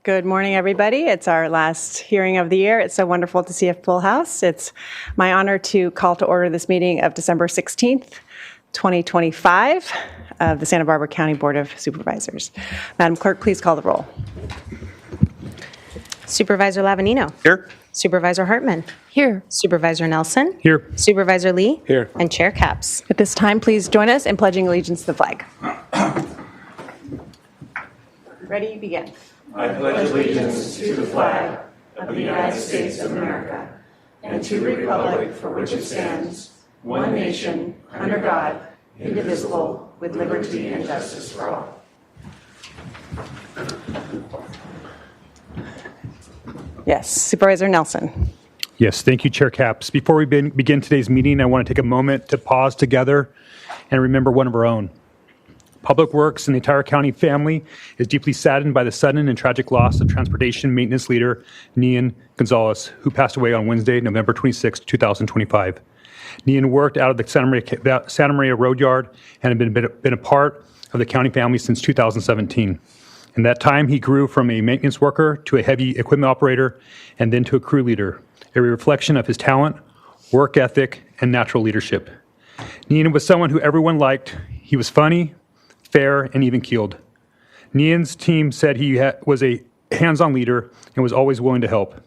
Good morning, everybody. It's our last hearing of the year. It's so wonderful to see a full house. It's my honor to call to order this meeting of December 16th, 2025 of the Santa Barbara County Board of Supervisors. Madam Clerk, please call the roll. Supervisor Lavanino. Here. Supervisor Hartman. Here. Supervisor Nelson. Here. Supervisor Lee. Here. And Chair Capps. At this time, please join us in pledging allegiance to the flag. Ready, begin. I pledge allegiance to the flag of the United States of America and to the republic for which it stands, one nation, under God, indivisible, with liberty and justice for all. Yes, Supervisor Nelson. Yes, thank you, Chair Capps. Before we begin today's meeting, I want to take a moment to pause together and remember one of our own. Public Works and the entire county family is deeply saddened by the sudden and tragic loss of transportation maintenance leader Nian Gonzalez, who passed away on Wednesday, November 26, 2025. Nian worked out of the Santa Maria Road Yard and had been a part of the county family since 2017. In that time, he grew from a maintenance worker to a heavy equipment operator and then to a crew leader, a reflection of his talent, work ethic, and natural leadership. Nian was someone who everyone liked. He was funny, fair, and even-keeled. Nian's team said he was a hands-on leader and was always willing to help.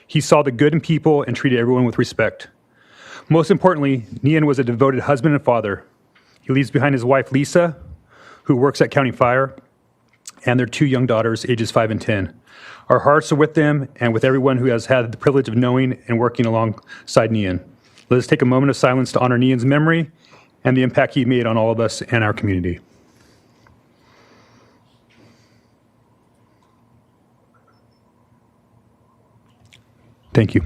He saw the good in people and treated everyone with respect. Most importantly, Nian was a devoted husband and father. He leaves behind his wife, Lisa, who works at County Fire, and their two young daughters, ages 5 and 10. Our hearts are with them and with everyone who has had the privilege of knowing and working alongside Nian. Let us take a moment of silence to honor Nian's memory and the impact he made on all of us and our community. Thank you.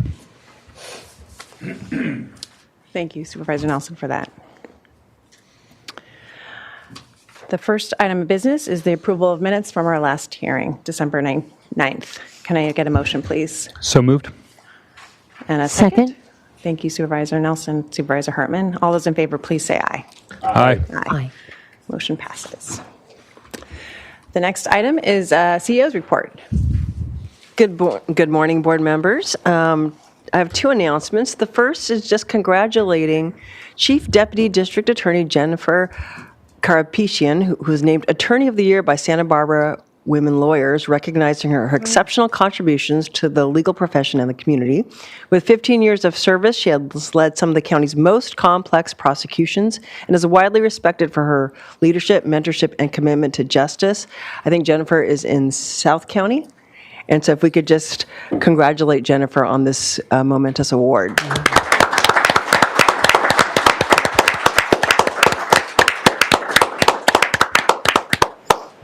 Thank you, Supervisor Nelson, for that. The first item of business is the approval of minutes from our last hearing, December 9th. Can I get a motion, please? So moved. And a second? Thank you, Supervisor Nelson. Supervisor Hartman. All those in favor, please say aye. Aye. Aye. Motion passes. The next item is CEO's report. Good morning, board members. I have two announcements. The first is just congratulating Chief Deputy District Attorney Jennifer Karapetian, who was named Attorney of the Year by Santa Barbara Women Lawyers, recognizing her exceptional contributions to the legal profession and the community. With 15 years of service, she has led some of the county's most complex prosecutions and is widely respected for her leadership, mentorship, and commitment to justice. I think Jennifer is in South County. And so if we could just congratulate Jennifer on this momentous award.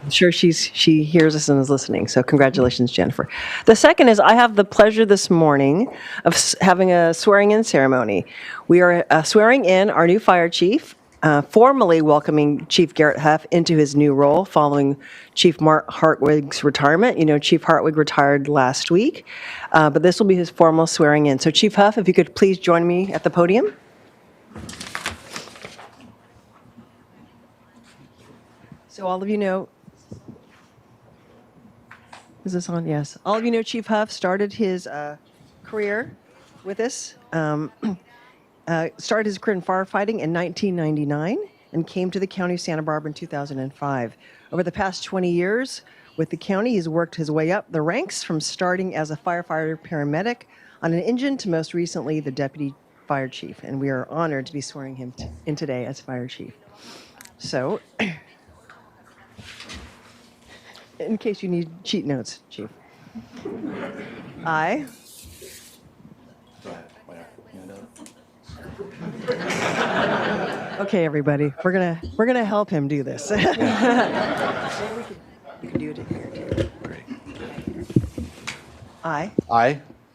I'm sure she hears us and is listening, so congratulations, Jennifer. The second is I have the pleasure this morning of having a swearing-in ceremony. We are swearing in our new fire chief, formally welcoming Chief Garrett Huff into his new role following Chief Mark Hartwig's retirement. You know, Chief Hartwig retired last week, but this will be his formal swearing in. So Chief Huff, if you could please join me at the podium. So all of you know, is this on? Yes. All of you know Chief Huff started his career with us. Started his career in firefighting in 1999 and came to the county of Santa Barbara in 2005. Over the past 20 years with the county, he's worked his way up the ranks from starting as a firefighter paramedic on an engine to most recently the deputy fire chief. And we are honored to be swearing him in today as fire chief. So, in case you need cheat notes, Chief. I... Okay, everybody, we're gonna help him do this. You can do it here too. Great. I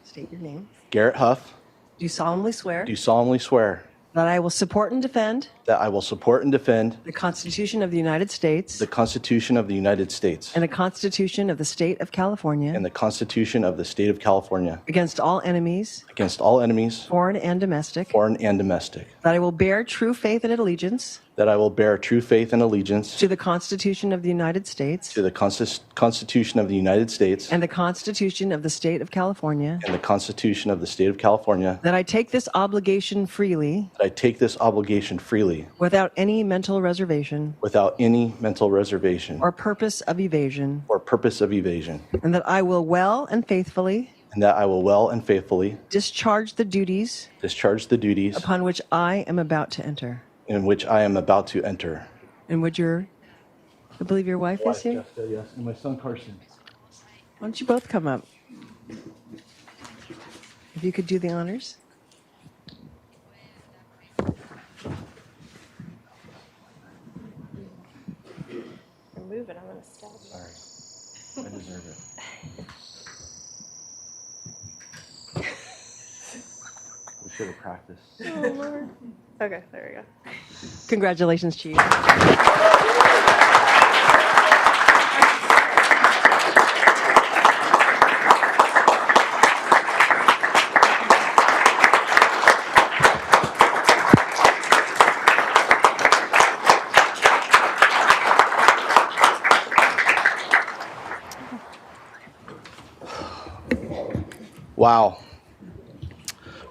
state your name. Garrett Huff, Do solemnly swear do solemnly swear that I will support and defend that I will support and defend the Constitution of the United States the Constitution of the United States and the Constitution of the State of California and the Constitution of the State of California against all enemies, against all enemies, foreign and domestic, foreign and domestic, that I will bear true faith and allegiance that I will bear true faith and allegiance to the Constitution of the United States to the Constitution of the United States and the Constitution of the State of California, and the Constitution of the State of California, that I take this obligation freely that I take this obligation freely without any mental reservation without any mental reservation or purpose of evasion, or purpose of evasion, and that I will well and faithfully and that I will well and faithfully discharge the duties discharge the duties upon which I am about to enter. in which I am about to enter. And I believe your wife is here? Jessica, yes, and my son Carson. Why don't you both come up? If you could do the honors. Move it, I'm going to stab you. Sorry, I deserve it. We should have practiced. Okay, there we go. Congratulations, Chief. Wow.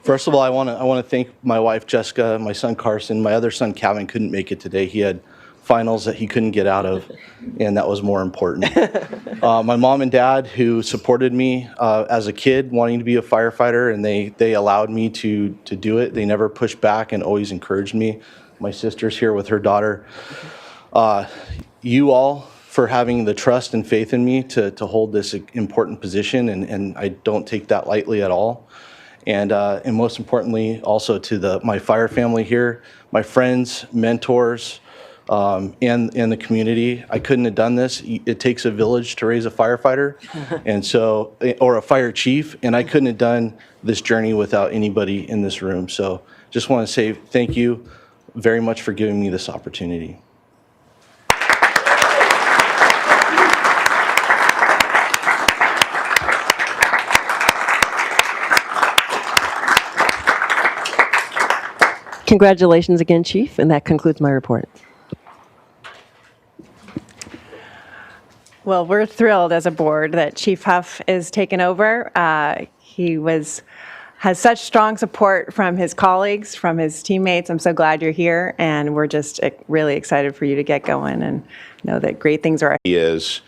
First of all, I want to thank my wife Jessica, my son Carson. My other son Calvin couldn't make it today. He had finals that he couldn't get out of, and that was more important. My mom and dad, who supported me as a kid wanting to be a firefighter, and they allowed me to do it. They never pushed back and always encouraged me. My sister's here with her daughter. You all for having the trust and faith in me to hold this important position, and I don't take that lightly at all. And most importantly, also to my fire family here, my friends, mentors, and the community. I couldn't have done this. It takes a village to raise a firefighter, or a fire chief, and I couldn't have done this journey without anybody in this room. So just want to say thank you very much for giving me this opportunity. Congratulations again, Chief, and that concludes my report. Well, we're thrilled as a board that Chief Huff is taken over. He has such strong support from his colleagues, from his teammates. I'm so glad you're here, and we're just really excited for you to get going and know that great things are ahead. He is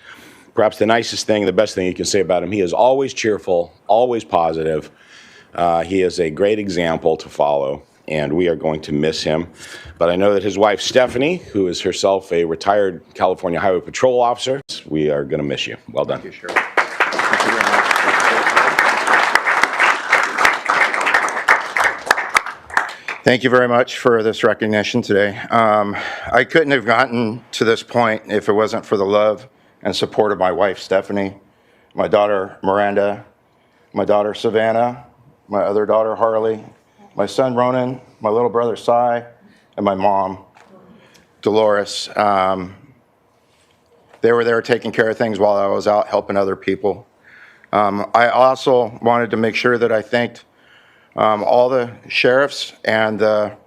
perhaps the nicest thing, the best thing you can say about him. He is always cheerful, always positive. He is a great example to follow, and we are going to miss him. But I know that his wife, Stephanie, who is herself a retired California Highway Patrol officer, we are going to miss you. Well done. Thank you, Sheriff. Thank you very much. Thank you very much for this recognition today. I couldn't have gotten to this point if it wasn't for the love and support of my wife, Stephanie, my daughter, Miranda, my daughter, Savannah, my other daughter, Harley, my son, Ronan, my little brother, Cy, and my mom, Dolores. They were there taking care of things while I was out helping other people. I also wanted to make sure that I thanked all the sheriffs and the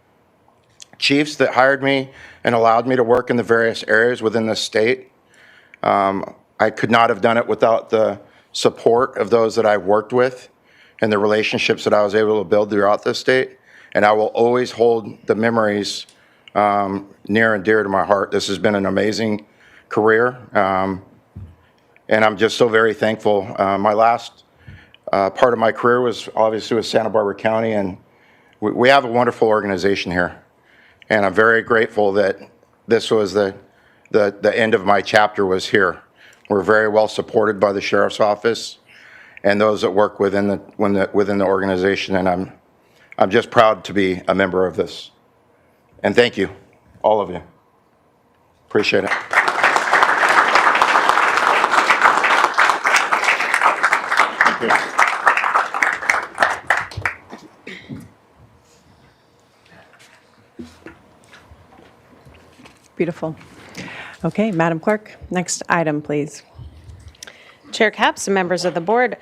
chiefs that hired me and allowed me to work in the various areas within the state. I could not have done it without the support of those that I've worked with and the relationships that I was able to build throughout the state. And I will always hold the memories near and dear to my heart. This has been an amazing career, and I'm just so very thankful. My last part of my career was obviously with Santa Barbara County, and we have a wonderful organization here. And I'm very grateful that this was the end of my chapter was here. We're very well supported by the Sheriff's Office and those that work within the organization, and I'm just proud to be a member of this. And thank you, all of you. Appreciate it. Beautiful. Okay, Madam Clerk, next item, please. Chair Capps and members of the board,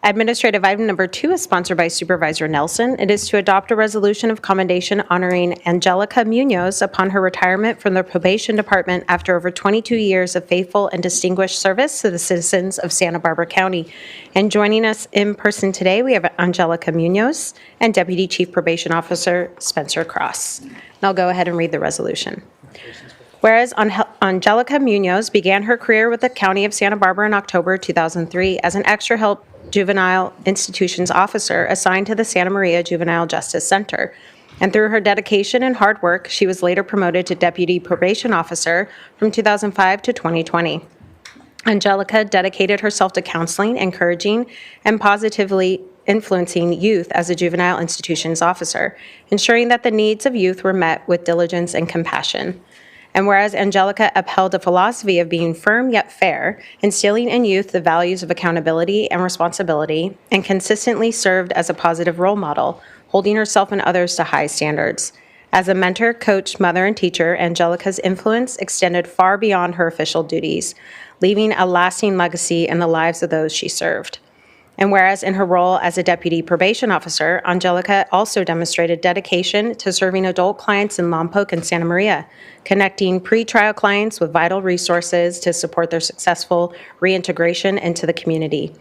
Administrative item number 2 is sponsored by Supervisor Nelson. It is to adopt a resolution of commendation honoring Angelica Munoz upon her retirement from the probation department after over 22 years of faithful and distinguished service to the citizens of Santa Barbara County. And joining us in person today, we have Angelica Munoz and Deputy Chief Probation Officer Spencer Cross. And I'll go ahead and read the resolution. Whereas Angelica Munoz began her career with the County of Santa Barbara in October 2003 as an extra help juvenile institutions officer assigned to the Santa Maria Juvenile Justice Center. And through her dedication and hard work, she was later promoted to Deputy Probation Officer from 2005 to 2020. Angelica dedicated herself to counseling, encouraging, and positively influencing youth as a juvenile institutions officer, ensuring that the needs of youth were met with diligence and compassion. And whereas Angelica upheld a philosophy of being firm yet fair, instilling in youth the values of accountability and responsibility, and consistently served as a positive role model, holding herself and others to high standards. As a mentor, coach, mother, and teacher, Angelica's influence extended far beyond her official duties, leaving a lasting legacy in the lives of those she served. And whereas in her role as a deputy probation officer, Angelica also demonstrated dedication to serving adult clients in Lompoc and Santa Maria, connecting pretrial clients with vital resources to support their successful reintegration into the community.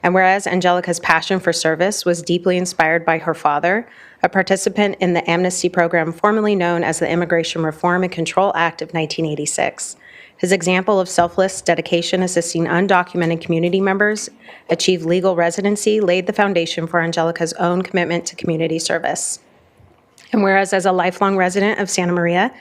And whereas Angelica's passion for service was deeply inspired by her father, a participant in the amnesty program formerly known as the Immigration Reform and Control Act of 1986. His example of selfless dedication assisting undocumented community members achieve legal residency laid the foundation for Angelica's own commitment to community service. And whereas as a lifelong resident of Santa Maria,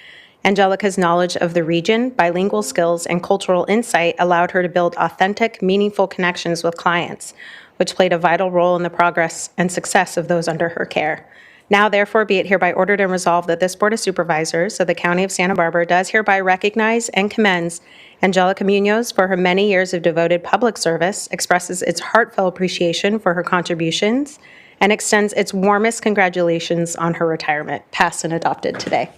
Angelica's knowledge of the region, bilingual skills, and cultural insight allowed her to build authentic, meaningful connections with clients, which played a vital role in the progress and success of those under her care. Now, therefore, be it hereby ordered and resolved that this Board of Supervisors of the County of Santa Barbara does hereby recognize and commends Angelica Munoz for her many years of devoted public service, expresses its heartfelt appreciation for her contributions, and extends its warmest congratulations on her retirement, passed and adopted today.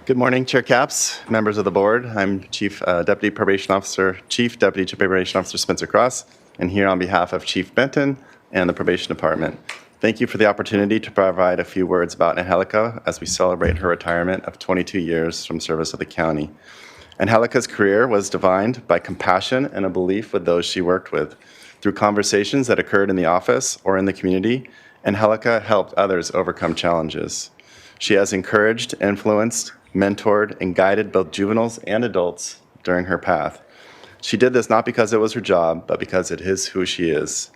Good morning, Chair Capps, members of the board. I'm Chief Deputy Probation Officer Spencer Cross, and here on behalf of Chief Benton and the Probation Department. Thank you for the opportunity to provide a few words about Angelica as we celebrate her retirement of 22 years from service of the county. Angelica's career was defined by compassion and a belief with those she worked with. Through conversations that occurred in the office or in the community, Angelica helped others overcome challenges. She has encouraged, influenced, mentored, and guided both juveniles and adults during her path. She did this not because it was her job, but because it is who she is.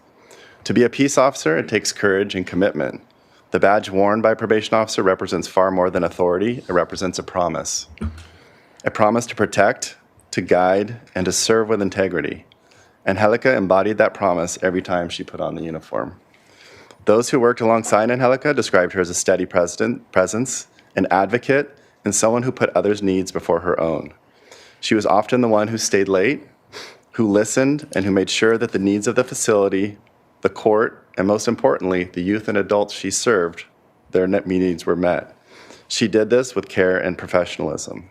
To be a peace officer, it takes courage and commitment. The badge worn by a probation officer represents far more than authority. It represents a promise. A promise to protect, to guide, and to serve with integrity. Angelica embodied that promise every time she put on the uniform. Those who worked alongside Angelica described her as a steady presence, an advocate, and someone who put others' needs before her own. She was often the one who stayed late, who listened, and who made sure that the needs of the facility, the court, and most importantly, the youth and adults she served, their needs were met. She did this with care and professionalism.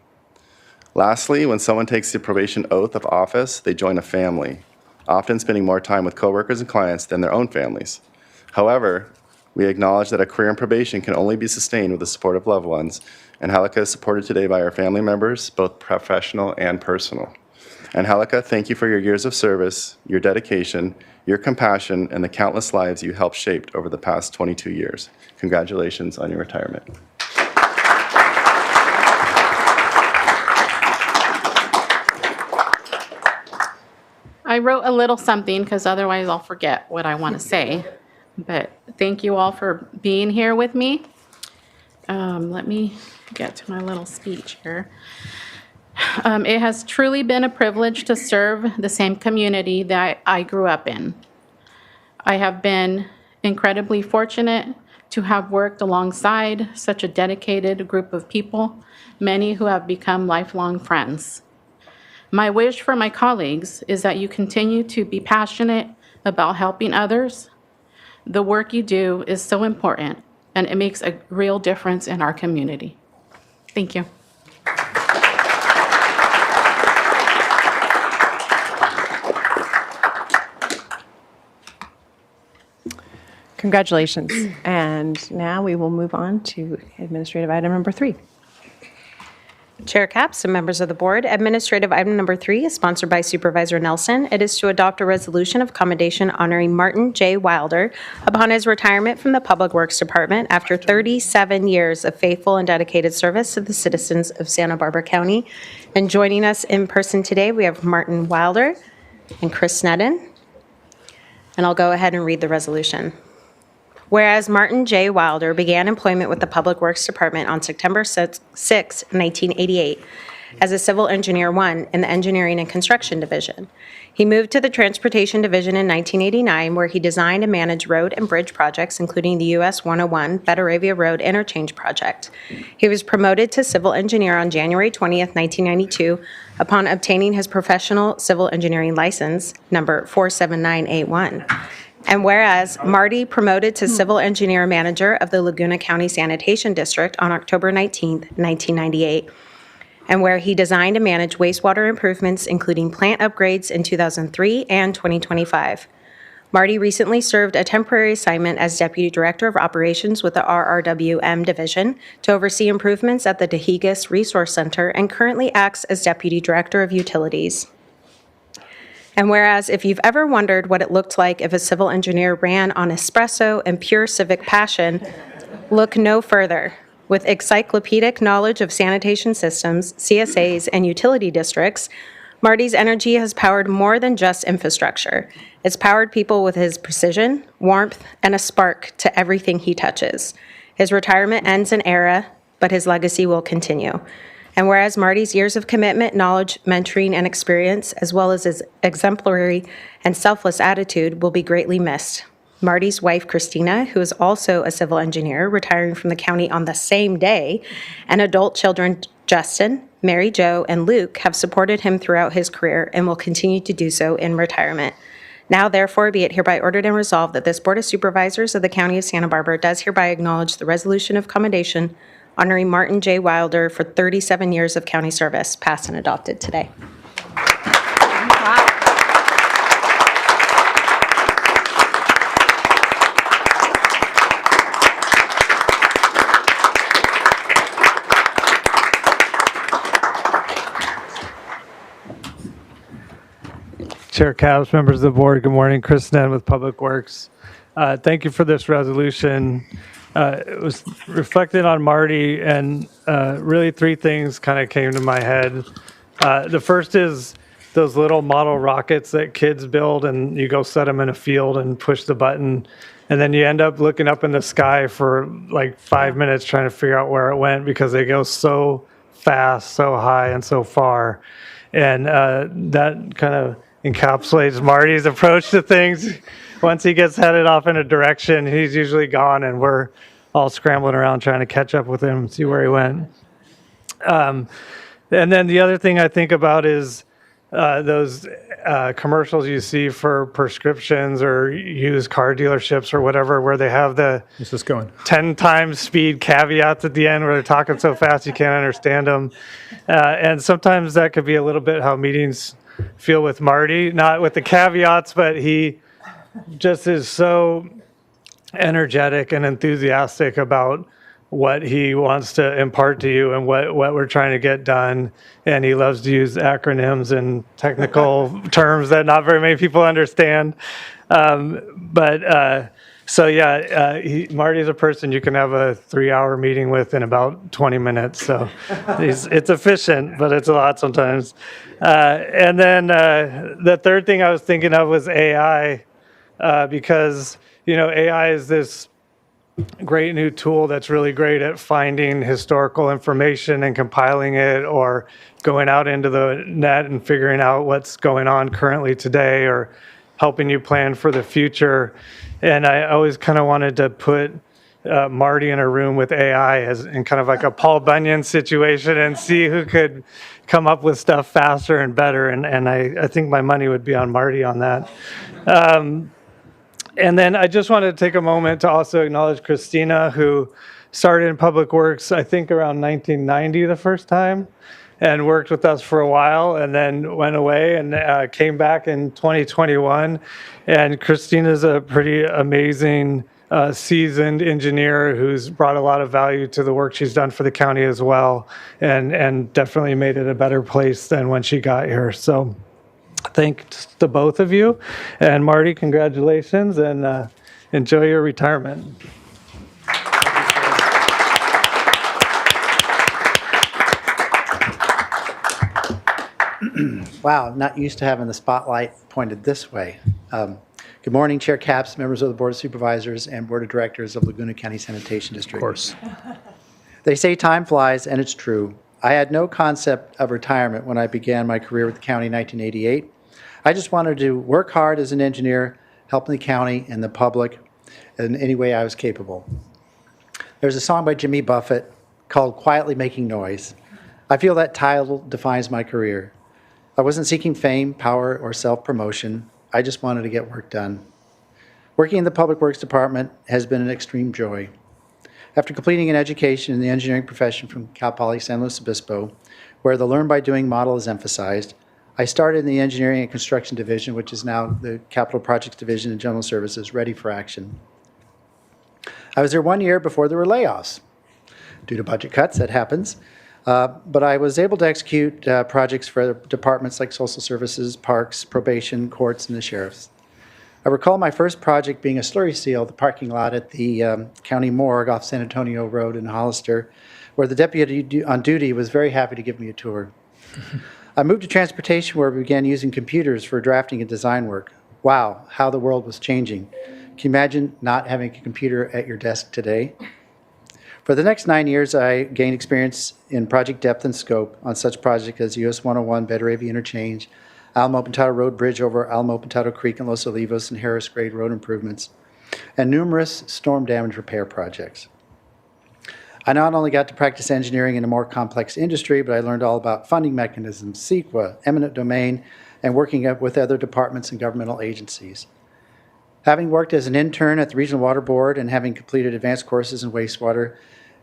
Lastly, when someone takes the probation oath of office, they join a family, often spending more time with coworkers and clients than their own families. However, we acknowledge that a career in probation can only be sustained with the support of loved ones. Angelica is supported today by her family members, both professional and personal. Angelica, thank you for your years of service, your dedication, your compassion, and the countless lives you helped shape over the past 22 years. Congratulations on your retirement. I wrote a little something because otherwise I'll forget what I want to say. But thank you all for being here with me. Let me get to my little speech here. It has truly been a privilege to serve the same community that I grew up in. I have been incredibly fortunate to have worked alongside such a dedicated group of people, many who have become lifelong friends. My wish for my colleagues is that you continue to be passionate about helping others, The work you do is so important, and it makes a real difference in our community. Thank you. Congratulations. And now we will move on to administrative item number 3. Chair Capps and members of the board, administrative item number 3 is sponsored by Supervisor Nelson. It is to adopt a resolution of commendation honoring Martin J. Wilder upon his retirement from the Public Works Department after 37 years of faithful and dedicated service to the citizens of Santa Barbara County. And joining us in person today, we have Martin Wilder and Chris Sneddon. And I'll go ahead and read the resolution. Whereas Martin J. Wilder began employment with the Public Works Department on September 6, 1988, as a Civil Engineer 1 in the Engineering and Construction Division. He moved to the Transportation Division in 1989, where he designed and managed road and bridge projects, including the US 101 Betaravia Road Interchange Project. He was promoted to Civil Engineer on January 20th, 1992, upon obtaining his professional civil engineering license, number 47981. And whereas Marty promoted to Civil Engineer Manager of the Laguna County Sanitation District on October 19, 1998, and where he designed and managed wastewater improvements, including plant upgrades in 2003 and 2025. Marty recently served a temporary assignment as Deputy Director of Operations with the RRWM Division to oversee improvements at the Dahigas Resource Center and currently acts as Deputy Director of Utilities. And whereas if you've ever wondered what it looked like if a civil engineer ran on espresso and pure civic passion, look no further. With encyclopedic knowledge of sanitation systems, CSAs, and utility districts, Marty's energy has powered more than just infrastructure. It's powered people with his precision, warmth, and a spark to everything he touches. His retirement ends an era, but his legacy will continue. And whereas Marty's years of commitment, knowledge, mentoring, and experience, as well as his exemplary and selfless attitude, will be greatly missed. Marty's wife, Christina, who is also a civil engineer, retiring from the county on the same day, and adult children, Justin, Mary Jo, and Luke, have supported him throughout his career and will continue to do so in retirement. Now, therefore, be it hereby ordered and resolved that this Board of Supervisors of the County of Santa Barbara does hereby acknowledge the resolution of commendation honoring Martin J. Wilder for 37 years of county service, passed and adopted today. Chair Capps, members of the board, good morning. Chris Sneddon with Public Works. Thank you for this resolution. It was reflected on Marty, and really 3 things kind of came to my head. The first is those little model rockets that kids build, and you go set them in a field and push the button, and then you end up looking up in the sky for like 5 minutes trying to figure out where it went because they go so fast, so high, and so far. And that kind of encapsulates Marty's approach to things. Once he gets headed off in a direction, he's usually gone, and we're all scrambling around trying to catch up with him and see where he went. And then the other thing I think about is those commercials you see for prescriptions or used car dealerships or whatever, where they have the 10 times speed caveats at the end where they're talking so fast you can't understand them. And sometimes that could be a little bit how meetings feel with Marty, not with the caveats, but he just is so energetic and enthusiastic about what he wants to impart to you and what we're trying to get done. And he loves to use acronyms and technical terms that not very many people understand. Marty's a person you can have a 3-hour meeting with in about 20 minutes. So it's efficient, but it's a lot sometimes. And then the third thing I was thinking of was AI, because, AI is this great new tool that's really great at finding historical information and compiling it, or going out into the net and figuring out what's going on currently today, or helping you plan for the future. And I always kind of wanted to put Marty in a room with AI in kind of like a Paul Bunyan situation and see who could come up with stuff faster and better. And I think my money would be on Marty on that. And then I just wanted to take a moment to also acknowledge Christina, who started in Public Works, I think around 1990 the first time, and worked with us for a while and then went away and came back in 2021. And Christina's a pretty amazing, seasoned engineer who's brought a lot of value to the work she's done for the county as well, and definitely made it a better place than when she got here. So thanks to both of you. And Marty, congratulations, and enjoy your retirement. Wow, not used to having the spotlight pointed this way. Good morning, Chair Capps, members of the Board of Supervisors, and Board of Directors of Laguna County Sanitation District. Of course. They say time flies, and it's true. I had no concept of retirement when I began my career with the county in 1988. I just wanted to work hard as an engineer, helping the county and the public in any way I was capable. There's a song by Jimmy Buffett called Quietly Making Noise. I feel that title defines my career. I wasn't seeking fame, power, or self-promotion. I just wanted to get work done. Working in the Public Works Department has been an extreme joy. After completing an education in the engineering profession from Cal Poly San Luis Obispo, where the learn by doing model is emphasized, I started in the Engineering and Construction Division, which is now the Capital Projects Division and General Services, ready for action. I was there 1 year before there were layoffs. Due to budget cuts, that happens. But I was able to execute projects for departments like Social Services, Parks, Probation, Courts, and the Sheriff's. I recall my first project being a slurry seal, the parking lot at the county morgue off San Antonio Road in Hollister, where the deputy on duty was very happy to give me a tour. I moved to transportation, where we began using computers for drafting and design work. Wow, how the world was changing. Can you imagine not having a computer at your desk today? For the next 9 years, I gained experience in project depth and scope on such projects as US 101 Betteravia Interchange, Alamo Pintado Road Bridge over Alamo Pintado Creek in Los Olivos, and Harris Grade Road improvements, and numerous storm damage repair projects. I not only got to practice engineering in a more complex industry, but I learned all about funding mechanisms, CEQA, eminent domain, and working with other departments and governmental agencies. Having worked as an intern at the Regional Water Board and having completed advanced courses in wastewater,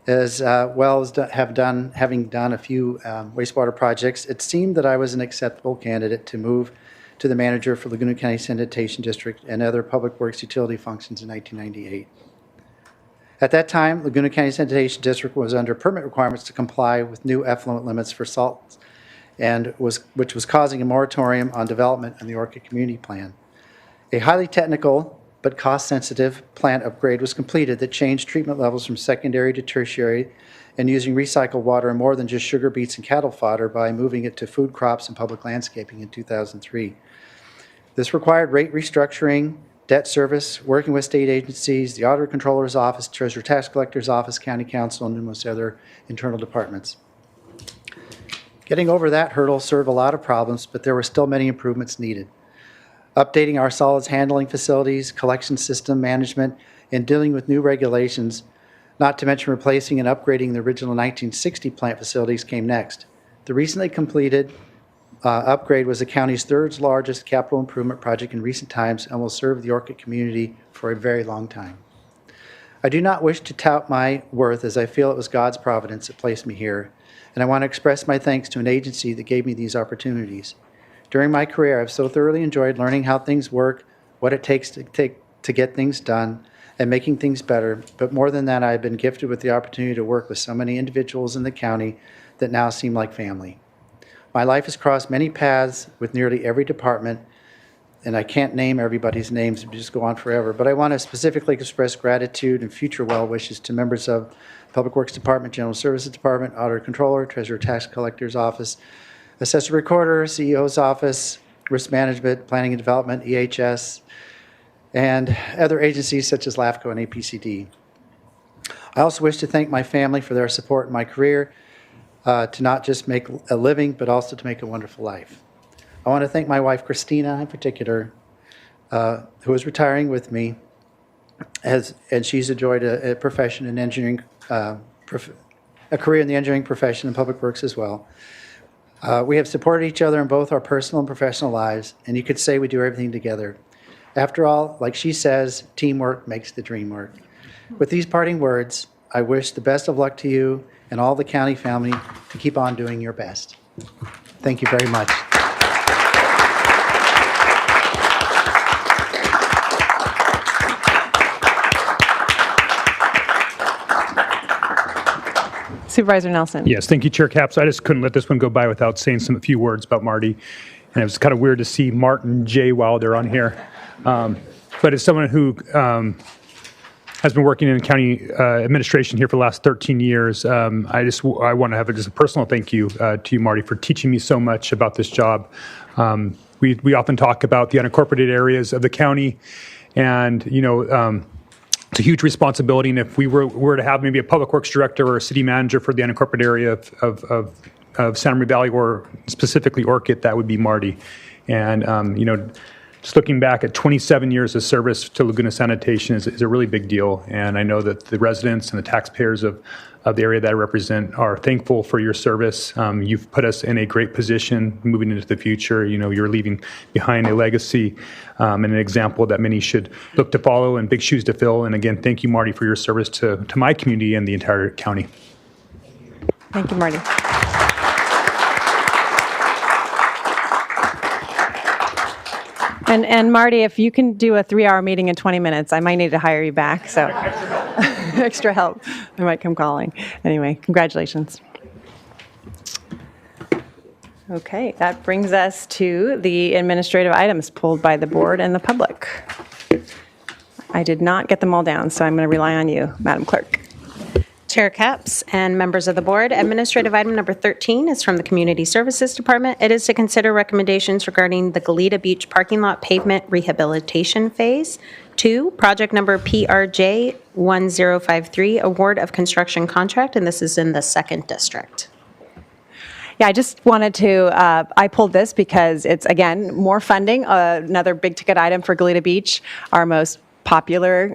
as well as having done a few wastewater projects, it seemed that I was an acceptable candidate to move to the manager for Laguna County Sanitation District and other public works utility functions in 1998. At that time, Laguna County Sanitation District was under permit requirements to comply with new effluent limits for salts, which was causing a moratorium on development in the Orchid Community Plan. A highly technical but cost-sensitive plant upgrade was completed that changed treatment levels from secondary to tertiary and using recycled water and more than just sugar beets and cattle fodder by moving it to food crops and public landscaping in 2003. This required rate restructuring, debt service, working with state agencies, the Auditor Controller's Office, Treasurer Tax Collector's Office, County Council, and numerous other internal departments. Getting over that hurdle served a lot of problems, but there were still many improvements needed. Updating our solids handling facilities, collection system management, and dealing with new regulations, not to mention replacing and upgrading the original 1960 plant facilities came next. The recently completed upgrade was the county's third largest capital improvement project in recent times and will serve the Orchid community for a very long time. I do not wish to tout my worth, as I feel it was God's providence that placed me here, and I want to express my thanks to an agency that gave me these opportunities. During my career, I've so thoroughly enjoyed learning how things work, what it takes to get things done, and making things better. But more than that, I've been gifted with the opportunity to work with so many individuals in the county that now seem like family. My life has crossed many paths with nearly every department, and I can't name everybody's names, it would just go on forever. But I want to specifically express gratitude and future well wishes to members of Public Works Department, General Services Department, Auditor Controller, Treasurer Tax Collector's Office, Assessor Recorder, CEO's Office, Risk Management, Planning and Development, EHS, and other agencies such as LAFCO and APCD. I also wish to thank my family for their support in my career to not just make a living, but also to make a wonderful life. I want to thank my wife, Christina, in particular, who is retiring with me, and she's enjoyed a profession in engineering, a career in the engineering profession and public works as well. We have supported each other in both our personal and professional lives, and you could say we do everything together. After all, like she says, teamwork makes the dream work. With these parting words, I wish the best of luck to you and all the county family to keep on doing your best. Thank you very much. Supervisor Nelson. Yes, thank you, Chair Capps. I just couldn't let this one go by without saying a few words about Marty. And it was kind of weird to see Martin J. Wilder on here. But as someone who has been working in county administration here for the last 13 years, I want to have just a personal thank you to you, Marty, for teaching me so much about this job. We often talk about the unincorporated areas of the county, and it's a huge responsibility. And if we were to have maybe a public works director or a city manager for the unincorporated area of Santa Maria Valley, or specifically Orchid, that would be Marty. And just looking back at 27 years of service to Laguna Sanitation is a really big deal. And I know that the residents and the taxpayers of the area that I represent are thankful for your service. You've put us in a great position moving into the future. You're leaving behind a legacy and an example that many should look to follow, and big shoes to fill. And again, thank you, Marty, for your service to my community and the entire county. Thank you, Marty. And Marty, if you can do a 3-hour meeting in 20 minutes, I might need to hire you back. So extra help. I might come calling. Anyway, congratulations. Okay, that brings us to the administrative items pulled by the board and the public. I did not get them all down, so I'm going to rely on you, Madam Clerk. Chair Capps and members of the board, administrative item number 13 is from the Community Services Department. It is to consider recommendations regarding the Goleta Beach parking lot pavement rehabilitation phase. 2, project number PRJ 1053, award of construction contract, and this is in the 2nd district. Yeah, I just wanted to, I pulled this because it's, again, more funding, another big ticket item for Goleta Beach, our most popular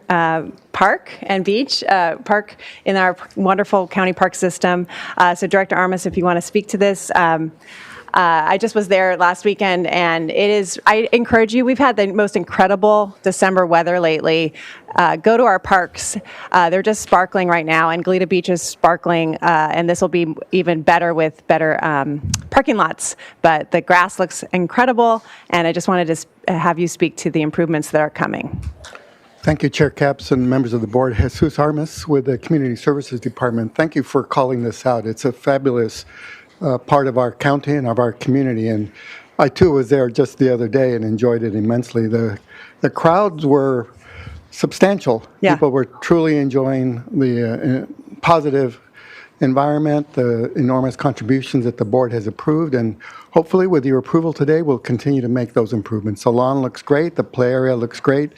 park and beach park in our wonderful county park system. So Director Armas, if you want to speak to this, I just was there last weekend, and I encourage you, we've had the most incredible December weather lately. Go to our parks. They're just sparkling right now, and Goleta Beach is sparkling, and this will be even better with better parking lots. But the grass looks incredible, and I just wanted to have you speak to the improvements that are coming. Thank you, Chair Capps and members of the board. Jesus Armas with the Community Services Department. Thank you for calling this out. It's a fabulous part of our county and of our community. And I, too, was there just the other day and enjoyed it immensely. The crowds were substantial. Yeah. People were truly enjoying the positive environment, the enormous contributions that the board has approved, and hopefully with your approval today, we'll continue to make those improvements. The lawn looks great. The play area looks great.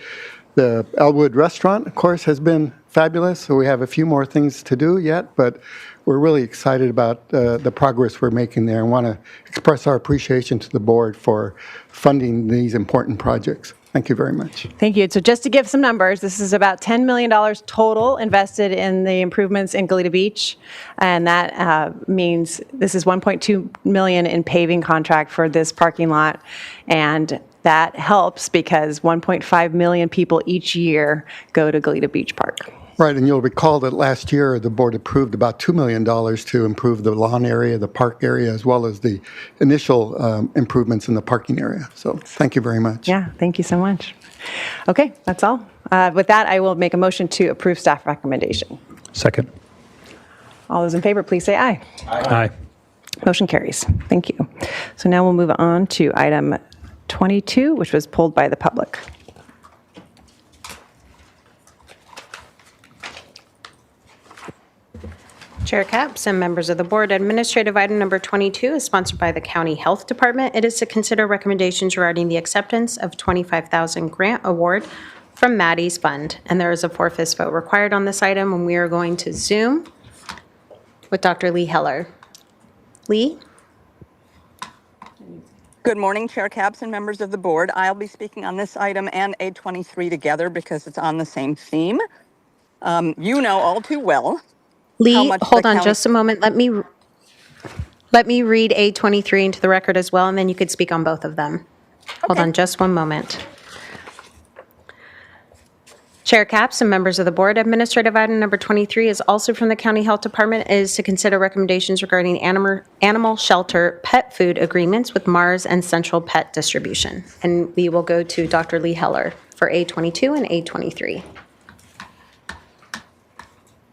The Elwood restaurant, of course, has been fabulous, so we have a few more things to do yet, but we're really excited about the progress we're making there and want to express our appreciation to the board for funding these important projects. Thank you very much. Thank you. So just to give some numbers, this is about $10 million total invested in the improvements in Goleta Beach, and that means this is $1.2 million in paving contract for this parking lot, and that helps because 1.5 million people each year go to Goleta Beach Park. Right, and you'll recall that last year the board approved about $2 million to improve the lawn area, the park area, as well as the initial improvements in the parking area. So thank you very much. Yeah, thank you so much. Okay, that's all. With that, I will make a motion to approve staff recommendation. Second. All those in favor, please say aye. Aye. Motion carries. Thank you. So now we'll move on to item 22, which was pulled by the public. Chair Capps and members of the board, administrative item number 22 is sponsored by the County Health Department. It is to consider recommendations regarding the acceptance of $25,000 grant award from Maddie's Fund. And there is a 4/5 vote required on this item, and we are going to Zoom with Dr. Lee Heller. Lee? Good morning, Chair Capps and members of the board. I'll be speaking on this item and A23 together because it's on the same theme. You know all too well. Lee, hold on just a moment. Let me read A23 into the record as well, and then you could speak on both of them. Hold on just one moment. Chair Capps and members of the board, administrative item number 23 is also from the County Health Department, is to consider recommendations regarding animal shelter pet food agreements with Mars and Central Pet Distribution. And we will go to Dr. Lee Heller for A22 and A23.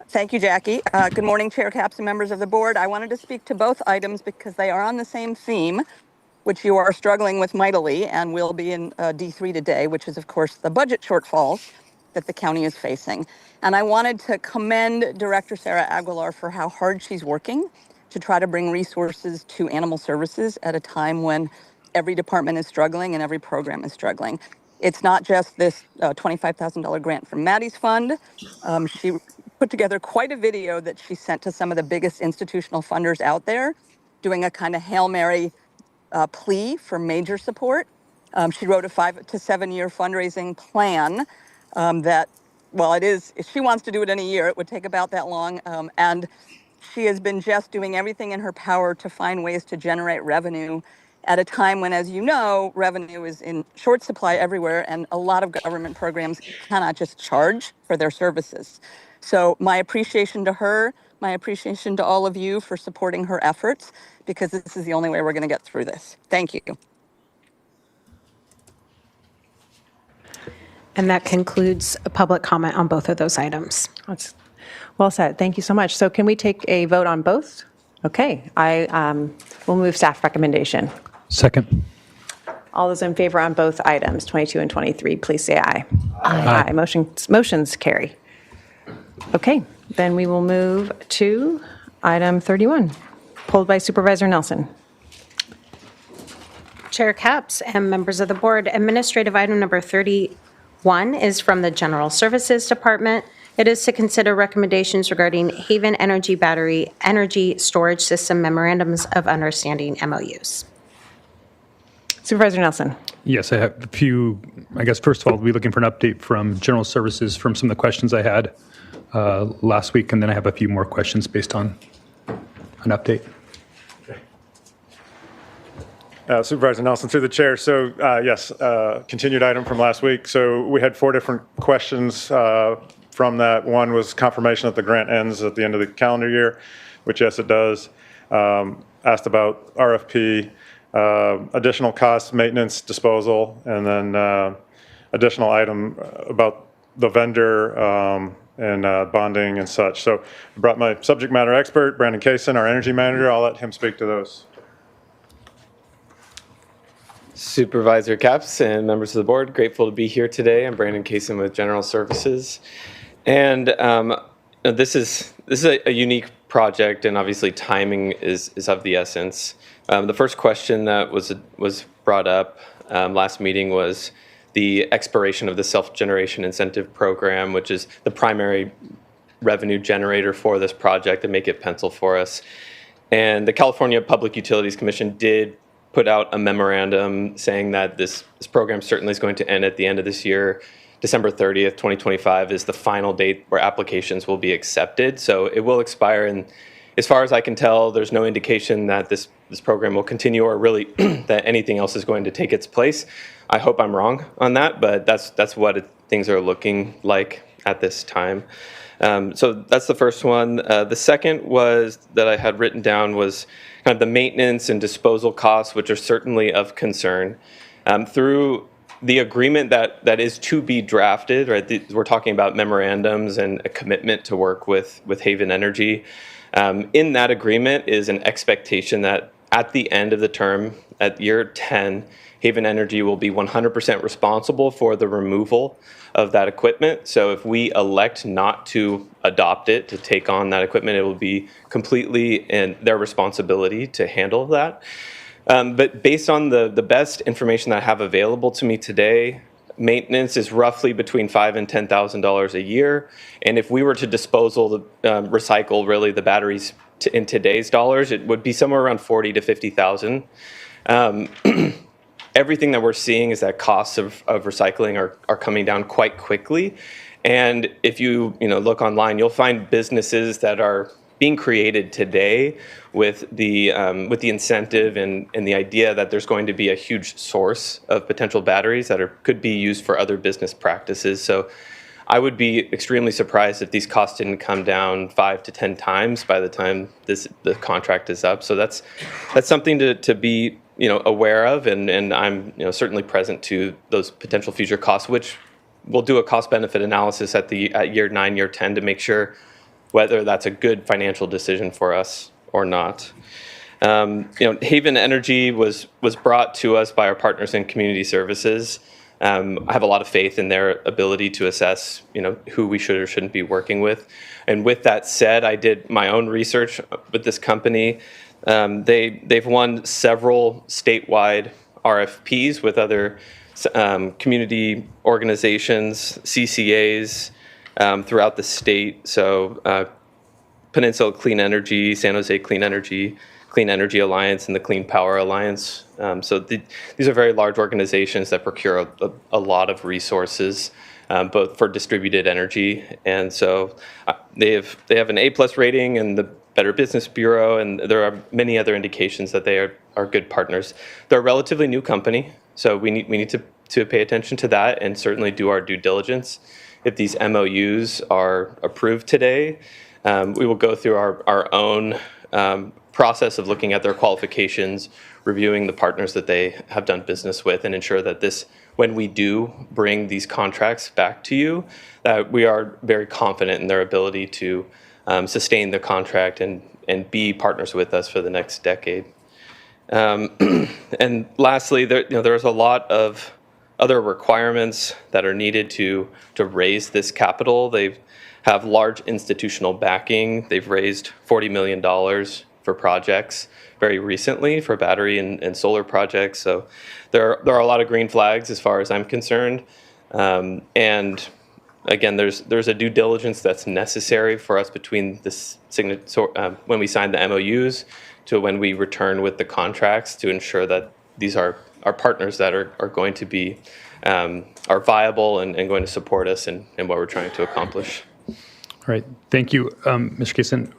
Thank you, Jackie. Good morning, Chair Capps and members of the board. I wanted to speak to both items because they are on the same theme, which you are struggling with mightily and will be in D3 today, which is, of course, the budget shortfalls that the county is facing. And I wanted to commend Director Sarah Aguilar for how hard she's working to try to bring resources to animal services at a time when every department is struggling and every program is struggling. It's not just this $25,000 grant from Maddie's fund. She put together quite a video that she sent to some of the biggest institutional funders out there, doing a kind of Hail Mary plea for major support. She wrote a 5 to 7 year fundraising plan that, well, it is, if she wants to do it in a year, it would take about that long. And she has been just doing everything in her power to find ways to generate revenue at a time when, as you know, revenue is in short supply everywhere, and a lot of government programs cannot just charge for their services. So my appreciation to her, my appreciation to all of you for supporting her efforts, because this is the only way we're going to get through this. Thank you. And that concludes a public comment on both of those items. That's well said. Thank you so much. So can we take a vote on both? Okay, I will move staff recommendation. Second. All those in favor on both items, 22 and 23, please say aye. Aye. Motions carry. Okay, then we will move to item 31, pulled by Supervisor Nelson. Chair Capps and members of the board, administrative item number 31 is from the General Services Department. It is to consider recommendations regarding Haven Energy Battery Energy Storage System Memorandums of Understanding, MOUs. Supervisor Nelson. Yes, I have a few. I guess first of all, we'll be looking for an update from General Services from some of the questions I had last week, and then I have a few more questions based on an update. Supervisor Nelson, through the chair. So yes, continued item from last week. So we had 4 different questions from that. One was confirmation that the grant ends at the end of the calendar year, which yes, it does. Asked about RFP, additional costs, maintenance, disposal, and then additional item about the vendor and bonding and such. So I brought my subject matter expert, Brandon Kaysen, our energy manager. I'll let him speak to those. Supervisor Capps and members of the board, grateful to be here today. I'm Brandon Kaysen with General Services. And this is a unique project, and obviously timing is of the essence. The first question that was brought up last meeting was the expiration of the self-generation incentive program, which is the primary revenue generator for this project, and make it pencil for us. And the California Public Utilities Commission did put out a memorandum saying that this program certainly is going to end at the end of this year. December 30th, 2025 is the final date where applications will be accepted. So it will expire, and as far as I can tell, there's no indication that this program will continue, or really that anything else is going to take its place. I hope I'm wrong on that, but that's what things are looking like at this time. So that's the first one. The second was that I had written down was kind of the maintenance and disposal costs, which are certainly of concern. Through the agreement that is to be drafted, right? We're talking about memorandums and a commitment to work with Haven Energy. In that agreement is an expectation that at the end of the term, at year 10, Haven Energy will be 100% responsible for the removal of that equipment. So if we elect not to adopt it, to take on that equipment, it will be completely in their responsibility to handle that. But based on the best information that I have available to me today, maintenance is roughly between $5,000 and $10,000 a year. And if we were to recycle really the batteries in today's dollars, it would be somewhere around $40,000 to $50,000. Everything that we're seeing is that costs of recycling are coming down quite quickly. And if you look online, you'll find businesses that are being created today with the incentive and the idea that there's going to be a huge source of potential batteries that could be used for other business practices. So I would be extremely surprised if these costs didn't come down 5 to 10 times by the time the contract is up. So that's something to be aware of, and I'm certainly present to those potential future costs, which we'll do a cost benefit analysis at year 9, year 10 to make sure whether that's a good financial decision for us or not. Haven Energy was brought to us by our partners in community services. I have a lot of faith in their ability to assess, who we should or shouldn't be working with. And with that said, I did my own research with this company. They've won several statewide RFPs with other community organizations, CCAs throughout the state. So Peninsula Clean Energy, San Jose Clean Energy Alliance, and the Clean Power Alliance. So these are very large organizations that procure a lot of resources, both for distributed energy. And so they have an A+ rating in the Better Business Bureau, and there are many other indications that they are good partners. They're a relatively new company, so we need to pay attention to that and certainly do our due diligence. If these MOUs are approved today, we will go through our own process of looking at their qualifications, reviewing the partners that they have done business with, and ensure that when we do bring these contracts back to you, that we are very confident in their ability to sustain the contract and be partners with us for the next decade. And lastly, there's a lot of other requirements that are needed to raise this capital. They have large institutional backing. They've raised $40 million for projects very recently for battery and solar projects. So there are a lot of green flags as far as I'm concerned. And again, there's a due diligence that's necessary for us between this when we sign the MOUs to when we return with the contracts to ensure that these are our partners that are going to be are viable and going to support us in what we're trying to accomplish. All right, thank you, Mr. Kaysen.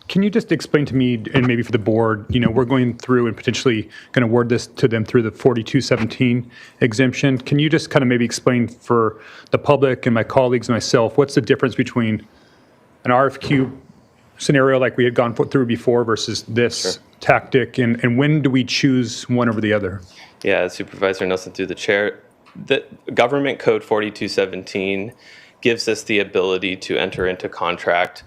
Can you just explain to me, and maybe for the board, we're going through and potentially going to award this to them through the 4217 exemption. Can you just kind of maybe explain for the public and my colleagues and myself, what's the difference between an RFQ scenario like we had gone through before versus this tactic, and when do we choose one over the other? Yeah, Supervisor Nelson, through the chair, the Government Code 4217 gives us the ability to enter into contract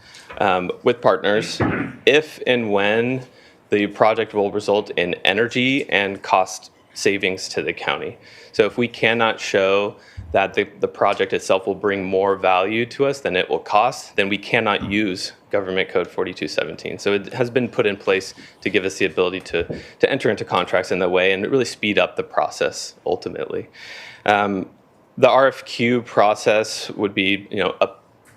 with partners if and when the project will result in energy and cost savings to the county. So if we cannot show that the project itself will bring more value to us than it will cost, then we cannot use Government Code 4217. So it has been put in place to give us the ability to enter into contracts in that way and really speed up the process ultimately. The RFQ process would be,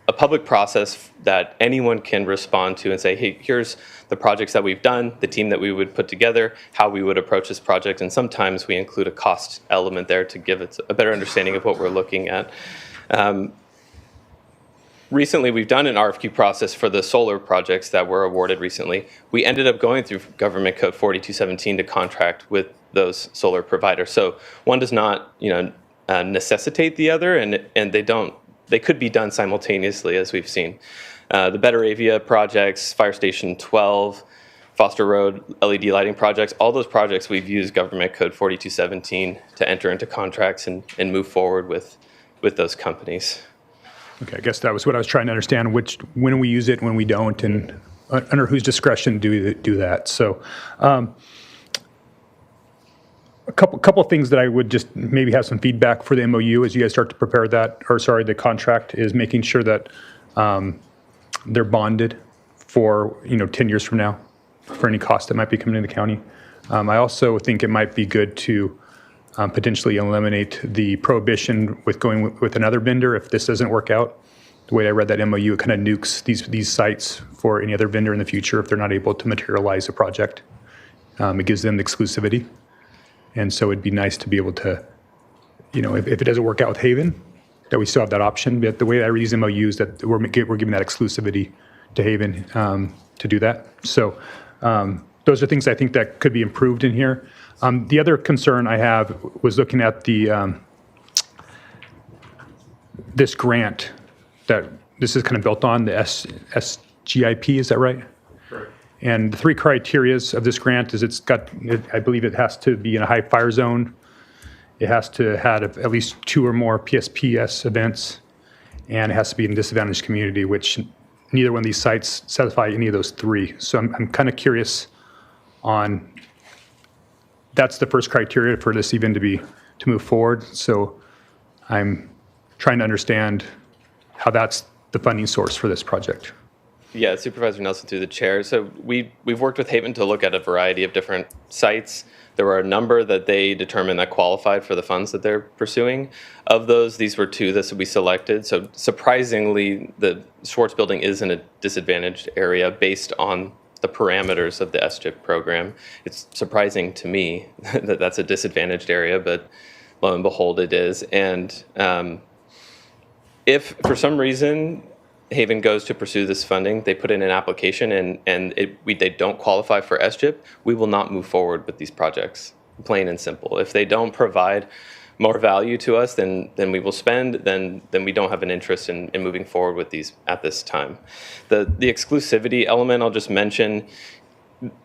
a public process that anyone can respond to and say, hey, here's the projects that we've done, the team that we would put together, how we would approach this project, and sometimes we include a cost element there to give it a better understanding of what we're looking at. Recently, we've done an RFQ process for the solar projects that were awarded recently. We ended up going through Government Code 4217 to contract with those solar providers. So one does not, necessitate the other, and they could be done simultaneously, as we've seen. The Better Avia projects, Fire Station 12, Foster Road LED lighting projects, all those projects we've used Government Code 4217 to enter into contracts and move forward with those companies. Okay, I guess that was what I was trying to understand, when we use it, when we don't, and under whose discretion do we do that. So a couple of things that I would just maybe have some feedback for the MOU as you guys start to prepare the contract, is making sure that they're bonded for 10 years from now for any cost that might be coming to the county. I also think it might be good to potentially eliminate the prohibition with going with another vendor if this doesn't work out. The way I read that MOU, it kind of nukes these sites for any other vendor in the future if they're not able to materialize a project. It gives them the exclusivity. And so it'd be nice to be able to, if it doesn't work out with Haven, that we still have that option. But the way I read these MOUs, that we're giving that exclusivity to Haven to do that. So those are things I think that could be improved in here. The other concern I have was looking at the this grant that this is kind of built on, the SGIP, is that right? Correct. And the 3 criterias of this grant is I believe it has to be in a high fire zone. It has to have at least 2 or more PSPS events, and it has to be in a disadvantaged community, which neither one of these sites satisfy any of those 3. So I'm kind of curious on, that's the first criteria for this even to move forward. So I'm trying to understand how that's the funding source for this project. Yeah, Supervisor Nelson through the chair. So we've worked with Haven to look at a variety of different sites. There were a number that they determined that qualified for the funds that they're pursuing. Of those, these were 2 that we selected. So surprisingly, the Schwartz building is in a disadvantaged area based on the parameters of the SGIP program. It's surprising to me that that's a disadvantaged area, but lo and behold, it is. And if for some reason Haven goes to pursue this funding, they put in an application and they don't qualify for SGIP, we will not move forward with these projects, plain and simple. If they don't provide more value to us than we will spend, then we don't have an interest in moving forward with these at this time. The exclusivity element, I'll just mention,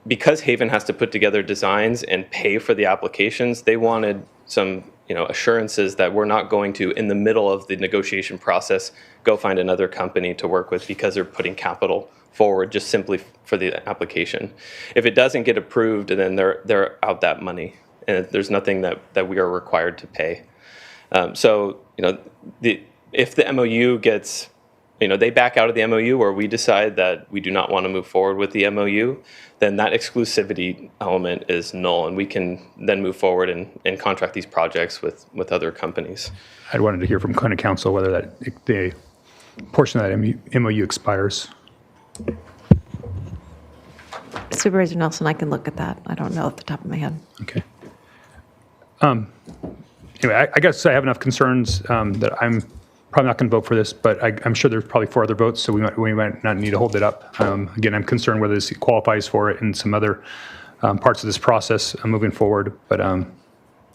because Haven has to put together designs and pay for the applications, they wanted some assurances that we're not going to, in the middle of the negotiation process, go find another company to work with because they're putting capital forward just simply for the application. If it doesn't get approved, then they're out that money, and there's nothing that we are required to pay. So if the MOU gets, they back out of the MOU, or we decide that we do not want to move forward with the MOU, then that exclusivity element is null, and we can then move forward and contract these projects with other companies. I wanted to hear from County Council whether the portion of that MOU expires. Supervisor Nelson, I can look at that. I don't know off the top of my head. Okay. Anyway, I guess I have enough concerns that I'm probably not going to vote for this, but I'm sure there's probably 4 other votes, so we might not need to hold it up. Again, I'm concerned whether this qualifies for it in some other parts of this process moving forward. But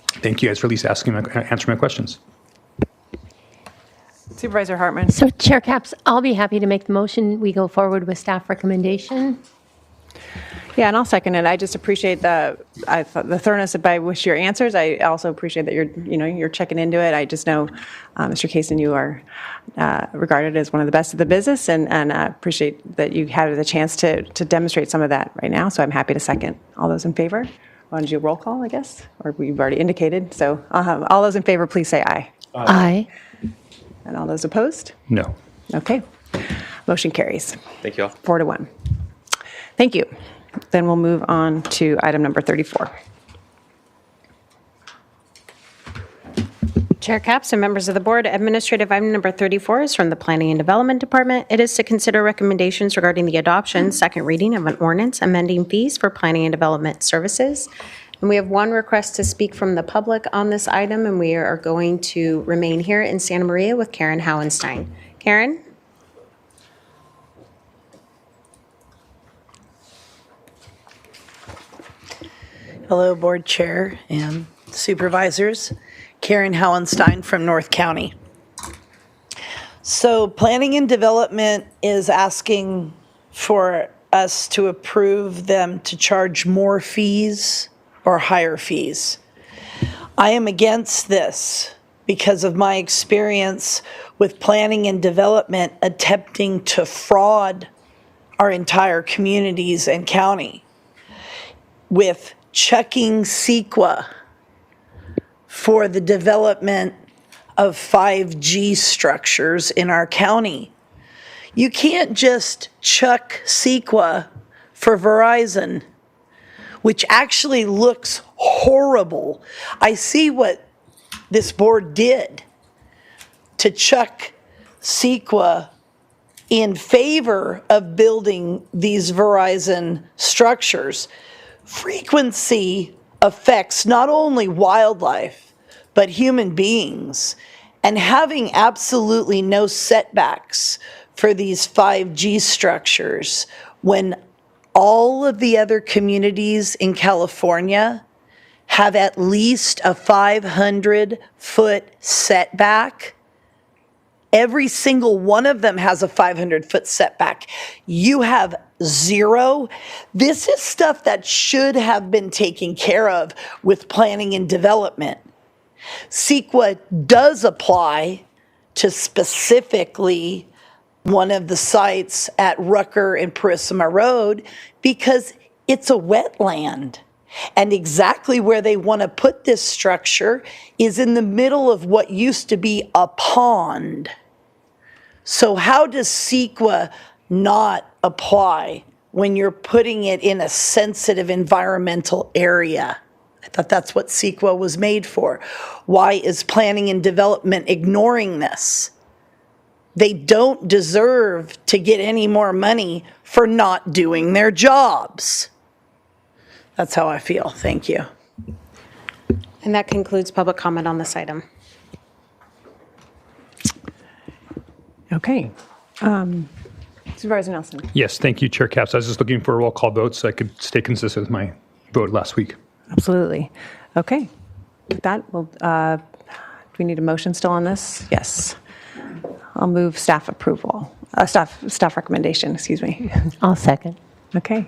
thank you guys for at least answering my questions. Supervisor Hartman. So Chair Capps, I'll be happy to make the motion. We go forward with staff recommendation. Yeah, and I'll second it. I just appreciate the thoroughness by which your answers. I also appreciate that you're checking into it. I just know, Mr. Kaysen, you are regarded as one of the best of the business, and appreciate that you had the chance to demonstrate some of that right now. So I'm happy to second. All those in favor? Why don't you roll call, I guess, or we've already indicated. So all those in favor, please say aye. Aye. And all those opposed? No. Okay. Motion carries. Thank you all. 4-1. Thank you. Then we'll move on to item number 34. Chair Capps and members of the board, administrative item number 34 is from the Planning and Development Department. It is to consider recommendations regarding the adoption, second reading of an ordinance amending fees for planning and development services. And we have one request to speak from the public on this item, and we are going to remain here in Santa Maria with Karen Howenstein. Karen? Hello, Board Chair and Supervisors. Karen Howenstein from North County. So Planning and Development is asking for us to approve them to charge more fees or higher fees. I am against this because of my experience with Planning and Development attempting to fraud our entire communities and county with checking CEQA for the development of 5G structures in our county. You can't just chuck CEQA for Verizon, which actually looks horrible. I see what this board did to chuck CEQA in favor of building these Verizon structures. Frequency affects not only wildlife, but human beings. And having absolutely no setbacks for these 5G structures when all of the other communities in California have at least a 500-foot setback Every single one of them has a 500-foot setback. You have 0. This is stuff that should have been taken care of with planning and development. CEQA does apply to specifically one of the sites at Rucker and Purisima Road because it's a wetland. And exactly where they want to put this structure is in the middle of what used to be a pond. So how does CEQA not apply when you're putting it in a sensitive environmental area? I thought that's what CEQA was made for. Why is planning and development ignoring this? They don't deserve to get any more money for not doing their jobs. That's how I feel. Thank you. And that concludes public comment on this item. Okay. Supervisor Nelson. Yes, thank you, Chair Capps. I was just looking for a roll call vote so I could stay consistent with my vote last week. Absolutely. Okay. With that, do we need a motion still on this? Yes. I'll move staff approval, staff recommendation, excuse me. I'll second. Okay.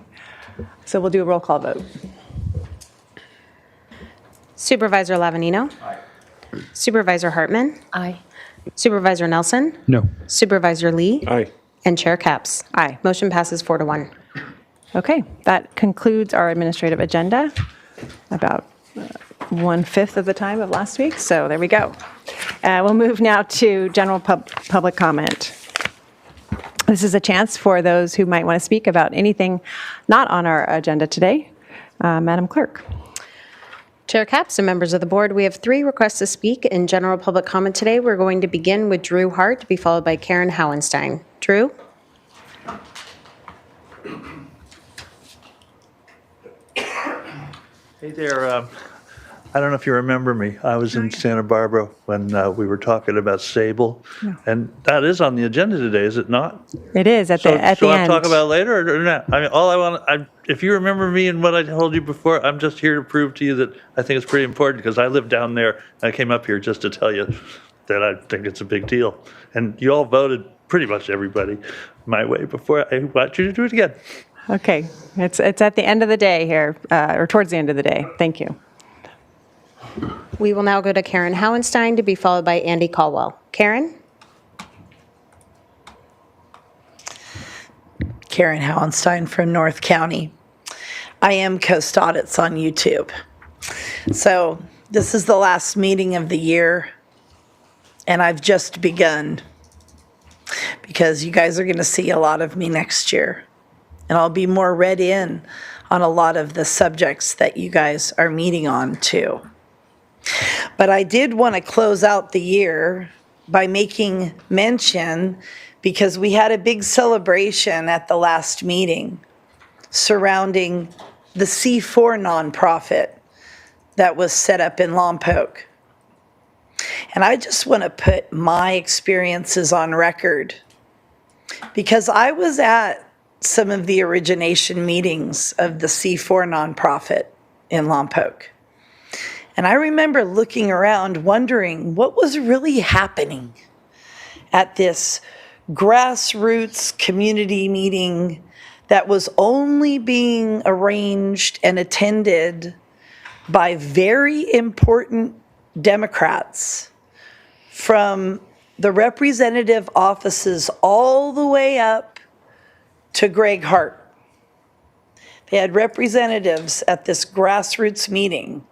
So we'll do a roll call vote. Supervisor Lavanino. Aye. Supervisor Hartman. Aye. Supervisor Nelson. No. Supervisor Lee. Aye. And Chair Capps. Aye. Motion passes 4-1. Okay, that concludes our administrative agenda, about 1/5 of the time of last week, so there we go. We'll move now to general public comment. This is a chance for those who might want to speak about anything not on our agenda today. Madam Clerk. Chair Capps and members of the board, we have 3 requests to speak in general public comment today. We're going to begin with Drew Hart, to be followed by Karen Howenstein. Drew? Hey there. I don't know if you remember me. I was in Santa Barbara when we were talking about Sable, and that is on the agenda today, is it not? It is at the end. So I'll talk about it later or not? I mean, all I want, if you remember me and what I told you before, I'm just here to prove to you that I think it's pretty important because I live down there. I came up here just to tell you that I think it's a big deal, and you all voted pretty much everybody my way before. I want you to do it again. Okay, it's at the end of the day here, or towards the end of the day. Thank you. We will now go to Karen Howenstein, to be followed by Andy Caldwell. Karen? Karen Howenstein from North County. I am Coast Audits on YouTube. So this is the last meeting of the year, and I've just begun because you guys are going to see a lot of me next year, and I'll be more read in on a lot of the subjects that you guys are meeting on too. But I did want to close out the year by making mention, because we had a big celebration at the last meeting surrounding the C4 nonprofit that was set up in Lompoc. And I just want to put my experiences on record, because I was at some of the origination meetings of the C4 nonprofit in Lompoc. And I remember looking around wondering what was really happening at this grassroots community meeting that was only being arranged and attended by very important Democrats, from the representative offices all the way up to Greg Hart. They had representatives at this grassroots meeting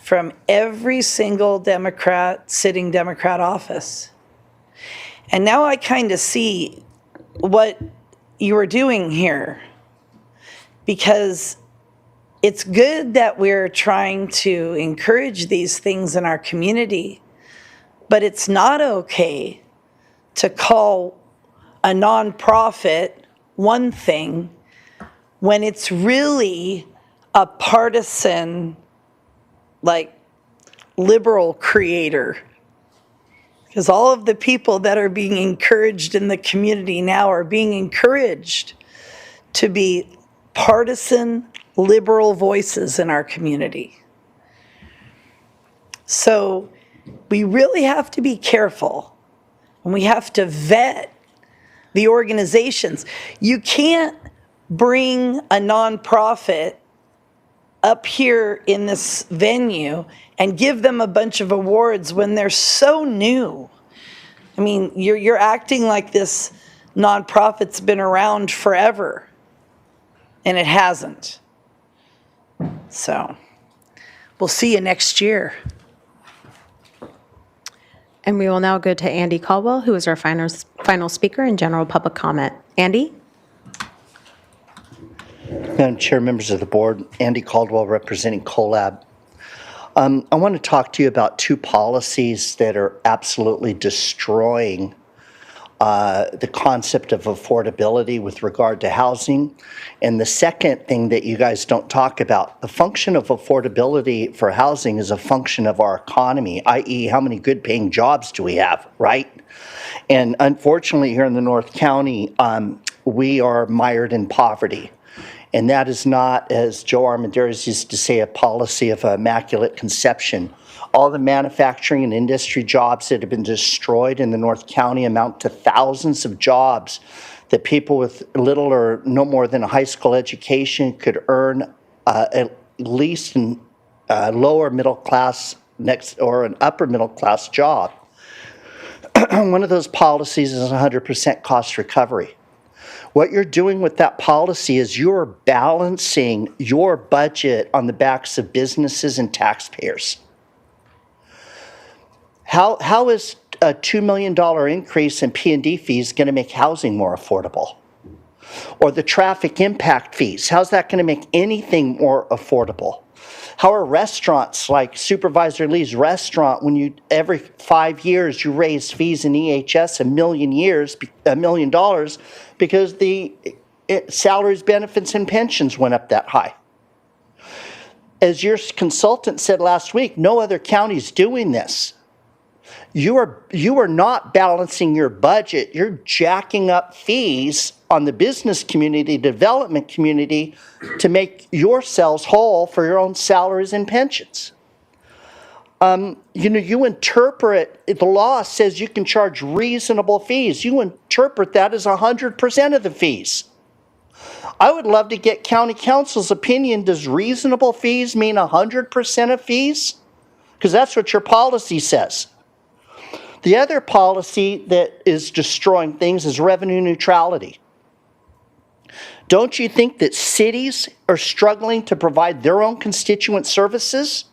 from every single sitting Democrat office. And now I kind of see what you are doing here, because it's good that we're trying to encourage these things in our community, but it's not okay to call a nonprofit one thing when it's really a partisan, liberal creator. Because all of the people that are being encouraged in the community now are being encouraged to be partisan, liberal voices in our community. So we really have to be careful And we have to vet the organizations. You can't bring a nonprofit up here in this venue and give them a bunch of awards when they're so new. I mean, you're acting like this nonprofit's been around forever, and it hasn't. So, we'll see you next year. And we will now go to Andy Caldwell, who is our final speaker in general public comment. Andy? Madam Chair, members of the board, Andy Caldwell representing CoLab. I want to talk to you about two policies that are absolutely destroying the concept of affordability with regard to housing. And the second thing that you guys don't talk about, the function of affordability for housing is a function of our economy, i.e. how many good paying jobs do we have, right? And unfortunately here in the North County, we are mired in poverty. And that is not, as Joe Armendariz used to say, a policy of immaculate conception. All the manufacturing and industry jobs that have been destroyed in the North County amount to thousands of jobs that people with little or no more than a high school education could earn at least in lower middle class or an upper middle class job. One of those policies is 100% cost recovery. What you're doing with that policy is you're balancing your budget on the backs of businesses and taxpayers. How is a $2 million increase in P&D fees going to make housing more affordable? Or the traffic impact fees, how's that going to make anything more affordable? How are restaurants like Supervisor Lee's restaurant, when you every 5 years you raise fees in EHS $1 million because the salaries, benefits, and pensions went up that high? As your consultant said last week, no other county's doing this. You are not balancing your budget. You're jacking up fees on the business community, development community, to make yourselves whole for your own salaries and pensions. You interpret, the law says you can charge reasonable fees. You interpret that as 100% of the fees. I would love to get county council's opinion. Does reasonable fees mean 100% of fees? Because that's what your policy says. The other policy that is destroying things is revenue neutrality. Don't you think that cities are struggling to provide their own constituent services?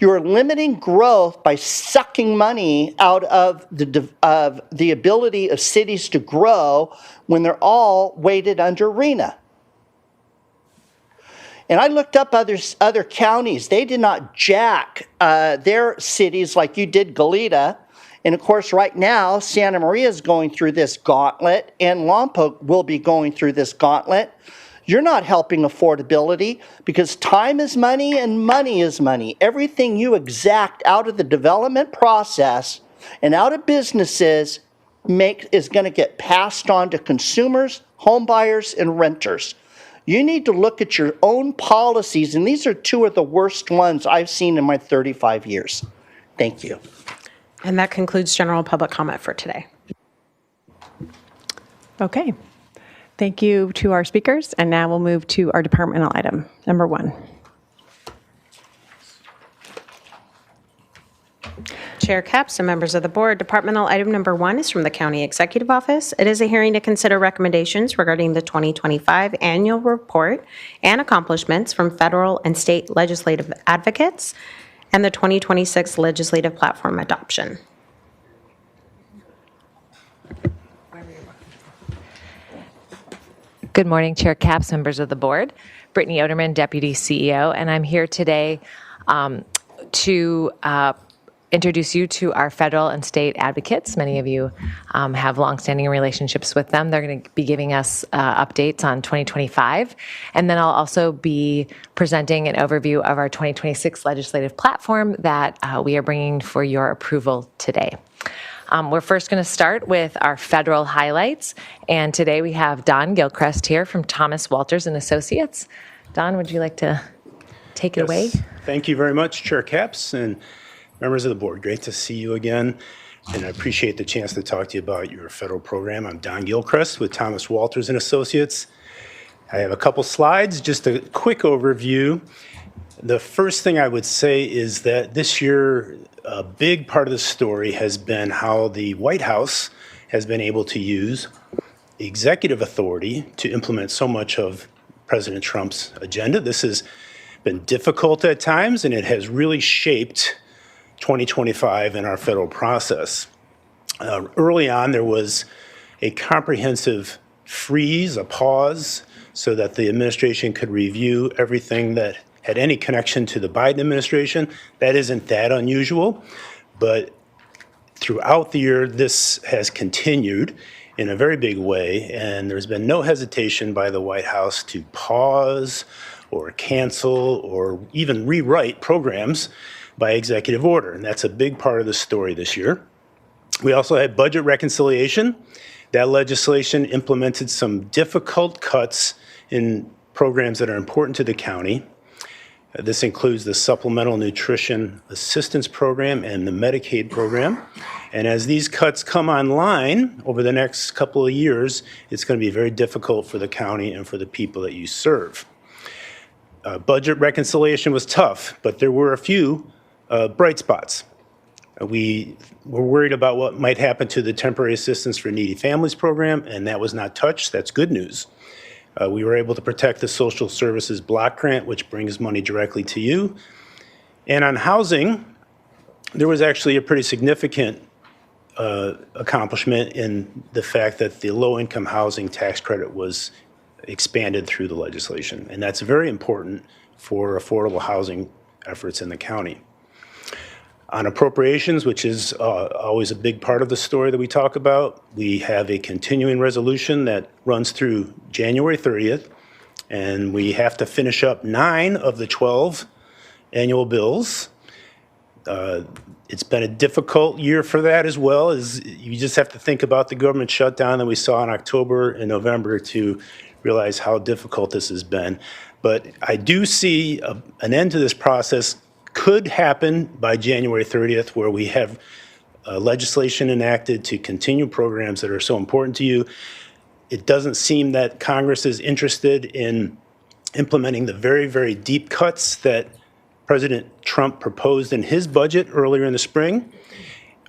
You're limiting growth by sucking money out of the ability of cities to grow when they're all weighted under RENA. And I looked up other counties. They did not jack their cities like you did Goleta. And of course, right now, Santa Maria is going through this gauntlet, and Lompoc will be going through this gauntlet. You're not helping affordability because time is money and money is money. Everything you exact out of the development process and out of businesses is going to get passed on to consumers, home buyers, and renters. You need to look at your own policies, and these are two of the worst ones I've seen in my 35 years. Thank you. And that concludes general public comment for today. Okay. Thank you to our speakers, and now we'll move to our departmental item, number 1. Chair Capps and members of the board, departmental item number 1 is from the County Executive Office. It is a hearing to consider recommendations regarding the 2025 annual report and accomplishments from federal and state legislative advocates and the 2026 legislative platform adoption. Good morning, Chair Capps, members of the board. Brittany Oderman, Deputy CEO, and I'm here today to introduce you to our federal and state advocates. Many of you have longstanding relationships with them. They're going to be giving us updates on 2025. And then I'll also be presenting an overview of our 2026 legislative platform that we are bringing for your approval today. We're first going to start with our federal highlights. And today we have Don Gilchrist here from Thomas Walters and Associates. Don, would you like to take it away? Thank you very much, Chair Capps and members of the board. Great to see you again. and I appreciate the chance to talk to you about your federal program. I'm Don Gilchrist with Thomas Walters and Associates. I have a couple slides, just a quick overview. The first thing I would say is that this year, a big part of the story has been how the White House has been able to use executive authority to implement so much of President Trump's agenda. This has been difficult at times, and it has really shaped 2025 in our federal process. Early on, there was a comprehensive freeze, a pause, so that the administration could review everything that had any connection to the Biden administration. That isn't that unusual, but throughout the year, this has continued in a very big way, and there's been no hesitation by the White House to pause or cancel or even rewrite programs by executive order, and that's a big part of the story this year. We also had budget reconciliation. That legislation implemented some difficult cuts in programs that are important to the county. This includes the Supplemental Nutrition Assistance Program and the Medicaid program. And as these cuts come online over the next couple of years, it's going to be very difficult for the county and for the people that you serve. Budget reconciliation was tough, but there were a few bright spots. We were worried about what might happen to the Temporary Assistance for Needy Families program, and that was not touched. That's good news. We were able to protect the Social Services Block Grant, which brings money directly to you. And on housing, there was actually a pretty significant accomplishment in the fact that the low-income housing tax credit was expanded through the legislation. And that's very important for affordable housing efforts in the county. On appropriations, which is always a big part of the story that we talk about, we have a continuing resolution that runs through January 30th, and we have to finish up 9 of the 12 annual bills. It's been a difficult year for that as well, as you just have to think about the government shutdown that we saw in October and November to realize how difficult this has been. But I do see an end to this process could happen by January 30th, where we have legislation enacted to continue programs that are so important to you. It doesn't seem that Congress is interested in implementing the very, very deep cuts that President Trump proposed in his budget earlier in the spring.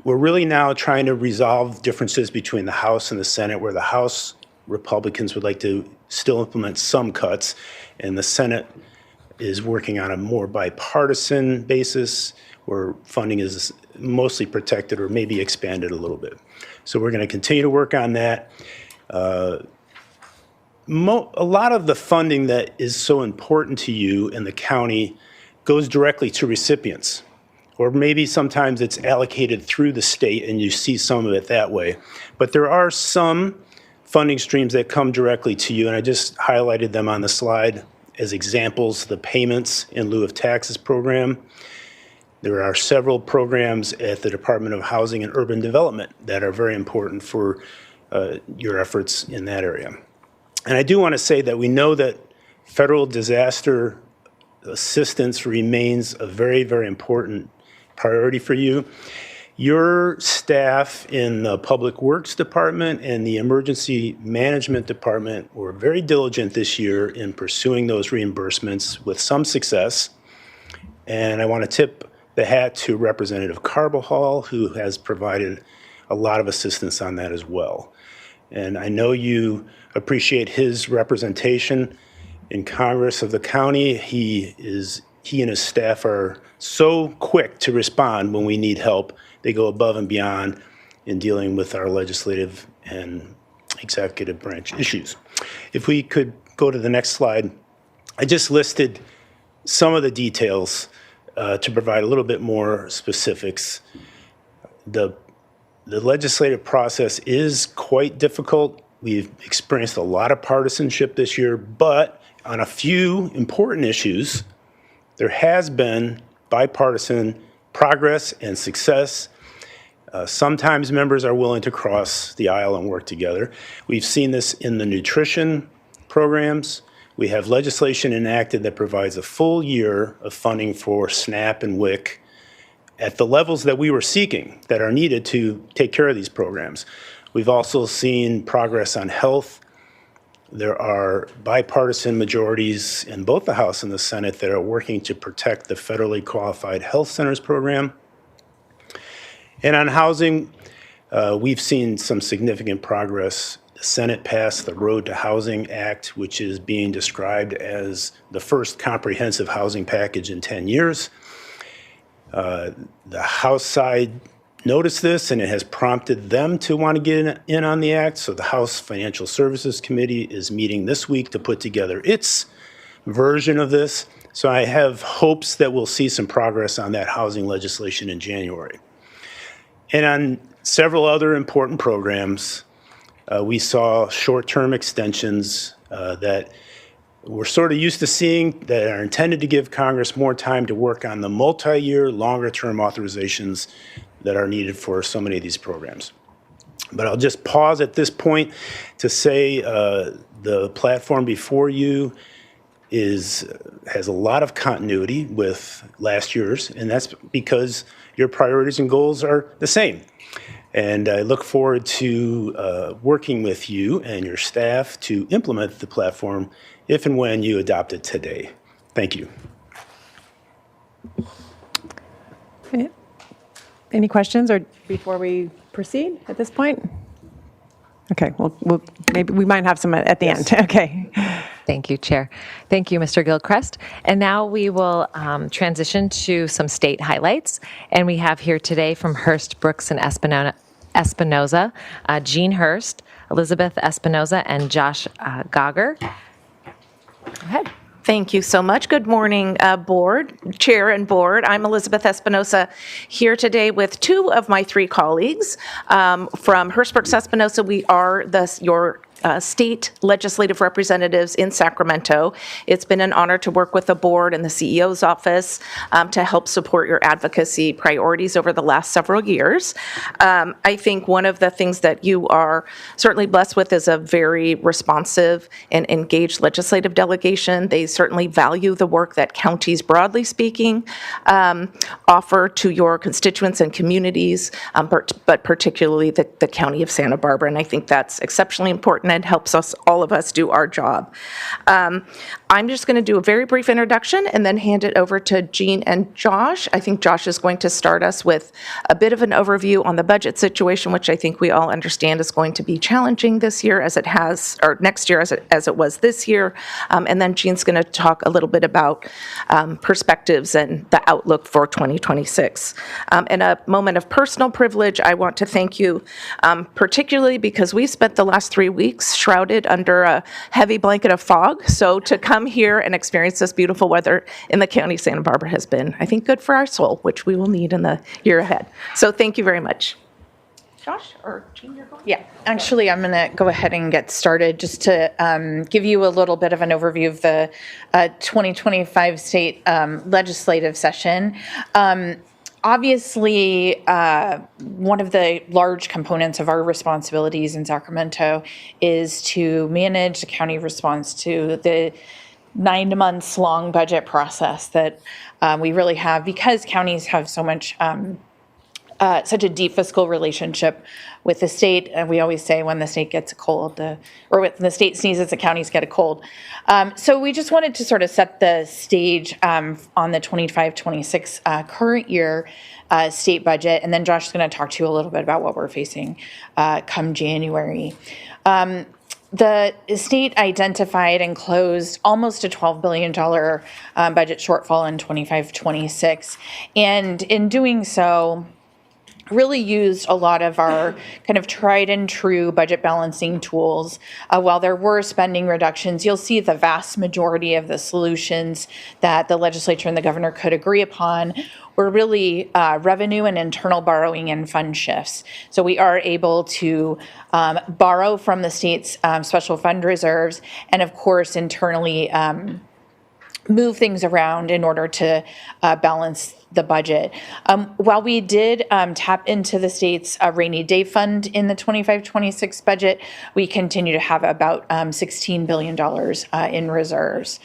We're really now trying to resolve differences between the House and the Senate, where the House Republicans would like to still implement some cuts, and the Senate is working on a more bipartisan basis where funding is mostly protected or maybe expanded a little bit. So we're going to continue to work on that. A lot of the funding that is so important to you in the county goes directly to recipients, or maybe sometimes it's allocated through the state and you see some of it that way. But there are some funding streams that come directly to you, and I just highlighted them on the slide as examples. The payments in lieu of taxes program. There are several programs at the Department of Housing and Urban Development that are very important for your efforts in that area. And I do want to say that we know that federal disaster assistance remains a very, very important priority for you. Your staff in the Public Works Department and the Emergency Management Department were very diligent this year in pursuing those reimbursements with some success. And I want to tip the hat to Representative Carbajal, who has provided a lot of assistance on that as well. And I know you appreciate his representation in Congress of the county. He and his staff are so quick to respond when we need help. They go above and beyond in dealing with our legislative and executive branch issues. If we could go to the next slide, I just listed some of the details to provide a little bit more specifics. The legislative process is quite difficult. We've experienced a lot of partisanship this year, but on a few important issues, there has been bipartisan progress and success. Sometimes members are willing to cross the aisle and work together. We've seen this in the nutrition programs. We have legislation enacted that provides a full year of funding for SNAP and WIC at the levels that we were seeking that are needed to take care of these programs. We've also seen progress on health. There are bipartisan majorities in both the House and the Senate that are working to protect the federally qualified health centers program. And on housing, we've seen some significant progress. The Senate passed the Road to Housing Act, which is being described as the first comprehensive housing package in 10 years. The House side noticed this, and it has prompted them to want to get in on the act. So the House Financial Services Committee is meeting this week to put together its version of this. So I have hopes that we'll see some progress on that housing legislation in January. And on several other important programs, we saw short-term extensions that we're sort of used to seeing that are intended to give Congress more time to work on the multi-year, longer-term authorizations that are needed for so many of these programs. But I'll just pause at this point to say the platform before you has a lot of continuity with last year's, and that's because your priorities and goals are the same. And I look forward to working with you and your staff to implement the platform if and when you adopt it today. Thank you. Any questions or before we proceed at this point? Okay, well, maybe we might have some at the end. Okay. Thank you, Chair. Thank you, Mr. Gilchrist. And now we will transition to some state highlights. And we have here today from Hearst, Brooks, and Espinoza, Jean Hearst, Elizabeth Espinoza, and Josh Gauger. Go ahead. Thank you so much. Good morning, Board, Chair and Board. I'm Elizabeth Espinoza here today with two of my three colleagues. From Hearst, Brooks, Espinoza, we are your state legislative representatives in Sacramento. It's been an honor to work with the board and the CEO's office to help support your advocacy priorities over the last several years. I think one of the things that you are certainly blessed with is a very responsive and engaged legislative delegation. They certainly value the work that counties, broadly speaking, offer to your constituents and communities, but particularly the County of Santa Barbara. And I think that's exceptionally important and helps us, all of us, do our job. I'm just going to do a very brief introduction and then hand it over to Jean and Josh. I think Josh is going to start us with a bit of an overview on the budget situation, which I think we all understand is going to be challenging this year as it has, or next year as it was this year. And then Jean's going to talk a little bit about perspectives and the outlook for 2026. In a moment of personal privilege, I want to thank you particularly because we spent the last 3 weeks shrouded under a heavy blanket of fog. So to come here and experience this beautiful weather in the county of Santa Barbara has been, I think, good for our soul, which we will need in the year ahead. So thank you very much. Josh or Jean, you're going? Yeah, actually, I'm going to go ahead and get started just to give you a little bit of an overview of the 2025 state legislative session. Obviously, one of the large components of our responsibilities in Sacramento is to manage the county response to the 9 months long budget process that we really have because counties have so much such a deep fiscal relationship with the state. And we always say when the state gets a cold, or when the state sneezes, the counties get a cold. So we just wanted to sort of set the stage on the 25-26 current year state budget. And then Josh is going to talk to you a little bit about what we're facing come January. The state identified and closed almost a $12 billion budget shortfall in 25-26. And in doing so, really used a lot of our kind of tried and true budget balancing tools. While there were spending reductions, you'll see the vast majority of the solutions that the legislature and the governor could agree upon were really revenue and internal borrowing and fund shifts. So we are able to borrow from the state's special fund reserves and, of course, internally move things around in order to balance the budget. While we did tap into the state's rainy day fund in the 25-26 budget, we continue to have about $16 billion in reserves.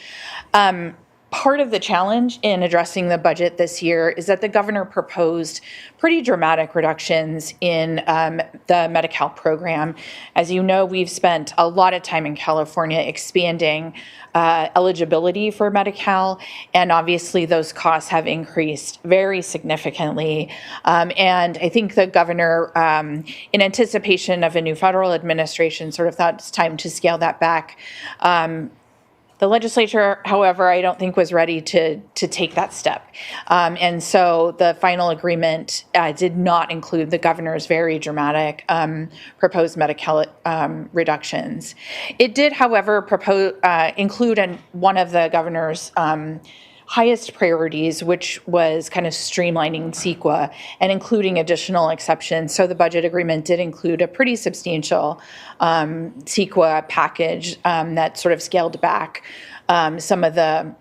Part of the challenge in addressing the budget this year is that the governor proposed pretty dramatic reductions in the Medi-Cal program. As you know, we've spent a lot of time in California expanding eligibility for Medi-Cal, and obviously those costs have increased very significantly. And I think the governor, in anticipation of a new federal administration, sort of thought it's time to scale that back. The legislature, however, I don't think was ready to take that step. And so the final agreement did not include the governor's very dramatic proposed Medi-Cal reductions. It did, however, include one of the governor's highest priorities, which was kind of streamlining CEQA and including additional exceptions. So the budget agreement did include a pretty substantial CEQA package that sort of scaled back some of the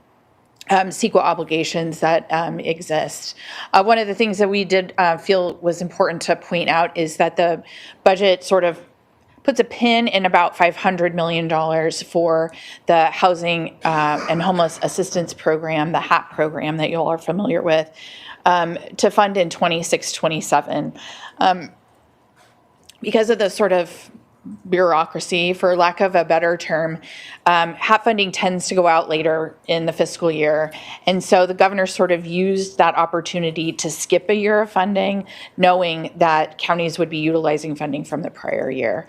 CEQA obligations that exist. One of the things that we did feel was important to point out is that the budget sort of puts a pin in about $500 million for the Housing and Homeless Assistance Program, the HAP program that you all are familiar with, to fund in 26-27. Because of the sort of bureaucracy, for lack of a better term, HAP funding tends to go out later in the fiscal year. And so the governor sort of used that opportunity to skip a year of funding, knowing that counties would be utilizing funding from the prior year.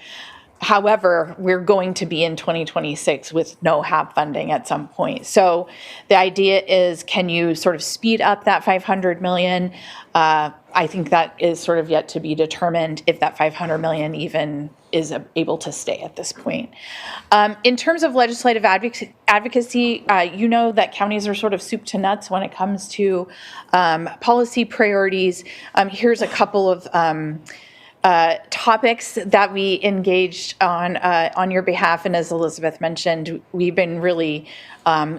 However, we're going to be in 2026 with no HAP funding at some point. So the idea is, can you sort of speed up that $500 million? I think that is sort of yet to be determined if that $500 million even is able to stay at this point. In terms of legislative advocacy, you know that counties are sort of soup to nuts when it comes to policy priorities. Here's a couple of topics that we engaged on your behalf. And as Elizabeth mentioned, we've been really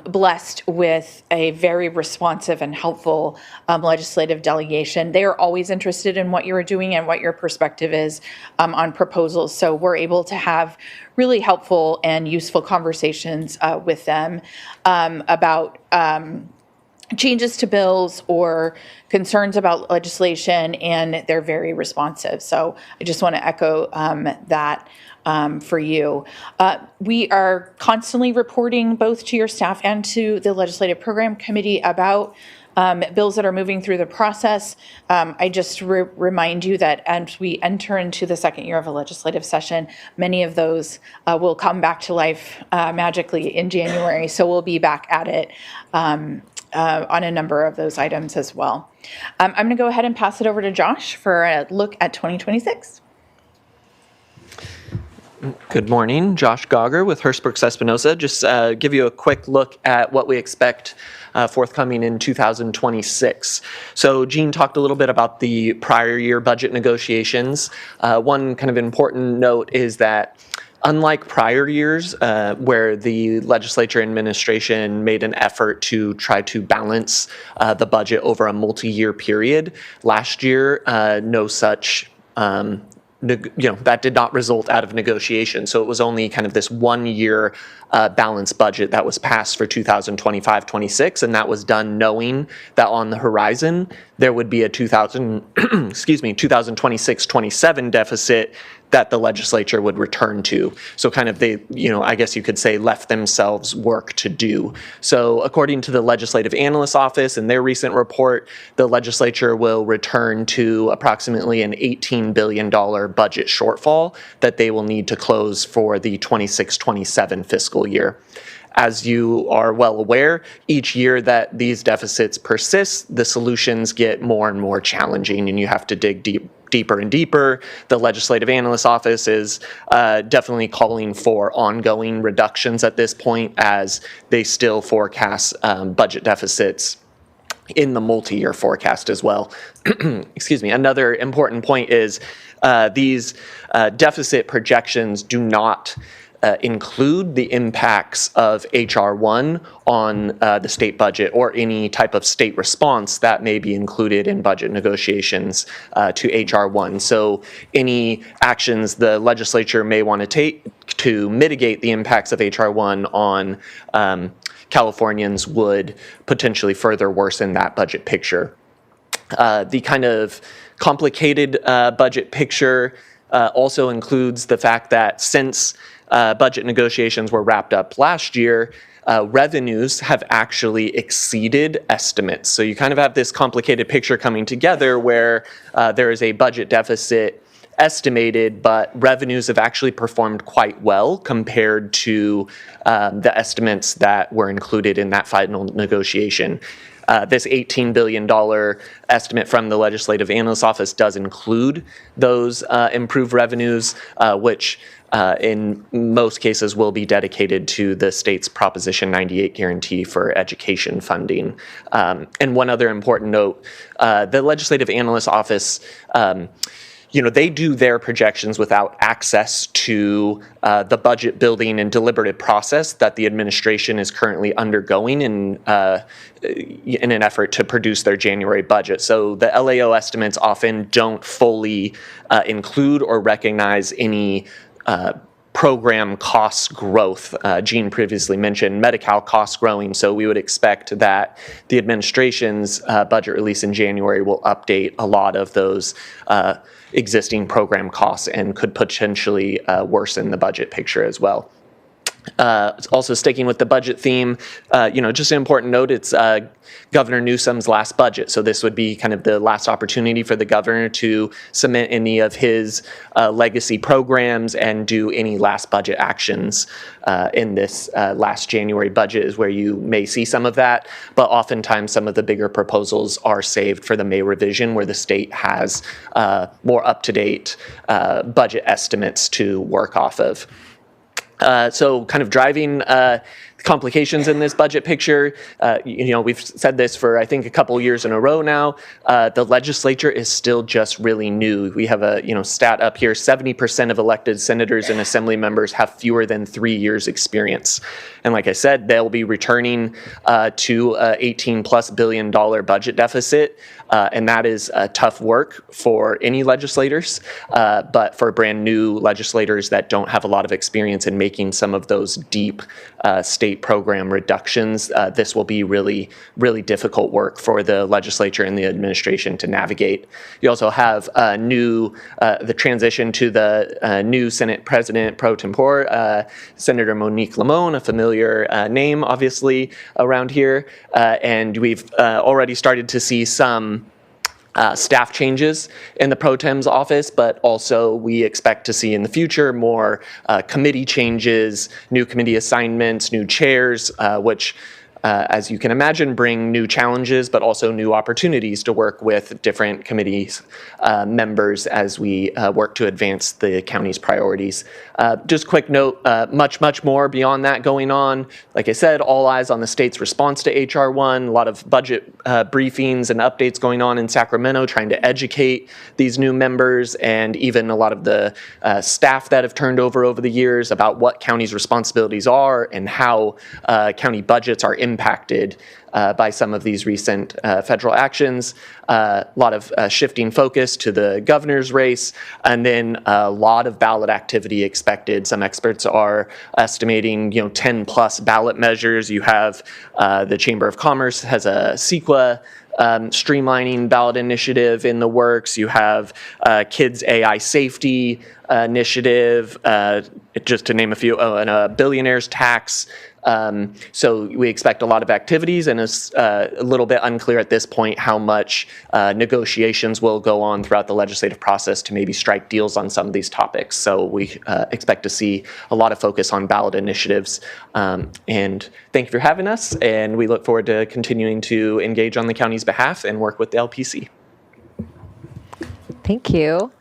blessed with a very responsive and helpful legislative delegation. They are always interested in what you're doing and what your perspective is on proposals. So we're able to have really helpful and useful conversations with them about changes to bills or concerns about legislation, and they're very responsive. So I just want to echo that for you. We are constantly reporting both to your staff and to the Legislative Program Committee about bills that are moving through the process. I just remind you that as we enter into the second year of a legislative session, many of those will come back to life magically in January. So we'll be back at it on a number of those items as well. I'm going to go ahead and pass it over to Josh for a look at 2026. Good morning, Josh Gauger with Hurstbrooks Espinosa. Just give you a quick look at what we expect forthcoming in 2026. So Jean talked a little bit about the prior year budget negotiations. One kind of important note is that unlike prior years, where the legislature administration made an effort to try to balance the budget over a multi-year period, last year, no such that did not result out of negotiation. So it was only kind of this 1 year balanced budget that was passed for 2025-26, and that was done knowing that on the horizon there would be a 2026-27 deficit that the legislature would return to. So kind of they, I guess you could say, left themselves work to do. So according to the Legislative Analyst Office in their recent report, the legislature will return to approximately an $18 billion budget shortfall that they will need to close for the 26-27 fiscal year. As you are well aware, each year that these deficits persist, the solutions get more and more challenging, and you have to dig deeper and deeper. The Legislative Analyst Office is definitely calling for ongoing reductions at this point, as they still forecast budget deficits in the multi-year forecast as well. Excuse me. Another important point is these deficit projections do not include the impacts of H.R. 1 on the state budget or any type of state response that may be included in budget negotiations to H.R. 1. So any actions the legislature may want to take to mitigate the impacts of H.R. 1 on Californians would potentially further worsen that budget picture. The kind of complicated budget picture also includes the fact that since budget negotiations were wrapped up last year, revenues have actually exceeded estimates. So you kind of have this complicated picture coming together where there is a budget deficit estimated, but revenues have actually performed quite well compared to the estimates that were included in that final negotiation. This $18 billion estimate from the Legislative Analyst's Office does include those improved revenues, which in most cases will be dedicated to the state's Proposition 98 guarantee for education funding. And one other important note, the Legislative Analyst's Office they do their projections without access to the budget building and deliberative process that the administration is currently undergoing in an effort to produce their January budget. So the LAO estimates often don't fully include or recognize any program cost growth. Gene previously mentioned Medi-Cal costs growing, so we would expect that the administration's budget release in January will update a lot of those existing program costs and could potentially worsen the budget picture as well. Also sticking with the budget theme, just an important note, it's Governor Newsom's last budget. So this would be kind of the last opportunity for the governor to cement any of his legacy programs and do any last budget actions. In this last January budget is where you may see some of that, but oftentimes some of the bigger proposals are saved for the May revision where the state has more up-to-date budget estimates to work off of. So kind of driving complications in this budget picture. We've said this for, I think, a couple years in a row now. The legislature is still just really new. We have a stat up here, 70% of elected senators and assembly members have fewer than 3 years experience. And like I said, they'll be returning to a $18+ billion budget deficit. And that is tough work for any legislators, but for brand new legislators that don't have a lot of experience in making some of those deep state program reductions, this will be really, really difficult work for the legislature and the administration to navigate. You also have the transition to the new Senate President pro tempore, Senator Monique Limon, a familiar name, obviously, around here. And we've already started to see some staff changes in the pro tem's office, but also we expect to see in the future more committee changes, new committee assignments, new chairs, which as you can imagine, bring new challenges, but also new opportunities to work with different committees members as we work to advance the county's priorities. Just quick note, much more beyond that going on. Like I said, all eyes on the state's response to H.R. 1, a lot of budget briefings and updates going on in Sacramento, trying to educate these new members and even a lot of the staff that have turned over the years about what county's responsibilities are and how county budgets are impacted by some of these recent federal actions. A lot of shifting focus to the governor's race, and then a lot of ballot activity expected. Some experts are estimating 10+ ballot measures. You have the Chamber of Commerce has a CEQA streamlining ballot initiative in the works. You have Kids AI Safety Initiative, just to name a few, and a billionaire's tax. So we expect a lot of activities, and it's a little bit unclear at this point how much negotiations will go on throughout the legislative process to maybe strike deals on some of these topics. So we expect to see a lot of focus on ballot initiatives. And thank you for having us, and we look forward to continuing to engage on the county's behalf and work with the LPC. Thank you.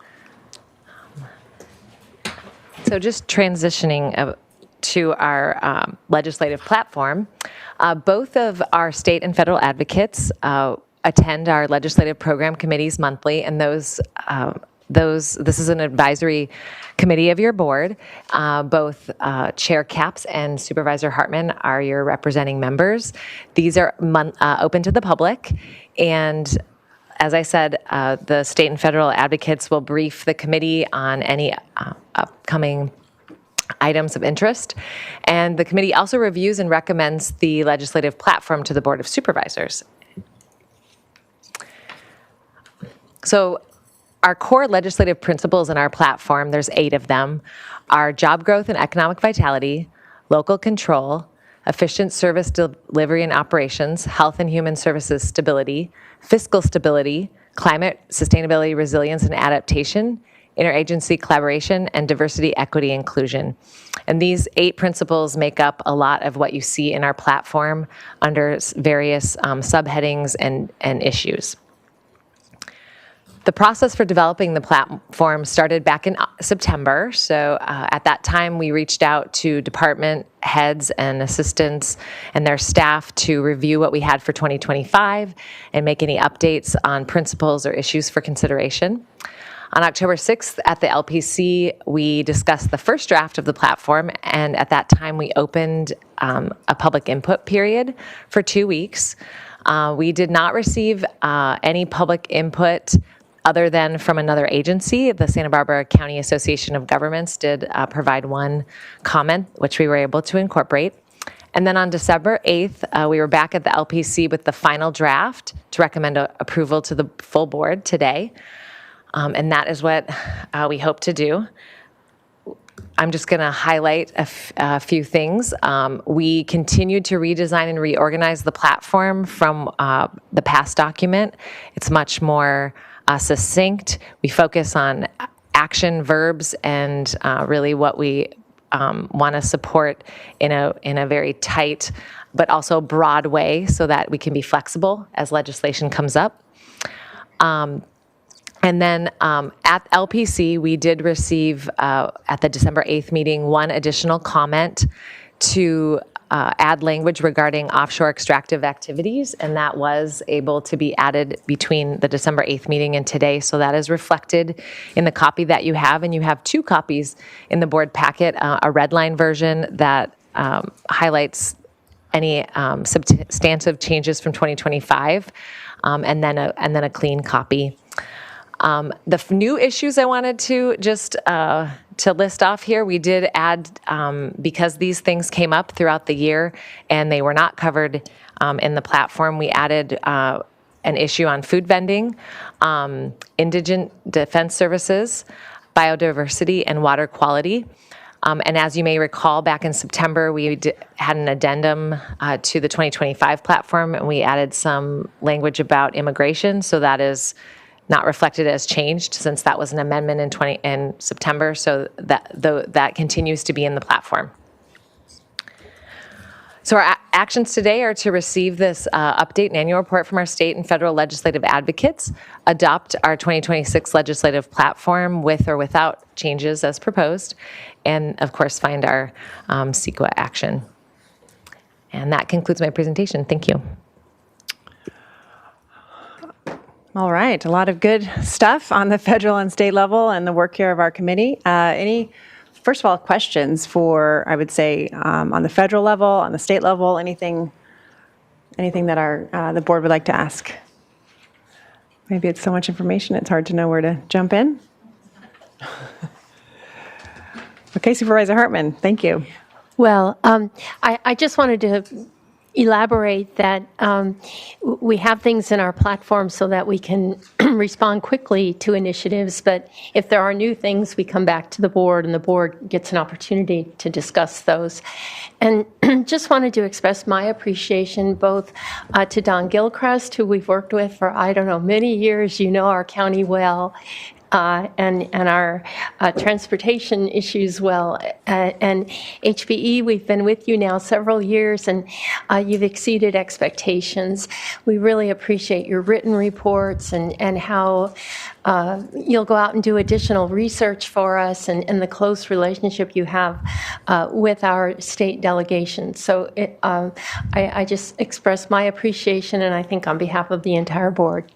So just transitioning to our legislative platform, both of our state and federal advocates attend our legislative program committees monthly, and those This is an advisory committee of your board. Both Chair Capps and Supervisor Hartman are your representing members. These are open to the public, and as I said, the state and federal advocates will brief the committee on any upcoming items of interest. And the committee also reviews and recommends the legislative platform to the Board of Supervisors. So our core legislative principles in our platform, there's 8 of them, are job growth and economic vitality, local control, efficient service delivery and operations, health and human services stability, fiscal stability, climate sustainability, resilience and adaptation, interagency collaboration, and diversity, equity, inclusion. And these 8 principles make up a lot of what you see in our platform under various subheadings and issues. The process for developing the platform started back in September. So at that time, we reached out to department heads and assistants and their staff to review what we had for 2025 and make any updates on principles or issues for consideration. On October 6th at the LPC, we discussed the first draft of the platform, and at that time we opened a public input period for 2 weeks. We did not receive any public input other than from another agency. The Santa Barbara County Association of Governments did provide one comment, which we were able to incorporate. And then on December 8th, we were back at the LPC with the final draft to recommend approval to the full board today. And that is what we hope to do. I'm just going to highlight a few things. We continued to redesign and reorganize the platform from the past document. It's much more succinct. We focus on action verbs and really what we want to support in a very tight but also broad way so that we can be flexible as legislation comes up. And then at LPC, we did receive, at the December 8th meeting, one additional comment to add language regarding offshore extractive activities, and that was able to be added between the December 8th meeting and today. So that is reflected in the copy that you have, and you have 2 copies in the board packet, a red line version that highlights any substantive changes from 2025, and then a clean copy. The new issues I wanted to just to list off here, we did add, because these things came up throughout the year and they were not covered in the platform, we added an issue on food vending, indigent defense services, biodiversity, and water quality. And as you may recall, back in September, we had an addendum to the 2025 platform, and we added some language about immigration. So that is not reflected as changed since that was an amendment in September. So that continues to be in the platform. So our actions today are to receive this update and annual report from our state and federal legislative advocates, adopt our 2026 legislative platform with or without changes as proposed, and of course find our CEQA action. And that concludes my presentation. Thank you. All right, a lot of good stuff on the federal and state level and the work here of our committee. Any, first of all, questions for, I would say, on the federal level, on the state level, anything that the board would like to ask? Maybe it's so much information, it's hard to know where to jump in. Okay, Supervisor Hartman, thank you. Well, I just wanted to elaborate that we have things in our platform so that we can respond quickly to initiatives, but if there are new things, we come back to the board and the board gets an opportunity to discuss those. And just wanted to express my appreciation both to Don Gilchrist, who we've worked with for, I don't know, many years. You know our county well. And our transportation issues well. And HPE, we've been with you now several years, and you've exceeded expectations. We really appreciate your written reports and how you'll go out and do additional research for us and the close relationship you have with our state delegation. So I just express my appreciation, and I think on behalf of the entire board.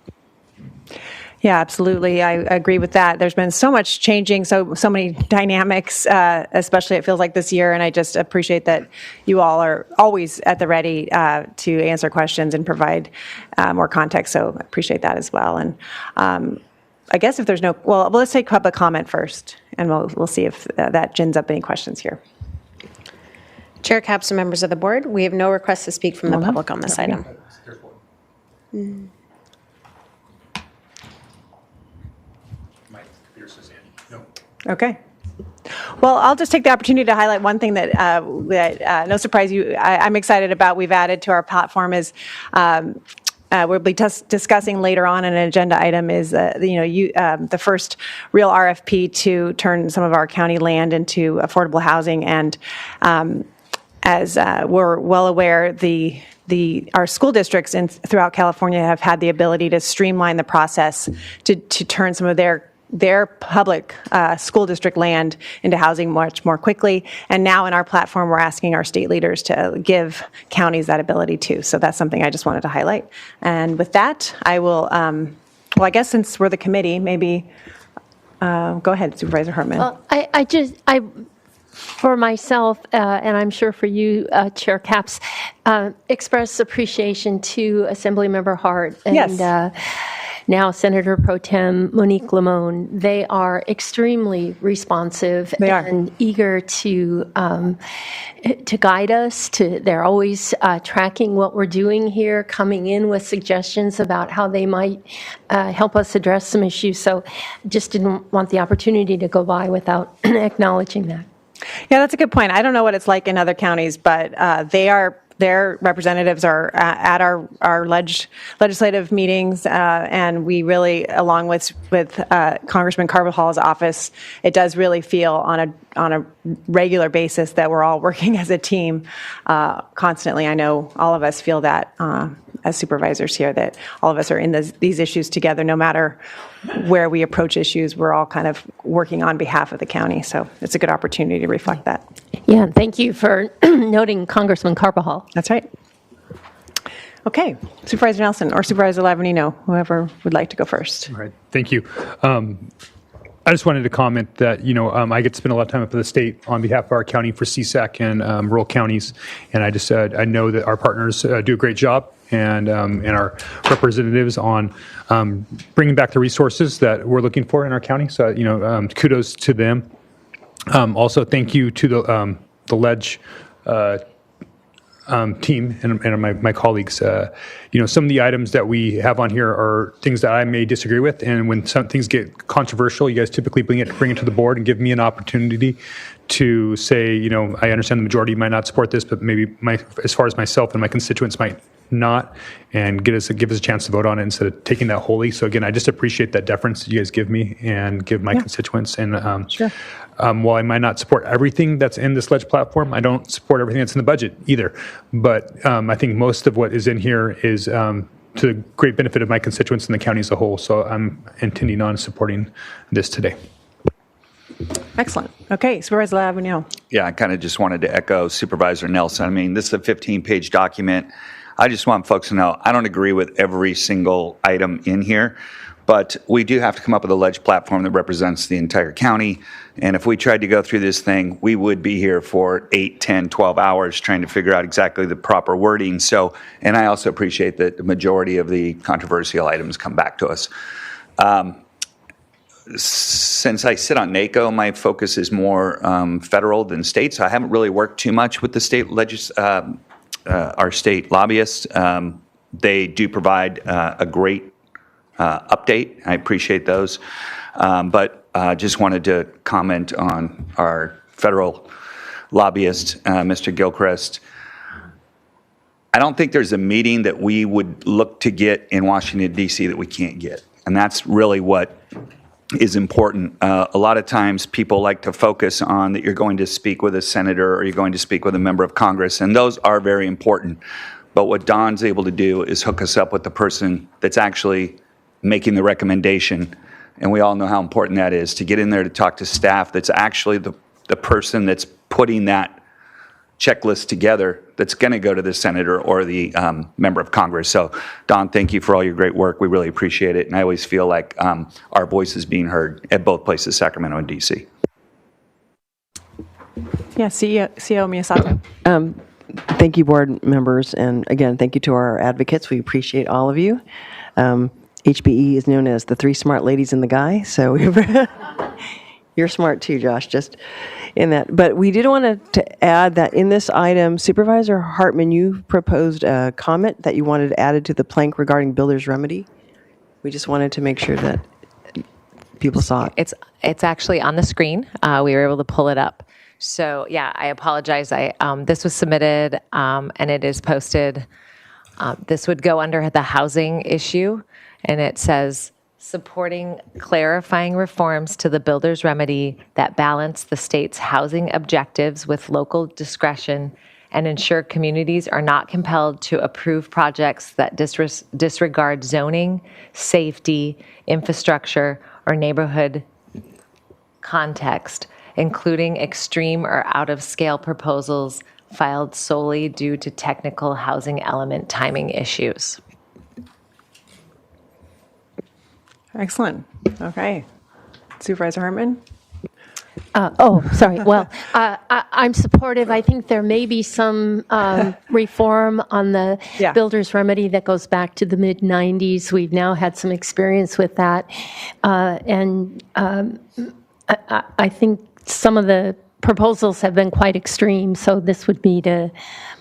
Yeah, absolutely. I agree with that. There's been so much changing, so many dynamics, especially it feels like this year, and I just appreciate that you all are always at the ready to answer questions and provide more context, so I appreciate that as well. And I guess if there's no, well, let's take public comment first, and we'll see if that gins up any questions here. Chair Capps and members of the board, we have no requests to speak from the public on this item. Okay. Well, I'll just take the opportunity to highlight one thing that, no surprise, I'm excited about. We've added to our platform is we'll be discussing later on in an agenda item is the first real RFP to turn some of our county land into affordable housing, and as we're well aware, our school districts throughout California have had the ability to streamline the process to turn some of their public school district land into housing much more quickly. And now in our platform, we're asking our state leaders to give counties that ability too. So that's something I just wanted to highlight. And with that, I will, well, I guess since we're the committee, maybe, go ahead, Supervisor Hartman. Well, I for myself, and I'm sure for you, Chair Capps, express appreciation to Assemblymember Hart and Yes. Now Senator Pro Tem Monique Limon. They are extremely responsive and eager to guide us. They're always tracking what we're doing here, coming in with suggestions about how they might help us address some issues. So just didn't want the opportunity to go by without acknowledging that. Yeah, that's a good point. I don't know what it's like in other counties, but their representatives are at our legislative meetings, and we really, along with Congressman Carvajal's office, it does really feel on a regular basis that we're all working as a team constantly. I know all of us feel that as supervisors here, that all of us are in these issues together. No matter where we approach issues, we're all kind of working on behalf of the county. So it's a good opportunity to reflect that. Yeah, thank you for noting Congressman Carvajal. That's right. Okay, Supervisor Nelson or Supervisor Lavanino, whoever would like to go first. All right, thank you. I just wanted to comment that, I get to spend a lot of time up in the state on behalf of our county for CSAC and rural counties. And I know that our partners do a great job and our representatives on bringing back the resources that we're looking for in our county. So, kudos to them. Also, thank you to the Ledge team and my colleagues. Some of the items that we have on here are things that I may disagree with, and when some things get controversial, you guys typically bring it to the board and give me an opportunity to say, I understand the majority might not support this, but maybe as far as myself and my constituents might not, and give us a chance to vote on it instead of taking that wholly. So again, I just appreciate that deference that you guys give me and give my constituents. And sure. While I might not support everything that's in this Ledge platform, I don't support everything that's in the budget either. But I think most of what is in here is to the great benefit of my constituents and the county as a whole. So I'm intending on supporting this today. Excellent. Okay, Supervisor Lavanio. Yeah, I kind of just wanted to echo Supervisor Nelson. I mean, this is a 15-page document. I just want folks to know I don't agree with every single item in here, but we do have to come up with a Ledge platform that represents the entire county. And if we tried to go through this thing, we would be here for 8, 10, 12 hours trying to figure out exactly the proper wording. So, and I also appreciate that the majority of the controversial items come back to us. Since I sit on NACO, my focus is more federal than state, so I haven't really worked too much with the state our state lobbyists. They do provide a great update. I appreciate those. But just wanted to comment on our federal lobbyist, Mr. Gilchrist. I don't think there's a meeting that we would look to get in Washington, D.C. that we can't get. And that's really what is important. A lot of times people like to focus on that you're going to speak with a senator or you're going to speak with a member of Congress, and those are very important. But what Don's able to do is hook us up with the person that's actually making the recommendation. And we all know how important that is, to get in there to talk to staff that's actually the person that's putting that checklist together that's going to go to the senator or the member of Congress. So, Don, thank you for all your great work. We really appreciate it. And I always feel like our voice is being heard at both places, Sacramento and D.C. Yeah, CEO Miyasato. Thank you, board members. And again, thank you to our advocates. We appreciate all of you. HBE is known as the three smart ladies and the guy. So you're smart too, Josh, just in that. But we did want to add that in this item, Supervisor Hartman, you proposed a comment that you wanted added to the plank regarding builder's remedy. We just wanted to make sure that people saw it. It's actually on the screen. We were able to pull it up. So yeah, I apologize. This was submitted and it is posted. This would go under the housing issue, and it says, supporting clarifying reforms to the builder's remedy that balance the state's housing objectives with local discretion and ensure communities are not compelled to approve projects that disregard zoning, safety, infrastructure, or neighborhood context, including extreme or out-of-scale proposals filed solely due to technical housing element timing issues. Excellent. Okay. Supervisor Hartman? Sorry. Well, I'm supportive. I think there may be some reform on the builder's remedy that goes back to the mid-'90s. We've now had some experience with that. And I think some of the proposals have been quite extreme, so this would be to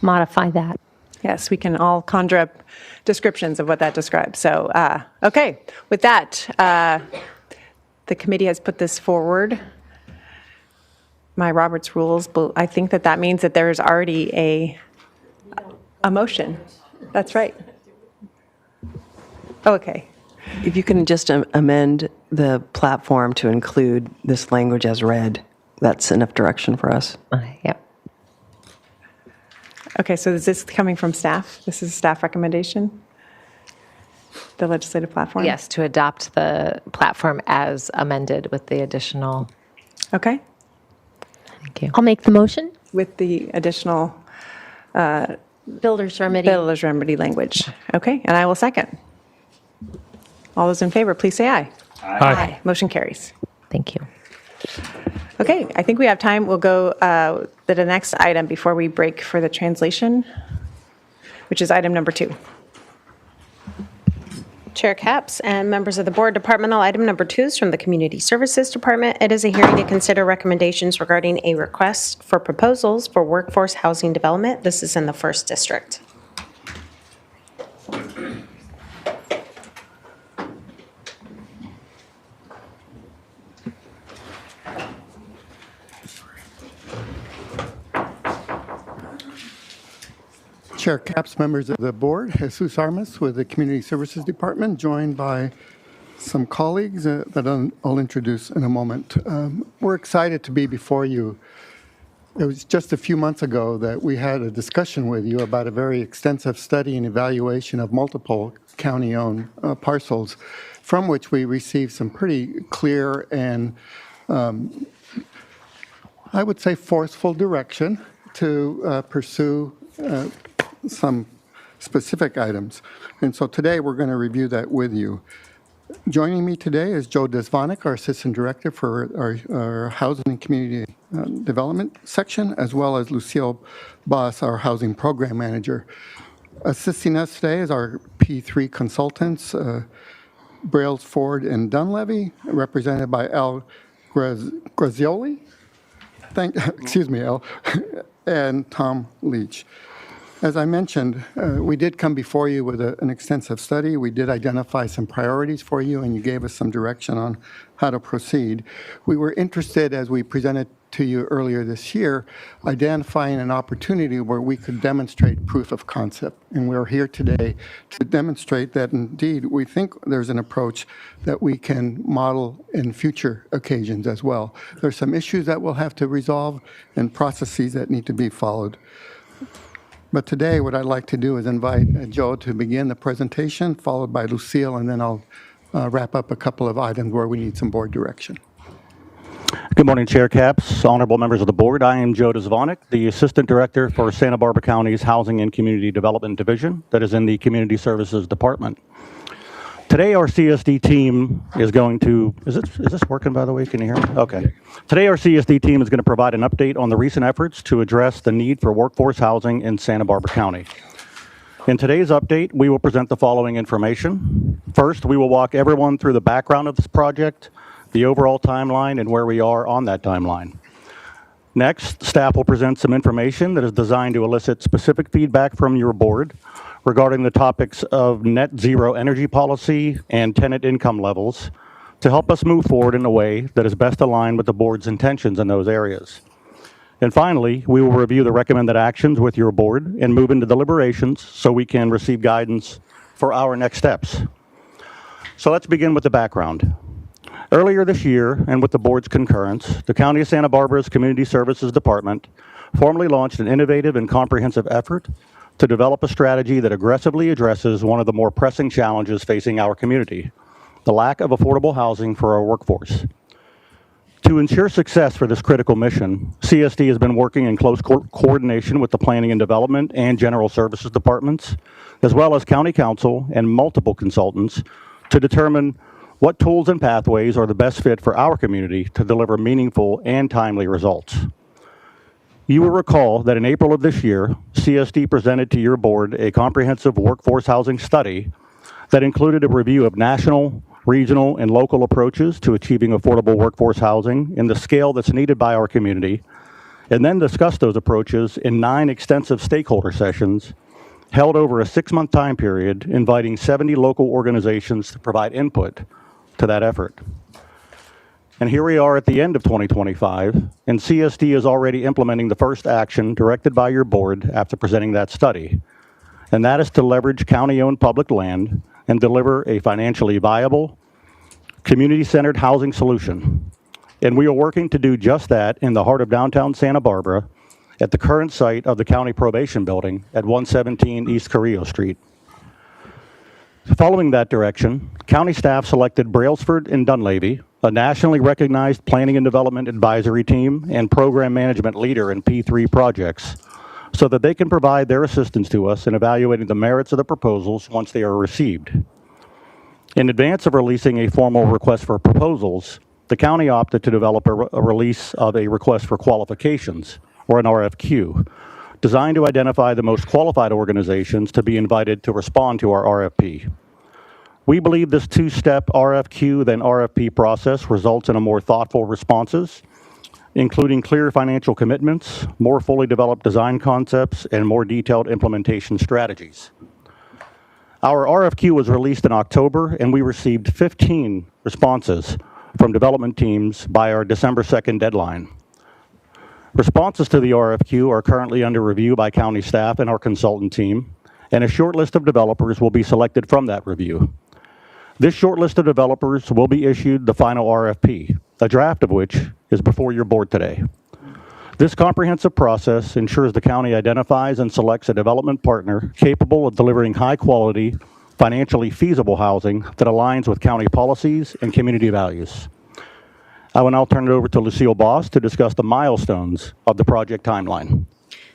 modify that. Yes, we can all conjure up descriptions of what that describes. So, okay, with that, the committee has put this forward. My Robert's rules, but I think that means that there is already a motion. That's right. Oh, okay. If you can just amend the platform to include this language as read, that's enough direction for us. Yep. Okay, so is this coming from staff? This is a staff recommendation? The legislative platform? Yes, to adopt the platform as amended with the additional. Okay. Thank you. I'll make the motion. With the additional builder's remedy. Builder's remedy language. Okay, and I will second. All those in favor, please say aye. Aye. Motion carries. Thank you. Okay, I think we have time. We'll go to the next item before we break for the translation, which is item number 2. Chair Capps and members of the board, departmental item number 2 is from the Community Services Department. It is a hearing to consider recommendations regarding a request for proposals for workforce housing development. This is in the 1st District. Chair Capps, members of the board, Jesus Armas with the Community Services Department, joined by some colleagues that I'll introduce in a moment. We're excited to be before you. It was just a few months ago that we had a discussion with you about a very extensive study and evaluation of multiple county-owned parcels, from which we received some pretty clear and, I would say, forceful direction to pursue some specific items. And so today we're going to review that with you. Joining me today is Joe Desvonic, our Assistant Director for our Housing and Community Development section, as well as Lucille Boss, our Housing Program Manager. Assisting us today is our P3 consultants, Brailsford and Dunlevy, represented by Al Grazioli. Excuse me, Al, and Tom Leach. As I mentioned, we did come before you with an extensive study. We did identify some priorities for you, and you gave us some direction on how to proceed. We were interested, as we presented to you earlier this year, identifying an opportunity where we could demonstrate proof of concept. And we're here today to demonstrate that indeed we think there's an approach that we can model in future occasions as well. There's some issues that we'll have to resolve and processes that need to be followed. But today, what I'd like to do is invite Joe to begin the presentation, followed by Lucille, and then I'll wrap up a couple of items where we need some board direction. Good morning, Chair Capps, honorable members of the board. I am Joe Dzvonek, the Assistant Director for Santa Barbara County's Housing and Community Development Division that is in the Community Services Department. Today, our CSD team is going to, is this working, by the way? Can you hear me? Okay. Today, our CSD team is going to provide an update on the recent efforts to address the need for workforce housing in Santa Barbara County. In today's update, we will present the following information. First, we will walk everyone through the background of this project, the overall timeline, and where we are on that timeline. Next, staff will present some information that is designed to elicit specific feedback from your board regarding the topics of net zero energy policy and tenant income levels to help us move forward in a way that is best aligned with the board's intentions in those areas. And finally, we will review the recommended actions with your board and move into deliberations so we can receive guidance for our next steps. So let's begin with the background. Earlier this year, and with the board's concurrence, the County of Santa Barbara's Community Services Department formally launched an innovative and comprehensive effort to develop a strategy that aggressively addresses one of the more pressing challenges facing our community, the lack of affordable housing for our workforce. To ensure success for this critical mission, CSD has been working in close coordination with the Planning and Development and General Services Departments, as well as County Council and multiple consultants to determine what tools and pathways are the best fit for our community to deliver meaningful and timely results. You will recall that in April of this year, CSD presented to your board a comprehensive workforce housing study that included a review of national, regional, and local approaches to achieving affordable workforce housing in the scale that's needed by our community, and then discussed those approaches in 9 extensive stakeholder sessions held over a 6-month time period, inviting 70 local organizations to provide input to that effort. And here we are at the end of 2025, and CSD is already implementing the first action directed by your board after presenting that study, and that is to leverage county-owned public land and deliver a financially viable, community-centered housing solution. And we are working to do just that in the heart of downtown Santa Barbara at the current site of the County Probation Building at 117 East Carrillo Street. Following that direction, county staff selected Brailsford and Dunleavy, a nationally recognized planning and development advisory team and program management leader in P3 projects, so that they can provide their assistance to us in evaluating the merits of the proposals once they are received. In advance of releasing a formal request for proposals, the county opted to develop a release of a request for qualifications, or an RFQ, designed to identify the most qualified organizations to be invited to respond to our RFP. We believe this 2-step RFQ then RFP process results in a more thoughtful responses, including clear financial commitments, more fully developed design concepts, and more detailed implementation strategies. Our RFQ was released in October, and we received 15 responses from development teams by our December 2nd deadline. Responses to the RFQ are currently under review by county staff and our consultant team, and a short list of developers will be selected from that review. This short list of developers will be issued the final RFP, a draft of which is before your board today. This comprehensive process ensures the county identifies and selects a development partner capable of delivering high-quality, financially feasible housing that aligns with county policies and community values. I will now turn it over to Lucille Boss to discuss the milestones of the project timeline.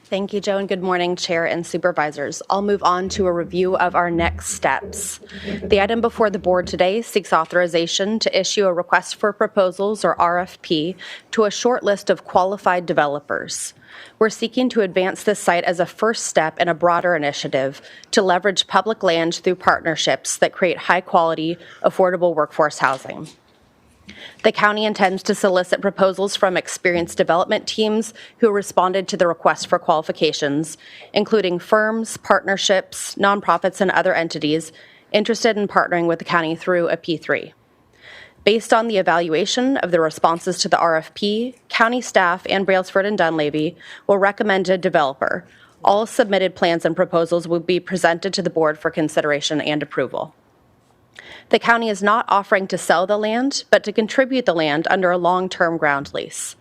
Thank you, Joe, and good morning, Chair and Supervisors. I'll move on to a review of our next steps. The item before the board today seeks authorization to issue a request for proposals, or RFP, to a short list of qualified developers. We're seeking to advance this site as a first step in a broader initiative to leverage public land through partnerships that create high-quality, affordable workforce housing. The county intends to solicit proposals from experienced development teams who responded to the request for qualifications, including firms, partnerships, nonprofits, and other entities interested in partnering with the county through a P3. Based on the evaluation of the responses to the RFP, county staff and Brailsford and Dunleavy will recommend a developer. All submitted plans and proposals will be presented to the board for consideration and approval. The county is not offering to sell the land, but to contribute the land under a long-term ground lease.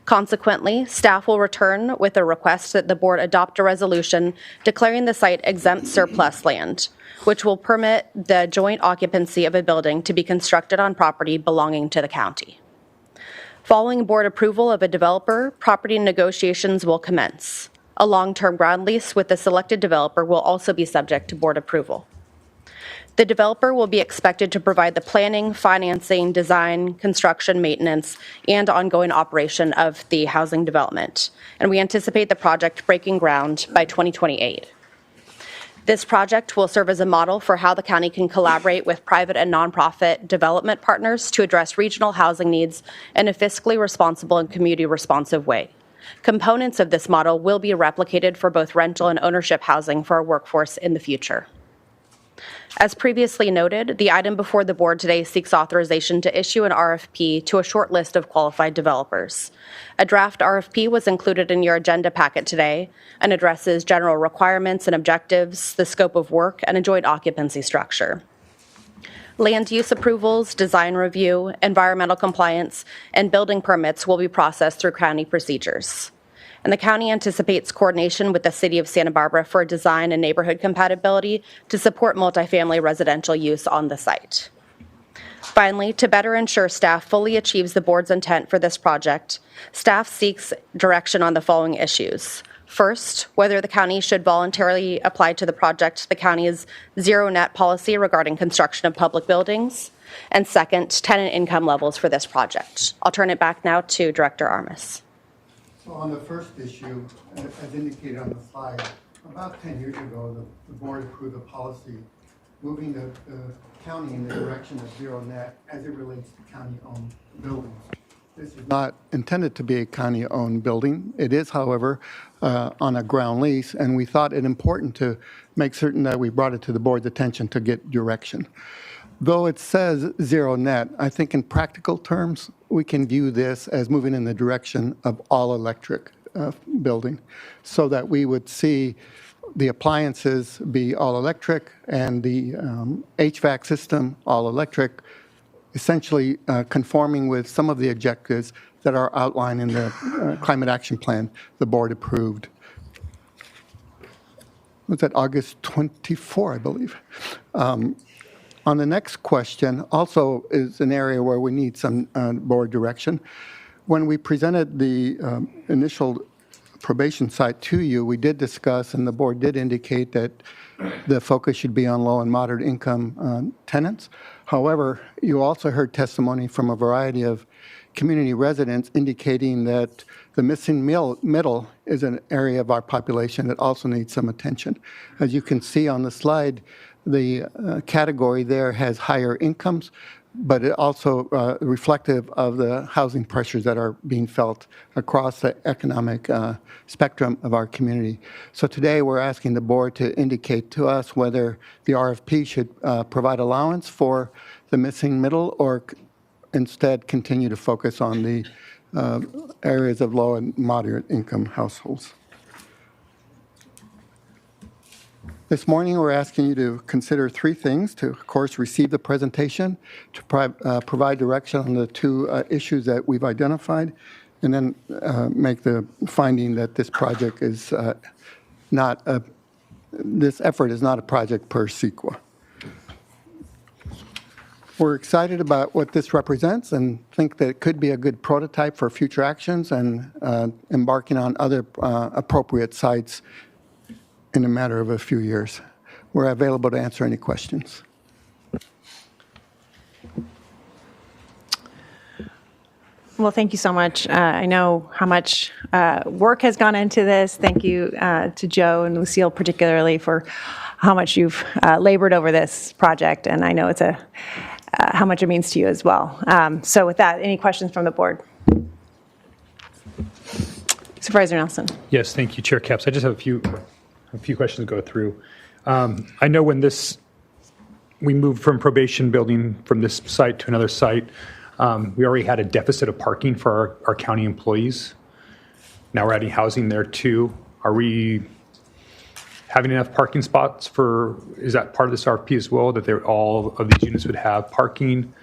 Consequently, staff will return with a request that the board adopt a resolution declaring the site exempt surplus land, which will permit the joint occupancy of a building to be constructed on property belonging to the county. Following board approval of a developer, property negotiations will commence. A long-term ground lease with the selected developer will also be subject to board approval. The developer will be expected to provide the planning, financing, design, construction, maintenance, and ongoing operation of the housing development, and we anticipate the project breaking ground by 2028. This project will serve as a model for how the county can collaborate with private and nonprofit development partners to address regional housing needs in a fiscally responsible and community-responsive way. Components of this model will be replicated for both rental and ownership housing for our workforce in the future. As previously noted, the item before the board today seeks authorization to issue an RFP to a short list of qualified developers. A draft RFP was included in your agenda packet today and addresses general requirements and objectives, the scope of work, and a joint occupancy structure. Land use approvals, design review, environmental compliance, and building permits will be processed through county procedures. And the county anticipates coordination with the City of Santa Barbara for design and neighborhood compatibility to support multifamily residential use on the site. Finally, to better ensure staff fully achieves the board's intent for this project, staff seeks direction on the following issues. First, whether the county should voluntarily apply to the project the county's zero net policy regarding construction of public buildings. And second, tenant income levels for this project. I'll turn it back now to Director Armas. So on the first issue, as indicated on the slide, about 10 years ago, the board approved a policy moving the county in the direction of zero net as it relates to county-owned buildings. This is not intended to be a county-owned building. It is, however, on a ground lease, and we thought it important to make certain that we brought it to the board's attention to get direction. Though it says zero net, I think in practical terms, we can view this as moving in the direction of all electric building, so that we would see the appliances be all electric and the HVAC system all electric, essentially conforming with some of the objectives that are outlined in the climate action plan the board approved. Was that August 24, I believe? On the next question, also is an area where we need some board direction. When we presented the initial probation site to you, we did discuss, and the board did indicate that the focus should be on low and moderate income tenants. However, you also heard testimony from a variety of community residents indicating that the missing middle is an area of our population that also needs some attention. As you can see on the slide, the category there has higher incomes, but it also reflective of the housing pressures that are being felt across the economic spectrum of our community. So today we're asking the board to indicate to us whether the RFP should provide allowance for the missing middle or instead continue to focus on the areas of low and moderate income households. This morning, we're asking you to consider three things: to, of course, receive the presentation, to provide direction on the two issues that we've identified, and then make the finding that this project is this effort is not a project per CEQA. We're excited about what this represents and think that it could be a good prototype for future actions and embarking on other appropriate sites in a matter of a few years. We're available to answer any questions. Well, thank you so much. I know how much work has gone into this. Thank you to Joe and Lucille particularly for how much you've labored over this project, and I know it's how much it means to you as well. So with that, any questions from the board? Supervisor Nelson. Yes, thank you, Chair Capps. I just have a few questions to go through. I know when we moved from probation building from this site to another site, we already had a deficit of parking for our county employees. Now we're adding housing there too. Are we having enough parking spots is that part of this RFP as well, that all of these units would have parking?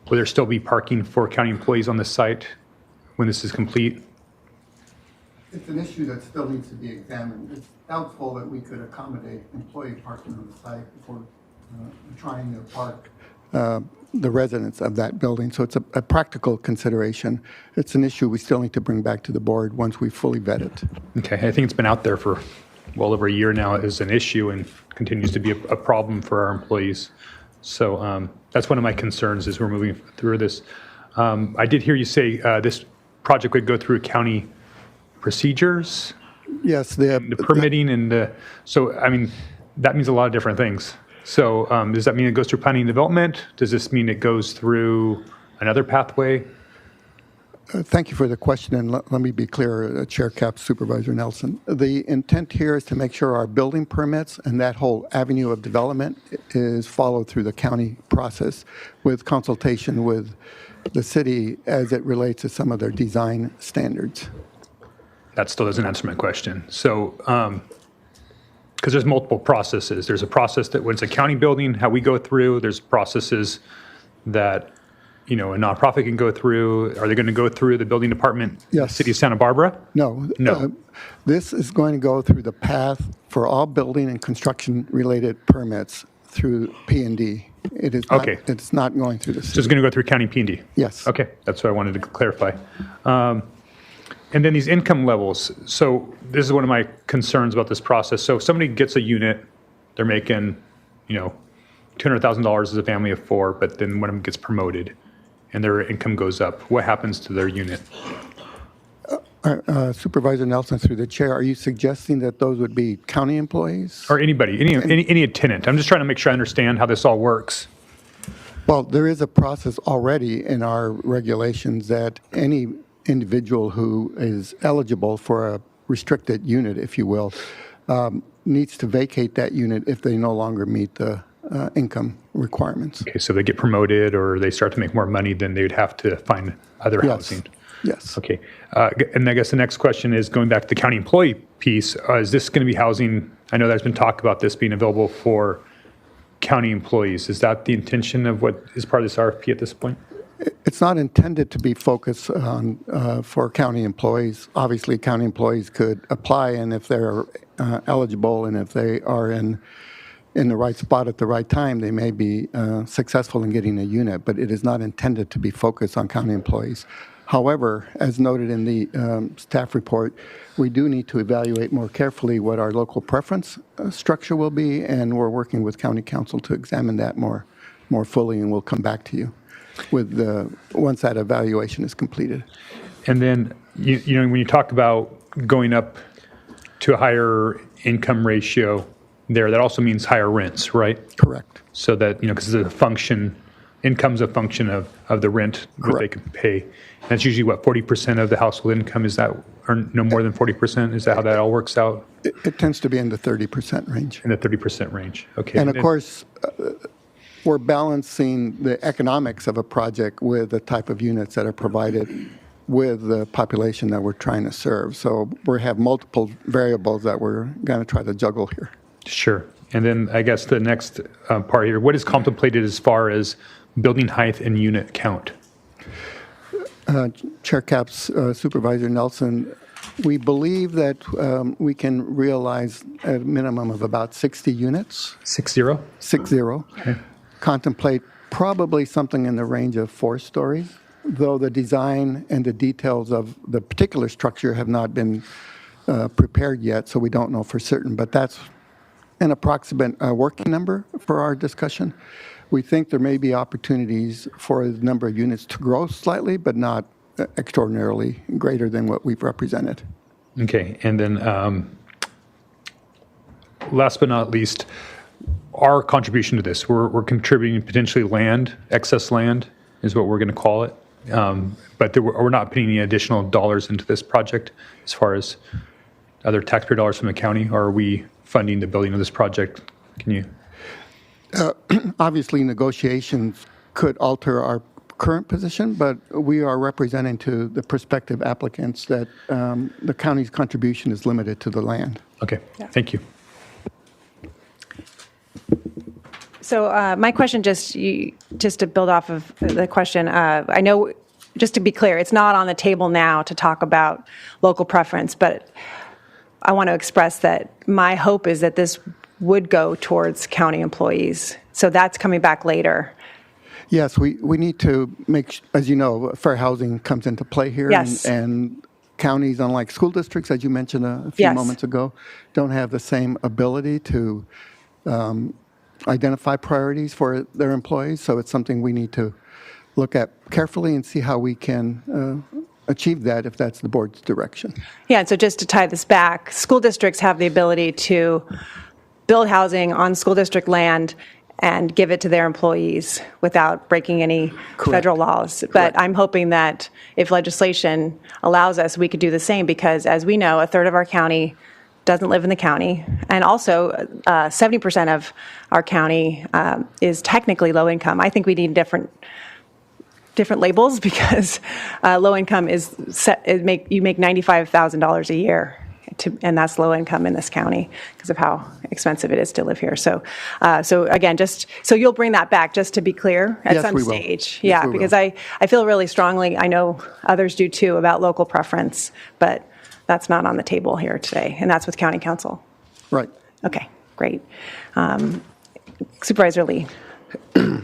Will there still be parking for county employees on the site when this is complete? It's an issue that still needs to be examined. It's doubtful that we could accommodate employee parking on the site before trying to park the residents of that building. So it's a practical consideration. It's an issue we still need to bring back to the board once we fully vet it. Okay, I think it's been out there for well over a year now as an issue and continues to be a problem for our employees. So that's one of my concerns as we're moving through this. I did hear you say this project would go through county procedures. Yes, the permitting and so I mean that means a lot of different things. So does that mean it goes through planning and development? Does this mean it goes through another pathway? Thank you for the question, and let me be clear, Chair Capps, Supervisor Nelson. The intent here is to make sure our building permits and that whole avenue of development is followed through the county process with consultation with the city as it relates to some of their design standards. That still doesn't answer my question. So, because there's multiple processes. There's a process that when it's a county building, how we go through. There's processes that, a nonprofit can go through. Are they going to go through the building department, Yes. the city of Santa Barbara? No. No. This is going to go through the path for all building and construction-related permits through P&D. It is not, Okay. It's not going through the city. So it's going to go through county P&D? Yes. Okay, that's what I wanted to clarify. And then these income levels. So this is one of my concerns about this process. So if somebody gets a unit, they're making, $200,000 as a family of four, but then one of them gets promoted and their income goes up. What happens to their unit? Supervisor Nelson, through the chair, are you suggesting that those would be county employees? Or anybody, any tenant. I'm just trying to make sure I understand how this all works. Well, there is a process already in our regulations that any individual who is eligible for a restricted unit, if you will, needs to vacate that unit if they no longer meet the income requirements. Okay, so they get promoted or they start to make more money, then they would have to find other housing. Yes. Okay. And I guess the next question is going back to the county employee piece. Is this going to be housing? I know there's been talk about this being available for county employees. Is that the intention of what is part of this RFP at this point? It's not intended to be focused on for county employees. Obviously, county employees could apply, and if they're eligible and if they are in the right spot at the right time, they may be successful in getting a unit, but it is not intended to be focused on county employees. However, as noted in the staff report, we do need to evaluate more carefully what our local preference structure will be, and we're working with county council to examine that more fully, and we'll come back to you with once that evaluation is completed. And then, when you talk about going up to a higher income ratio there, that also means higher rents, right? Correct. So that, because it's a function, income's a function of the rent that they can pay. And that's usually what, 40% of the household income, is that, or no more than 40%? Is that how that all works out? It tends to be in the 30% range. In the 30% range, okay. And of course, we're balancing the economics of a project with the type of units that are provided with the population that we're trying to serve. So we have multiple variables that we're going to try to juggle here. Sure. And then I guess the next part here, what is contemplated as far as building height and unit count? Chair Capps, Supervisor Nelson, we believe that we can realize a minimum of about 60 units. 60? 60. Okay. Contemplate probably something in the range of 4 stories, though the design and the details of the particular structure have not been prepared yet, so we don't know for certain. But that's an approximate working number for our discussion. We think there may be opportunities for the number of units to grow slightly, but not extraordinarily greater than what we've represented. Okay. And then last but not least, our contribution to this, we're contributing potentially land, excess land is what we're going to call it. But we're not putting any additional dollars into this project as far as other taxpayer dollars from the county, or are we funding the building of this project? Can you? Obviously, negotiations could alter our current position, but we are representing to the prospective applicants that the county's contribution is limited to the land. Okay, thank you. So my question, just to build off of the question, I know, just to be clear, it's not on the table now to talk about local preference, but I want to express that my hope is that this would go towards county employees. So that's coming back later. Yes, we need to make, as you know, fair housing comes into play here. Yes. And counties, unlike school districts, as you mentioned a few Yes. moments ago, don't have the same ability to identify priorities for their employees. So it's something we need to look at carefully and see how we can achieve that if that's the board's direction. Yeah, and so just to tie this back, school districts have the ability to build housing on school district land and give it to their employees without breaking any federal laws. But I'm hoping that if legislation allows us, we could do the same, because as we know, a third of our county doesn't live in the county, and also 70% of our county is technically low income. I think we need different labels, because low income is you make $95,000 a year, and that's low income in this county because of how expensive it is to live here. So again, just so you'll bring that back, just to be clear, at Yes, some we will. stage. Yes, Yeah, we because will. I feel really strongly, I know others do too, about local preference, but that's not on the table here today, and that's with county council. Right. Okay, great. Supervisor Lee.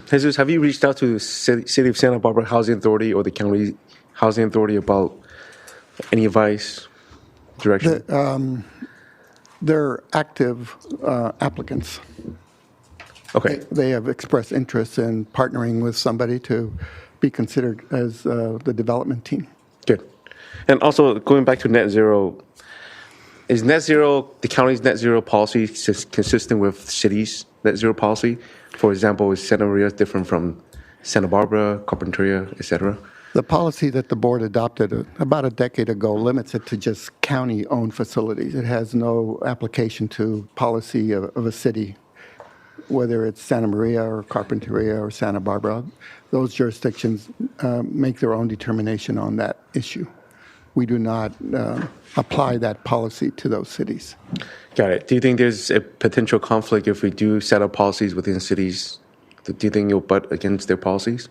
Jesus, have you reached out to the City of Santa Barbara Housing Authority or the County Housing Authority about any advice, direction? They're active applicants. Okay. They have expressed interest in partnering with somebody to be considered as the development team. Good. And also, going back to net zero, is net zero, the county's net zero policy consistent with cities' net zero policy? For example, is Santa Maria different from Santa Barbara, Carpinteria, et cetera? The policy that the board adopted about a decade ago limits it to just county-owned facilities. It has no application to policy of a city, whether it's Santa Maria or Carpinteria or Santa Barbara. Those jurisdictions make their own determination on that issue. We do not apply that policy to those cities. Got it. Do you think there's a potential conflict if we do set up policies within cities? Do you think you'll butt against their policies?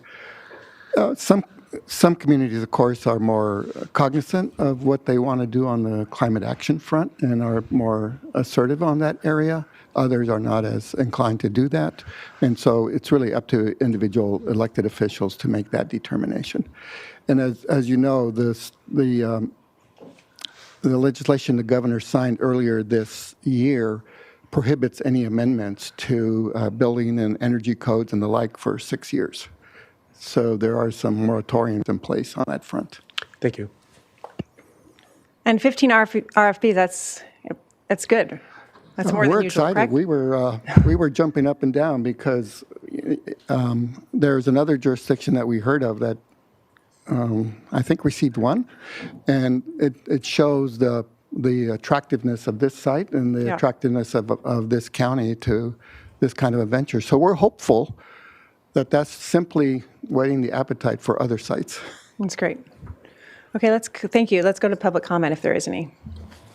Some communities, of course, are more cognizant of what they want to do on the climate action front and are more assertive on that area. Others are not as inclined to do that. And so it's really up to individual elected officials to make that determination. And as you know, the legislation the governor signed earlier this year prohibits any amendments to building and energy codes and the like for 6 years. So there are some moratoriums in place on that front. Thank you. And 15 RFPs, that's good. That's more We're than usual, excited. correct? We were jumping up and down because there's another jurisdiction that we heard of that I think received one, and it shows the attractiveness of this site and the attractiveness of this county to this kind of a venture. So we're hopeful that that's simply whetting the appetite for other sites. That's great. Okay, thank you. Let's go to public comment if there is any.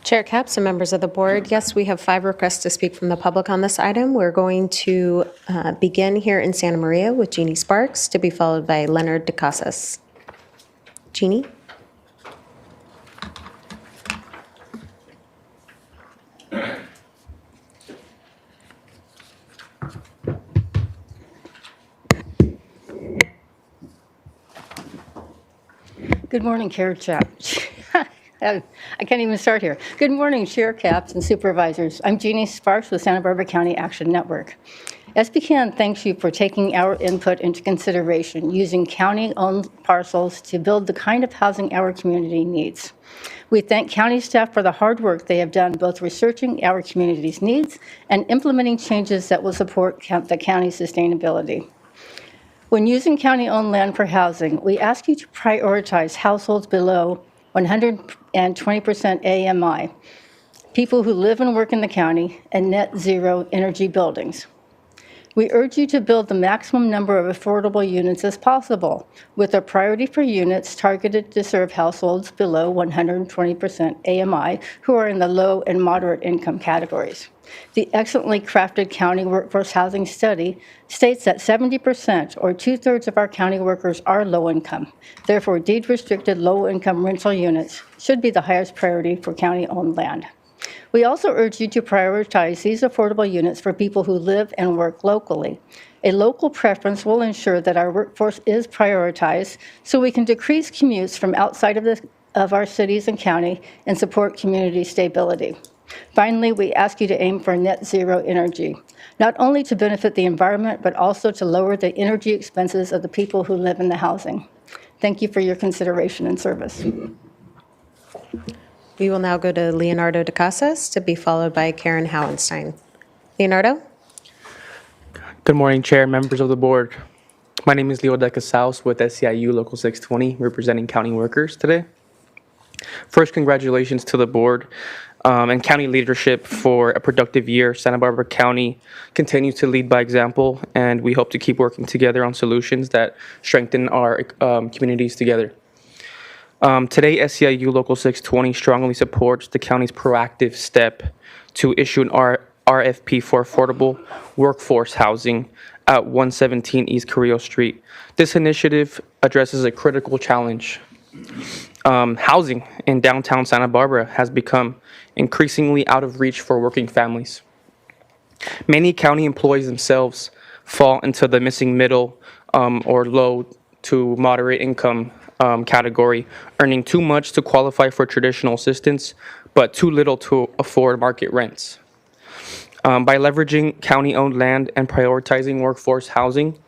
Chair Capps and members of the board, yes, we have 5 requests to speak from the public on this item. We're going to begin here in Santa Maria with Jeannie Sparks, to be followed by Leonard DeCasas. Jeannie? Good morning, Chair Capps. I can't even start here. Good morning, Chair Capps and Supervisors. I'm Jeannie Sparks with Santa Barbara County Action Network. SBCAN thanks you for taking our input into consideration, using county-owned parcels to build the kind of housing our community needs. We thank county staff for the hard work they have done, both researching our community's needs and implementing changes that will support the county's sustainability. When using county-owned land for housing, we ask you to prioritize households below 120% AMI, people who live and work in the county, and net zero energy buildings. We urge you to build the maximum number of affordable units as possible, with a priority for units targeted to serve households below 120% AMI who are in the low and moderate income categories. The excellently crafted county workforce housing study states that 70% or 2/3 of our county workers are low income. Therefore, deed-restricted low-income rental units should be the highest priority for county-owned land. We also urge you to prioritize these affordable units for people who live and work locally. A local preference will ensure that our workforce is prioritized so we can decrease commutes from outside of our cities and county and support community stability. Finally, we ask you to aim for net zero energy, not only to benefit the environment, but also to lower the energy expenses of the people who live in the housing. Thank you for your consideration and service. We will now go to Leonardo de Casas, to be followed by Karen Howenstein. Leonardo? Good morning, Chair, members of the board. My name is Leo de Casas with SEIU Local 620, representing county workers today. First, congratulations to the board and county leadership for a productive year. Santa Barbara County continues to lead by example, and we hope to keep working together on solutions that strengthen our communities together. Today, SEIU Local 620 strongly supports the county's proactive step to issue an RFP for affordable workforce housing at 117 East Carrillo Street. This initiative addresses a critical challenge. Housing in downtown Santa Barbara has become increasingly out of reach for working families. Many county employees themselves fall into the missing middle or low to moderate income category, earning too much to qualify for traditional assistance, but too little to afford market rents. By leveraging county-owned land and prioritizing workforce housing,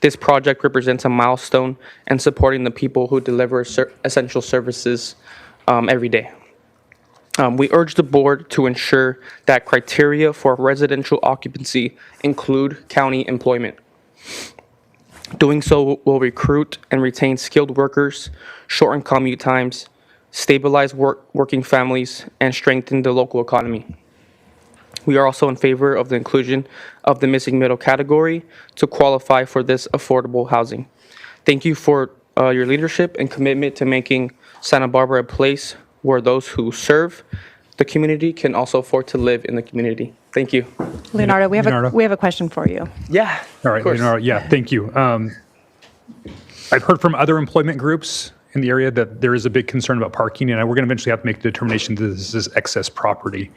this project represents a milestone in supporting the people who deliver essential services every day. We urge the board to ensure that criteria for residential occupancy include county employment. Doing so will recruit and retain skilled workers, shorten commute times, stabilize working families, and strengthen the local economy. We are also in favor of the inclusion of the missing middle category to qualify for this affordable housing. Thank you for your leadership and commitment to making Santa Barbara a place where those who serve the community can also afford to live in the community. Thank you. Leonardo, we have a question for you. Yeah. All right, Leonardo, yeah, thank you. I've heard from other employment groups in the area that there is a big concern about parking, and we're going to eventually have to make the determination that this is excess property.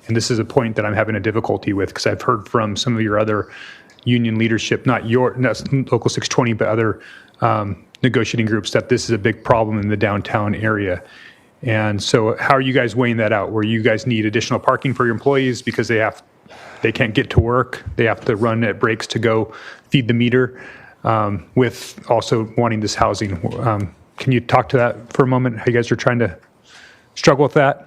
And this is a point that I'm having a difficulty with because I've heard from some of your other union leadership, not Local 620, but other negotiating groups, that this is a big problem in the downtown area. And so how are you guys weighing that out, where you guys need additional parking for your employees because they can't get to work, they have to run at breaks to go feed the meter, with also wanting this housing? Can you talk to that for a moment, how you guys are trying to struggle with that?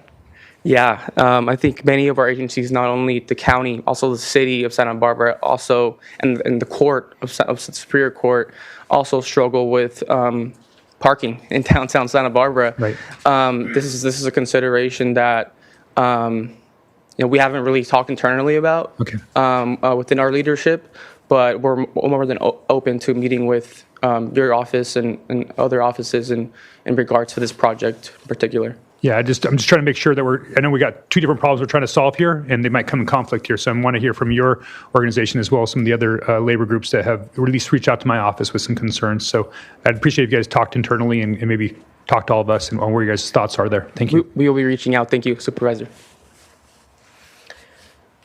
Yeah, I think many of our agencies, not only the county, also the city of Santa Barbara, also and the court of Superior Court, also struggle with parking in downtown Santa Barbara. Right. This is a consideration that we haven't really talked internally about within our leadership, but we're more than open to meeting with your office and other offices in regards to this project in particular. Yeah, I'm just trying to make sure that I know we got two different problems we're trying to solve here, and they might come in conflict here. So I want to hear from your organization as well as some of the other labor groups that have at least reached out to my office with some concerns. So I'd appreciate if you guys talked internally and maybe talk to all of us and on where you guys' thoughts are there. Thank you. We will be reaching out. Thank you, Supervisor.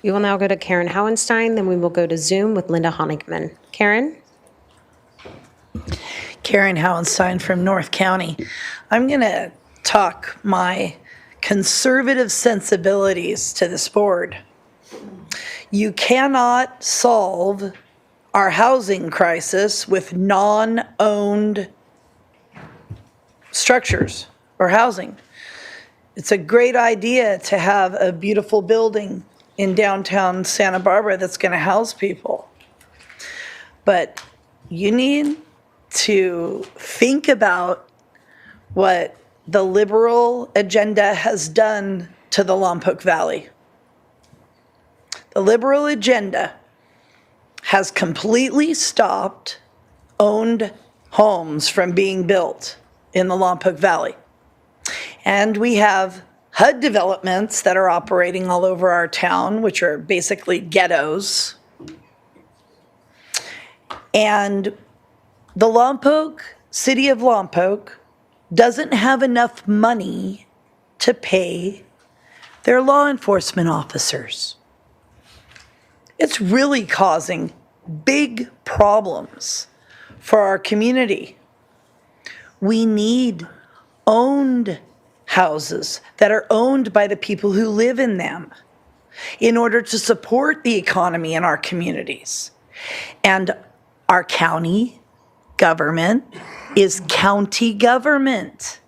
We will now go to Karen Howenstein, then we will go to Zoom with Linda Honigman. Karen? Karen Howenstein from North County. I'm going to talk my conservative sensibilities to this board. You cannot solve our housing crisis with non-owned structures or housing. It's a great idea to have a beautiful building in downtown Santa Barbara that's going to house people. But you need to think about what the liberal agenda has done to the Lompoc Valley. The liberal agenda has completely stopped owned homes from being built in the Lompoc Valley. And we have HUD developments that are operating all over our town, which are basically ghettos. And the city of Lompoc doesn't have enough money to pay They're law enforcement officers. It's really causing big problems for our community. We need owned houses that are owned by the people who live in them in order to support the economy in our communities. And our county government is county government.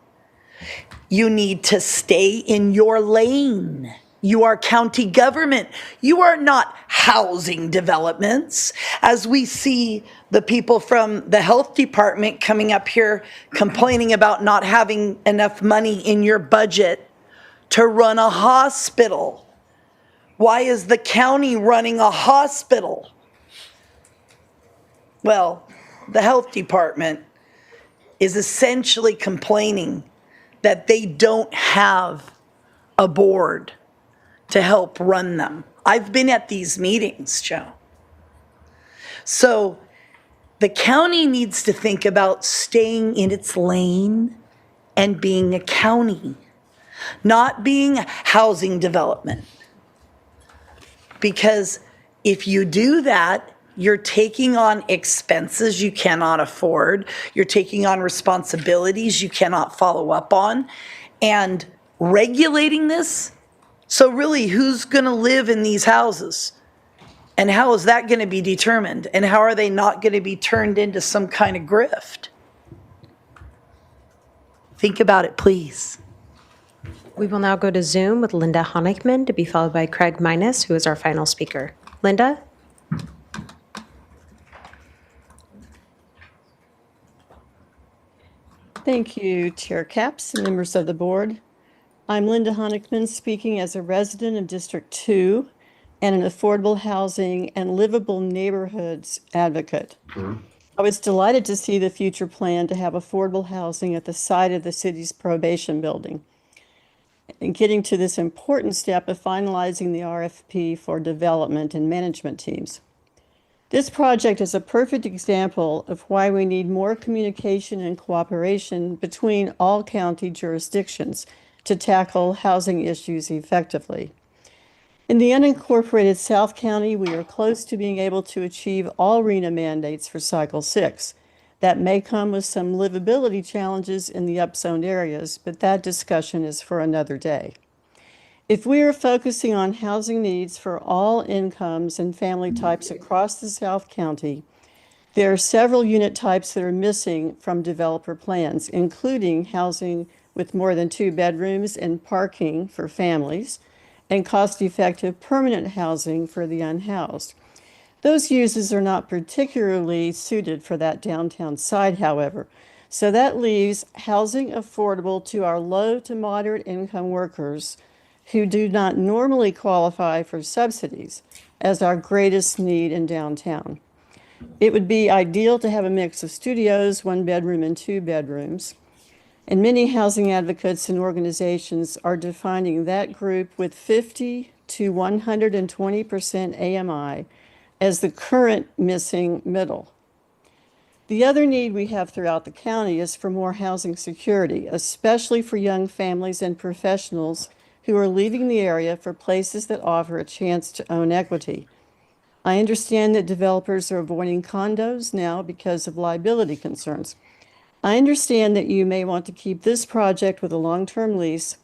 You need to stay in your lane. You are county government. You are not housing developments. As we see the people from the health department coming up here complaining about not having enough money in your budget to run a hospital. Why is the county running a hospital? Well, the health department is essentially complaining that they don't have a board to help run them. I've been at these meetings, Joe. So the county needs to think about staying in its lane and being a county, not being housing development. Because if you do that, you're taking on expenses you cannot afford. You're taking on responsibilities you cannot follow up on. And regulating this, so really who's going to live in these houses? And how is that going to be determined? And how are they not going to be turned into some kind of grift? Think about it, please. We will now go to Zoom with Linda Honigman to be followed by Craig Minus, who is our final speaker. Linda? Thank you, Chair Capps and members of the board. I'm Linda Honigman, speaking as a resident of District 2 and an affordable housing and livable neighborhoods advocate. I was delighted to see the future plan to have affordable housing at the site of the city's probation building, and getting to this important step of finalizing the RFP for development and management teams. This project is a perfect example of why we need more communication and cooperation between all county jurisdictions to tackle housing issues effectively. In the unincorporated South County, we are close to being able to achieve all RHNA mandates for Cycle 6. That may come with some livability challenges in the upzoned areas, but that discussion is for another day. If we are focusing on housing needs for all incomes and family types across the South County, there are several unit types that are missing from developer plans, including housing with more than 2 bedrooms and parking for families, and cost-effective permanent housing for the unhoused. Those uses are not particularly suited for that downtown site, however, so that leaves housing affordable to our low to moderate income workers who do not normally qualify for subsidies as our greatest need in downtown. It would be ideal to have a mix of studios, 1 bedroom and 2 bedrooms, and many housing advocates and organizations are defining that group with 50 to 120% AMI as the current missing middle. The other need we have throughout the county is for more housing security, especially for young families and professionals who are leaving the area for places that offer a chance to own equity. I understand that developers are avoiding condos now because of liability concerns. I understand that you may want to keep this project with a long-term lease,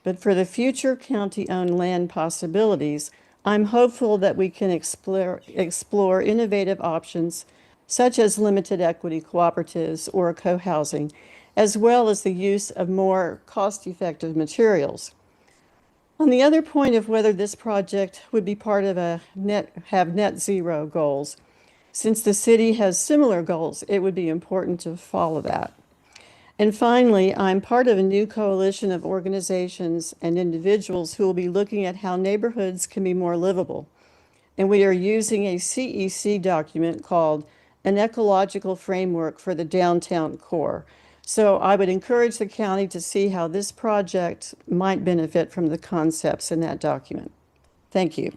but for the future county-owned land possibilities, I'm hopeful that we can explore innovative options such as limited equity cooperatives or co-housing, as well as the use of more cost-effective materials. On the other point of whether this project would be part of have net zero goals, since the city has similar goals, it would be important to follow that. And finally, I'm part of a new coalition of organizations and individuals who will be looking at how neighborhoods can be more livable. And we are using a CEC document called An Ecological Framework for the Downtown Core. So I would encourage the county to see how this project might benefit from the concepts in that document. Thank you.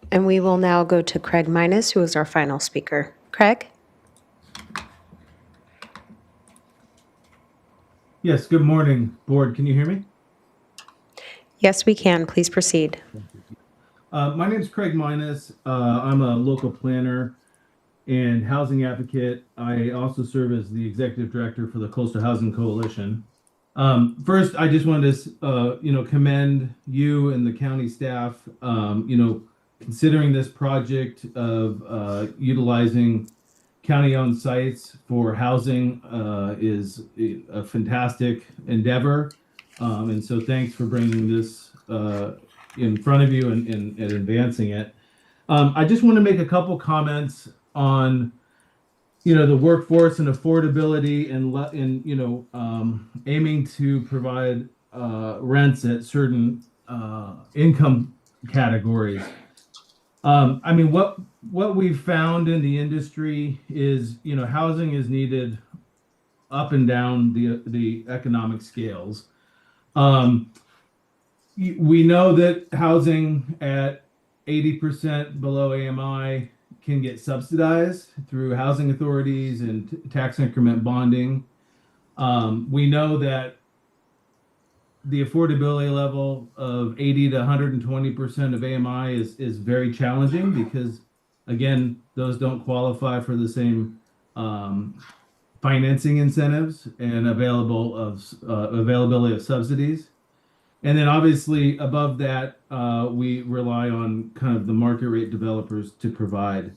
And we will now go to Craig Minus, who is our final speaker. Craig? Yes, good morning, board. Can you hear me? Yes, we can. Please proceed. My name is Craig Minus. I'm a local planner and housing advocate. I also serve as the executive director for the Coastal Housing Coalition. First, I just wanted to, commend you and the county staff, considering this project of utilizing county-owned sites for housing is a fantastic endeavor. And so thanks for bringing this in front of you and advancing it. I just want to make a couple comments on, the workforce and affordability and aiming to provide rents at certain income categories. What we've found in the industry is, housing is needed up and down the economic scales. We know that housing at 80% below AMI can get subsidized through housing authorities and tax increment bonding. We know that the affordability level of 80 to 120% of AMI is very challenging because, again, those don't qualify for the same financing incentives and availability of subsidies. And then obviously above that, we rely on kind of the market rate developers to provide.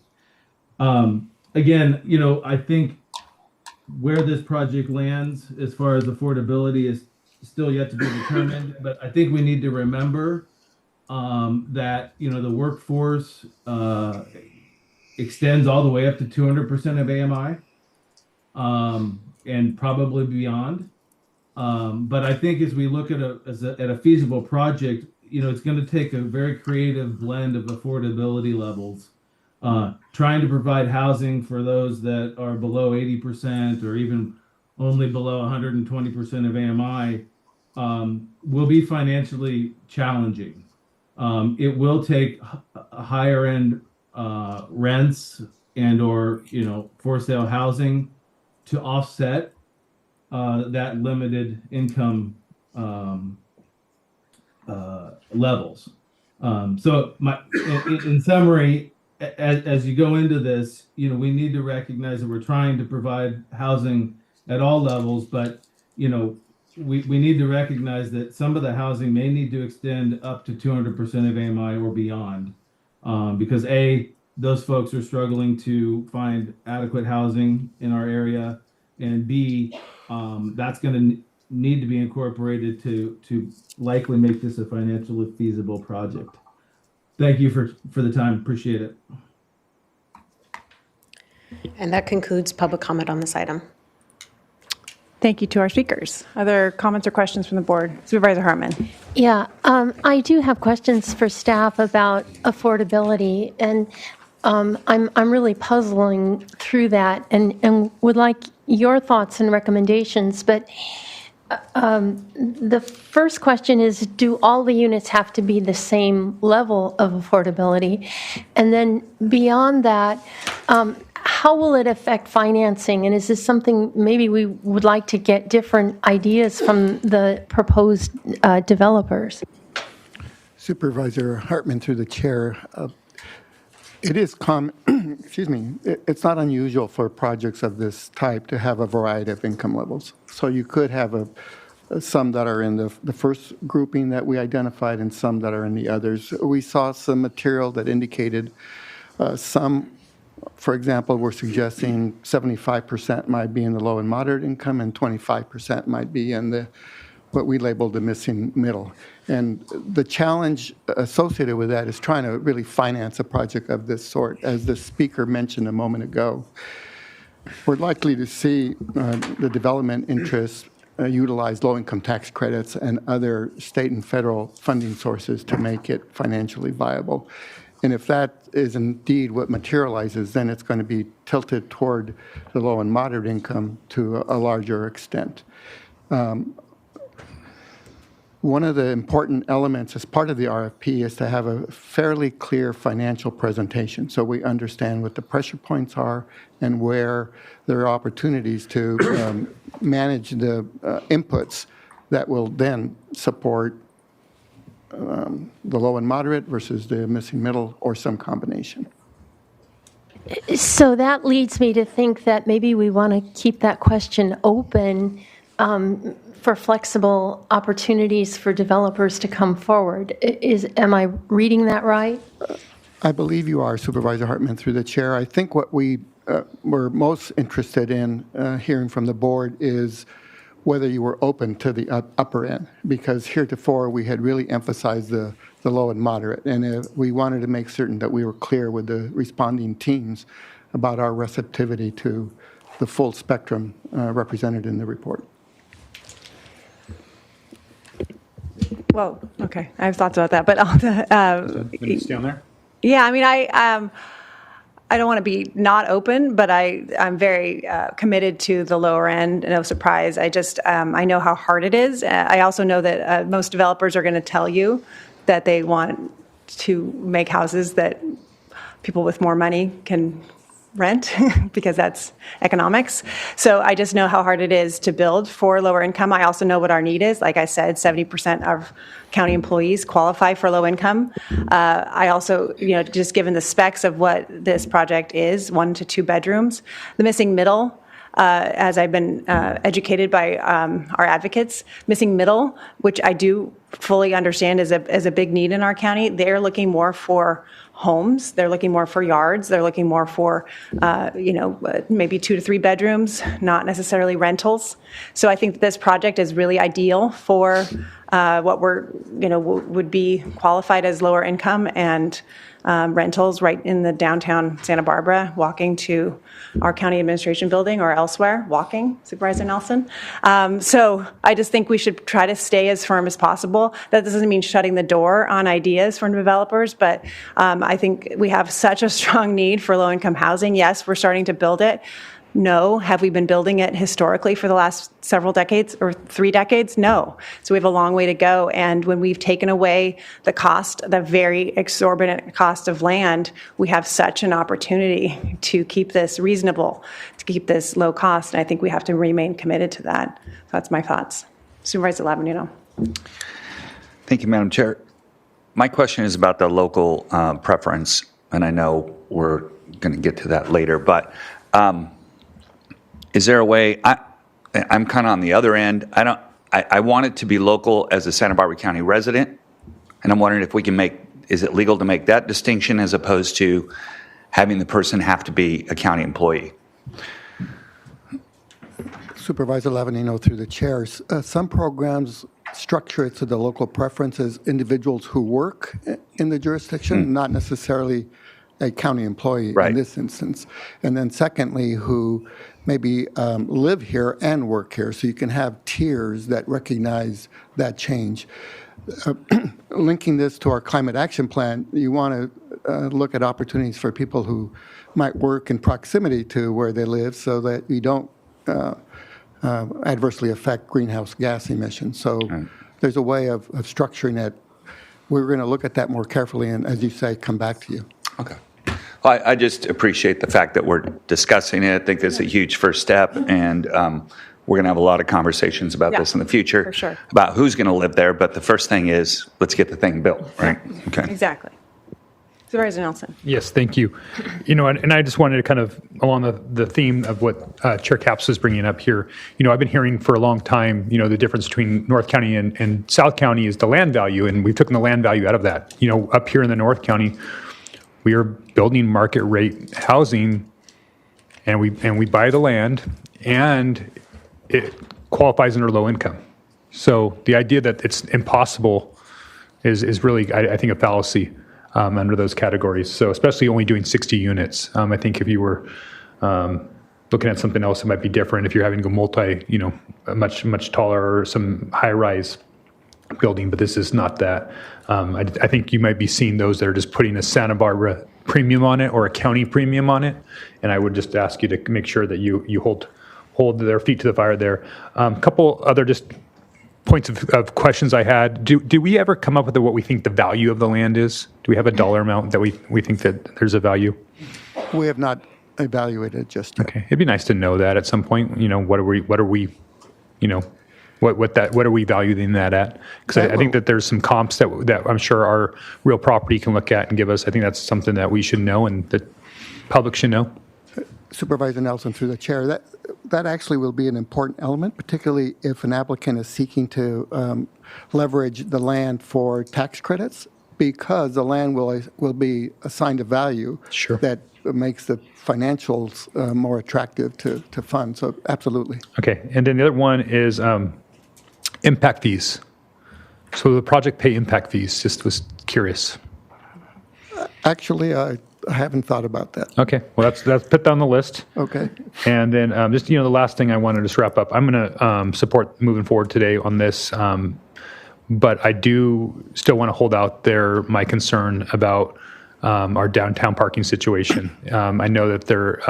Again, I think where this project lands as far as affordability is still yet to be determined, but I think we need to remember that, the workforce extends all the way up to 200% of AMI and probably beyond. But I think as we look at a feasible project, it's going to take a very creative blend of affordability levels, trying to provide housing for those that are below 80% or even only below 120% of AMI will be financially challenging. It will take higher end rents and/or for sale housing to offset that limited income levels. So in summary, as you go into this, we need to recognize that we're trying to provide housing at all levels, but we need to recognize that some of the housing may need to extend up to 200% of AMI or beyond, because those folks are struggling to find adequate housing in our area, and B, that's going to need to be incorporated to likely make this a financially feasible project. Thank you for the time. Appreciate it. And that concludes public comment on this item. Thank you to our speakers. Other comments or questions from the board? Supervisor Hartman. Yeah, I do have questions for staff about affordability, and I'm really puzzling through that and would like your thoughts and recommendations. But the first question is, do all the units have to be the same level of affordability? And then beyond that, how will it affect financing? And is this something maybe we would like to get different ideas from the proposed developers? Supervisor Hartman, through the chair, it is it's not unusual for projects of this type to have a variety of income levels. So you could have some that are in the first grouping that we identified and some that are in the others. We saw some material that indicated some, for example, we're suggesting 75% might be in the low and moderate income and 25% might be in what we labeled the missing middle. And the challenge associated with that is trying to really finance a project of this sort. As the speaker mentioned a moment ago, we're likely to see the development interests utilize low-income tax credits and other state and federal funding sources to make it financially viable. And if that is indeed what materializes, then it's going to be tilted toward the low and moderate income to a larger extent. One of the important elements as part of the RFP is to have a fairly clear financial presentation so we understand what the pressure points are and where there are opportunities to manage the inputs that will then support the low and moderate versus the missing middle, or some combination. So that leads me to think that maybe we want to keep that question open for flexible opportunities for developers to come forward. Am I reading that right? I believe you are, Supervisor Hartman, through the chair. I think what we were most interested in hearing from the board is whether you were open to the upper end, because heretofore we had really emphasized the low and moderate, and we wanted to make certain that we were clear with the responding teams about our receptivity to the full spectrum represented in the report. Well, okay, I have thoughts about that, but I'll, Stay on there. yeah, I mean, I don't want to be not open, but I'm very committed to the lower end. No surprise. I know how hard it is. I also know that most developers are going to tell you that they want to make houses that people with more money can rent because that's economics. So I just know how hard it is to build for lower income. I also know what our need is. Like I said, 70% of county employees qualify for low income. I also, just given the specs of what this project is, 1 to 2 bedrooms, the missing middle, as I've been educated by our advocates, missing middle, which I do fully understand is a big need in our county. They're looking more for homes. They're looking more for yards. They're looking more for, maybe 2 to 3 bedrooms, not necessarily rentals. So I think that this project is really ideal for what would be qualified as lower income and rentals right in the downtown Santa Barbara, walking to our county administration building or elsewhere, walking, Supervisor Nelson. So I just think we should try to stay as firm as possible. That doesn't mean shutting the door on ideas from developers, but I think we have such a strong need for low-income housing. Yes, we're starting to build it. No. Have we been building it historically for the last several decades or 3 decades? No. So we have a long way to go. And when we've taken away the cost, the very exorbitant cost of land, we have such an opportunity to keep this reasonable, to keep this low cost. And I think we have to remain committed to that. So that's my thoughts. Supervisor Labanino. Thank you, Madam Chair. My question is about the local preference, and I know we're going to get to that later, but is there a way, I'm kind of on the other end. I want it to be local as a Santa Barbara County resident, and I'm wondering if we can is it legal to make that distinction as opposed to having the person have to be a county employee? Supervisor Lavanino, through the chairs, some programs structure it to the local preferences, individuals who work in the jurisdiction, not necessarily a county employee in this instance. And then secondly, who maybe live here and work here. So you can have tiers that recognize that change. Linking this to our climate action plan, you want to look at opportunities for people who might work in proximity to where they live so that you don't adversely affect greenhouse gas emissions. So there's a way of structuring it. We're going to look at that more carefully and, as you say, come back to you. Okay. I just appreciate the fact that we're discussing it. I think that's a huge first step, and we're going to have a lot of conversations about this in the future, for sure, about who's going to live there. But the first thing is, let's get the thing built, right? Okay. Exactly. Supervisor Nelson. Yes, thank you. And I just wanted to kind of, along the theme of what Chair Capps is bringing up here, I've been hearing for a long time, the difference between North County and South County is the land value, and we've taken the land value out of that. Up here in the North County, we are building market rate housing, and we buy the land, and it qualifies under low income. So the idea that it's impossible is really, I think, a fallacy under those categories. So especially only doing 60 units. I think if you were looking at something else, it might be different. If you're having to go a much taller or some high-rise building, but this is not that. I think you might be seeing those that are just putting a Santa Barbara premium on it or a county premium on it, and I would just ask you to make sure that you hold their feet to the fire there. A couple other just points of questions I had. Do we ever come up with what we think the value of the land is? Do we have a dollar amount that we think that there's a value? We have not evaluated just yet. Okay, it'd be nice to know that at some point. What are we What are we valuing that at? Because I think that there's some comps that I'm sure our real property can look at and give us. I think that's something that we should know and that public should know. Supervisor Nelson, through the chair, that actually will be an important element, particularly if an applicant is seeking to leverage the land for tax credits, because the land will be assigned a value that makes the financials more attractive to fund. So absolutely. Okay, and then the other one is impact fees. So the project pay impact fees. Just was curious. Actually, I haven't thought about that. Okay, well that's put down the list. Okay. And then just the last thing I wanted to just wrap up. I'm going to support moving forward today on this, but I do still want to hold out there my concern about our downtown parking situation. I know that they're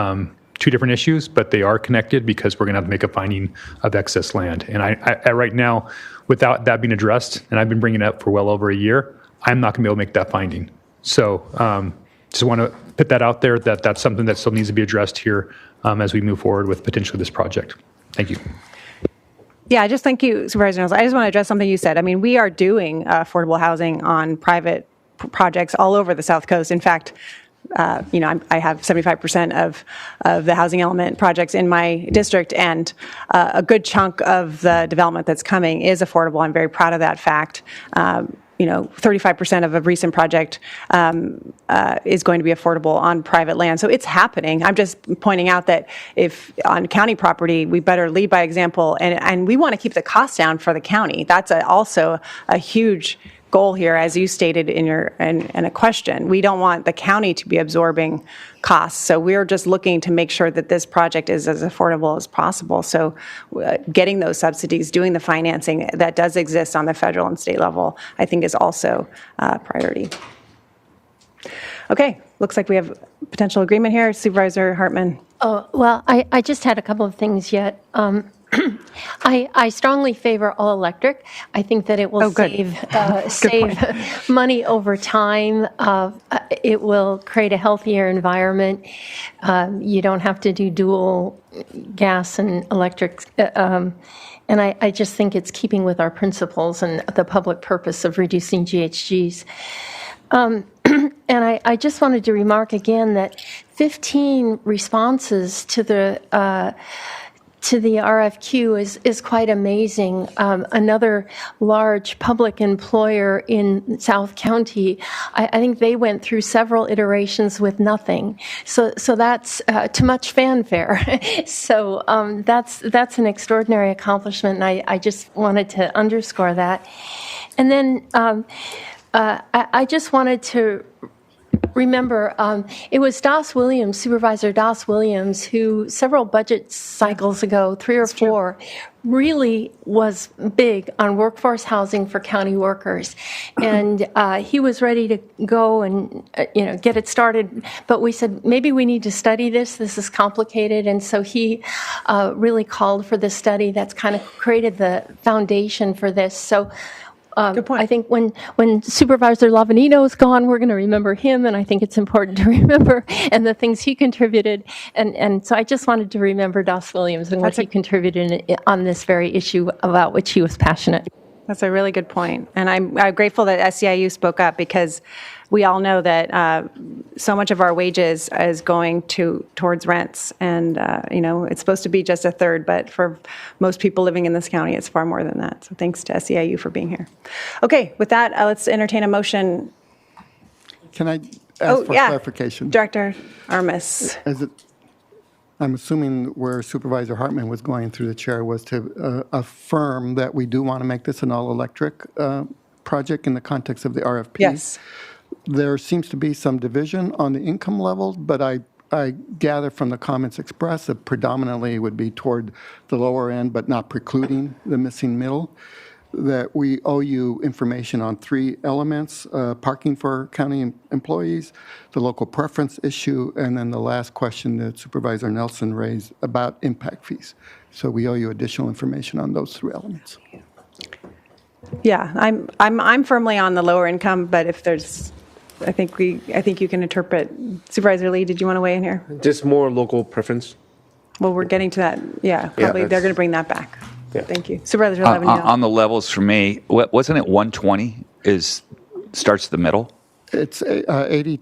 two different issues, but they are connected because we're going to have to make a finding of excess land. And I right now, without that being addressed, and I've been bringing it up for well over a year, I'm not going to be able to make that finding. So just want to put that out there that that's something that still needs to be addressed here as we move forward with potentially this project. Thank you. Yeah, just thank you, Supervisor Nelson. I just want to address something you said. I mean, we are doing affordable housing on private projects all over the South Coast. In fact, I have 75% of the housing element projects in my district, and a good chunk of the development that's coming is affordable. I'm very proud of that fact. 35% of a recent project is going to be affordable on private land. So it's happening. I'm just pointing out that if on county property, we better lead by example, and we want to keep the costs down for the county. That's also a huge goal here, as you stated in a question. We don't want the county to be absorbing costs. So we're just looking to make sure that this project is as affordable as possible. So getting those subsidies, doing the financing that does exist on the federal and state level, I think is also a priority. Okay, looks like we have potential agreement here. Supervisor Hartman. Oh, well, I just had a couple of things yet. I strongly favor all electric. I think that it will save money over time. It will create a healthier environment. You don't have to do dual gas and electric. And I just think it's keeping with our principles and the public purpose of reducing GHGs. And I just wanted to remark again that 15 responses to the RFQ is quite amazing. Another large public employer in South County, I think they went through several iterations with nothing. So that's too much fanfare. So that's an extraordinary accomplishment, and I just wanted to underscore that. And then I just wanted to remember, it was Supervisor Doss Williams, who several budget cycles ago, 3 or 4, really was big on workforce housing for county workers. And he was ready to go and get it started. But we said, maybe we need to study this. This is complicated. And so he really called for this study that's kind of created the foundation for this. So good point. I think when Supervisor Lavanino is gone, we're going to remember him, and I think it's important to remember and the things he contributed. And so I just wanted to remember Doss Williams and what he contributed on this very issue about which he was passionate. That's a really good point. And I'm grateful that SEIU spoke up, because we all know that so much of our wages is going towards rents. And, it's supposed to be just a third, but for most people living in this county, it's far more than that. So thanks to SEIU for being here. Okay, with that, let's entertain a motion. Can I ask for clarification? Director Armis. I'm assuming where Supervisor Hartman was going through the chair was to affirm that we do want to make this an all-electric project in the context of the RFP. Yes. There seems to be some division on the income levels, but I gather from the comments expressed that predominantly would be toward the lower end, but not precluding the missing middle, that we owe you information on 3 elements: parking for county employees, the local preference issue, and then the last question that Supervisor Nelson raised about impact fees. So we owe you additional information on those 3 elements. Yeah, I'm firmly on the lower income, but if there's, I think you can interpret. Supervisor Lee, did you want to weigh in here? Just more local preference. Well, we're getting to that. Yeah, probably they're going to bring that back. Thank you. Supervisor Lavanille. On the levels for me, wasn't it 120 starts the middle? It's 80,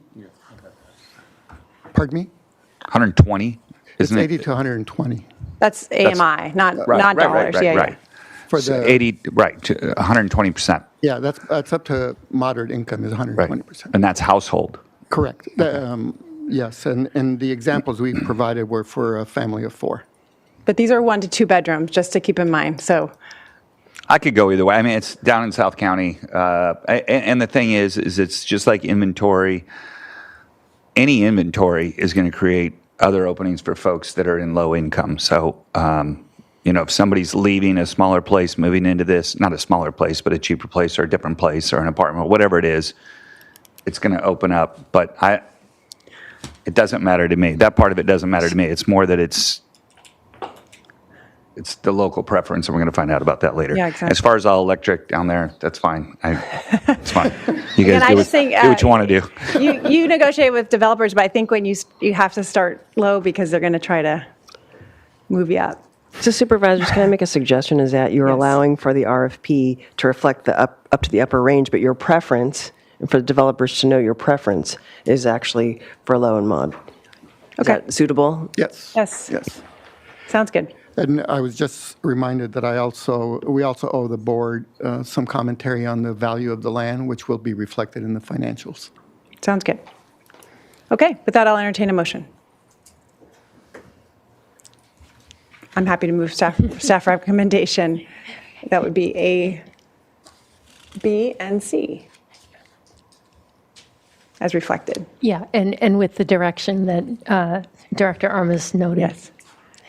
pardon me? 120, It's isn't 80 it? to 120 That's AMI, not dollars. Yeah. for So the, 80, right, to 120%. yeah, that's up to moderate income is 120%. And that's household. Correct. Yes, and the examples we provided were for a family of 4. But these are 1 to 2 bedrooms, just to keep in mind. So I could go either way. I mean, it's down in South County. And the thing is it's just like inventory. Any inventory is going to create other openings for folks that are in low income. So, if somebody's leaving a smaller place, moving into this, not a smaller place, but a cheaper place or a different place or an apartment, whatever it is, it's going to open up. But it doesn't matter to me. That part of it doesn't matter to me. It's more that it's the local preference, and we're going to find out about that later. Yeah, exactly. As far as all electric down there, that's fine. It's fine. You guys I do just think, what you want to do. you negotiate with developers, but I think when you have to start low because they're going to try to move you up. So supervisors, can I make a suggestion? Is that you're allowing for the RFP to reflect the up to the upper range, but your preference, and for the developers to know your preference, is actually for low and mod. Is that suitable? Yes. Yes. Yes. Sounds good. And I was just reminded that we also owe the board some commentary on the value of the land, which will be reflected in the financials. Sounds good. Okay, with that, I'll entertain a motion. I'm happy to move staff recommendation. That would be A, B, and C as reflected. Yeah, and with the direction that Director Armas noted. Yes.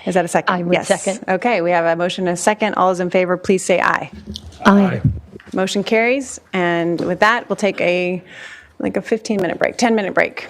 Is that a second? I would second. Okay, we have a motion and a second. All those in favor, please say aye. Aye. Motion carries. And with that, we'll take a 15-minute break, 10-minute break.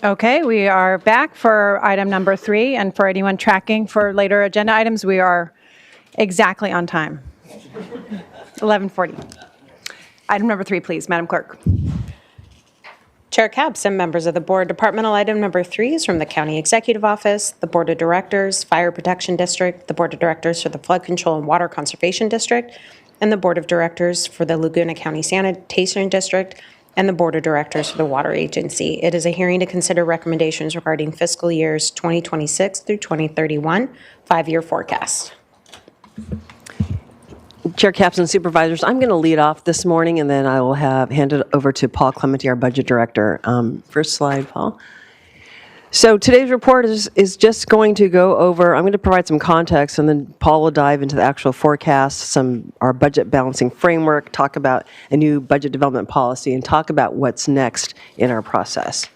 Okay, we are back for item number 3, and for anyone tracking for later agenda items, we are exactly on time. 11:40. Item number 3, please, Madam Clerk. Chair Capps and members of the board, departmental item number 3 is from the County Executive Office, the Board of Directors, Fire Protection District, the Board of Directors for the Flood Control and Water Conservation District, and the Board of Directors for the Laguna County Sanitation District, and the Board of Directors for the Water Agency. It is a hearing to consider recommendations regarding fiscal years 2026 through 2031, 5-year forecast. Chair Capps and Supervisors, I'm going to lead off this morning, and then I will hand it over to Paul Clementi, our Budget Director. First slide, Paul. So today's report is just going to go over, I'm going to provide some context, and then Paul will dive into the actual forecast, our budget balancing framework, talk about a new budget development policy, and talk about what's next in our process.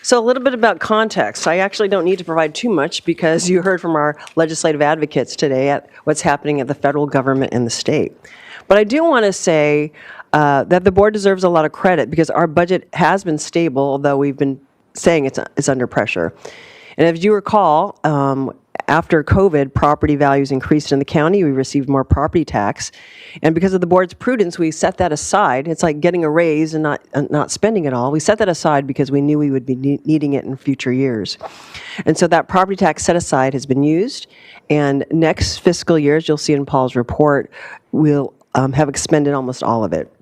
So a little bit about context. I actually don't need to provide too much because you heard from our legislative advocates today at what's happening at the federal government and the state. But I do want to say that the board deserves a lot of credit because our budget has been stable, although we've been saying it's under pressure. And as you recall, after COVID, property values increased in the county. We received more property tax. And because of the board's prudence, we set that aside. It's like getting a raise and not spending it all. We set that aside because we knew we would be needing it in future years. And so that property tax set aside has been used. And next fiscal years, you'll see in Paul's report, we'll have expended almost all of it.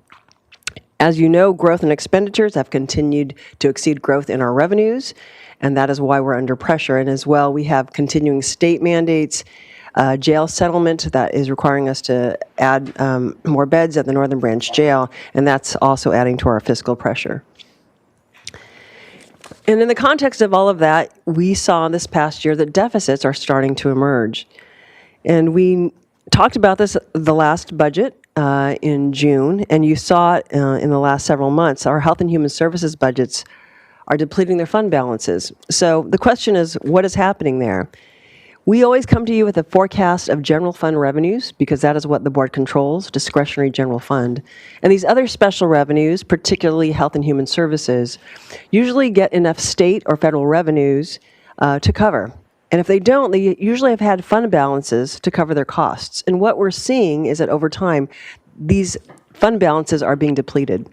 As you know, growth in expenditures have continued to exceed growth in our revenues, and that is why we're under pressure. And as well, we have continuing state mandates, jail settlement that is requiring us to add more beds at the Northern Branch Jail, and that's also adding to our fiscal pressure. And in the context of all of that, we saw this past year that deficits are starting to emerge. And we talked about this the last budget in June, and you saw it in the last several months. Our Health and Human Services budgets are depleting their fund balances. So the question is, what is happening there? We always come to you with a forecast of general fund revenues because that is what the board controls, discretionary general fund. And these other special revenues, particularly Health and Human Services, usually get enough state or federal revenues to cover. And if they don't, they usually have had fund balances to cover their costs. And what we're seeing is that over time, these fund balances are being depleted.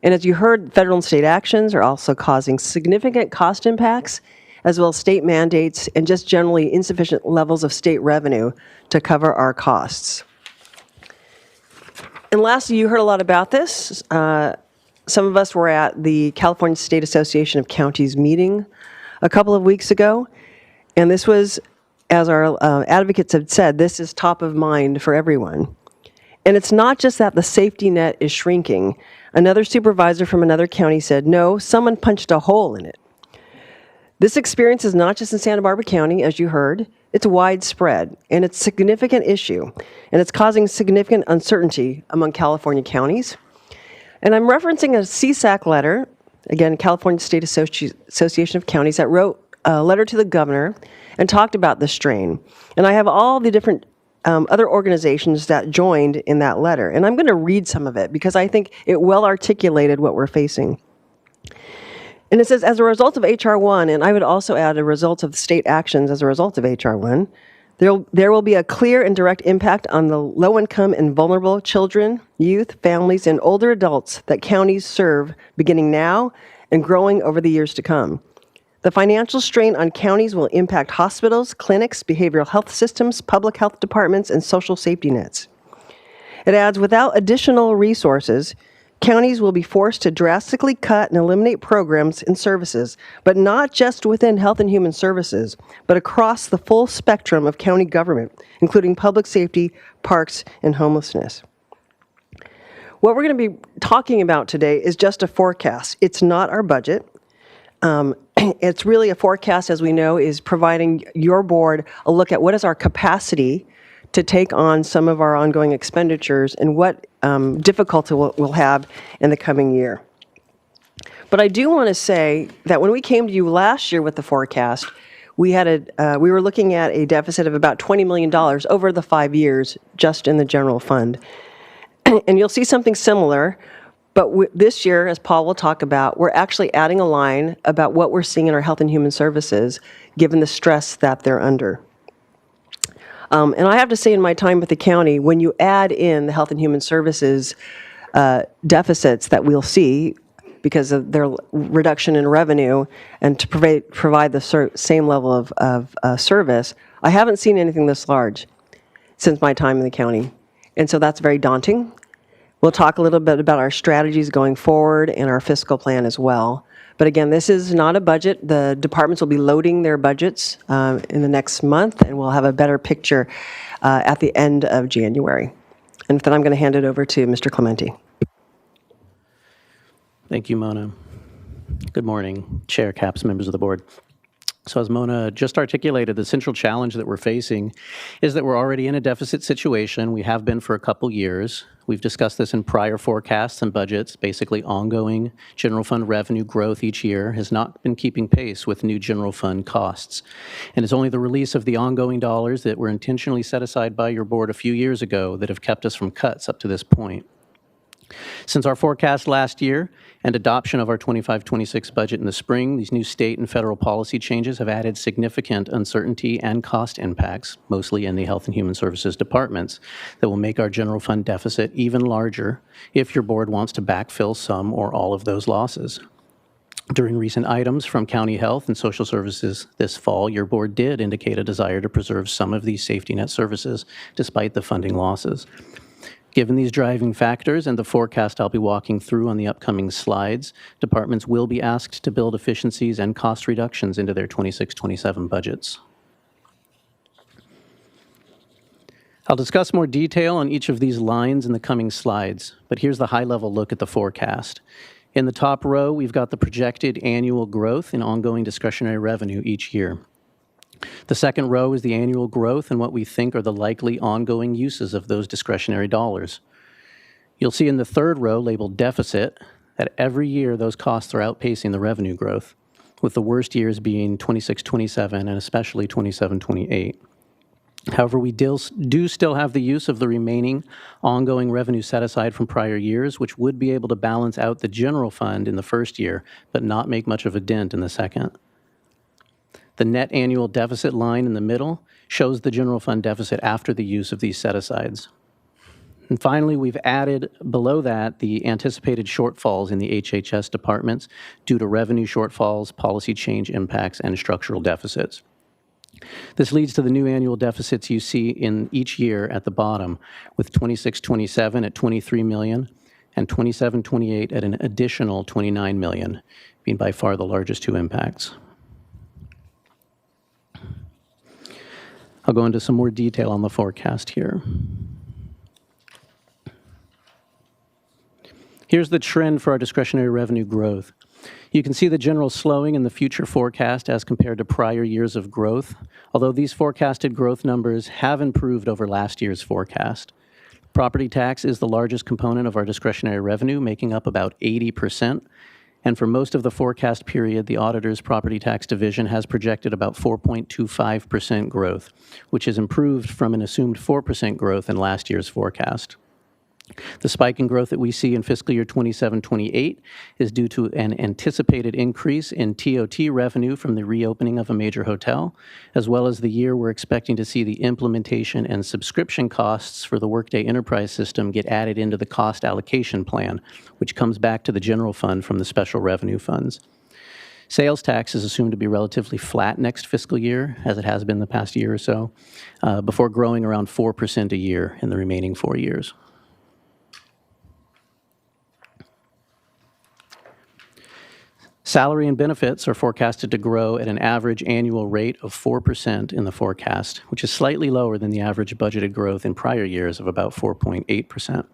And as you heard, federal and state actions are also causing significant cost impacts, as well as state mandates and just generally insufficient levels of state revenue to cover our costs. And lastly, you heard a lot about this. Some of us were at the California State Association of Counties meeting a couple of weeks ago. And this was, as our advocates have said, this is top of mind for everyone. And it's not just that the safety net is shrinking. Another supervisor from another county said, no, someone punched a hole in it. This experience is not just in Santa Barbara County, as you heard. It's widespread, and it's a significant issue, and it's causing significant uncertainty among California counties. And I'm referencing a CSAC letter, again, California State Association of Counties, that wrote a letter to the governor and talked about the strain. And I have all the different other organizations that joined in that letter. And I'm going to read some of it because I think it well articulated what we're facing. And it says, as a result of H.R. 1, and I would also add a result of state actions as a result of H.R. 1, there will be a clear and direct impact on the low-income and vulnerable children, youth, families, and older adults that counties serve beginning now and growing over the years to come. The financial strain on counties will impact hospitals, clinics, behavioral health systems, public health departments, and social safety nets. It adds, without additional resources, counties will be forced to drastically cut and eliminate programs and services, but not just within Health and Human Services, but across the full spectrum of county government, including public safety, parks, and homelessness. What we're going to be talking about today is just a forecast. It's not our budget. It's really a forecast, as we know, is providing your board a look at what is our capacity to take on some of our ongoing expenditures and what difficulty we'll have in the coming year. But I do want to say that when we came to you last year with the forecast, we were looking at a deficit of about $20 million over the 5 years just in the general fund. And you'll see something similar But this year, as Paul will talk about, we're actually adding a line about what we're seeing in our Health and Human Services, given the stress that they're under. And I have to say, in my time with the county, when you add in the Health and Human Services deficits that we'll see because of their reduction in revenue and to provide the same level of service, I haven't seen anything this large since my time in the county. And so that's very daunting. We'll talk a little bit about our strategies going forward and our fiscal plan as well. But again, this is not a budget. The departments will be loading their budgets in the next month, and we'll have a better picture at the end of January. And then I'm going to hand it over to Mr. Clementi. Thank you, Mona. Good morning, Chair, Capps, members of the board. So as Mona just articulated, the central challenge that we're facing is that we're already in a deficit situation. We have been for a couple years. We've discussed this in prior forecasts and budgets. Basically, ongoing general fund revenue growth each year has not been keeping pace with new general fund costs. And it's only the release of the ongoing dollars that were intentionally set aside by your board a few years ago that have kept us from cuts up to this point. Since our forecast last year and adoption of our 25-26 budget in the spring, these new state and federal policy changes have added significant uncertainty and cost impacts, mostly in the Health and Human Services departments, that will make our general fund deficit even larger if your board wants to backfill some or all of those losses. During recent items from County Health and Social Services this fall, your board did indicate a desire to preserve some of these safety net services despite the funding losses. Given these driving factors and the forecast I'll be walking through on the upcoming slides, departments will be asked to build efficiencies and cost reductions into their 26-27 budgets. I'll discuss more detail on each of these lines in the coming slides, but here's the high-level look at the forecast. In the top row, we've got the projected annual growth in ongoing discretionary revenue each year. The second row is the annual growth and what we think are the likely ongoing uses of those discretionary dollars. You'll see in the third row, labeled deficit, that every year those costs are outpacing the revenue growth, with the worst years being 26-27 and especially 27-28. However, we do still have the use of the remaining ongoing revenue set aside from prior years, which would be able to balance out the general fund in the first year, but not make much of a dent in the second. The net annual deficit line in the middle shows the general fund deficit after the use of these set-asides. And finally, we've added below that the anticipated shortfalls in the HHS departments due to revenue shortfalls, policy change impacts, and structural deficits. This leads to the new annual deficits you see in each year at the bottom, with 26-27 at $23 million and 27-28 at an additional $29 million, being by far the largest two impacts. I'll go into some more detail on the forecast here. Here's the trend for our discretionary revenue growth. You can see the general slowing in the future forecast as compared to prior years of growth, although these forecasted growth numbers have improved over last year's forecast. Property tax is the largest component of our discretionary revenue, making up about 80%. And for most of the forecast period, the auditor's property tax division has projected about 4.25% growth, which has improved from an assumed 4% growth in last year's forecast. The spike in growth that we see in fiscal year 27-28 is due to an anticipated increase in TOT revenue from the reopening of a major hotel, as well as the year we're expecting to see the implementation and subscription costs for the Workday Enterprise system get added into the cost allocation plan, which comes back to the general fund from the special revenue funds. Sales tax is assumed to be relatively flat next fiscal year, as it has been the past year or so, before growing around 4% a year in the remaining 4 years. Salary and benefits are forecasted to grow at an average annual rate of 4% in the forecast, which is slightly lower than the average budgeted growth in prior years of about 4.8%.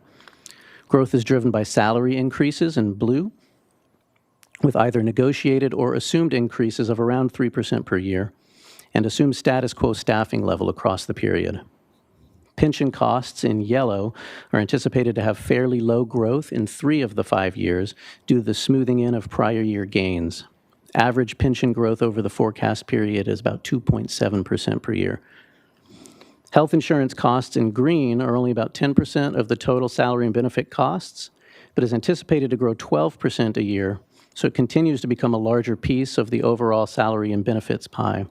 Growth is driven by salary increases in blue, with either negotiated or assumed increases of around 3% per year, and assumed status quo staffing level across the period. Pension costs in yellow are anticipated to have fairly low growth in 3 of the 5 years due to the smoothing in of prior year gains. Average pension growth over the forecast period is about 2.7% per year. Health insurance costs in green are only about 10% of the total salary and benefit costs, but is anticipated to grow 12% a year, so it continues to become a larger piece of the overall salary and benefits pie.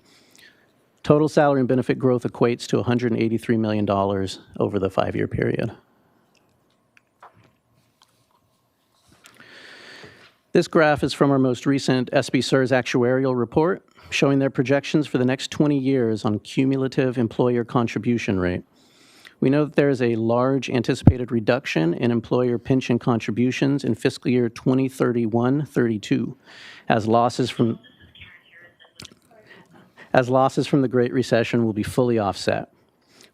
Total salary and benefit growth equates to $183 million over the 5-year period. This graph is from our most recent SBCERS actuarial report, showing their projections for the next 20 years on cumulative employer contribution rate. We know that there is a large anticipated reduction in employer pension contributions in fiscal year 2031-32 as losses from the Great Recession will be fully offset,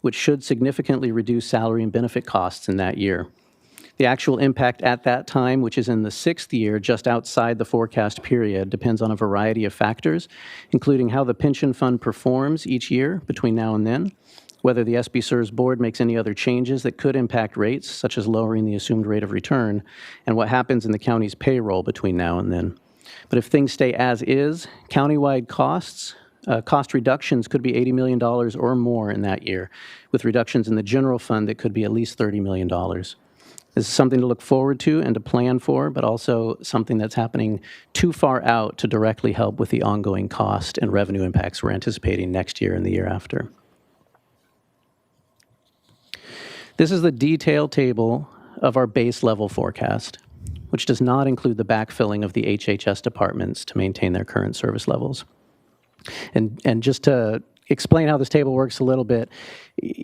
which should significantly reduce salary and benefit costs in that year. The actual impact at that time, which is in the 6th year, just outside the forecast period, depends on a variety of factors, including how the pension fund performs each year between now and then, whether the SBCERS board makes any other changes that could impact rates, such as lowering the assumed rate of return, and what happens in the county's payroll between now and then. But if things stay as is, countywide cost reductions could be $80 million or more in that year, with reductions in the general fund that could be at least $30 million. This is something to look forward to and to plan for, but also something that's happening too far out to directly help with the ongoing cost and revenue impacts we're anticipating next year and the year after. This is the detailed table of our base level forecast, which does not include the backfilling of the HHS departments to maintain their current service levels. And just to explain how this table works a little bit,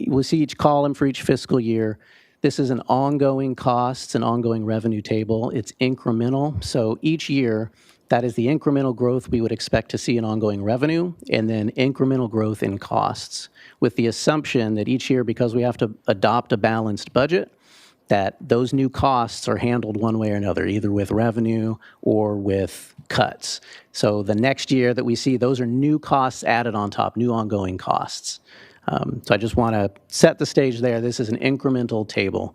we'll see each column for each fiscal year. This is an ongoing costs and ongoing revenue table. It's incremental, so each year, that is the incremental growth we would expect to see in ongoing revenue, and then incremental growth in costs, with the assumption that each year, because we have to adopt a balanced budget, that those new costs are handled one way or another, either with revenue or with cuts. So the next year that we see, those are new costs added on top, new ongoing costs. So I just want to set the stage there. This is an incremental table.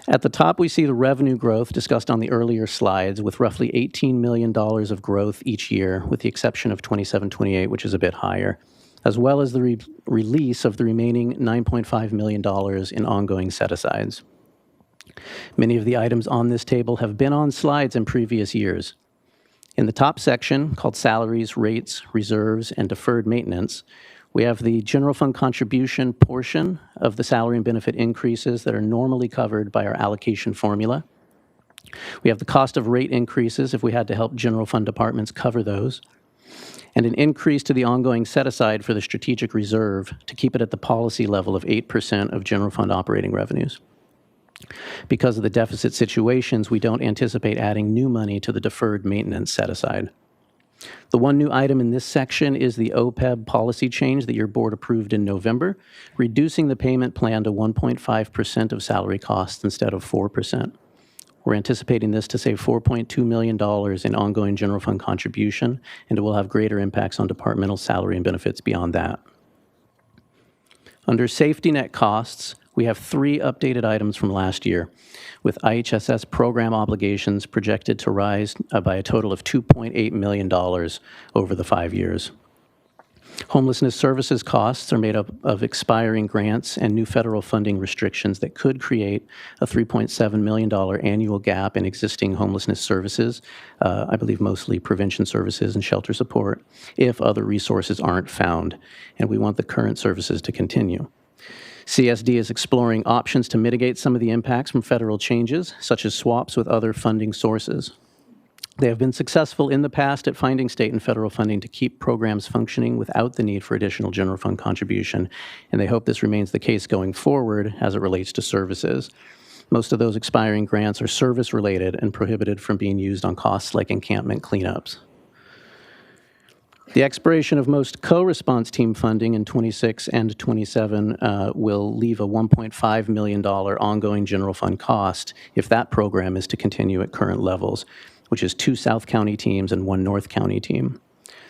At the top, we see the revenue growth discussed on the earlier slides, with roughly $18 million of growth each year, with the exception of 27-28, which is a bit higher, as well as the release of the remaining $9.5 million in ongoing set-asides. Many of the items on this table have been on slides in previous years. In the top section, called Salaries, Rates, Reserves, and Deferred Maintenance, we have the general fund contribution portion of the salary and benefit increases that are normally covered by our allocation formula. We have the cost of rate increases if we had to help general fund departments cover those, and an increase to the ongoing set-aside for the strategic reserve to keep it at the policy level of 8% of general fund operating revenues. Because of the deficit situations, we don't anticipate adding new money to the deferred maintenance set-aside. The one new item in this section is the OPEB policy change that your board approved in November, reducing the payment plan to 1.5% of salary costs instead of 4%. We're anticipating this to save $4.2 million in ongoing general fund contribution, and it will have greater impacts on departmental salary and benefits beyond that. Under safety net costs, we have 3 updated items from last year, with IHSS program obligations projected to rise by a total of $2.8 million over the 5 years. Homelessness services costs are made up of expiring grants and new federal funding restrictions that could create a $3.7 million annual gap in existing homelessness services, I believe mostly prevention services and shelter support, if other resources aren't found, and we want the current services to continue. CSD is exploring options to mitigate some of the impacts from federal changes, such as swaps with other funding sources. They have been successful in the past at finding state and federal funding to keep programs functioning without the need for additional general fund contribution, and they hope this remains the case going forward as it relates to services. Most of those expiring grants are service-related and prohibited from being used on costs like encampment cleanups. The expiration of most co-response team funding in 26 and 27 will leave a $1.5 million ongoing general fund cost if that program is to continue at current levels, which is 2 South County teams and 1 North County team.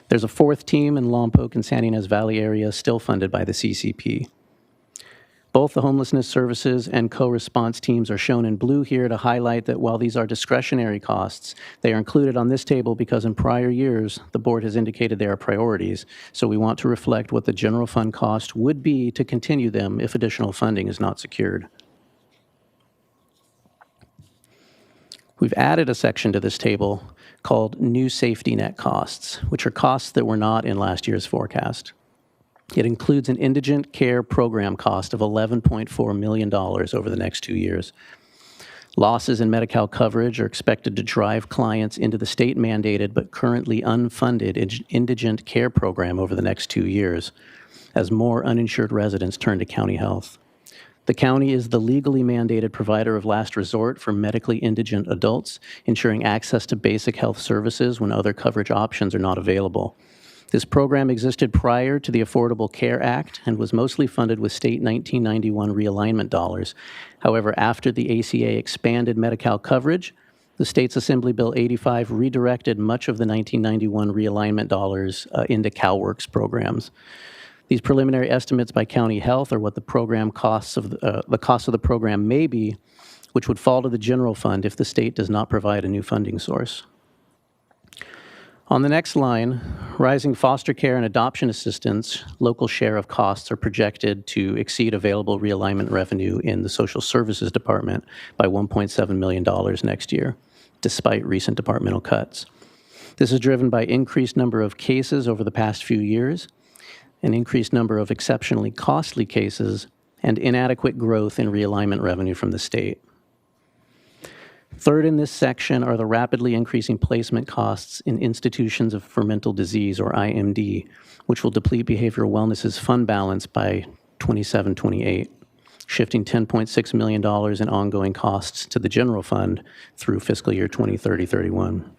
There's a 4th team in Lompoc and San Ynez Valley area still funded by the CCP. Both the homelessness services and co-response teams are shown in blue here to highlight that while these are discretionary costs, they are included on this table because in prior years, the board has indicated they are priorities, so we want to reflect what the general fund cost would be to continue them if additional funding is not secured. We've added a section to this table called New Safety Net Costs, which are costs that were not in last year's forecast. It includes an indigent care program cost of $11.4 million over the next 2 years. Losses in Medi-Cal coverage are expected to drive clients into the state-mandated but currently unfunded indigent care program over the next 2 years, as more uninsured residents turn to county health. The county is the legally mandated provider of last resort for medically indigent adults, ensuring access to basic health services when other coverage options are not available. This program existed prior to the Affordable Care Act and was mostly funded with state 1991 realignment dollars. However, after the ACA expanded Medi-Cal coverage, the state's Assembly Bill 85 redirected much of the 1991 realignment dollars into CalWORKs programs. These preliminary estimates by county health are what the program costs of the cost of the program may be, which would fall to the general fund if the state does not provide a new funding source. On the next line, rising foster care and adoption assistance, local share of costs are projected to exceed available realignment revenue in the Social Services Department by $1.7 million next year, despite recent departmental cuts. This is driven by increased number of cases over the past few years, an increased number of exceptionally costly cases, and inadequate growth in realignment revenue from the state. Third in this section are the rapidly increasing placement costs in institutions of mental disease, or IMD, which will deplete behavioral wellness's fund balance by 27-28, shifting $10.6 million in ongoing costs to the general fund through fiscal year 2030-31.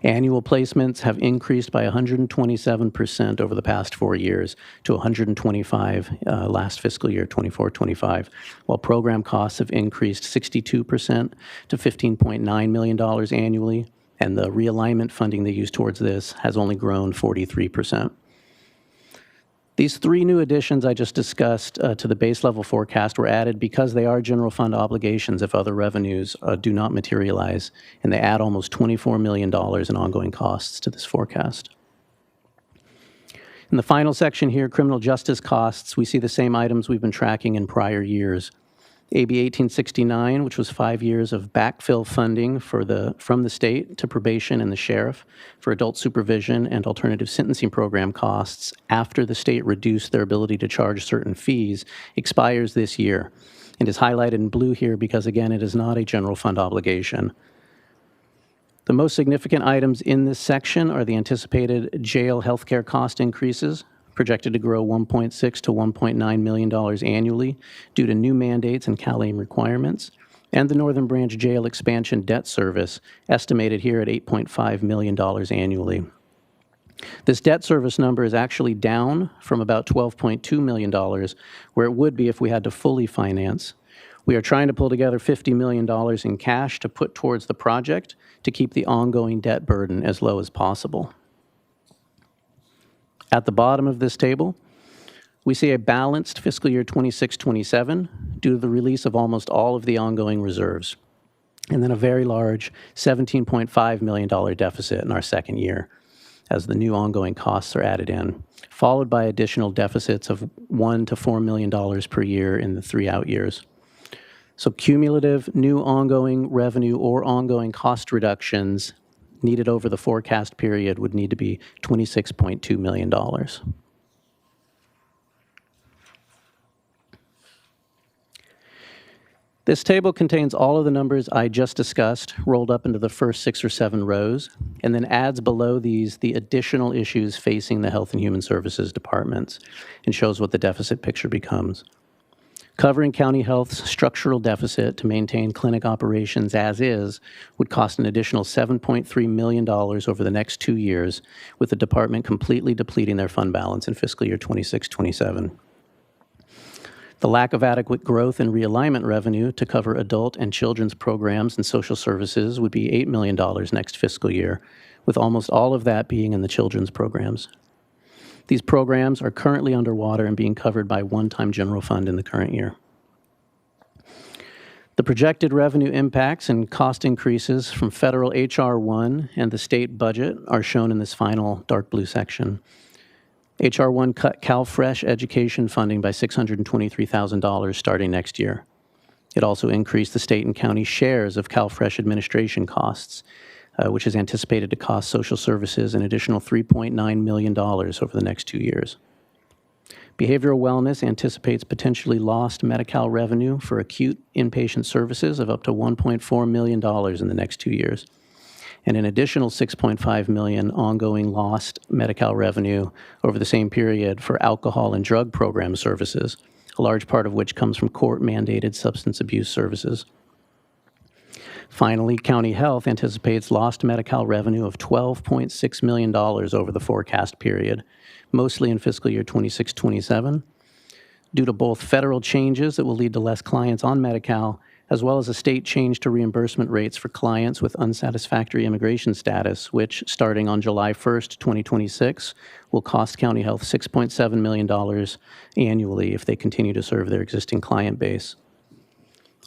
Annual placements have increased by 127% over the past 4 years to 125 last fiscal year, 24-25, while program costs have increased 62% to $15.9 million annually, and the realignment funding they use towards this has only grown 43%. These 3 new additions I just discussed to the base level forecast were added because they are general fund obligations if other revenues do not materialize, and they add almost $24 million in ongoing costs to this forecast. In the final section here, criminal justice costs, we see the same items we've been tracking in prior years. AB 1869, which was 5 years of backfill funding from the state to probation and the sheriff for adult supervision and alternative sentencing program costs after the state reduced their ability to charge certain fees, expires this year and is highlighted in blue here because, again, it is not a general fund obligation. The most significant items in this section are the anticipated jail healthcare cost increases, projected to grow $1.6 to $1.9 million annually due to new mandates and CalAIM requirements, and the Northern Branch Jail Expansion Debt Service, estimated here at $8.5 million annually. This debt service number is actually down from about $12.2 million, where it would be if we had to fully finance. We are trying to pull together $50 million in cash to put towards the project to keep the ongoing debt burden as low as possible. At the bottom of this table, we see a balanced fiscal year 26-27 due to the release of almost all of the ongoing reserves, and then a very large $17.5 million deficit in our second year as the new ongoing costs are added in, followed by additional deficits of $1 to $4 million per year in the 3 out years. So cumulative new ongoing revenue or ongoing cost reductions needed over the forecast period would need to be $26.2 million. This table contains all of the numbers I just discussed rolled up into the first 6 or 7 rows, and then adds below these the additional issues facing the Health and Human Services departments, and shows what the deficit picture becomes. Covering county health's structural deficit to maintain clinic operations as is would cost an additional $7.3 million over the next 2 years, with the department completely depleting their fund balance in fiscal year 26-27. The lack of adequate growth in realignment revenue to cover adult and children's programs and social services would be $8 million next fiscal year, with almost all of that being in the children's programs. These programs are currently underwater and being covered by one-time general fund in the current year. The projected revenue impacts and cost increases from federal H.R. 1 and the state budget are shown in this final dark blue section. H.R. 1 cut CalFresh education funding by $623,000 starting next year. It also increased the state and county shares of CalFresh administration costs, which is anticipated to cost social services an additional $3.9 million over the next 2 years. Behavioral wellness anticipates potentially lost Medi-Cal revenue for acute inpatient services of up to $1.4 million in the next 2 years, and an additional $6.5 million ongoing lost Medi-Cal revenue over the same period for alcohol and drug program services, a large part of which comes from court-mandated substance abuse services. Finally, County Health anticipates lost Medi-Cal revenue of $12.6 million over the forecast period, mostly in fiscal year 26-27, due to both federal changes that will lead to less clients on Medi-Cal, as well as a state change to reimbursement rates for clients with unsatisfactory immigration status, which, starting on July 1st, 2026, will cost County Health $6.7 million annually if they continue to serve their existing client base.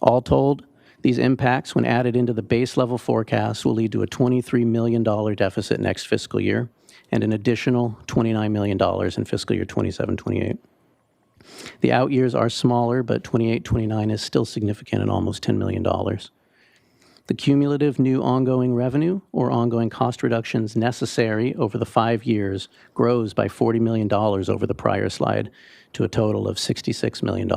All told, these impacts, when added into the base level forecast, will lead to a $23 million deficit next fiscal year and an additional $29 million in fiscal year 27-28. The out years are smaller, but 28-29 is still significant at almost $10 million. The cumulative new ongoing revenue or ongoing cost reductions necessary over the 5 years grows by $40 million over the prior slide to a total of $66 million.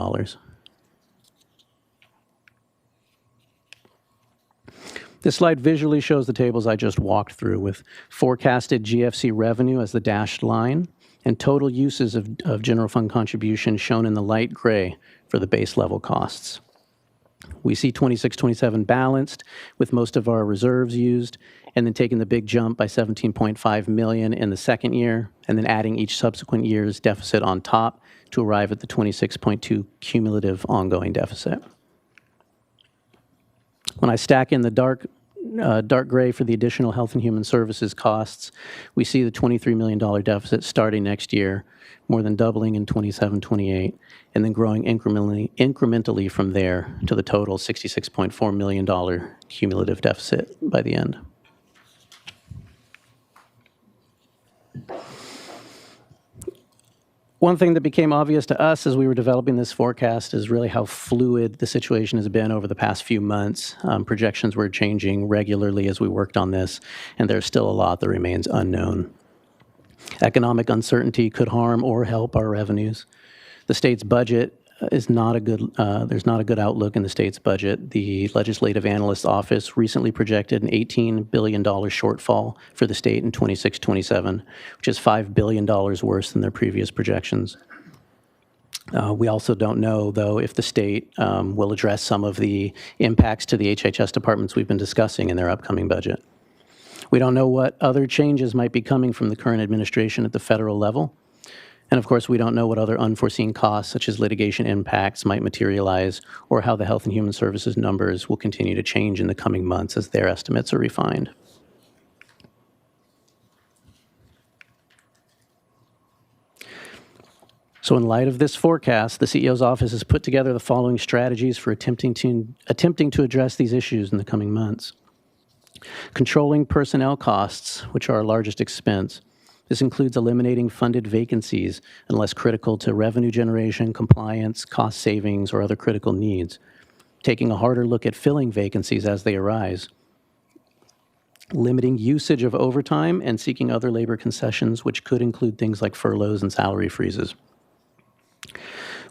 This slide visually shows the tables I just walked through with forecasted GFC revenue as the dashed line and total uses of general fund contribution shown in the light gray for the base level costs. We see 26-27 balanced with most of our reserves used and then taking the big jump by $17.5 million in the second year and then adding each subsequent year's deficit on top to arrive at the 26.2 cumulative ongoing deficit. When I stack in the dark gray for the additional health and human services costs, we see the $23 million deficit starting next year, more than doubling in 27-28, and then growing incrementally from there to the total $66.4 million cumulative deficit by the end. One thing that became obvious to us as we were developing this forecast is really how fluid the situation has been over the past few months. Projections were changing regularly as we worked on this, and there's still a lot that remains unknown. Economic uncertainty could harm or help our revenues. The state's budget is not a good, there's not a good outlook in the state's budget. The Legislative Analyst's Office recently projected an $18 billion shortfall for the state in 26-27, which is $5 billion worse than their previous projections. We also don't know, though, if the state will address some of the impacts to the HHS departments we've been discussing in their upcoming budget. We don't know what other changes might be coming from the current administration at the federal level. And of course, we don't know what other unforeseen costs, such as litigation impacts, might materialize, or how the Health and Human Services numbers will continue to change in the coming months as their estimates are refined. So in light of this forecast, the CEO's office has put together the following strategies for attempting to address these issues in the coming months. Controlling personnel costs, which are our largest expense. This includes eliminating funded vacancies unless critical to revenue generation, compliance, cost savings, or other critical needs. Taking a harder look at filling vacancies as they arise. Limiting usage of overtime and seeking other labor concessions, which could include things like furloughs and salary freezes.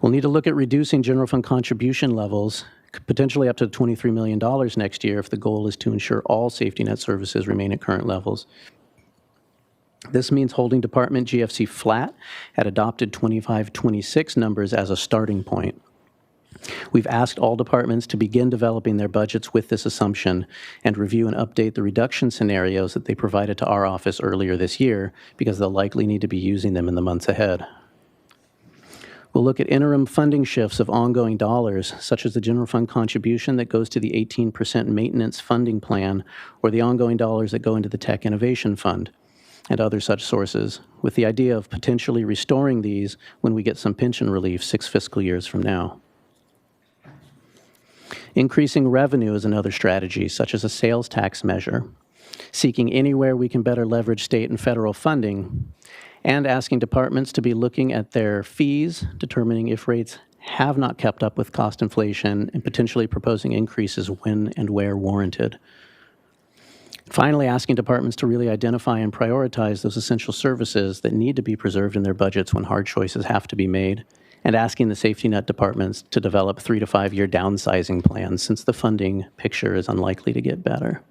We'll need to look at reducing general fund contribution levels, potentially up to $23 million next year if the goal is to ensure all safety net services remain at current levels. This means holding department GFC flat at adopted 25-26 numbers as a starting point. We've asked all departments to begin developing their budgets with this assumption and review and update the reduction scenarios that they provided to our office earlier this year because they'll likely need to be using them in the months ahead. We'll look at interim funding shifts of ongoing dollars, such as the general fund contribution that goes to the 18% maintenance funding plan or the ongoing dollars that go into the Tech Innovation Fund, and other such sources, with the idea of potentially restoring these when we get some pension relief 6 fiscal years from now. Increasing revenue is another strategy, such as a sales tax measure, seeking anywhere we can better leverage state and federal funding, and asking departments to be looking at their fees, determining if rates have not kept up with cost inflation and potentially proposing increases when and where warranted. Finally, asking departments to really identify and prioritize those essential services that need to be preserved in their budgets when hard choices have to be made, and asking the safety net departments to develop 3 to 5 year downsizing plans since the funding picture is unlikely to get better.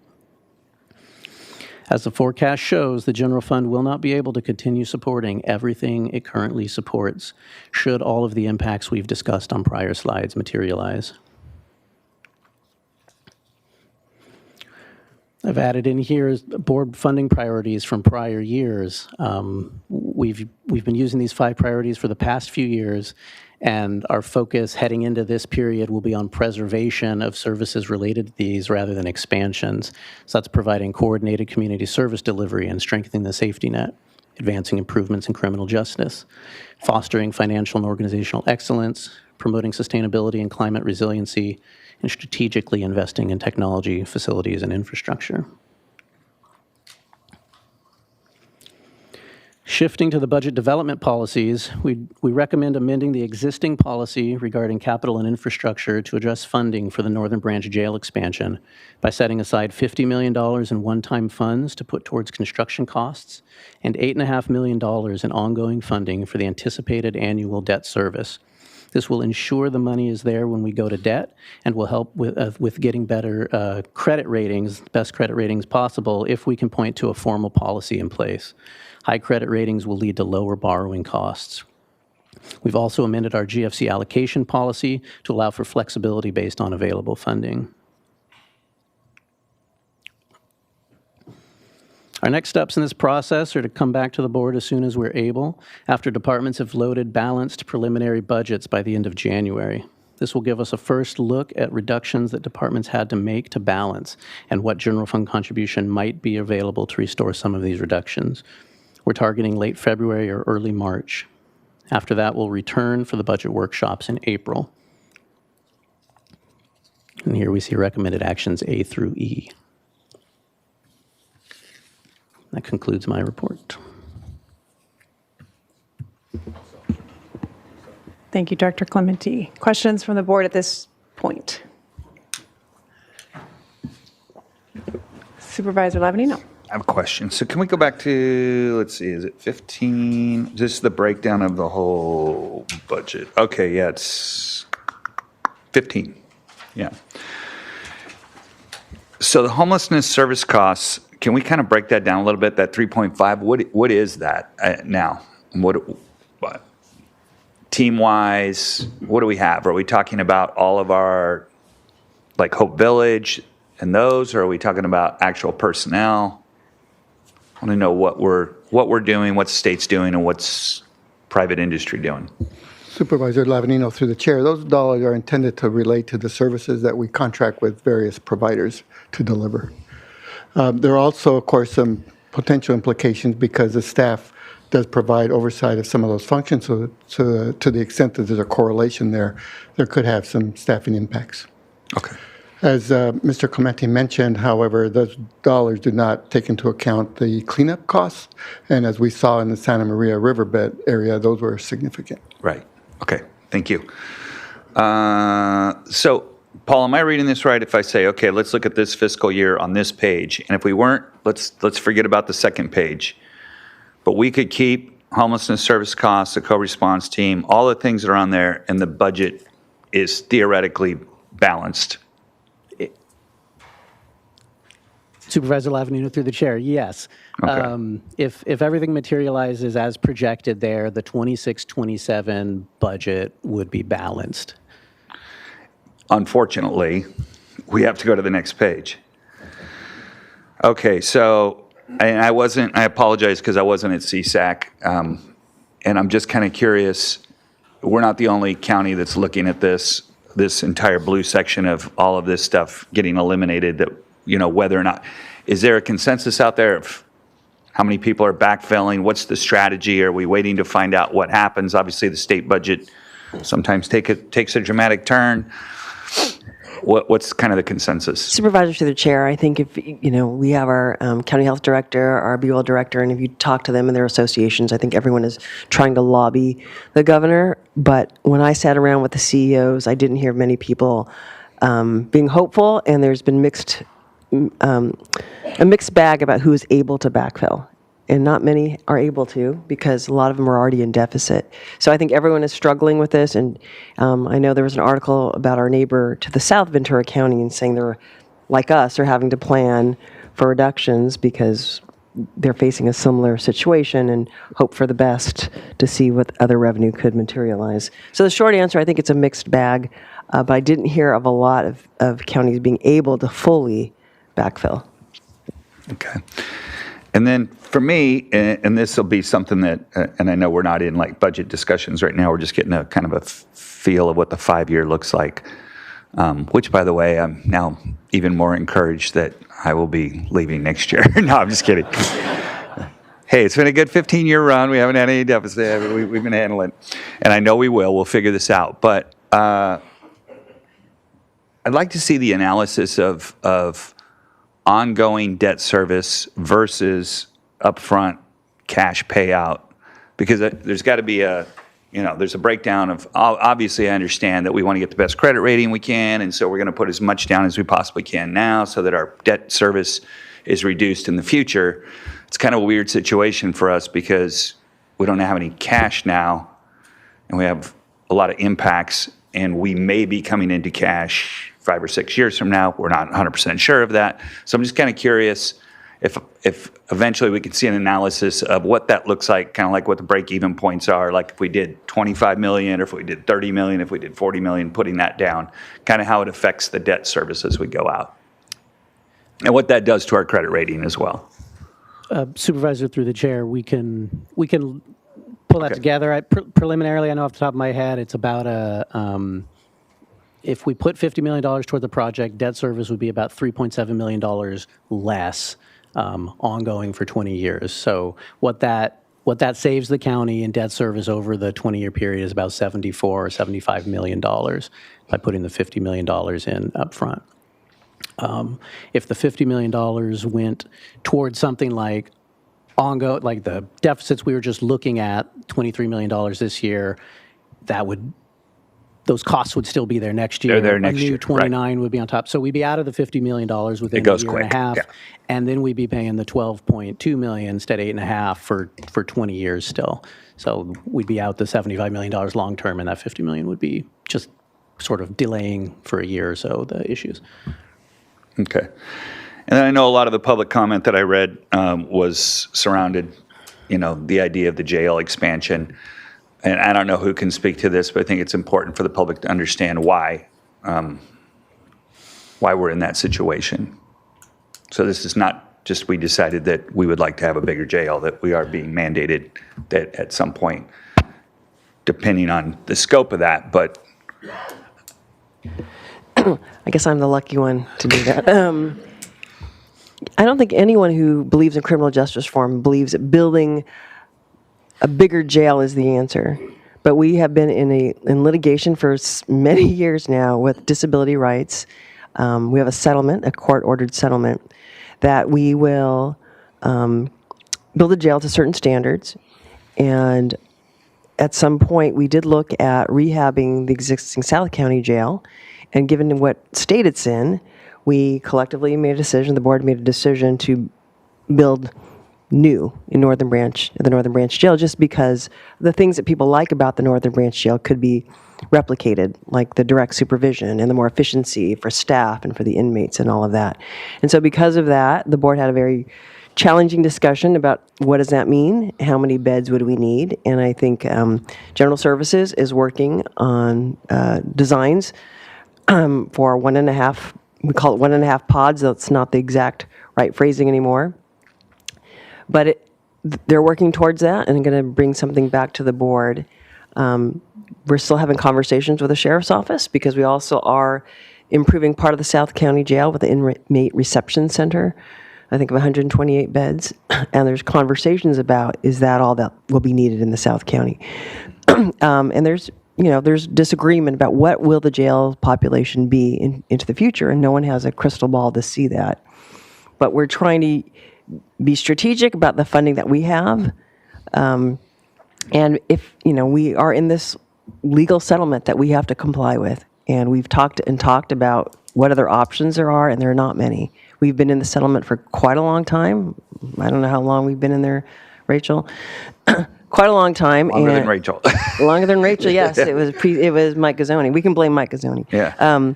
As the forecast shows, the general fund will not be able to continue supporting everything it currently supports should all of the impacts we've discussed on prior slides materialize. I've added in here board funding priorities from prior years. We've been using these 5 priorities for the past few years, and our focus heading into this period will be on preservation of services related to these rather than expansions. So that's providing coordinated community service delivery and strengthening the safety net, advancing improvements in criminal justice, fostering financial and organizational excellence, promoting sustainability and climate resiliency, and strategically investing in technology, facilities, and infrastructure. Shifting to the budget development policies, we recommend amending the existing policy regarding capital and infrastructure to address funding for the Northern Branch Jail expansion by setting aside $50 million in one-time funds to put towards construction costs and $8.5 million in ongoing funding for the anticipated annual debt service. This will ensure the money is there when we go to debt and will help with getting better credit ratings, best credit ratings possible, if we can point to a formal policy in place. High credit ratings will lead to lower borrowing costs. We've also amended our GFC allocation policy to allow for flexibility based on available funding. Our next steps in this process are to come back to the board as soon as we're able, after departments have loaded balanced preliminary budgets by the end of January. This will give us a first look at reductions that departments had to make to balance and what general fund contribution might be available to restore some of these reductions. We're targeting late February or early March. After that, we'll return for the budget workshops in April. And here we see recommended actions A through E. That concludes my report. Thank you, Director Clementi. Questions from the board at this point? Supervisor Lavanino. I have a question. So can we go back to, let's see, is it 15? This is the breakdown of the whole budget. Okay, yeah, it's 15. Yeah. So the homelessness service costs, can we kind of break that down a little bit, that 3.5? What is that now? What team-wise, what do we have? Are we talking about all of our, like Hope Village and those, or are we talking about actual personnel? I want to know what we're doing, what the state's doing, and what's private industry doing. Supervisor Lavanino, through the chair, those dollars are intended to relate to the services that we contract with various providers to deliver. There are also, of course, some potential implications because the staff does provide oversight of some of those functions. So to the extent that there's a correlation there, there could have some staffing impacts. Okay. As Mr. Clementi mentioned, however, those dollars do not take into account the cleanup costs. And as we saw in the Santa Maria riverbed area, those were significant. Right. Okay. Thank you. So, Paul, am I reading this right if I say, okay, let's look at this fiscal year on this page, and if we weren't, let's forget about the second page. But we could keep homelessness service costs, the co-response team, all the things that are on there, and the budget is theoretically balanced. Supervisor Lavanino, through the chair, yes. Okay. If everything materializes as projected there, the 26-27 budget would be balanced. Unfortunately, we have to go to the next page. Okay, so I apologize because I wasn't at CSAC, and I'm just kind of curious. We're not the only county that's looking at this entire blue section of all of this stuff getting eliminated, that, you know, whether or not, is there a consensus out there of how many people are backfilling? What's the strategy? Are we waiting to find out what happens? Obviously, the state budget sometimes takes a dramatic turn. What's kind of the consensus? Supervisor through the chair, I think if, we have our county health director, our BUL director, and if you talk to them and their associations, I think everyone is trying to lobby the governor. But when I sat around with the CEOs, I didn't hear many people being hopeful, and there's been a mixed bag about who is able to backfill. And not many are able to, because a lot of them are already in deficit. So I think everyone is struggling with this. And I know there was an article about our neighbor to the south, Ventura County, and saying they're, like us, are having to plan for reductions because they're facing a similar situation and hope for the best to see what other revenue could materialize. So the short answer, I think it's a mixed bag, but I didn't hear of a lot of counties being able to fully backfill. Okay. And then for me, and this will be something that, and I know we're not in like budget discussions right now, we're just getting a kind of a feel of what the 5-year looks like, which, by the way, I'm now even more encouraged that I will be leaving next year. No, I'm just kidding. Hey, it's been a good 15-year run. We haven't had any deficit. We've been handling it. And I know we will. We'll figure this out. But I'd like to see the analysis of ongoing debt service versus upfront cash payout, because there's got to be there's a breakdown of, obviously I understand that we want to get the best credit rating we can, and so we're going to put as much down as we possibly can now so that our debt service is reduced in the future. It's kind of a weird situation for us because we don't have any cash now, and we have a lot of impacts, and we may be coming into cash 5 or 6 years from now. We're not 100% sure of that. So I'm just kind of curious if eventually we could see an analysis of what that looks like, kind of like what the break-even points are, like if we did 25 million, or if we did 30 million, if we did 40 million, putting that down, kind of how it affects the debt service as we go out, and what that does to our credit rating as well. Supervisor through the chair, we can pull that together. Preliminarily, I know off the top of my head, it's about if we put $50 million toward the project, debt service would be about $3.7 million less ongoing for 20 years. So what that saves the county in debt service over the 20-year period is about $74 or $75 million by putting the $50 million in upfront. If the $50 million went towards something like like the deficits we were just looking at, $23 million this year, those costs would still be there next year. They're there next year. A new 29 would be on top. So we'd be out of the $50 million within a year and a half. Yeah. And then we'd be paying the $12.2 million instead of $8.5 for 20 years still. So we'd be out the $75 million long term, and that $50 million would be just sort of delaying for a year or so the issues. Okay. And then I know a lot of the public comment that I read was surrounded, the idea of the jail expansion. And I don't know who can speak to this, but I think it's important for the public to understand why we're in that situation. So this is not just we decided that we would like to have a bigger jail, that we are being mandated that at some point, depending on the scope of that, but... I guess I'm the lucky one to do that. I don't think anyone who believes in criminal justice reform believes that building a bigger jail is the answer. But we have been in litigation for many years now with disability rights. We have a settlement, a court-ordered settlement, that we will build a jail to certain standards. And at some point, we did look at rehabbing the existing South County jail. And given what state it's in, we collectively made a decision, the board made a decision to build new in the Northern Branch Jail, just because the things that people like about the Northern Branch Jail could be replicated, like the direct supervision and the more efficiency for staff and for the inmates and all of that. And so because of that, the board had a very challenging discussion about what does that mean, how many beds would we need, and I think General Services is working on designs for 1.5, we call it 1.5 pods, that's not the exact right phrasing anymore. But they're working towards that and going to bring something back to the board. We're still having conversations with the Sheriff's Office because we also are improving part of the South County Jail with the Inmate Reception Center, I think of 128 beds. And there's conversations about, is that all that will be needed in the South County? And there's there's disagreement about what will the jail population be into the future, and no one has a crystal ball to see that. But we're trying to be strategic about the funding that we have. And if, we are in this legal settlement that we have to comply with, and we've talked about what other options there are, and there are not many. We've been in the settlement for quite a long time. I don't know how long we've been in there, Rachel. Quite a long time. Longer than Rachel. Longer than Rachel, yes. It was Mike Gazzoni. We can blame Mike Gazzoni. Yeah.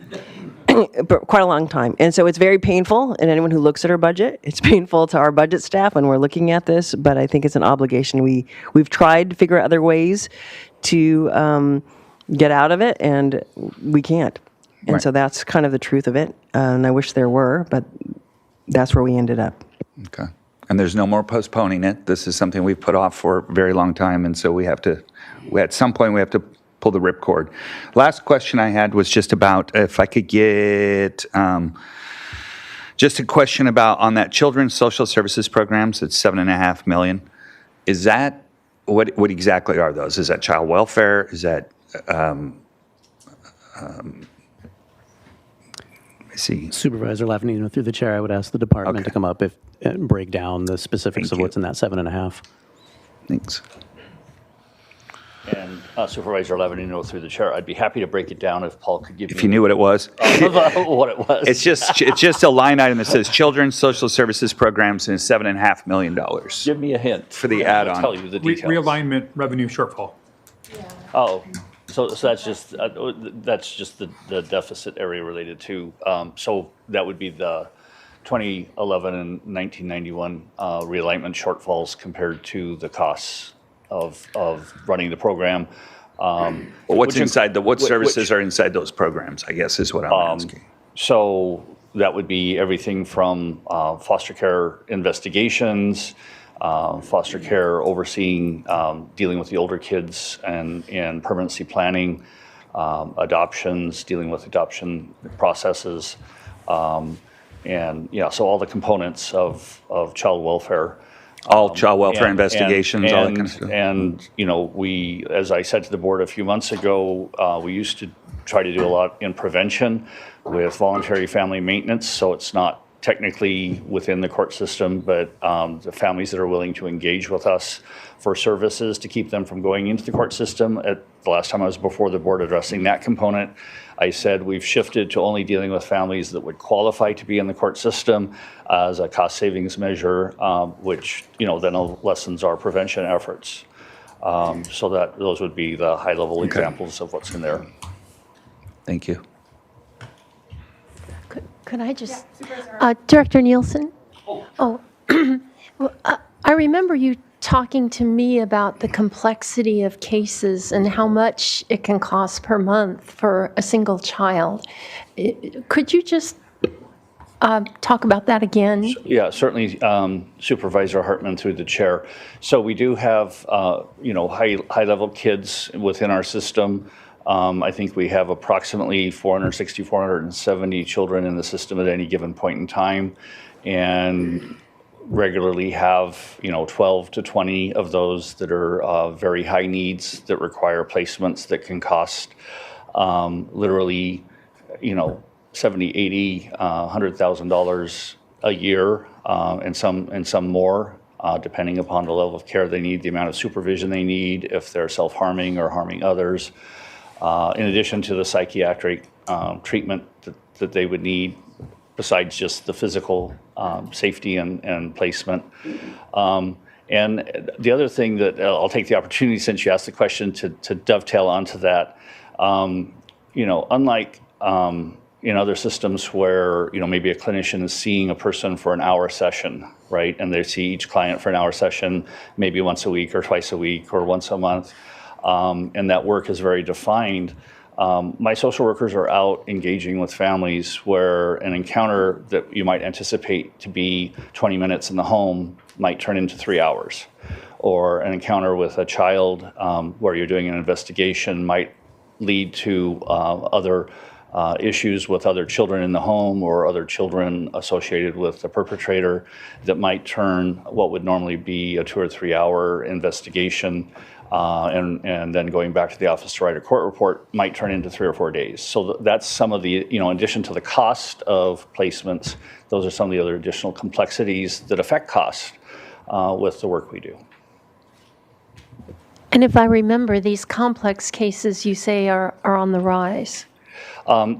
But quite a long time. And so it's very painful, and anyone who looks at our budget, it's painful to our budget staff when we're looking at this, but I think it's an obligation. We've tried to figure out other ways to get out of it, and we can't. And Right. so that's kind of the truth of it, and I wish there were, but that's where we ended up. Okay. And there's no more postponing it. This is something we've put off for a very long time, and so at some point we have to pull the ripcord. Last question I had was just about if I could get just a question about on that children's social services programs. It's $7.5 million. Is that what exactly are those? Is that child welfare? Is that see. Supervisor Lafferty, through the chair, I would ask the department to come up and break down the specifics of what's in that 7.5. Thanks. And Supervisor Levenino, through the chair, I'd be happy to break it down if Paul could give me. If you knew what it was. What it was. It's just a line item that says children's social services programs and it's $7.5 million. Give me a hint. For the add-on. I'll tell you the details. Realignment revenue shortfall. Oh, so that's just the deficit area related to. So that would be the 2011 and 1991 realignment shortfalls compared to the costs of running the program. Well, what services are inside those programs, I guess, is what I'm asking. So that would be everything from foster care investigations, foster care overseeing, dealing with the older kids and permanency planning, adoptions, dealing with adoption processes, and so all the components of child welfare. All child welfare investigations, all that kind of stuff. And, we, as I said to the board a few months ago, we used to try to do a lot in prevention with voluntary family maintenance, so it's not technically within the court system, but the families that are willing to engage with us for services to keep them from going into the court system. At the last time I was before the board addressing that component, I said we've shifted to only dealing with families that would qualify to be in the court system as a cost savings measure, which then lessens our prevention efforts. So that those would be the high-level examples of what's in there. Thank you. Could I just, Director Nielsen? Oh, well, I remember you talking to me about the complexity of cases and how much it can cost per month for a single child. Could you just talk about that again? Yeah, certainly, Supervisor Hartman through the chair. So we do have, high-level kids within our system. I think we have approximately 460, 470 children in the system at any given point in time, and regularly have 12 to 20 of those that are very high needs that require placements that can cost literally 70, 80, $100,000 a year, and some more, depending upon the level of care they need, the amount of supervision they need, if they're self-harming or harming others, in addition to the psychiatric treatment that they would need, besides just the physical safety and placement. And the other thing that I'll take the opportunity, since you asked the question, to dovetail onto that, unlike in other systems where maybe a clinician is seeing a person for an hour session, right, and they see each client for an hour session maybe once a week or twice a week or once a month, and that work is very defined. My social workers are out engaging with families where an encounter that you might anticipate to be 20 minutes in the home might turn into 3 hours, or an encounter with a child where you're doing an investigation might lead to other issues with other children in the home or other children associated with the perpetrator that might turn what would normally be a 2 or 3 hour investigation and then going back to the office to write a court report might turn into 3 or 4 days. So that's some of the, in addition to the cost of placements, those are some of the other additional complexities that affect cost with the work we do. And if I remember, these complex cases you say are on the rise.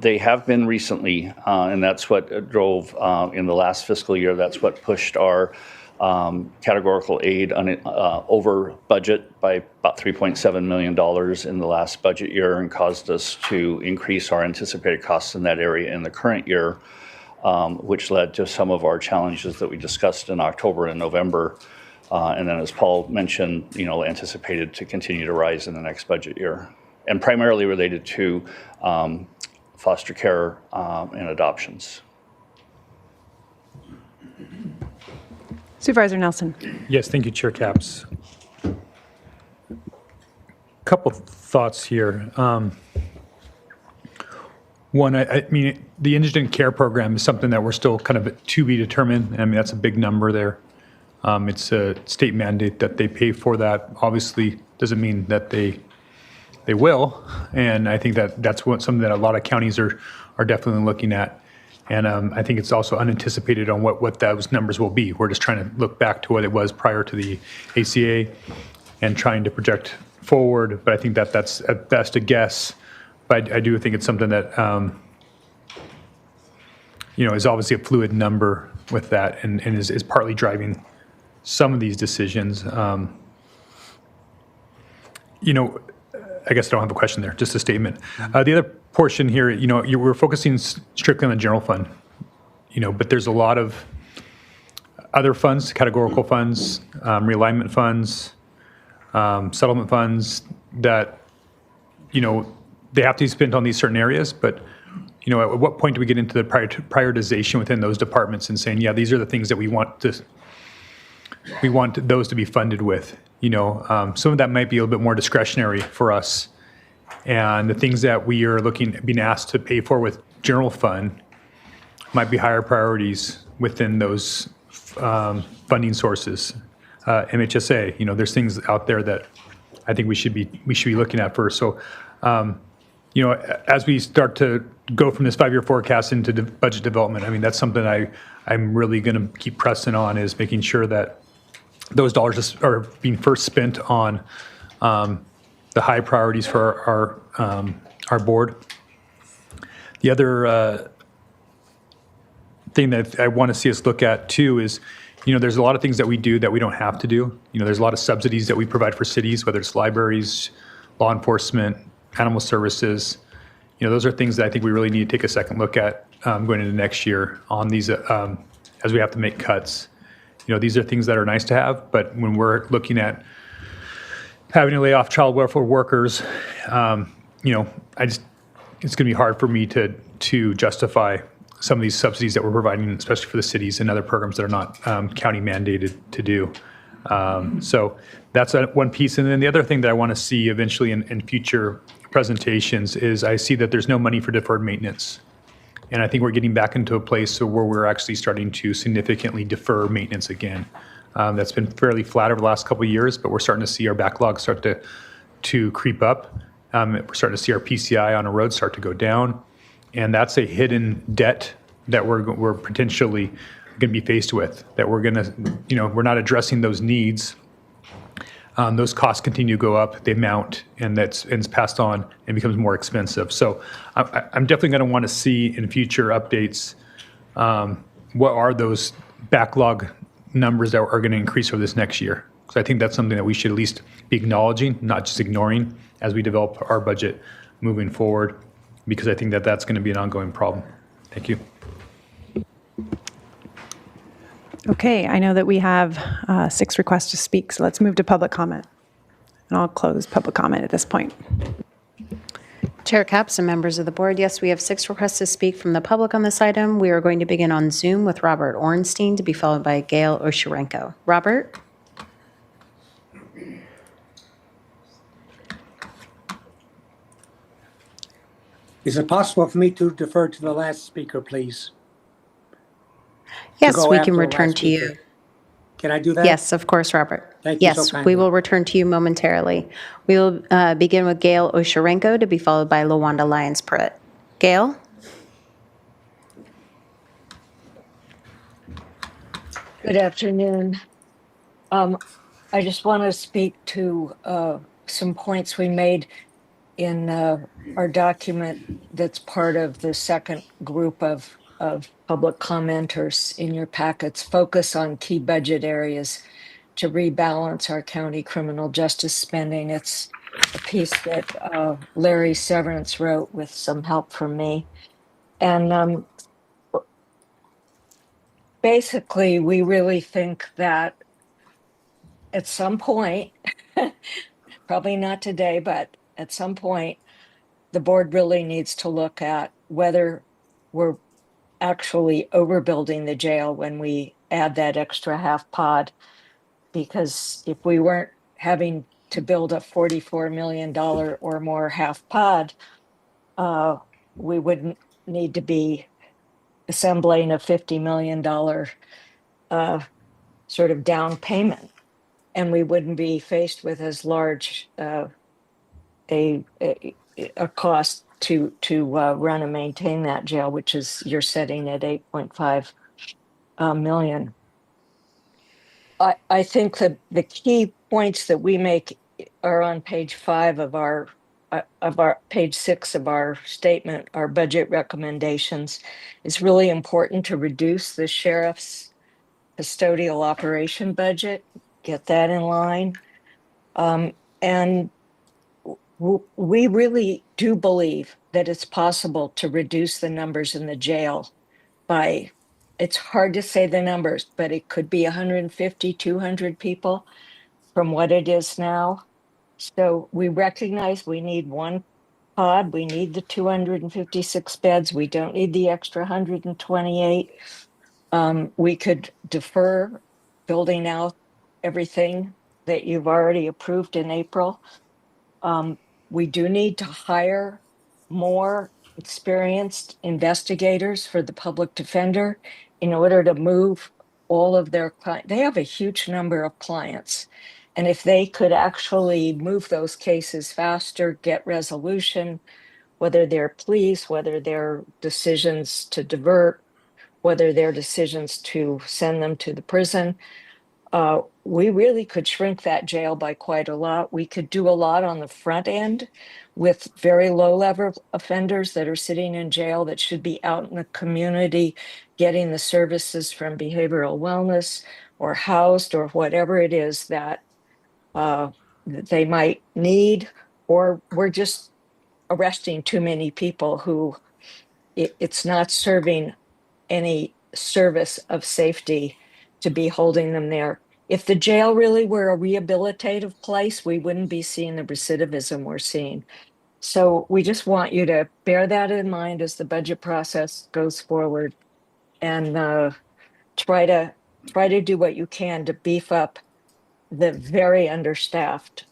They have been recently, and that's what drove in the last fiscal year, that's what pushed our categorical aid over budget by about $3.7 million in the last budget year and caused us to increase our anticipated costs in that area in the current year, which led to some of our challenges that we discussed in October and November. And then as Paul mentioned, anticipated to continue to rise in the next budget year, and primarily related to foster care and adoptions. Supervisor Nelson. Yes, thank you, Chair Capps. Couple thoughts here. One, I mean, the indigent care program is something that we're still kind of to be determined. I mean, that's a big number there. It's a state mandate that they pay for that. Obviously, doesn't mean that they will, and I think that's something that a lot of counties are definitely looking at. And I think it's also unanticipated on what those numbers will be. We're just trying to look back to what it was prior to the ACA and trying to project forward. But I think that's at best a guess. But I do think it's something that is obviously a fluid number with that, and is partly driving some of these decisions. I guess I don't have a question there, just a statement. The other portion here, we're focusing strictly on the general fund, but there's a lot of other funds, categorical funds, realignment funds, settlement funds that, they have to be spent on these certain areas, but at what point do we get into the prioritization within those departments and saying, yeah, these are the things that we want those to be funded with. Some of that might be a little bit more discretionary for us, and the things that we are being asked to pay for with general fund might be higher priorities within those funding sources. MHSA, there's things out there that I think we should be looking at first. So, as we start to go from this 5-year forecast into budget development, I mean, that's something I'm really going to keep pressing on, is making sure that those dollars are being first spent on the high priorities for our board. The other thing that I want to see us look at too is, there's a lot of things that we do that we don't have to do. There's a lot of subsidies that we provide for cities, whether it's libraries, law enforcement, animal services. Those are things that I think we really need to take a second look at going into next year on these as we have to make cuts. These are things that are nice to have, but when we're looking at having to lay off child welfare workers, it's going to be hard for me to justify some of these subsidies that we're providing, especially for the cities and other programs that are not county mandated to do. So that's one piece. And then the other thing that I want to see eventually in future presentations is I see that there's no money for deferred maintenance. And I think we're getting back into a place where we're actually starting to significantly defer maintenance again. That's been fairly flat over the last couple of years, but we're starting to see our backlog start to creep up. We're starting to see our PCI on a road start to go down. And that's a hidden debt that we're potentially going to be faced with, that we're going to, we're not addressing those needs. Those costs continue to go up, they mount, and it's passed on and becomes more expensive. So I'm definitely going to want to see in future updates what are those backlog numbers that are going to increase over this next year. So I think that's something that we should at least be acknowledging, not just ignoring as we develop our budget moving forward, because I think that that's going to be an ongoing problem. Thank you. Okay, I know that we have 6 requests to speak, so let's move to public comment. And I'll close public comment at this point. Chair Capps and members of the board, yes, we have 6 requests to speak from the public on this item. We are going to begin on Zoom with Robert Ornstein, to be followed by Gail Oshirenko. Robert? Is it possible for me to defer to the last speaker, please? Yes, go we after can the return last to you. speaker. Can I do that? Yes, of course, Robert. Thank you so Yes, we kindly. will return to you momentarily. We will begin with Gail Osharenko to be followed by Lawanda Lyons-Pruitt. Gail? Good afternoon. I just want to speak to some points we made in our document that's part of the second group of public commenters in your packets. Focus on key budget areas to rebalance our county criminal justice spending. It's a piece that Larry Severance wrote with some help from me. And basically, we really think that at some point, probably not today, but at some point, the board really needs to look at whether we're actually overbuilding the jail when we add that extra half pod. Because if we weren't having to build a $44 million or more half pod, we wouldn't need to be assembling a $50 million sort of down payment. And we wouldn't be faced with as large a cost to run and maintain that jail, which is you're setting at 8.5 million. I think that the key points that we make are on page 5 of our page 6 of our statement, our budget recommendations. It's really important to reduce the sheriff's custodial operation budget, get that in line. And we really do believe that it's possible to reduce the numbers in the jail by, it's hard to say the numbers, but it could be 150, 200 people from what it is now. So we recognize we need one pod, we need the 256 beds, we don't need the extra 128. We could defer building out everything that you've already approved in April. We do need to hire more experienced investigators for the public defender in order to move all of their clients. They have a huge number of clients. And if they could actually move those cases faster, get resolution, whether they're pleas, whether they're decisions to divert, whether they're decisions to send them to the prison, we really could shrink that jail by quite a lot. We could do a lot on the front end with very low level offenders that are sitting in jail that should be out in the community getting the services from behavioral wellness or housed or whatever it is that they might need, or we're just arresting too many people who it's not serving any service of safety to be holding them there. If the jail really were a rehabilitative place, we wouldn't be seeing the recidivism we're seeing. So we just want you to bear that in mind as the budget process goes forward, and try to do what you can to beef up the very understaffed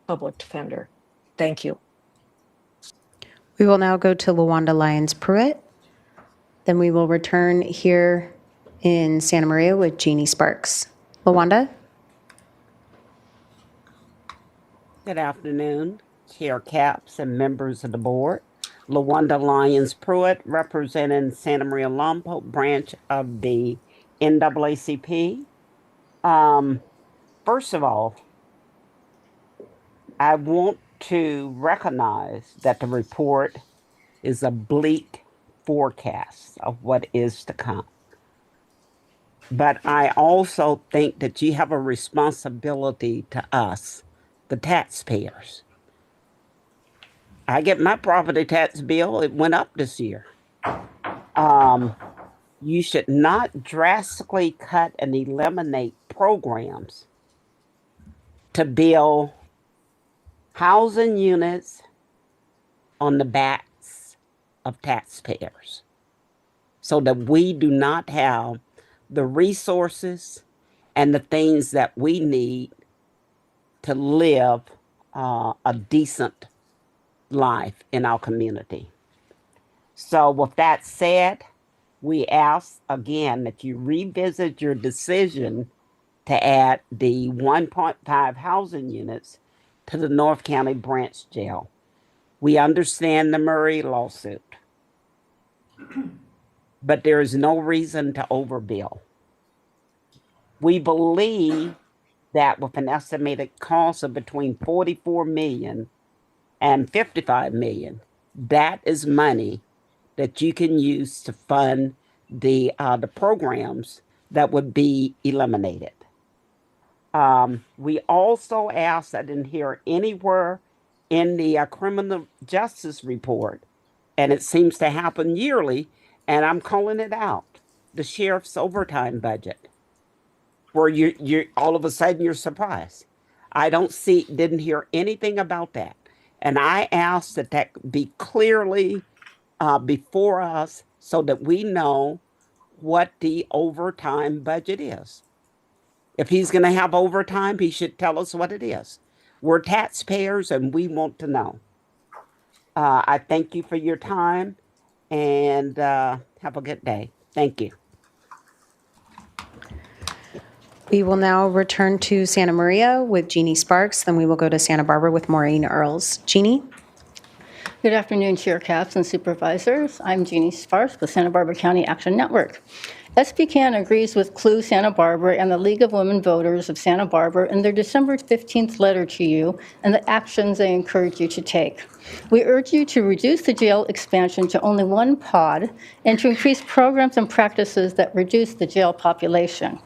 public defender. Thank you. We will now go to Lawanda Lyons-Pruitt. Then we will return here in Santa Maria with Jeannie Sparks. Lawanda? Good afternoon, Chair Capps and members of the board. Lawanda Lyons-Pruitt, representing Santa Maria Lompoc branch of the NAACP. First of all, I want to recognize that the report is a bleak forecast of what is to come. But I also think that you have a responsibility to us, the taxpayers. I get my property tax bill, it went up this year. You should not drastically cut and eliminate programs to build housing units on the backs of taxpayers so that we do not have the resources and the things that we need to live a decent life in our community. So with that said, we ask again that you revisit your decision to add the 1.5 housing units to the North County Branch Jail. We understand the Murray lawsuit, but there is no reason to overbill. We believe that with an estimated cost of between 44 million and 55 million, that is money that you can use to fund the programs that would be eliminated. We also asked, I didn't hear anywhere in the criminal justice report, and it seems to happen yearly, and I'm calling it out, the sheriff's overtime budget, where you all of a sudden you're surprised. I didn't hear anything about that. And I asked that that be clearly before us so that we know what the overtime budget is. If he's going to have overtime, he should tell us what it is. We're taxpayers and we want to know. I thank you for your time and have a good day. Thank you. We will now return to Santa Maria with Jeannie Sparks. Then we will go to Santa Barbara with Maureen Earls. Jeannie? Good afternoon, Chair Caps and Supervisors. I'm Jeannie Sparks with Santa Barbara County Action Network. SBCAN agrees with CLUE Santa Barbara and the League of Women Voters of Santa Barbara in their December 15th letter to you and the actions they encourage you to take. We urge you to reduce the jail expansion to only one pod and to increase programs and practices that reduce the jail population.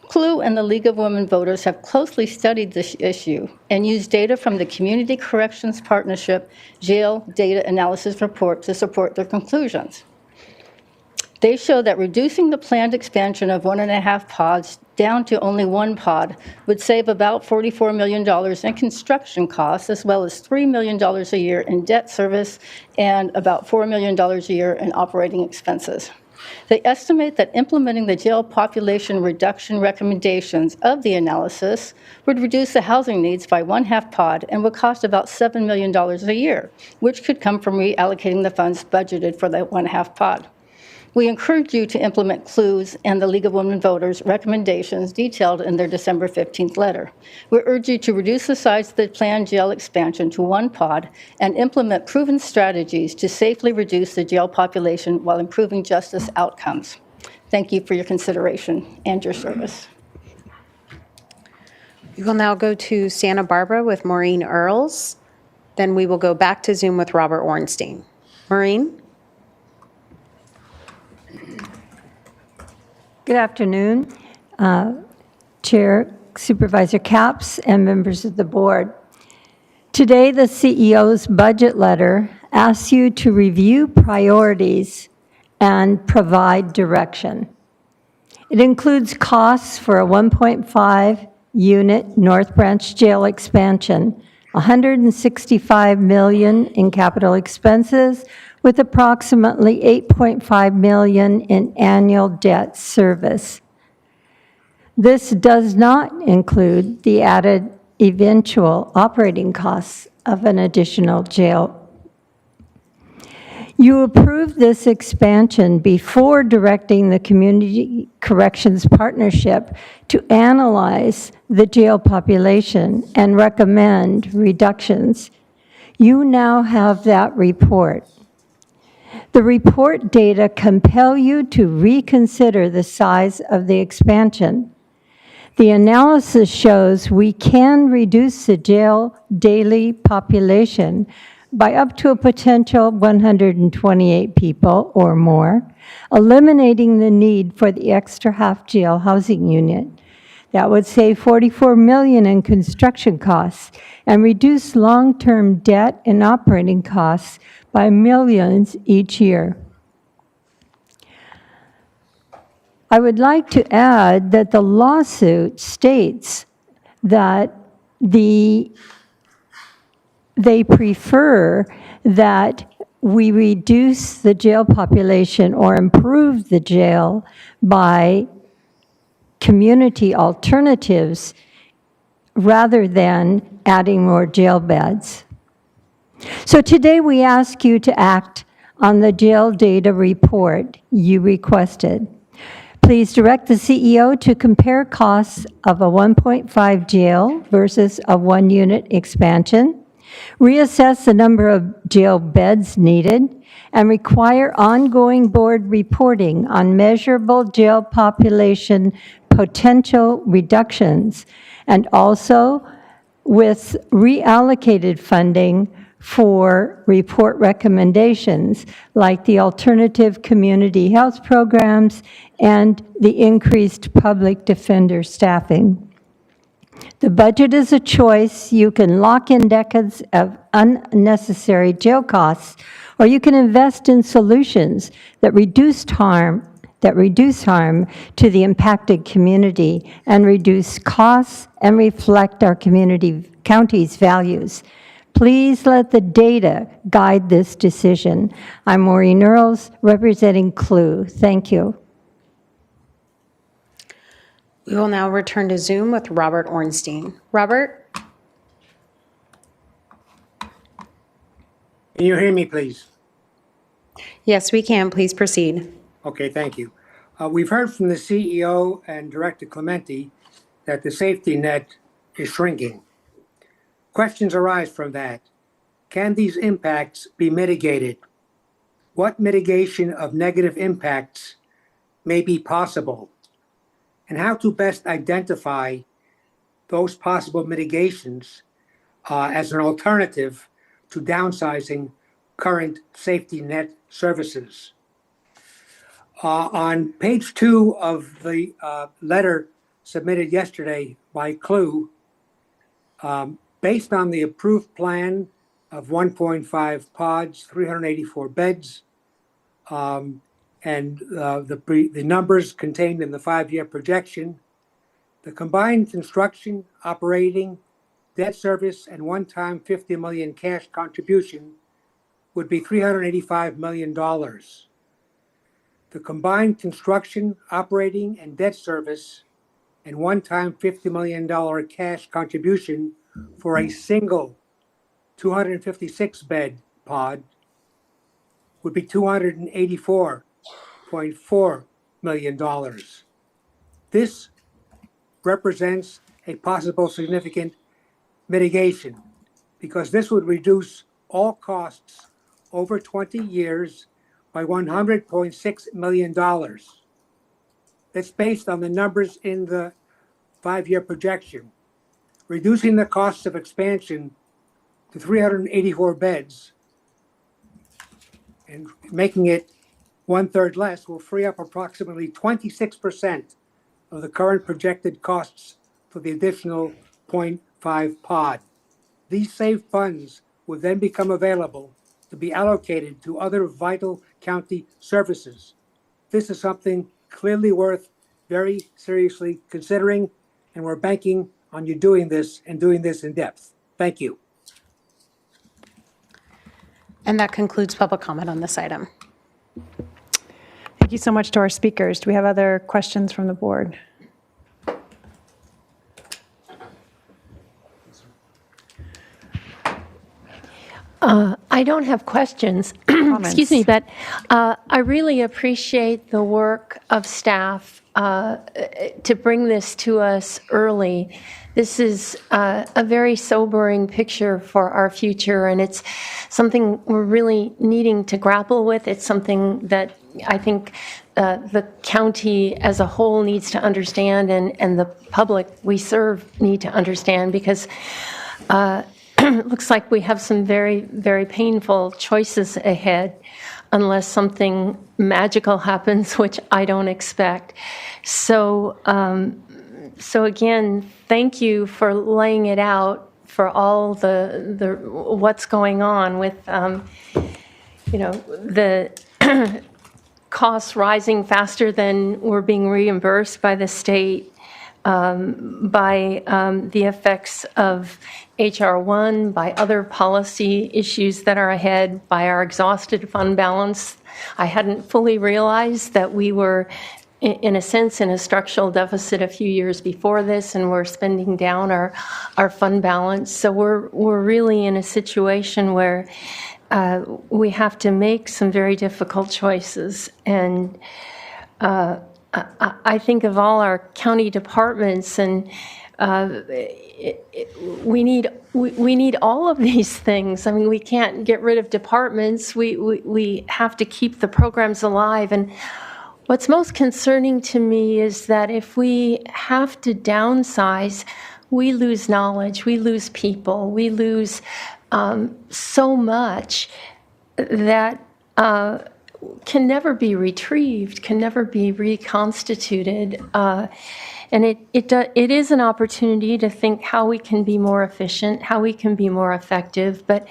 CLUE and the League of Women Voters have closely studied this issue and used data from the Community Corrections Partnership Jail Data Analysis Report to support their conclusions. They show that reducing the planned expansion of 1.5 pods down to only one pod would save about $44 million in construction costs, as well as $3 million a year in debt service and about $4 million a year in operating expenses. They estimate that implementing the jail population reduction recommendations of the analysis would reduce the housing needs by 1/2 pod and would cost about $7 million a year, which could come from reallocating the funds budgeted for the 1/2 pod. We encourage you to implement CLUE's and the League of Women Voters recommendations detailed in their December 15th letter. We urge you to reduce the size of the planned jail expansion to one pod and implement proven strategies to safely reduce the jail population while improving justice outcomes. Thank you for your consideration and your service. We will now go to Santa Barbara with Maureen Earls. Then we will go back to Zoom with Robert Ornstein. Maureen? Good afternoon, Chair, Supervisor Capps, and members of the board. Today, the CEO's budget letter asks you to review priorities and provide direction. It includes costs for a 1.5 unit North Branch Jail expansion, $165 million in capital expenses, with approximately $8.5 million in annual debt service. This does not include the added eventual operating costs of an additional jail. You approved this expansion before directing the Community Corrections Partnership to analyze the jail population and recommend reductions. You now have that report. The report data compel you to reconsider the size of the expansion. The analysis shows we can reduce the jail daily population by up to a potential 128 people or more, eliminating the need for the extra half jail housing unit. That would save $44 million in construction costs and reduce long-term debt and operating costs by millions each year. I would like to add that the lawsuit states that they prefer that we reduce the jail population or improve the jail by community alternatives rather than adding more jail beds. So today we ask you to act on the jail data report you requested. Please direct the CEO to compare costs of a 1.5 jail versus a 1-unit expansion, reassess the number of jail beds needed, and require ongoing board reporting on measurable jail population potential reductions, and also with reallocated funding for report recommendations like the alternative community health programs and the increased public defender staffing. The budget is a choice. You can lock in decades of unnecessary jail costs, or you can invest in solutions that reduce harm to the impacted community and reduce costs and reflect our county's values. Please let the data guide this decision. I'm Maureen Earls, representing CLUE. Thank you. We will now return to Zoom with Robert Ornstein. Robert? Can you hear me, please? Yes, we can. Please proceed. Okay, thank you. We've heard from the CEO and Director Clementi that the safety net is shrinking. Questions arise from that. Can these impacts be mitigated? What mitigation of negative impacts may be possible? And how to best identify those possible mitigations as an alternative to downsizing current safety net services. On page 2 of the letter submitted yesterday by CLUE, based on the approved plan of 1.5 pods, 384 beds, and the numbers contained in the 5-year projection, the combined construction, operating, debt service, and one-time $50 million cash contribution would be $385 million. The combined construction, operating, and debt service and one-time $50 million cash contribution for a single 256-bed pod would be $284.4 million. This represents a possible significant mitigation because this would reduce all costs over 20 years by $100.6 million. That's based on the numbers in the 5-year projection. Reducing the costs of expansion to 384 beds and making it 1/3 less will free up approximately 26% of the current projected costs for the additional 0.5 pod. These saved funds would then become available to be allocated to other vital county services. This is something clearly worth very seriously considering, and we're banking on you doing this and doing this in depth. Thank you. And that concludes public comment on this item. Thank you so much to our speakers. Do we have other questions from the board? I don't have questions, excuse me, but I really appreciate the work of staff to bring this to us early. This is a very sobering picture for our future, and it's something we're really needing to grapple with. It's something that I think the county as a whole needs to understand, and the public we serve need to understand, because it looks like we have some very, very painful choices ahead unless something magical happens, which I don't expect. So, so again, thank you for laying it out for all the what's going on with, the costs rising faster than we're being reimbursed by the state, by the effects of H.R. 1, by other policy issues that are ahead, by our exhausted fund balance. I hadn't fully realized that we were, in a sense, in a structural deficit a few years before this, and we're spending down our fund balance. So we're really in a situation where we have to make some very difficult choices. And I think of all our county departments, and we need all of these things. I mean, we can't get rid of departments. We have to keep the programs alive. And what's most concerning to me is that if we have to downsize, we lose knowledge, we lose people, we lose so much that can never be retrieved, can never be reconstituted. And it is an opportunity to think how we can be more efficient, how we can be more effective. But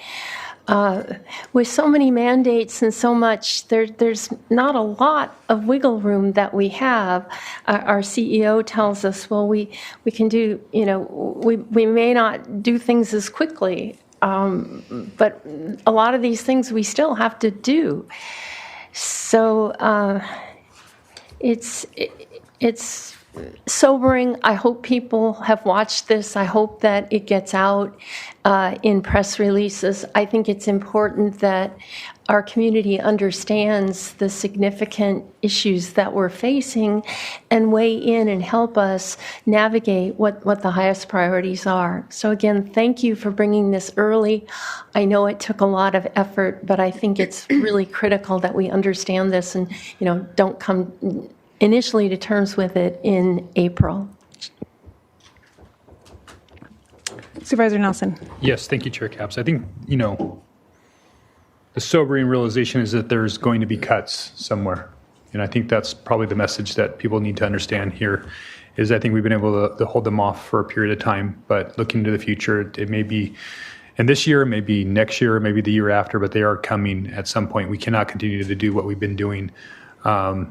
with so many mandates and so much, there's not a lot of wiggle room that we have. Our CEO tells us, well, we can do, we may not do things as quickly, but a lot of these things we still have to do. So it's sobering. I hope people have watched this. I hope that it gets out in press releases. I think it's important that our community understands the significant issues that we're facing and weigh in and help us navigate what the highest priorities are. So again, thank you for bringing this early. I know it took a lot of effort, but I think it's really critical that we understand this and, don't come initially to terms with it in April. Supervisor Nelson. Yes, thank you, Chair Capps. I think, the sobering realization is that there's going to be cuts somewhere. And I think that's probably the message that people need to understand here is I think we've been able to hold them off for a period of time, but looking to the future, it may be in this year, maybe next year, maybe the year after, but they are coming at some point. We cannot continue to do what we've been doing. Our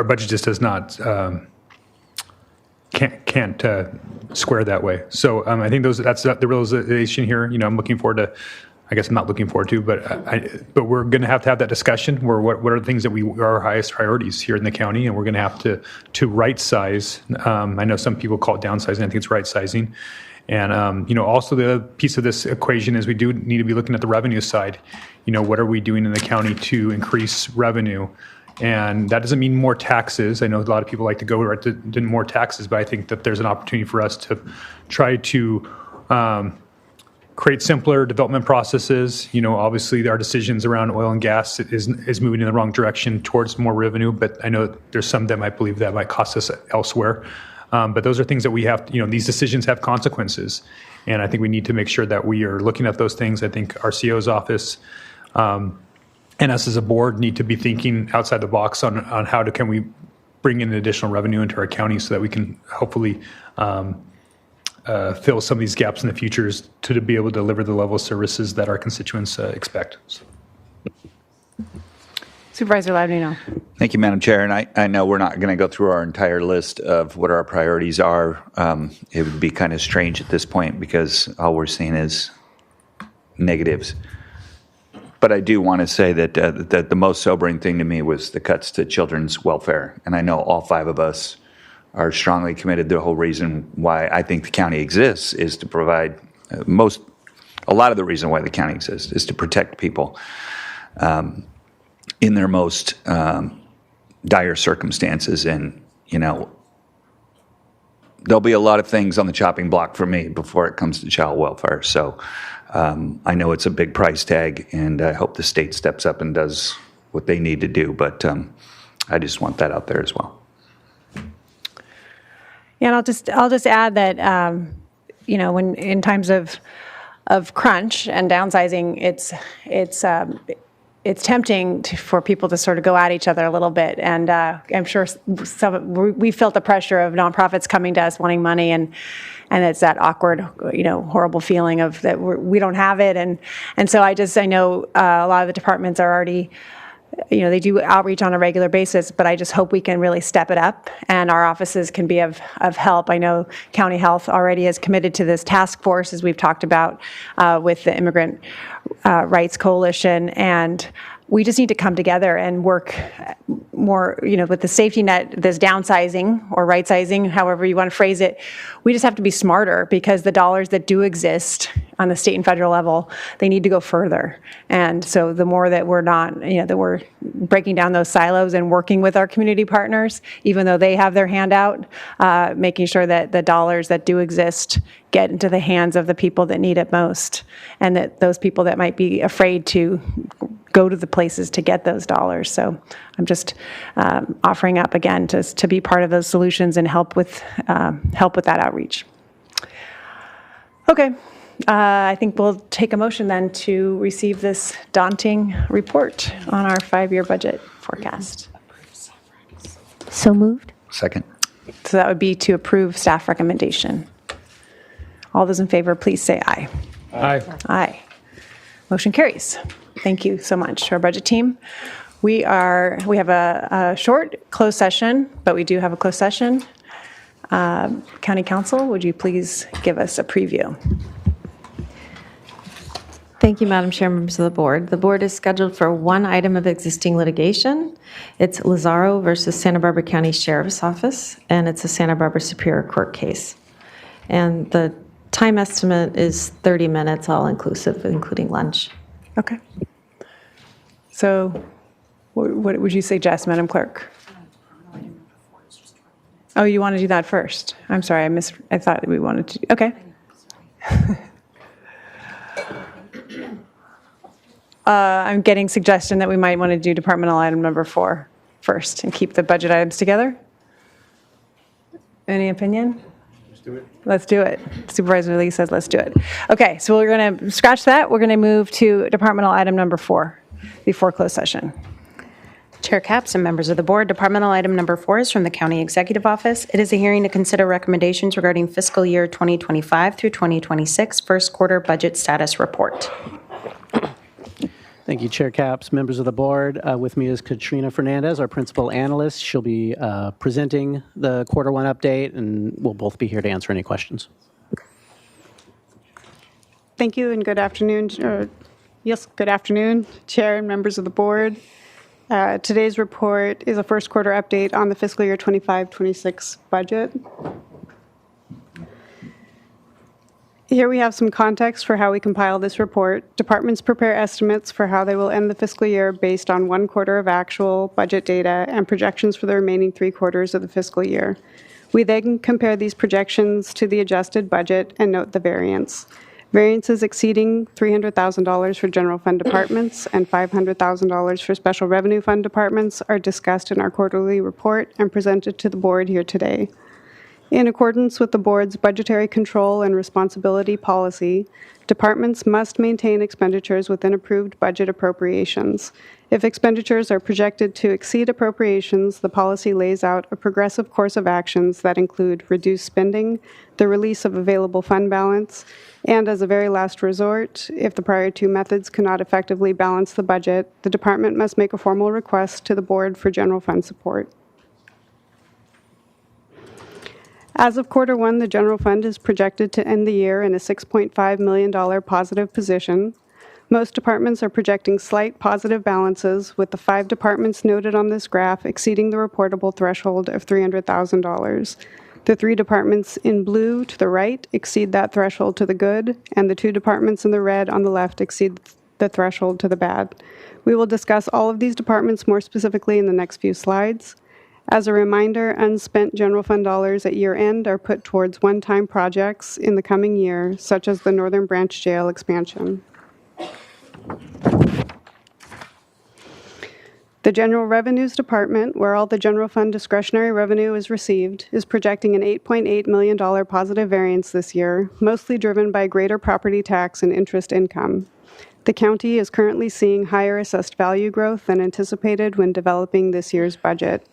budget just does not, can't square that way. So I think that's the realization here. I'm looking forward to, I guess I'm not looking forward to, but we're going to have that discussion where what are the things that are our highest priorities here in the county, and we're going to have to right size. I know some people call it downsizing. I think it's right sizing. And, also the other piece of this equation is we do need to be looking at the revenue side. What are we doing in the county to increase revenue? And that doesn't mean more taxes. I know a lot of people like to go right to more taxes, but I think that there's an opportunity for us to try to create simpler development processes. Obviously our decisions around oil and gas is moving in the wrong direction towards more revenue, but I know there's some that might believe that might cost us elsewhere. But those are things that we have, these decisions have consequences. And I think we need to make sure that we are looking at those things. I think our CEO's office and us as a board need to be thinking outside the box on how can we bring in additional revenue into our county so that we can hopefully fill some of these gaps in the futures to be able to deliver the level of services that our constituents expect. So. Supervisor Ladino. Thank you, Madam Chair. And I know we're not going to go through our entire list of what our priorities are. It would be kind of strange at this point because all we're seeing is negatives. But I do want to say that the most sobering thing to me was the cuts to children's welfare. And I know all five of us are strongly committed. The whole reason why I think the county exists is to provide a lot of the reason why the county exists is to protect people in their most dire circumstances. And, there'll be a lot of things on the chopping block for me before it comes to child welfare. So I know it's a big price tag, and I hope the state steps up and does what they need to do. But I just want that out there as well. Yeah, and I'll just add that when in times of crunch and downsizing, it's tempting for people to sort of go at each other a little bit, and I'm sure we felt the pressure of nonprofits coming to us wanting money, and it's that awkward, horrible feeling of that we don't have it, and so I know a lot of the departments are already. They do outreach on a regular basis, but I just hope we can really step it up and our offices can be of help. I know County Health already is committed to this task force, as we've talked about with the Immigrant Rights Coalition, and we just need to come together and work more, with the safety net, this downsizing or right sizing, however you want to phrase it. We just have to be smarter because the dollars that do exist on the state and federal level, they need to go further. And so the more that we're not, that we're breaking down those silos and working with our community partners, even though they have their hand out, making sure that the dollars that do exist get into the hands of the people that need it most, and that those people that might be afraid to go to the places to get those dollars. So I'm just offering up again to be part of those solutions and help with that outreach. Okay, I think we'll take a motion then to receive this daunting report on our 5-year budget forecast. So moved. Second. So that would be to approve staff recommendation. All those in favor, please say aye. Aye. Aye. Motion carries. Thank you so much to our budget team. We have a short closed session, but we do have a closed session. County Council, would you please give us a preview? Thank you, Madam Chair, members of the board. The board is scheduled for one item of existing litigation. It's Lazaro versus Santa Barbara County Sheriff's Office, and it's a Santa Barbara Superior Court case. And the time estimate is 30 minutes, all inclusive, including lunch. Okay. So what would you suggest, Madam Clerk? Oh, you want to do that first? I'm sorry, I thought we wanted to. Okay. I'm getting suggestion that we might want to do departmental item number 4 first and keep the budget items together. Any opinion? Let's do it. Supervisor Lee says let's do it. Okay, so we're going to scratch that. We're going to move to departmental item number 4 before closed session. Chair Capps and members of the board, departmental item number 4 is from the County Executive Office. It is a hearing to consider recommendations regarding fiscal year 2025 through 2026 first quarter budget status report. Thank you, Chair Capps, members of the board. With me is Katrina Fernandez, our principal analyst. She'll be presenting the quarter 1 update, and we'll both be here to answer any questions. Thank you and good afternoon. Good afternoon, Chair and members of the board. Today's report is a first quarter update on the fiscal year 25-26 budget. Here we have some context for how we compile this report. Departments prepare estimates for how they will end the fiscal year based on 1 quarter of actual budget data and projections for the remaining 3 quarters of the fiscal year. We then compare these projections to the adjusted budget and note the variance. Variances exceeding $300,000 for general fund departments and $500,000 for special revenue fund departments are discussed in our quarterly report and presented to the board here today. In accordance with the board's budgetary control and responsibility policy, departments must maintain expenditures within approved budget appropriations. If expenditures are projected to exceed appropriations, the policy lays out a progressive course of actions that include reduced spending, the release of available fund balance, and as a very last resort, if the prior 2 methods cannot effectively balance the budget, the department must make a formal request to the board for general fund support. As of quarter 1, the general fund is projected to end the year in a $6.5 million positive position. Most departments are projecting slight positive balances, with the 5 departments noted on this graph exceeding the reportable threshold of $300,000. The 3 departments in blue to the right exceed that threshold to the good, and the 2 departments in the red on the left exceed the threshold to the bad. We will discuss all of these departments more specifically in the next few slides. As a reminder, unspent general fund dollars at year end are put towards one-time projects in the coming year, such as the Northern Branch Jail expansion. The General Revenues Department, where all the general fund discretionary revenue is received, is projecting an $8.8 million positive variance this year, mostly driven by greater property tax and interest income. The county is currently seeing higher assessed value growth than anticipated when developing this year's budget.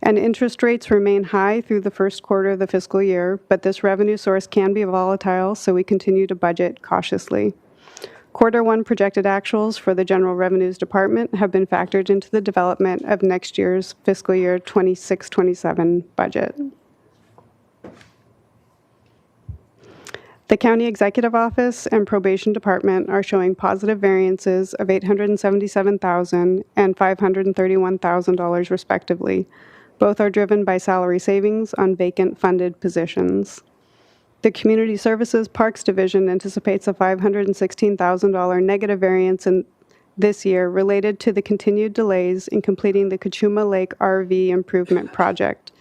And interest rates remain high through the first quarter of the fiscal year, but this revenue source can be volatile, so we continue to budget cautiously. Quarter 1 projected actuals for the General Revenues Department have been factored into the development of next year's fiscal year 26-27 budget. The County Executive Office and Probation Department are showing positive variances of $877,000 and $531,000 respectively. Both are driven by salary savings on vacant funded positions. The Community Services Parks Division anticipates a $516,000 negative variance in this year related to the continued delays in completing the Kachuma Lake RV Improvement Project.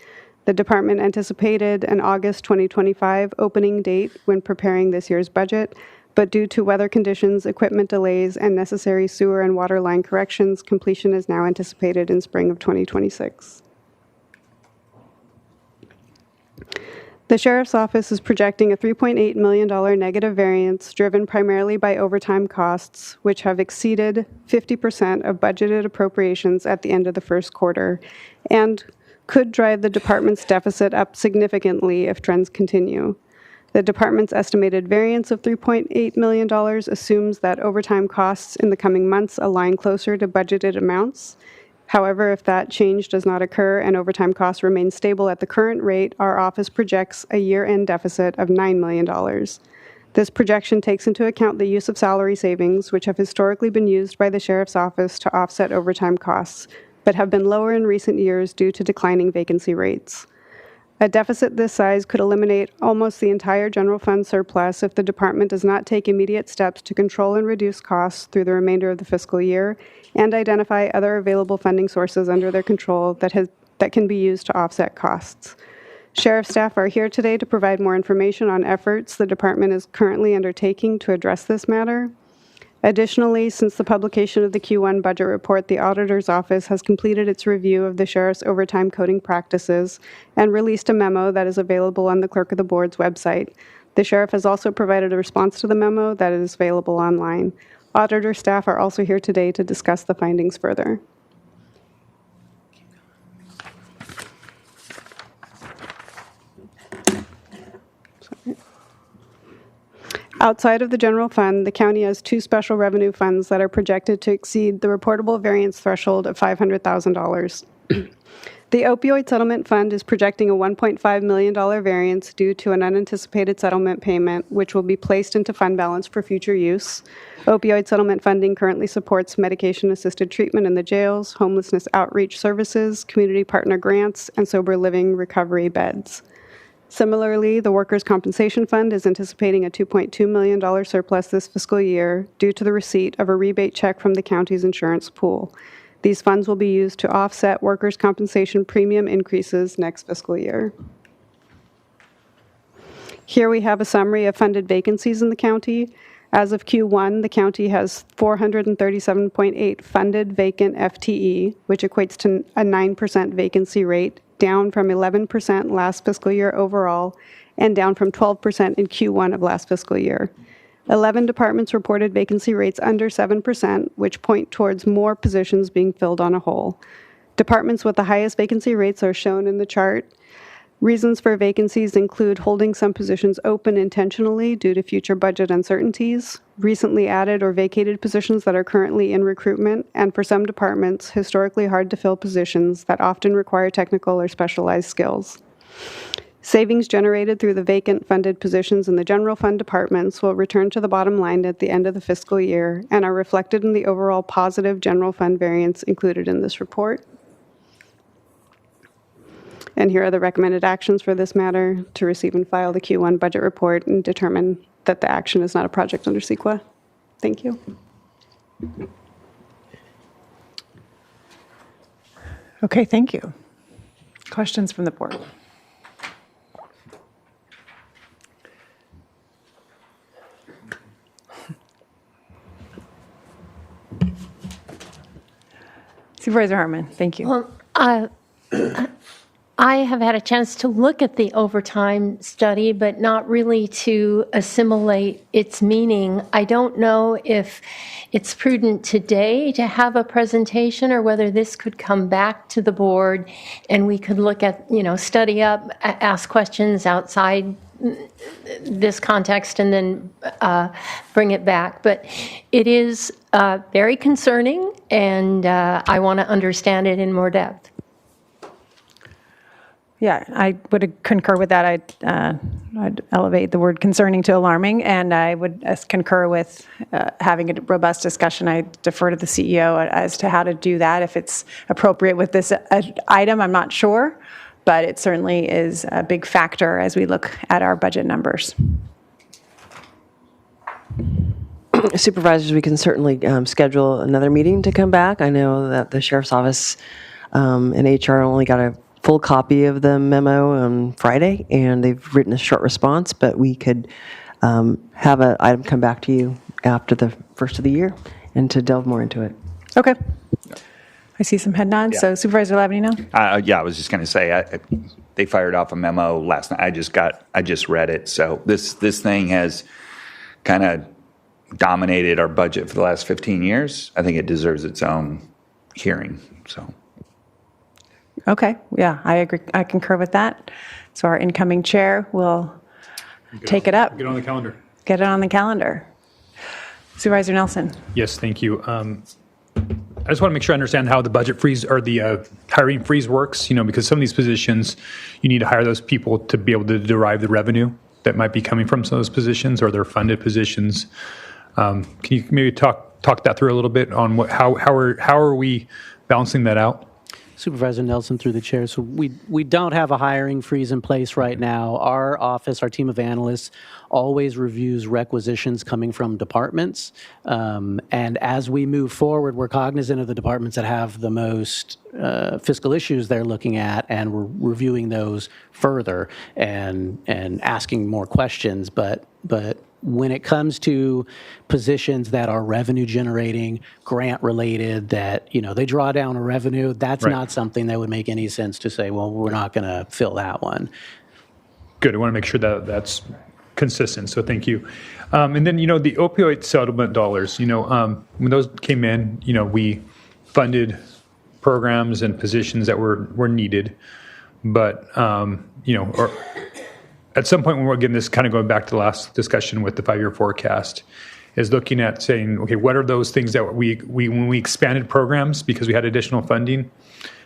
The department anticipated an August 2025 opening date when preparing this year's budget, but due to weather conditions, equipment delays, and necessary sewer and water line corrections, completion is now anticipated in spring of 2026. The Sheriff's Office is projecting a $3.8 million negative variance driven primarily by overtime costs, which have exceeded 50% of budgeted appropriations at the end of the first quarter, and could drive the department's deficit up significantly if trends continue. The department's estimated variance of $3.8 million assumes that overtime costs in the coming months align closer to budgeted amounts. However, if that change does not occur and overtime costs remain stable at the current rate, our office projects a year-end deficit of $9 million. This projection takes into account the use of salary savings, which have historically been used by the Sheriff's Office to offset overtime costs, but have been lower in recent years due to declining vacancy rates. A deficit this size could eliminate almost the entire general fund surplus if the department does not take immediate steps to control and reduce costs through the remainder of the fiscal year and identify other available funding sources under their control that can be used to offset costs. Sheriff staff are here today to provide more information on efforts the department is currently undertaking to address this matter. Additionally, since the publication of the Q1 budget report, the Auditor's Office has completed its review of the Sheriff's overtime coding practices and released a memo that is available on the Clerk of the Board's website. The Sheriff has also provided a response to the memo that is available online. Auditor staff are also here today to discuss the findings further. Outside of the general fund, the county has two special revenue funds that are projected to exceed the reportable variance threshold of $500,000. The opioid settlement fund is projecting a $1.5 million variance due to an unanticipated settlement payment, which will be placed into fund balance for future use. Opioid settlement funding currently supports medication-assisted treatment in the jails, homelessness outreach services, community partner grants, and sober living recovery beds. Similarly, the Workers' Compensation Fund is anticipating a $2.2 million surplus this fiscal year due to the receipt of a rebate check from the county's insurance pool. These funds will be used to offset workers' compensation premium increases next fiscal year. Here we have a summary of funded vacancies in the county. As of Q1, the county has 437.8 funded vacant FTE, which equates to a 9% vacancy rate, down from 11% last fiscal year overall, and down from 12% in Q1 of last fiscal year. 11 departments reported vacancy rates under 7%, which point towards more positions being filled on a whole. Departments with the highest vacancy rates are shown in the chart. Reasons for vacancies include holding some positions open intentionally due to future budget uncertainties, recently added or vacated positions that are currently in recruitment, and for some departments, historically hard to fill positions that often require technical or specialized skills. Savings generated through the vacant funded positions in the general fund departments will return to the bottom line at the end of the fiscal year and are reflected in the overall positive general fund variance included in this report. And here are the recommended actions for this matter: to receive and file the Q1 budget report and determine that the action is not a project under CEQA. Thank you. Okay, thank you. Questions from the board? Supervisor Hartman, thank you. Well, I have had a chance to look at the overtime study, but not really to assimilate its meaning. I don't know if it's prudent today to have a presentation or whether this could come back to the board and we could look at, study up, ask questions outside this context and then bring it back. But it is very concerning, and I want to understand it in more depth. Yeah, I would concur with that. I'd elevate the word concerning to alarming, and I would concur with having a robust discussion. I defer to the CEO as to how to do that. If it's appropriate with this item, I'm not sure, but it certainly is a big factor as we look at our budget numbers. Supervisors, we can certainly schedule another meeting to come back. I know that the Sheriff's Office and HR only got a full copy of the memo on Friday, and they've written a short response, but we could have an item come back to you after the first of the year and to delve more into it. Okay. I see some head nods. Yeah. So Supervisor Lavigno? Yeah, I was just going to say, they fired off a memo last night. I just read it. So this thing has kind of dominated our budget for the last 15 years. I think it deserves its own hearing. So. Okay, yeah, I agree. I concur with that. So our incoming chair will take it up. Get on the calendar. Get it on the calendar. Supervisor Nelson? Yes, thank you. I just want to make sure I understand how the budget freeze or the hiring freeze works, because some of these positions, you need to hire those people to be able to derive the revenue that might be coming from some of those positions, or they're funded positions. Can you maybe talk that through a little bit on how are we balancing that out? Supervisor Nelson through the chair. So we don't have a hiring freeze in place right now. Our office, our team of analysts, always reviews requisitions coming from departments. And as we move forward, we're cognizant of the departments that have the most fiscal issues they're looking at, and we're reviewing those further and asking more questions. But when it comes to positions that are revenue generating, grant related, that, they draw down a revenue, that's Right. not something that would make any sense to say, well, we're not going to fill that one. Good. I want to make sure that that's consistent. So thank you. And then, the opioid settlement dollars, when those came in, we funded programs and positions that were needed. But, or at some point when we're getting this, kind of going back to the last discussion with the 5-year forecast, is looking at saying, okay, what are those things that we when we expanded programs because we had additional funding,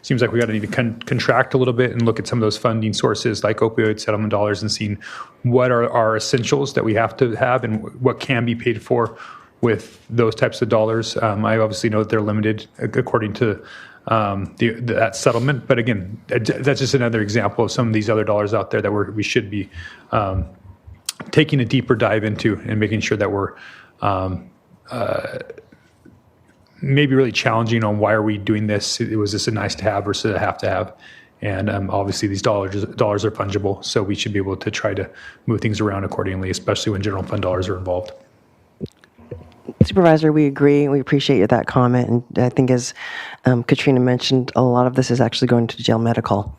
seems like we got to need to contract a little bit and look at some of those funding sources like opioid settlement dollars and seeing what are our essentials that we have to have and what can be paid for with those types of dollars. I obviously know that they're limited according to that settlement, but again, that's just another example of some of these other dollars out there that we should be taking a deeper dive into and making sure that we're maybe really challenging on why are we doing this? Was this a nice to have versus a have to have? And obviously these dollars are fungible, so we should be able to try to move things around accordingly, especially when general fund dollars are involved. Supervisor, we agree. We appreciate that comment. And I think as Katrina mentioned, a lot of this is actually going to jail medical.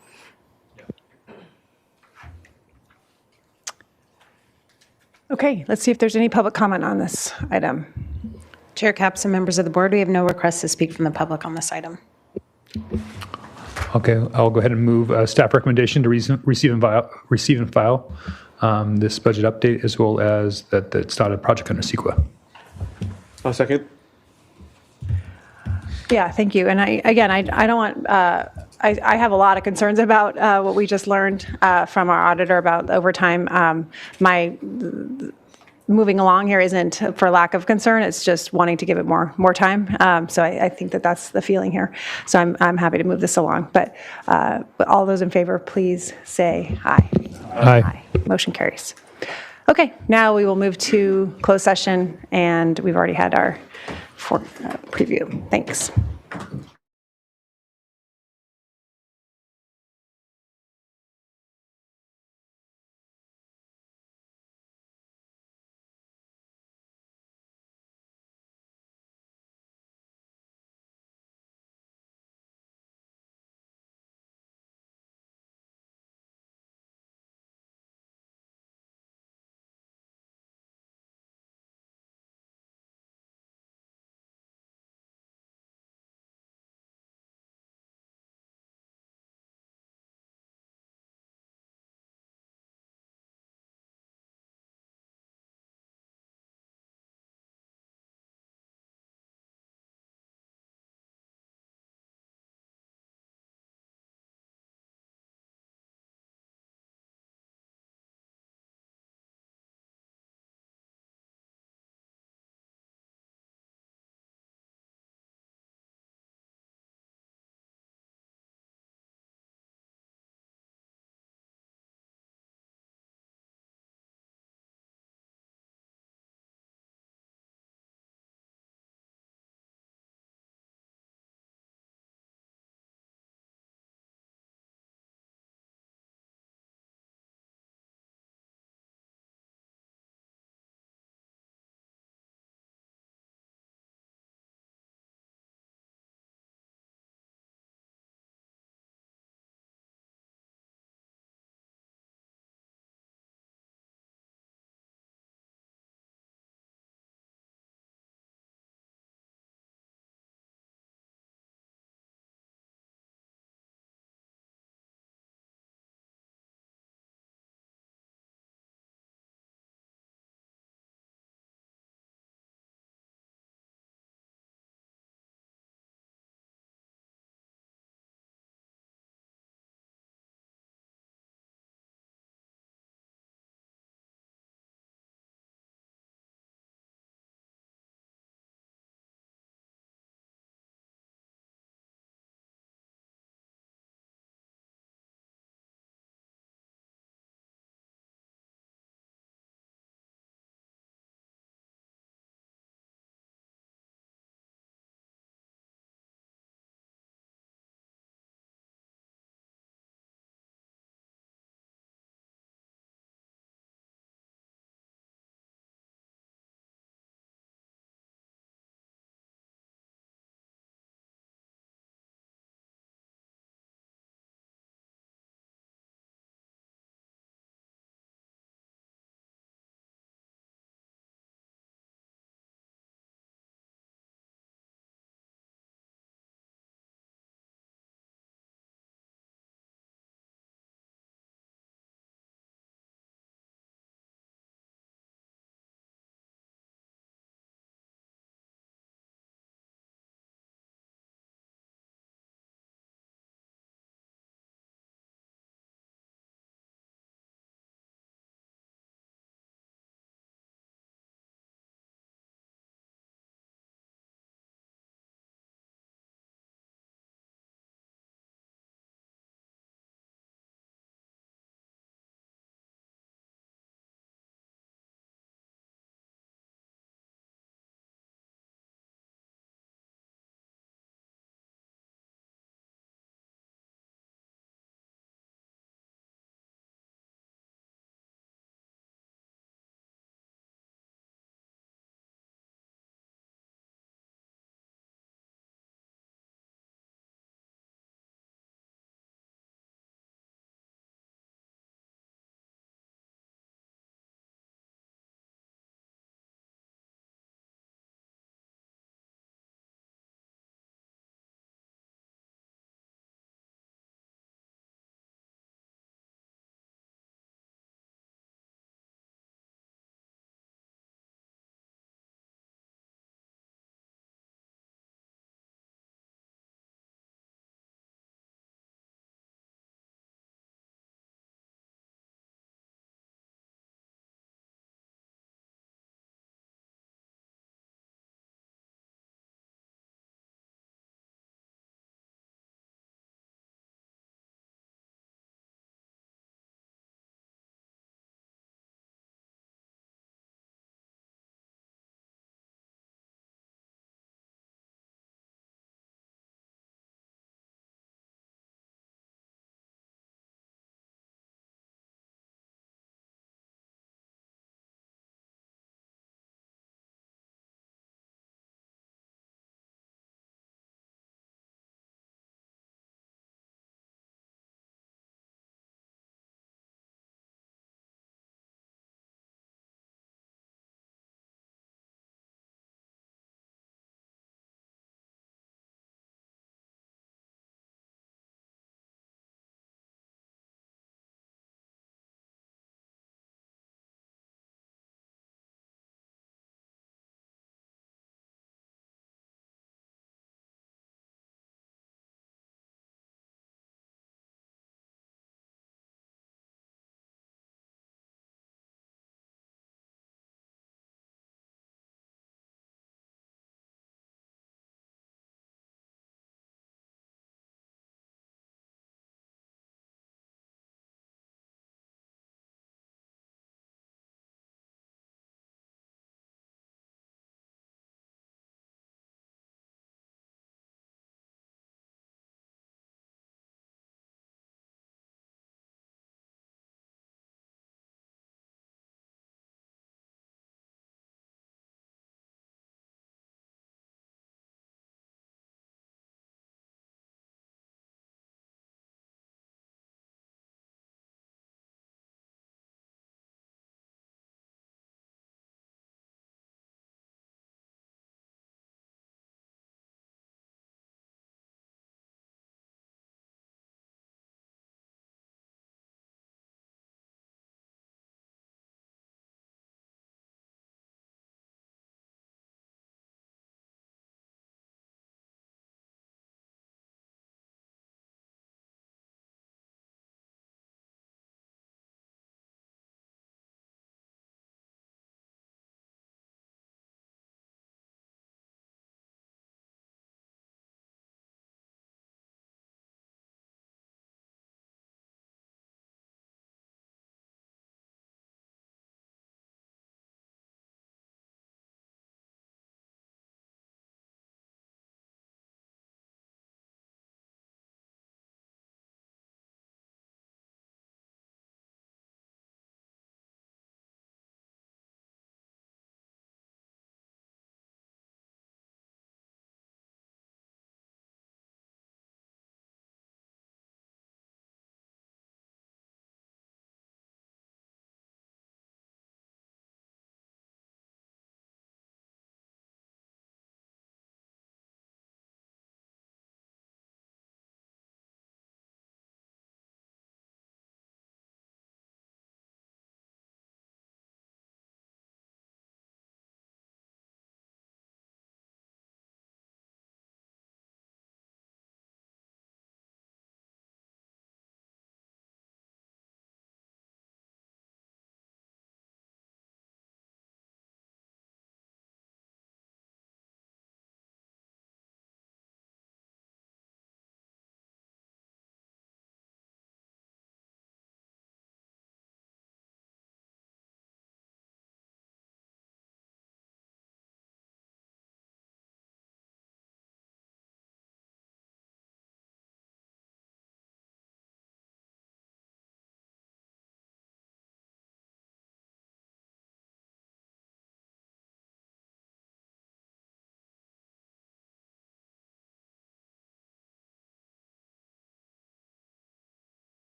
Okay, let's see if there's any public comment on this item. Chair Capps and members of the board, we have no requests to speak from the public on this item. Okay, I'll go ahead and move staff recommendation to receive and file this budget update, as well as that it's not a project under CEQA. I'll second. Yeah, thank you. And I don't want, I have a lot of concerns about what we just learned from our auditor about overtime. My moving along here isn't for lack of concern, it's just wanting to give it more time. So I think that that's the feeling here. So I'm happy to move this along. But all those in favor, please say aye. Aye. Motion carries. Okay, now we will move to closed session, and we've already had our preview. Thanks.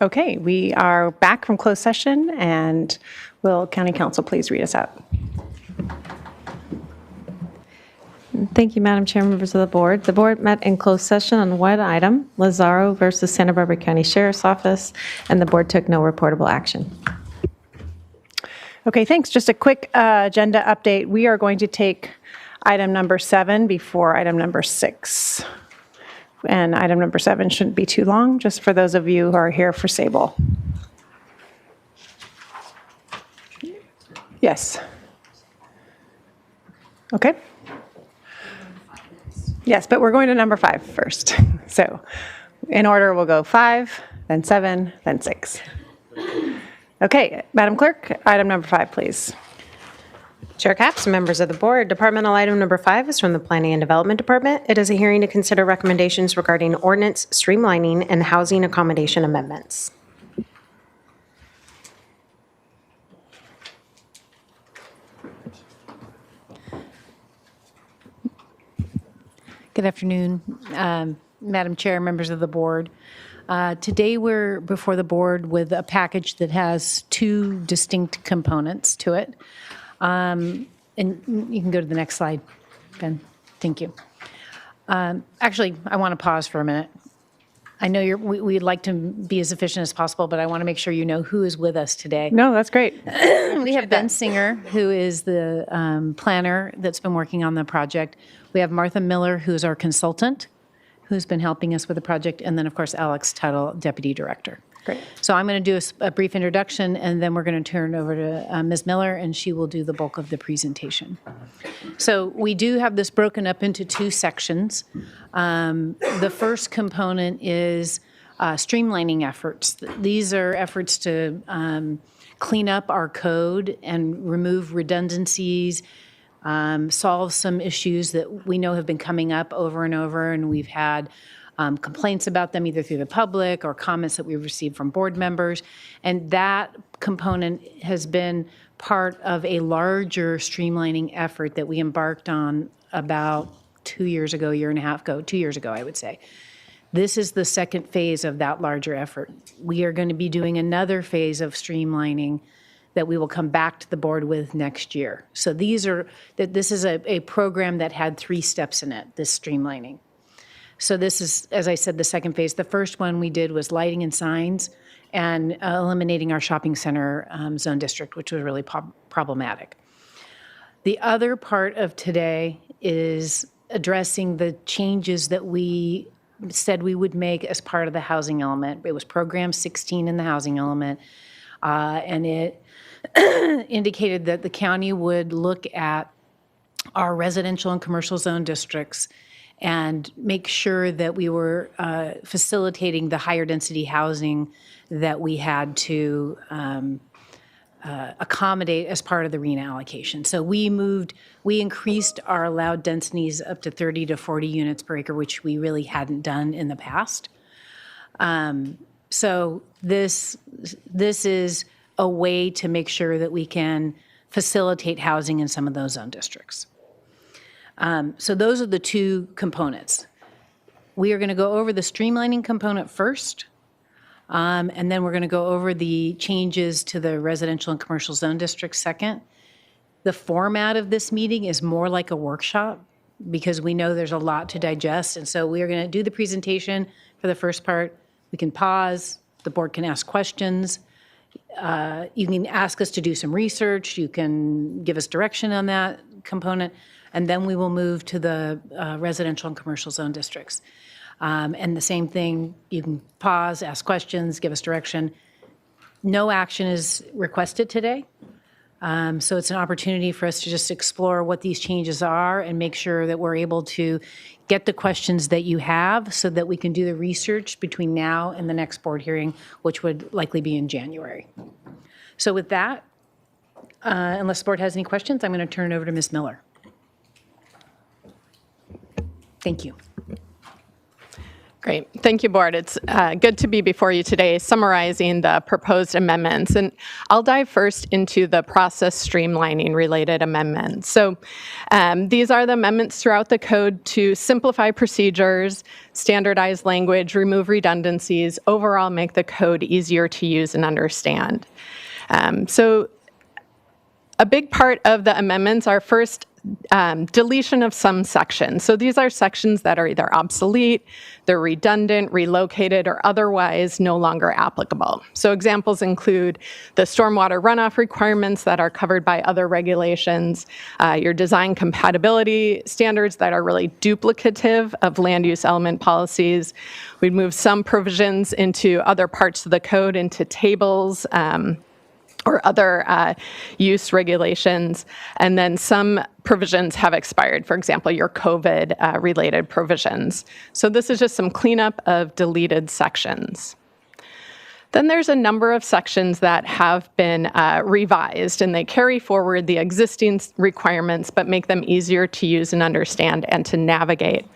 Okay, we are back from closed session, and will County Council please read us out? Thank you, Madam Chair, members of the board. The board met in closed session on one item, Lazaro versus Santa Barbara County Sheriff's Office, and the board took no reportable action. Okay, thanks. Just a quick agenda update. We are going to take item number 7 before item number 6. And item number 7 shouldn't be too long, just for those of you who are here for Sable. Yes. Okay. Yes, but we're going to number 5 first. So in order, we'll go 5, then 7, then 6. Okay, Madam Clerk, item number 5, please. Chair Capps, members of the board, departmental item number 5 is from the Planning and Development Department. It is a hearing to consider recommendations regarding ordinance streamlining and housing accommodation amendments. Good afternoon, Madam Chair, members of the board. Today we're before the board with a package that has 2 distinct components to it. And you can go to the next slide, Ben. Thank you. Actually, I want to pause for a minute. I know we'd like to be as efficient as possible, but I want to make sure you know who is with us today. No, that's great. We have Ben Singer, who is the planner that's been working on the project. We have Martha Miller, who's our consultant, who's been helping us with the project, and then, of course, Alex Tuttle, Deputy Director. Great. So I'm going to do a brief introduction, and then we're going to turn over to Ms. Miller, and she will do the bulk of the presentation. So we do have this broken up into 2 sections. The first component is streamlining efforts. These are efforts to clean up our code and remove redundancies, solve some issues that we know have been coming up over and over, and we've had complaints about them either through the public or comments that we've received from board members. And that component has been part of a larger streamlining effort that we embarked on about 2 years ago, year and a half ago, 2 years ago, I would say. This is the second phase of that larger effort. We are going to be doing another phase of streamlining that we will come back to the board with next year. So this is a program that had 3 steps in it, this streamlining. So this is, as I said, the second phase. The first one we did was lighting and signs and eliminating our shopping center zone district, which was really problematic. The other part of today is addressing the changes that we said we would make as part of the housing element. It was program 16 in the housing element, and it indicated that the county would look at our residential and commercial zone districts and make sure that we were facilitating the higher density housing that we had to accommodate as part of the RENA allocation. So we increased our allowed densities up to 30 to 40 units per acre, which we really hadn't done in the past. So this is a way to make sure that we can facilitate housing in some of those zone districts. So those are the 2 components. We are going to go over the streamlining component first, and then we're going to go over the changes to the residential and commercial zone districts second. The format of this meeting is more like a workshop because we know there's a lot to digest, and so we are going to do the presentation for the first part. We can pause. The board can ask questions. You can ask us to do some research. You can give us direction on that component. And then we will move to the residential and commercial zone districts. And the same thing, you can pause, ask questions, give us direction. No action is requested today. So it's an opportunity for us to just explore what these changes are and make sure that we're able to get the questions that you have so that we can do the research between now and the next board hearing, which would likely be in January. So with that, unless the board has any questions, I'm going to turn it over to Ms. Miller. Thank you. Great. Thank you, Board. It's good to be before you today summarizing the proposed amendments. And I'll dive first into the process streamlining related amendments. So these are the amendments throughout the code to simplify procedures, standardize language, remove redundancies, overall make the code easier to use and understand. So a big part of the amendments are first deletion of some sections. So these are sections that are either obsolete, they're redundant, relocated, or otherwise no longer applicable. So examples include the stormwater runoff requirements that are covered by other regulations, your design compatibility standards that are really duplicative of land use element policies. We'd move some provisions into other parts of the code, into tables, or other use regulations, and then some provisions have expired, for example, your COVID-related provisions. So this is just some cleanup of deleted sections. Then there's a number of sections that have been revised, and they carry forward the existing requirements, but make them easier to use and understand and to navigate.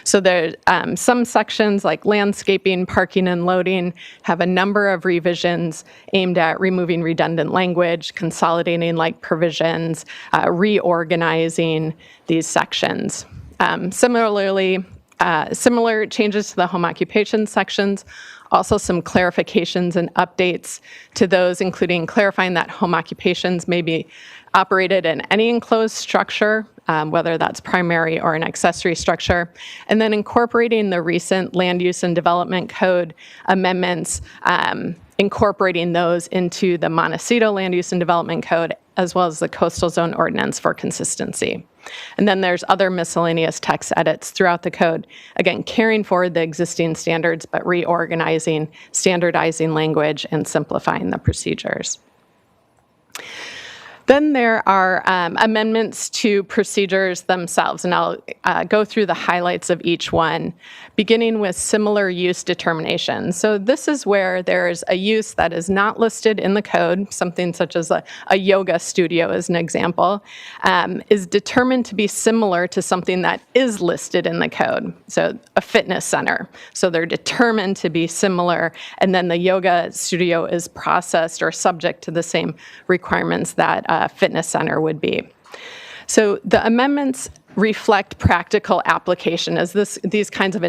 So there's some sections like landscaping, parking, and loading have a number of revisions aimed at removing redundant language, consolidating like provisions, reorganizing these sections. Similarly, similar changes to the home occupation sections, also some clarifications and updates to those, including clarifying that home occupations may be operated in any enclosed structure, whether that's primary or an accessory structure, and then incorporating the recent Land Use and Development Code amendments, incorporating those into the Montecito Land Use and Development Code, as well as the Coastal Zone Ordinance for consistency. And then there's other miscellaneous text edits throughout the code, again, carrying forward the existing standards, but reorganizing, standardizing language, and simplifying the procedures. Then there are amendments to procedures themselves, and I'll go through the highlights of each one, beginning with similar use determination. So this is where there's a use that is not listed in the code, something such as a yoga studio as an example, is determined to be similar to something that is listed in the code, so a fitness center. So they're determined to be similar, and then the yoga studio is processed or subject to the same requirements that fitness center would be. So the amendments reflect practical application as these kinds of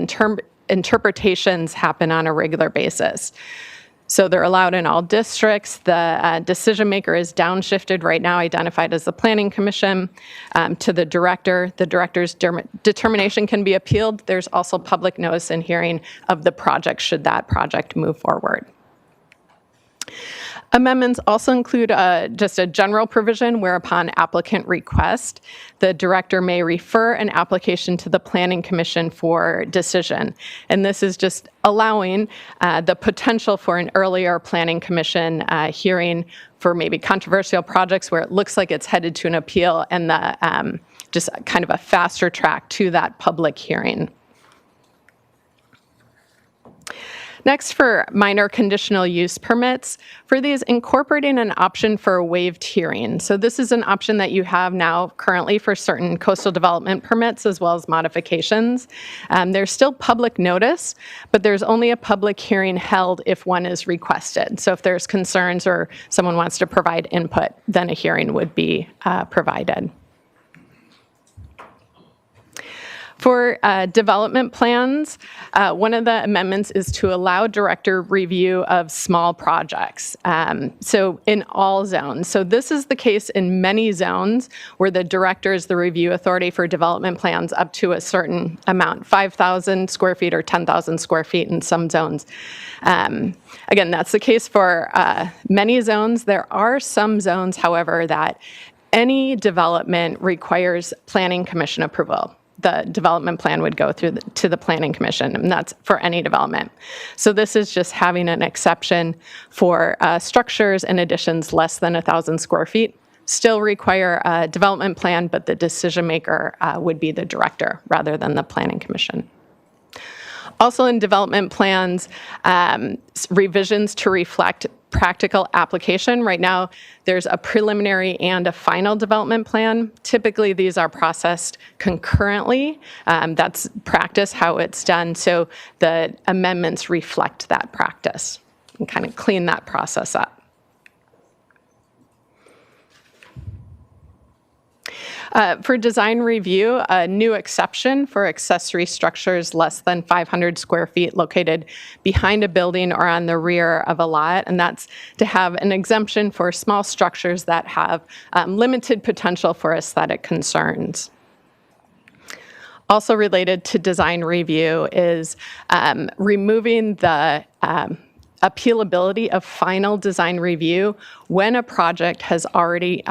interpretations happen on a regular basis. So they're allowed in all districts. The decision maker is downshifted right now, identified as the Planning Commission, to the director. The director's determination can be appealed. There's also public notice and hearing of the project should that project move forward. Amendments also include just a general provision where upon applicant request, the director may refer an application to the Planning Commission for decision. And this is just allowing the potential for an earlier Planning Commission hearing for maybe controversial projects where it looks like it's headed to an appeal and the just kind of a faster track to that public hearing. Next, for minor conditional use permits, for these, incorporating an option for a waived hearing. So this is an option that you have now currently for certain coastal development permits as well as modifications. There's still public notice, but there's only a public hearing held if one is requested. So if there's concerns or someone wants to provide input, then a hearing would be provided. For development plans, one of the amendments is to allow director review of small projects. So in all zones. So this is the case in many zones where the director is the review authority for development plans up to a certain amount, 5,000 square feet or 10,000 square feet in some zones. Again, that's the case for many zones. There are some zones, however, that any development requires Planning Commission approval. The development plan would go through to the Planning Commission, and that's for any development. So this is just having an exception for structures and additions less than 1,000 square feet. Still require a development plan, but the decision maker would be the director rather than the Planning Commission. Also in development plans, revisions to reflect practical application, right now there's a preliminary and a final development plan. Typically, these are processed concurrently. That's practice, how it's done, so the amendments reflect that practice and kind of clean that process up. For design review, a new exception for accessory structures less than 500 square feet located behind a building or on the rear of a lot, and that's to have an exemption for small structures that have limited potential for aesthetic concerns. Also related to design review is removing the appealability of final design review when a project has already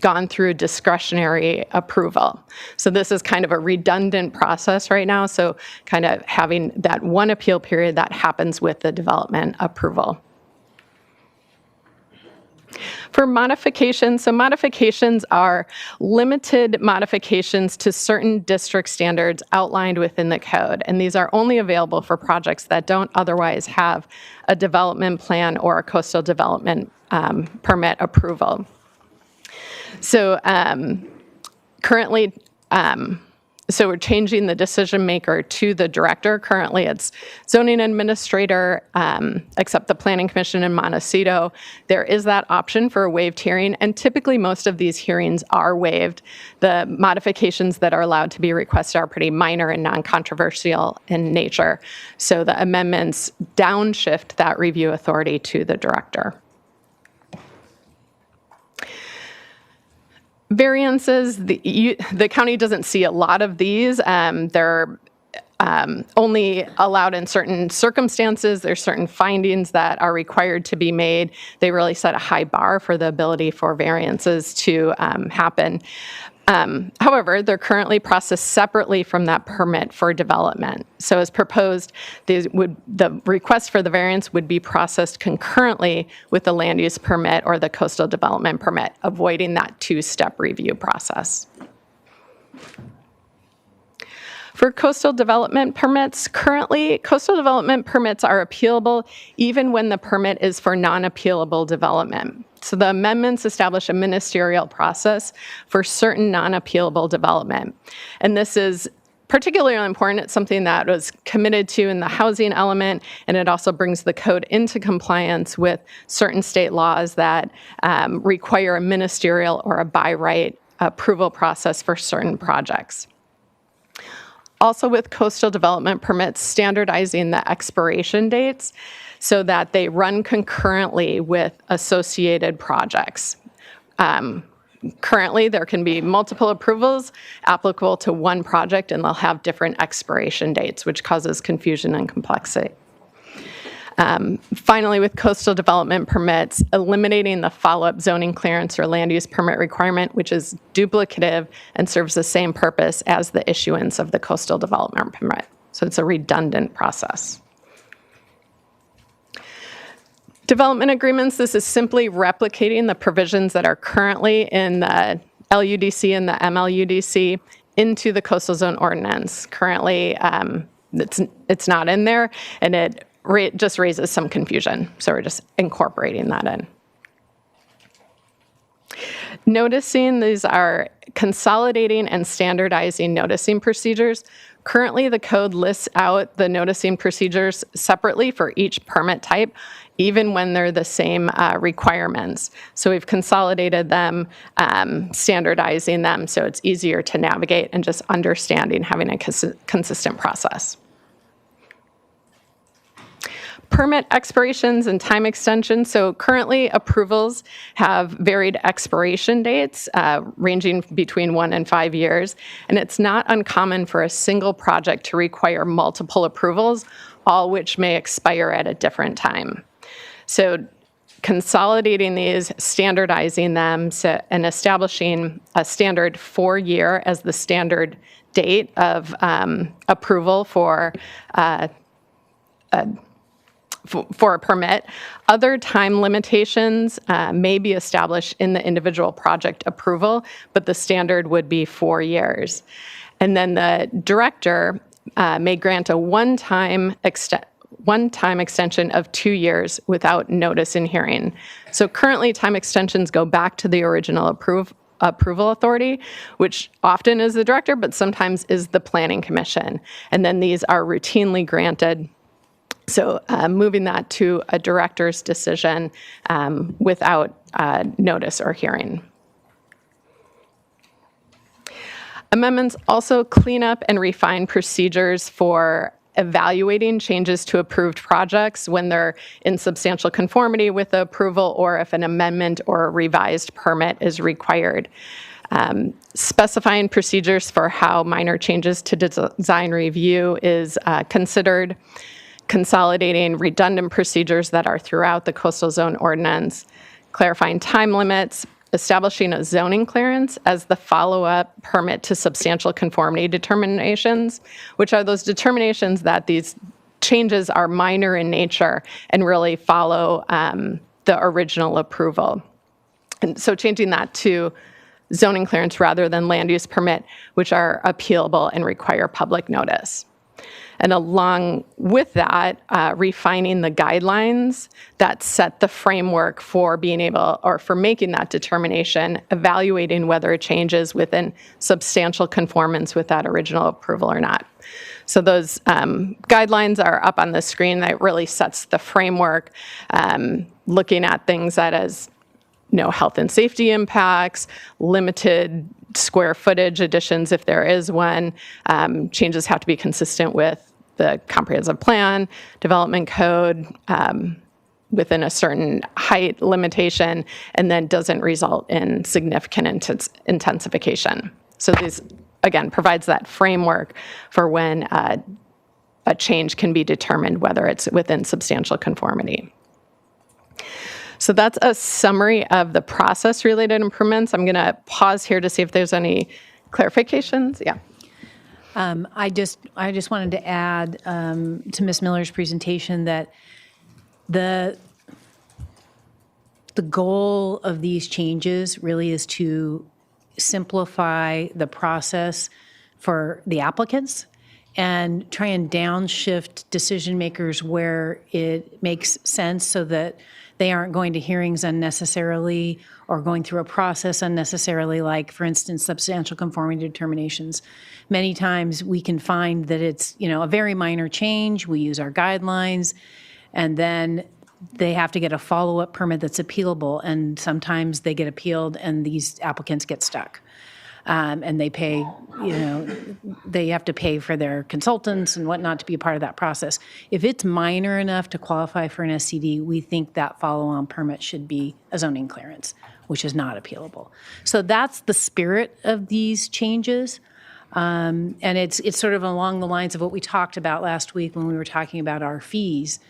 gone through discretionary approval. So this is kind of a redundant process right now, so kind of having that one appeal period that happens with the development approval. For modifications, so modifications are limited modifications to certain district standards outlined within the code, and these are only available for projects that don't otherwise have a development plan or a coastal development permit approval. So currently, so we're changing the decision maker to the director. Currently, it's zoning administrator, except the planning commission in Montecito. There is that option for a waived hearing, and typically most of these hearings are waived. The modifications that are allowed to be requested are pretty minor and non-controversial in nature. So the amendments downshift that review authority to the director. Variances, the county doesn't see a lot of these. They're only allowed in certain circumstances. There's certain findings that are required to be made. They really set a high bar for the ability for variances to happen. However, they're currently processed separately from that permit for development. So as proposed, the request for the variance would be processed concurrently with the land use permit or the coastal development permit, avoiding that two-step review process. For coastal development permits, currently, coastal development permits are appealable even when the permit is for non-appealable development. So the amendments establish a ministerial process for certain non-appealable development. And this is particularly important. It's something that was committed to in the housing element, and it also brings the code into compliance with certain state laws that require a ministerial or a by right approval process for certain projects. Also with coastal development permits, standardizing the expiration dates so that they run concurrently with associated projects. Currently, there can be multiple approvals applicable to one project, and they'll have different expiration dates, which causes confusion and complexity. Finally, with coastal development permits, eliminating the follow-up zoning clearance or land use permit requirement, which is duplicative and serves the same purpose as the issuance of the coastal development permit. So it's a redundant process. Development agreements, this is simply replicating the provisions that are currently in the LUDC and the MLUDC into the coastal zone ordinance. Currently, it's not in there, and it just raises some confusion. So we're just incorporating that in. Noticing, these are consolidating and standardizing noticing procedures. Currently, the code lists out the noticing procedures separately for each permit type, even when they're the same requirements. So we've consolidated them, standardizing them, so it's easier to navigate and just understanding, having a consistent process. Permit expirations and time extensions. So currently approvals have varied expiration dates ranging between 1 and 5 years. And it's not uncommon for a single project to require multiple approvals, all which may expire at a different time. So consolidating these, standardizing them, and establishing a standard 4-year as the standard date of approval for a permit. Other time limitations may be established in the individual project approval, but the standard would be 4 years. And then the director may grant a one-time one time extension of 2 years without notice in hearing. So currently, time extensions go back to the original approval authority, which often is the director, but sometimes is the planning commission. And then these are routinely granted. So moving that to a director's decision without notice or hearing. Amendments also clean up and refine procedures for evaluating changes to approved projects when they're in substantial conformity with the approval or if an amendment or a revised permit is required. Specifying procedures for how minor changes to design review is considered, consolidating redundant procedures that are throughout the coastal zone ordinance, clarifying time limits, establishing a zoning clearance as the follow-up permit to substantial conformity determinations, which are those determinations that these changes are minor in nature and really follow the original approval. And so changing that to zoning clearance rather than land use permit, which are appealable and require public notice. And along with that, refining the guidelines that set the framework for being able, or for making that determination, evaluating whether a change is within substantial conformance with that original approval or not. So those guidelines are up on the screen. That really sets the framework, looking at things that as health and safety impacts, limited square footage additions if there is one. Changes have to be consistent with the comprehensive plan, development code, within a certain height limitation, and then doesn't result in significant intensification. So this, again, provides that framework for when a change can be determined whether it's within substantial conformity. So that's a summary of the process-related improvements. I'm going to pause here to see if there's any clarifications. Yeah. I just wanted to add to Ms. Miller's presentation that the goal of these changes really is to simplify the process for the applicants and try and downshift decision makers where it makes sense so that they aren't going to hearings unnecessarily or going through a process unnecessarily, like, for instance, substantial conformity determinations. Many times we can find that it's, a very minor change. We use our guidelines, and then they have to get a follow-up permit that's appealable, and sometimes they get appealed and these applicants get stuck. And they pay, they have to pay for their consultants and whatnot to be a part of that process. If it's minor enough to qualify for an SCD, we think that follow-on permit should be a zoning clearance, which is not appealable. So that's the spirit of these changes. And it's sort of along the lines of what we talked about last week when we were talking about our fees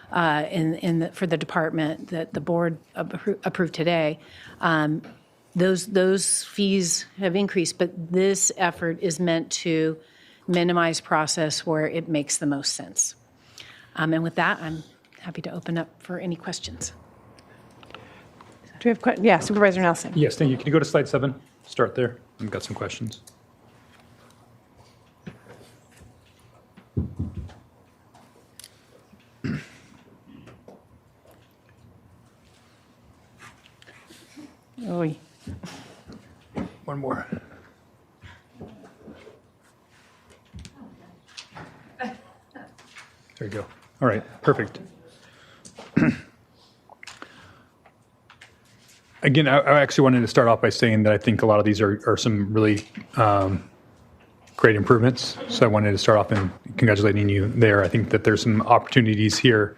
for the department that the board approved today. Those fees have increased, but this effort is meant to minimize process where it makes the most sense. And with that, I'm happy to open up for any questions. Do we have questions? Yeah, Supervisor Nelson. Yes, thank you. Can you go to slide 7? Start there. I've got some questions. Oh. One more. There you go. All right, perfect. Again, I actually wanted to start off by saying that I think a lot of these are some really great improvements. So I wanted to start off in congratulating you there. I think that there's some opportunities here.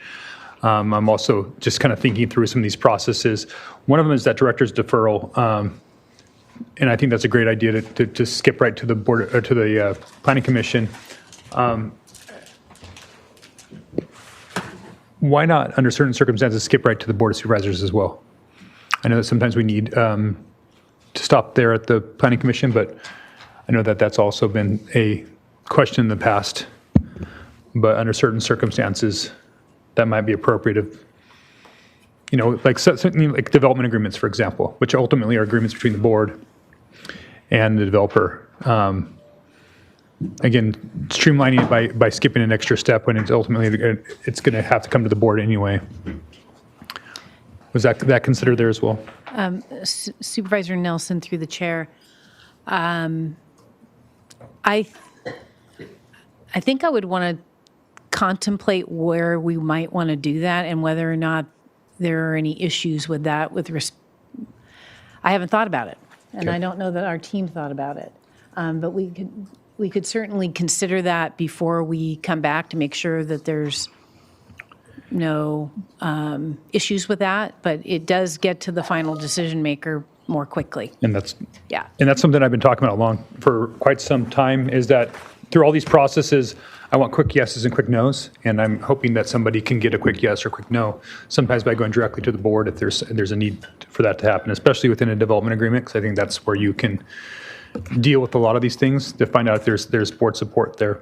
I'm also just kind of thinking through some of these processes. One of them is that director's deferral. And I think that's a great idea to skip right to the board or to the planning commission. Why not, under certain circumstances, skip right to the board of supervisors as well? I know that sometimes we need to stop there at the planning commission, but I know that that's also been a question in the past. But under certain circumstances, that might be appropriate. If, like something like development agreements, for example, which ultimately are agreements between the board and the developer. again, streamlining it by skipping an extra step when it's ultimately, it's going to have to come to the board anyway. Was that considered there as well? Supervisor Nelson, through the chair. I think I would want to contemplate where we might want to do that and whether or not there are any issues with that. I haven't thought about it, and I don't know that our team thought about it. But we could certainly consider that before we come back to make sure that there's no issues with that. But it does get to the final decision maker more quickly. And that's something I've been talking about for quite some time, is that through all these processes, I want quick yeses and quick nos, and I'm hoping that somebody can get a quick yes or quick no, sometimes by going directly to the board if there's a need for that to happen, especially within a development agreement, because I think that's where you can deal with a lot of these things to find out if there's board support there.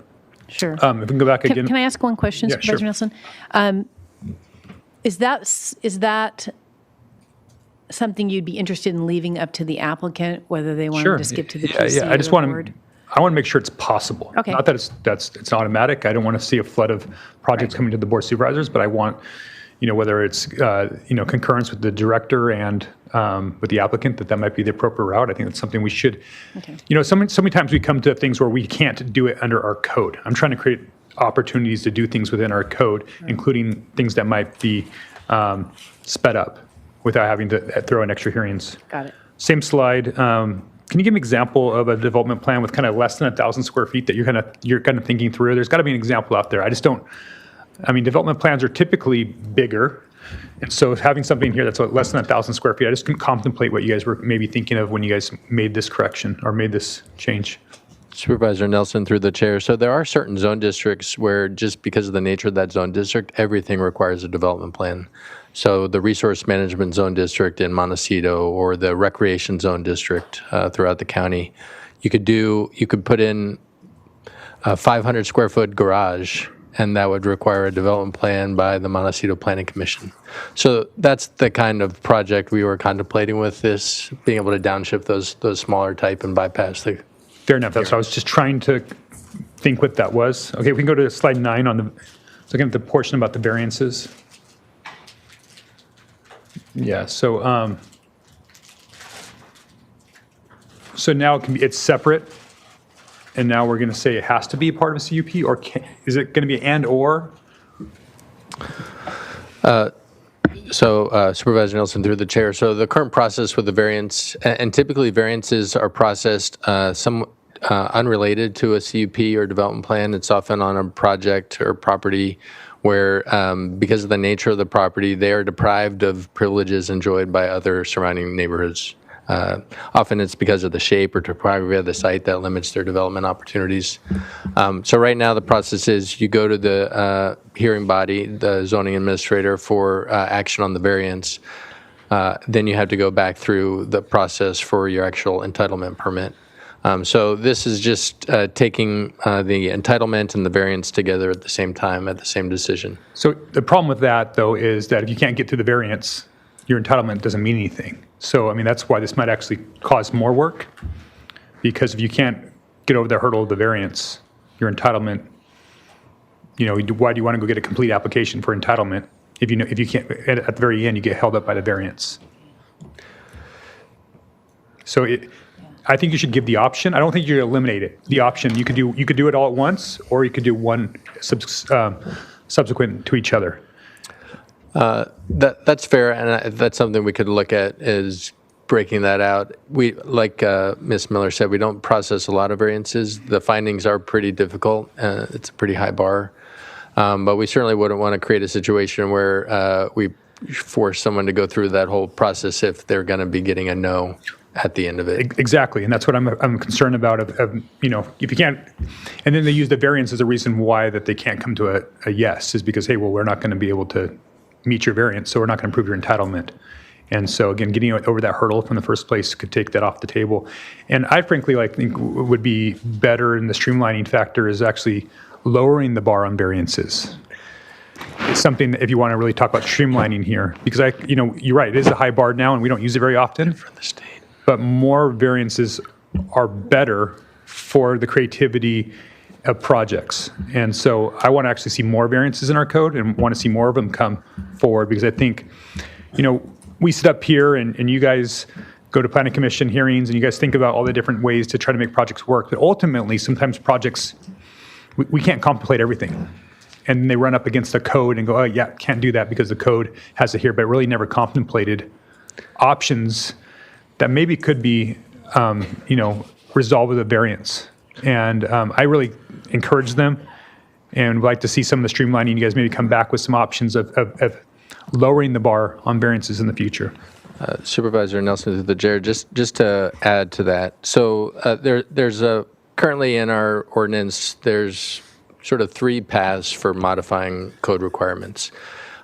Sure. If we can go back again. Can I ask one question, Yeah, Supervisor sure. Nelson? Is that something you'd be interested in leaving up to the applicant, whether they wanted to skip to the PC Yeah, or I just the want board? I want to make sure it's possible. Okay. Not that it's automatic. I don't want to see a flood of projects coming to the board of supervisors, but I want, whether it's concurrence with the director and with the applicant, that might be the appropriate route. I think that's something we should. Okay. So many times we come to things where we can't do it under our code. I'm trying to create opportunities to do things within our code, including things that might be sped up without having to throw in extra hearings. Got it. Same slide. Can you give me an example of a development plan with kind of less than 1,000 square feet that you're kind of thinking through? There's got to be an example out there. Development plans are typically bigger. And so having something here that's less than 1,000 square feet, I just can contemplate what you guys were maybe thinking of when you guys made this correction or made this change. Supervisor Nelson, through the chair. So there are certain zone districts where, just because of the nature of that zone district, everything requires a development plan. So the resource management zone district in Montecito, or the recreation zone district throughout the county, you could put in a 500 square foot garage, and that would require a development plan by the Montecito Planning Commission. So that's the kind of project we were contemplating with this, being able to downshift those smaller type and bypass the. Fair enough. That's what I was just trying to think what that was. Okay, we can go to slide 9 looking at the portion about the variances. Yeah, so now it's separate, and now we're going to say it has to be a part of a CUP, or is it going to be and or? Supervisor Nelson, through the chair. So the current process with the variance, and typically variances are processed unrelated to a CUP or development plan. It's often on a project or property where, because of the nature of the property, they are deprived of privileges enjoyed by other surrounding neighborhoods. Often it's because of the shape or topography of the site that limits their development opportunities. So right now the process is you go to the hearing body, the zoning administrator, for action on the variance. Then you have to go back through the process for your actual entitlement permit. So this is just taking the entitlement and the variance together at the same time, at the same decision. So the problem with that, though, is that if you can't get through the variance, your entitlement doesn't mean anything. So, that's why this might actually cause more work, because if you can't get over the hurdle of the variance, your entitlement, why do you want to go get a complete application for entitlement if you can't, at the very end, you get held up by the variance? So I think you should give the option. I don't think you're going to eliminate it. The option, you could do it all at once, or you could do one subsequent to each other. That's fair, and that's something we could look at, is breaking that out. We, like Ms. Miller said, we don't process a lot of variances. The findings are pretty difficult. It's a pretty high bar, but we certainly wouldn't want to create a situation where we force someone to go through that whole process if they're going to be getting a no at the end of it. Exactly, and that's what I'm concerned about. If you can't, and then they use the variance as a reason why that they can't come to a yes, is because, hey, well, we're not going to be able to meet your variance, so we're not going to prove your entitlement. And so again, getting over that hurdle from the first place could take that off the table. And I frankly think would be better in the streamlining factor is actually lowering the bar on variances. It's something that, if you want to really talk about streamlining here, because you're right, it is a high bar now, and we don't use it very often. For the state. But more variances are better for the creativity of projects. And so I want to actually see more variances in our code and want to see more of them come forward, because I think, we sit up here and you guys go to planning commission hearings and you guys think about all the different ways to try to make projects work. But ultimately, sometimes projects, we can't contemplate everything. And they run up against a code and go, oh yeah, can't do that because the code has it here, but really never contemplated options that maybe could be, resolved with a variance. And I really encourage them and would like to see some of the streamlining. You guys maybe come back with some options of lowering the bar on variances in the future. Supervisor Nelson through the chair, just to add to that. So there's currently in our ordinance, there's sort of 3 paths for modifying code requirements.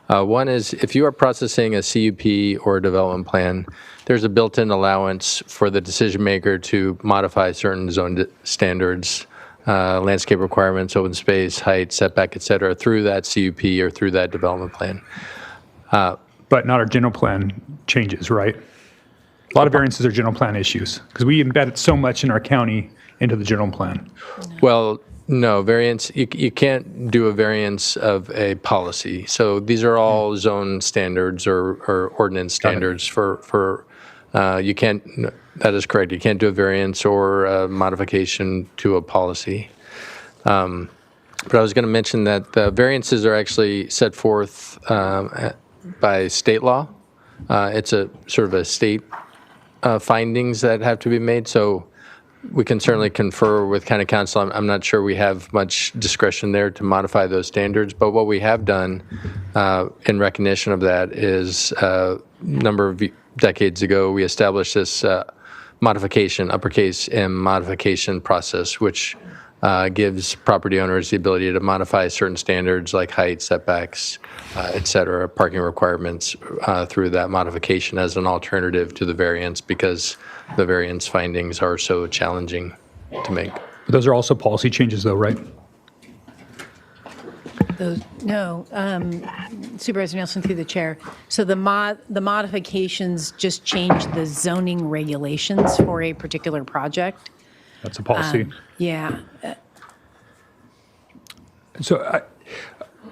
One is if you are processing a CUP or a development plan, there's a built-in allowance for the decision maker to modify certain zone standards, landscape requirements, open space, height, setback, et cetera, through that CUP or through that development plan. But not our general plan changes, right? A lot of variances are general plan issues because we embed it so much in our county into the general plan. Well, no, variance, you can't do a variance of a policy. So these are all zone standards or ordinance standards for you can't, that is correct. You can't do a variance or a modification to a policy. But I was going to mention that the variances are actually set forth by state law. It's a sort of a state findings that have to be made. So we can certainly confer with county council. I'm not sure we have much discretion there to modify those standards, but what we have done in recognition of that is a number of decades ago, we established this modification, uppercase M modification process, which gives property owners the ability to modify certain standards like height, setbacks, et cetera, parking requirements through that modification as an alternative to the variance, because the variance findings are so challenging to make. But those are also policy changes though, right? No, Supervisor Nelson through the chair. So the modifications just change the zoning regulations for a particular project. That's a policy. Yeah. So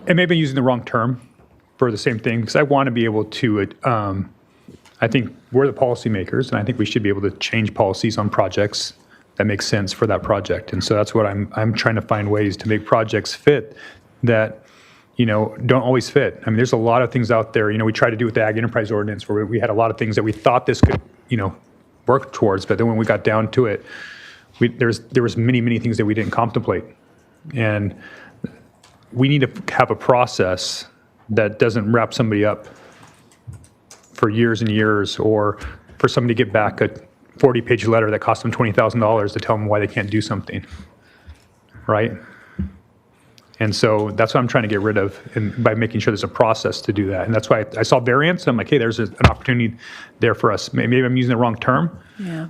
I may be using the wrong term for the same thing, because I want to be able to, I think we're the policymakers, and I think we should be able to change policies on projects that make sense for that project. And so that's what I'm trying to find ways to make projects fit that, don't always fit. I mean, there's a lot of things out there, we tried to do with the Ag Enterprise Ordinance where we had a lot of things that we thought this could, work towards, but then when we got down to it, there was many things that we didn't contemplate. And we need to have a process that doesn't wrap somebody up for years and years, or for somebody to get back a 40-page letter that cost them $20,000 to tell them why they can't do something, right? And so that's what I'm trying to get rid of, and by making sure there's a process to do that. And that's why I saw variance, and I'm like, hey, there's an opportunity there for us. Maybe I'm using the wrong term,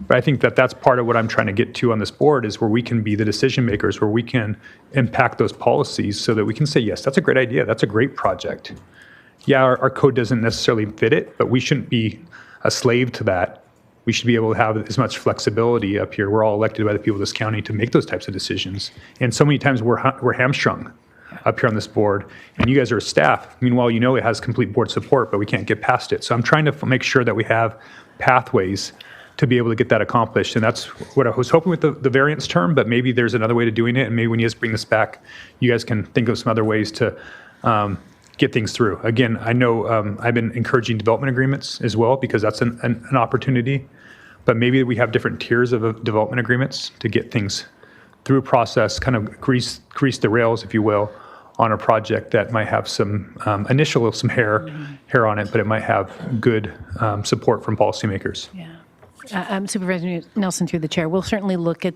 but I think that's part of what I'm trying to get to on this board, is where we can be the decision makers, where we can impact those policies so that we can say, yes, that's a great idea. That's a great project. Yeah, our code doesn't necessarily fit it, but we shouldn't be a slave to that. We should be able to have as much flexibility up here. We're all elected by the people of this county to make those types of decisions. And so many times we're hamstrung up here on this board, and you guys are staff. Meanwhile, it has complete board support, but we can't get past it. So I'm trying to make sure that we have pathways to be able to get that accomplished. And that's what I was hoping with the variance term, but maybe there's another way to doing it. And maybe when you guys bring this back, you guys can think of some other ways to get things through. Again, I know I've been encouraging development agreements as well, because that's an opportunity. But maybe we have different tiers of development agreements to get things through a process, kind of grease the rails, if you will, on a project that might have some some hair on it, but it might have good support from policymakers. Yeah. Supervisor Nelson through the chair, we'll certainly look at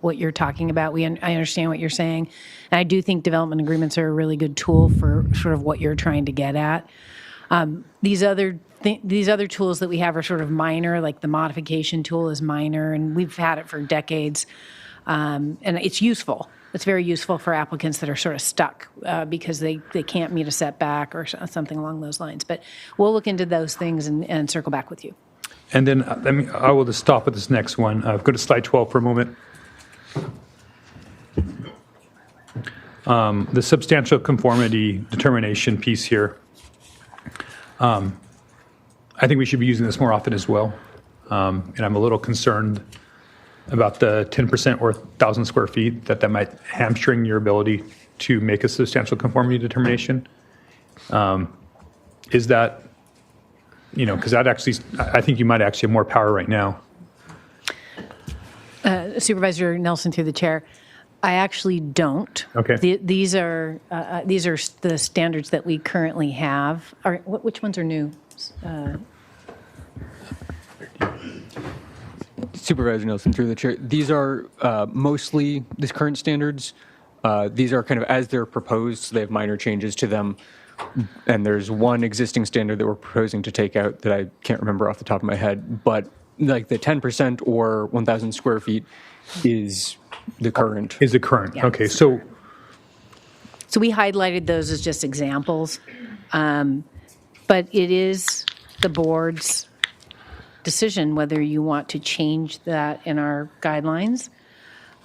what you're talking about. I understand what you're saying. And I do think development agreements are a really good tool for sort of what you're trying to get at. These other tools that we have are sort of minor, like the modification tool is minor, and we've had it for decades. And it's useful. It's very useful for applicants that are sort of stuck because they can't meet a setback or something along those lines. But we'll look into those things and circle back with you. And then I will just stop at this next one. Go to slide 12 for a moment. The substantial conformity determination piece here, I think we should be using this more often as well. And I'm a little concerned about the 10% or 1,000 square feet, that might hamstring your ability to make a substantial conformity determination. Is that, because that actually, I think you might actually have more power right now. Supervisor Nelson, through the chair, I actually don't. Okay. These are the standards that we currently have. Which ones are new? Supervisor Nelson, through the chair, these are mostly these current standards. These are kind of as they're proposed, so they have minor changes to them. And there's one existing standard that we're proposing to take out that I can't remember off the top of my head, but like the 10% or 1,000 square feet is the current. Is the current. Yeah. Okay, so we highlighted those as just examples. But it is the board's decision whether you want to change that in our guidelines.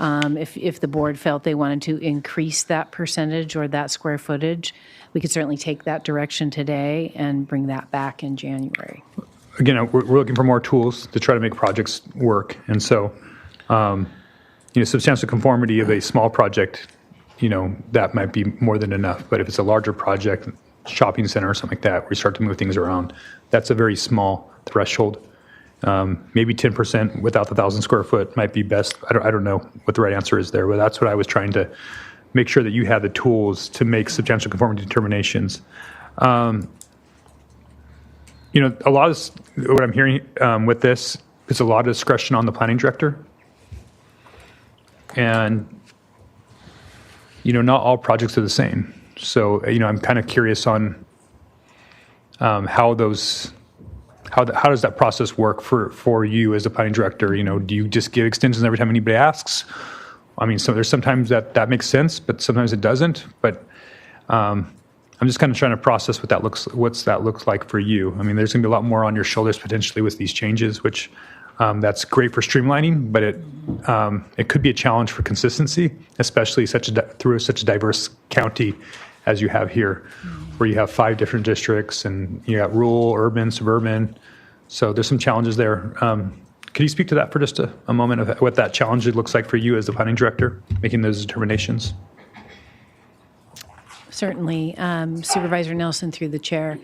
If the board felt they wanted to increase that percentage or that square footage, we could certainly take that direction today and bring that back in January. again, we're looking for more tools to try to make projects work. And so, substantial conformity of a small project, that might be more than enough. But if it's a larger project, shopping center or something like that, where you start to move things around, that's a very small threshold. Maybe 10% without the 1,000 square foot might be best. I don't know what the right answer is there, but that's what I was trying to make sure that you have the tools to make substantial conformity determinations. A lot of what I'm hearing with this is a lot of discretion on the planning director. And, not all projects are the same. So, I'm kind of curious on how does that process work for you as a planning director? Do you just give extensions every time anybody asks? I mean, so there's sometimes that makes sense, but sometimes it doesn't. But I'm just kind of trying to process what that looks like for you. I mean, there's going to be a lot more on your shoulders potentially with these changes, which that's great for streamlining, but it could be a challenge for consistency, especially through such a diverse county as you have here, where you have 5 different districts and you got rural, urban, suburban. So there's some challenges there. Can you speak to that for just a moment of what that challenge looks like for you as the planning director, making those determinations? Certainly. Supervisor Nelson, through the chair.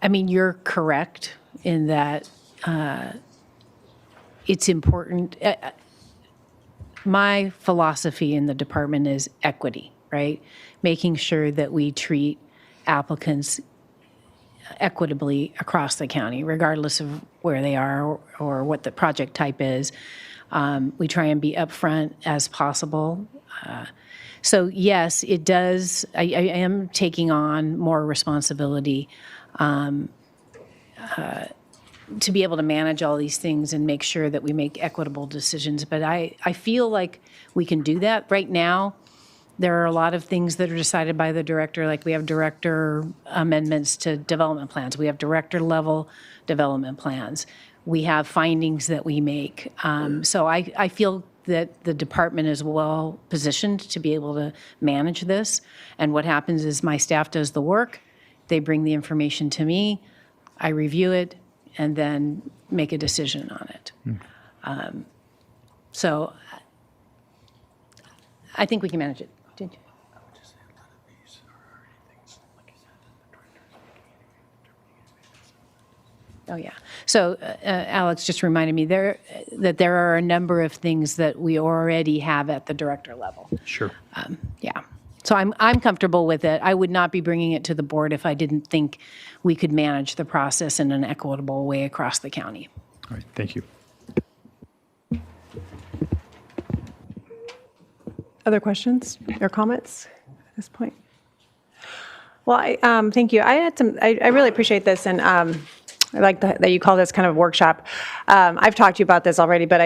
You're correct in that it's important. My philosophy in the department is equity, right? Making sure that we treat applicants equitably across the county, regardless of where they are or what the project type is. We try and be upfront as possible. So yes, it does. I am taking on more responsibility to be able to manage all these things and make sure that we make equitable decisions. But I feel like we can do that. Right now, there are a lot of things that are decided by the director, like we have director amendments to development plans. We have director level development plans. We have findings that we make. So I feel that the department is well positioned to be able to manage this. And what happens is my staff does the work. They bring the information to me. I review it and then make a decision on it. So I think we can manage it. Oh, yeah. So Alex just reminded me that there are a number of things that we already have at the director level. Sure. Yeah. So I'm comfortable with it. I would not be bringing it to the board if I didn't think we could manage the process in an equitable way across the county. All right. Thank you. Other questions or comments at this point? Well, thank you. I really appreciate this, and I like that you call this kind of workshop. I've talked to you about this already, but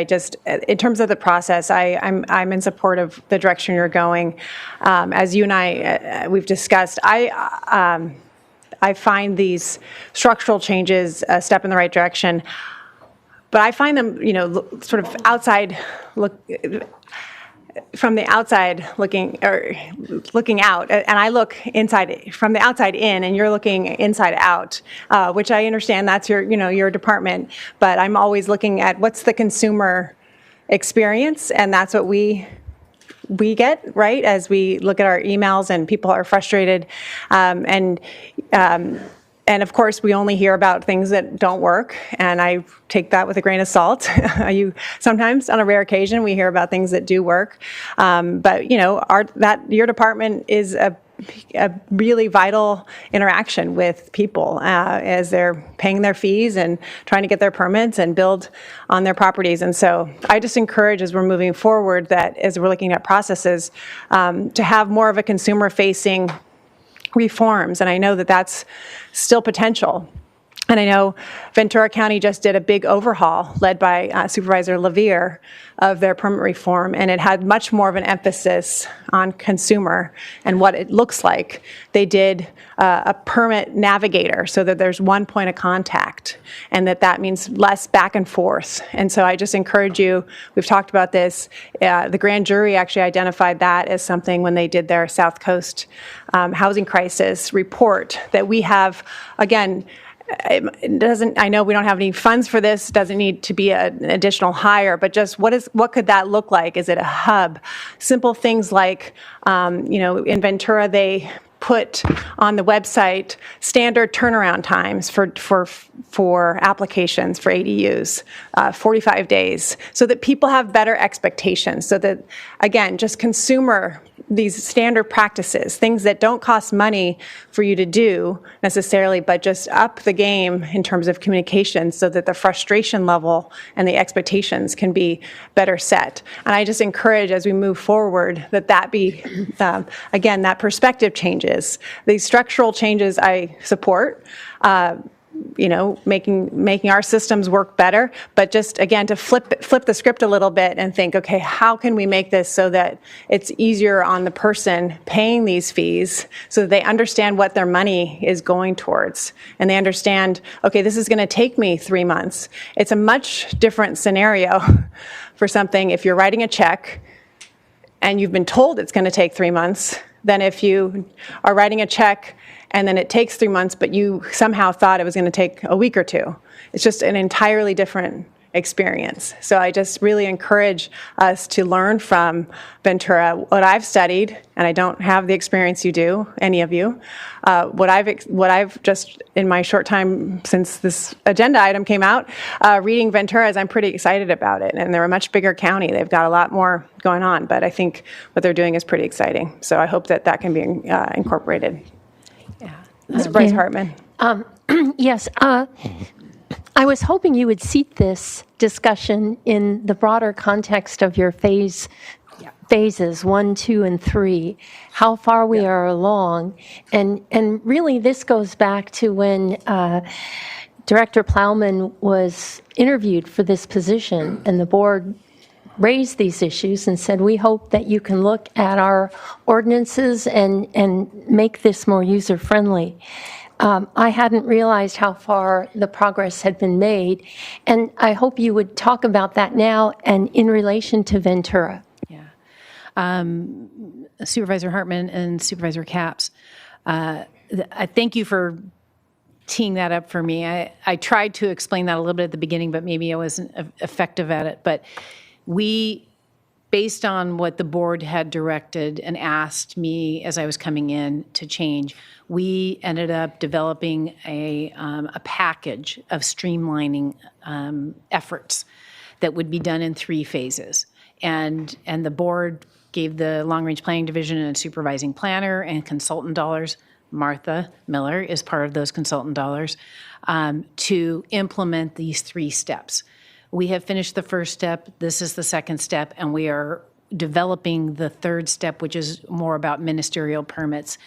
in terms of the process, I'm in support of the direction you're going. As you and we've discussed, I find these structural changes a step in the right direction, but I find them, sort of outside look. from the outside looking out, and I look inside from the outside in, and you're looking inside out, which I understand that's your department, but I'm always looking at what's the consumer experience, and that's what we get, right, as we look at our emails and people are frustrated. And of course, we only hear about things that don't work, and I take that with a grain of salt. Sometimes, on a rare occasion, we hear about things that do work. But your department is a really vital interaction with people as they're paying their fees and trying to get their permits and build on their properties. And so I just encourage, as we're moving forward, that as we're looking at processes, to have more of a consumer-facing reforms, and I know that that's still potential. And I know Ventura County just did a big overhaul led by Supervisor LaVere of their permit reform, and it had much more of an emphasis on consumer and what it looks like. They did a permit navigator so that there's one point of contact, and that means less back and forth. And so I just encourage you, we've talked about this, the grand jury actually identified that as something when they did their South Coast housing crisis report, that we have, again, I know we don't have any funds for this, doesn't need to be an additional hire, but just what could that look like? Is it a hub? Simple things like, in Ventura, they put on the website standard turnaround times for applications for ADUs, 45 days, so that people have better expectations, so that, again, just these standard practices, things that don't cost money for you to do necessarily, but just up the game in terms of communication so that the frustration level and the expectations can be better set. And I just encourage, as we move forward, that be, again, that perspective changes. These structural changes I support, making our systems work better, but just, again, to flip the script a little bit and think, okay, how can we make this so that it's easier on the person paying these fees so that they understand what their money is going towards, and they understand, okay, this is going to take me 3 months. It's a much different scenario for something if you're writing a check and you've been told it's going to take 3 months than if you are writing a check and then it takes 3 months, but you somehow thought it was going to take a week or two. It's just an entirely different experience. So I just really encourage us to learn from Ventura. What I've studied, and I don't have the experience you do, any of you, what I've just, in my short time since this agenda item came out, reading Ventura, is I'm pretty excited about it. And they're a much bigger county. They've got a lot more going on, but I think what they're doing is pretty exciting. So I hope that can be incorporated. Supervisor Hartman. Yes. I was hoping you would seat this discussion in the broader context of your phases 1, 2, and 3, how far we are along. And really, this goes back to when Director Plowman was interviewed for this position, and the board raised these issues and said, we hope that you can look at our ordinances and make this more user-friendly. I hadn't realized how far the progress had been made, and I hope you would talk about that now and in relation to Ventura. Supervisor Hartman and Supervisor Capps, I thank you for teeing that up for me. I tried to explain that a little bit at the beginning, but maybe I wasn't effective at it. But we, based on what the board had directed and asked me as I was coming in to change, we ended up developing a package of streamlining efforts that would be done in 3 phases. And the board gave the long-range planning division a supervising planner and consultant dollars. Martha Miller is part of those consultant dollars to implement these 3 steps. We have finished the first step. This is the second step, and we are developing the third step, which is more about ministerial permits,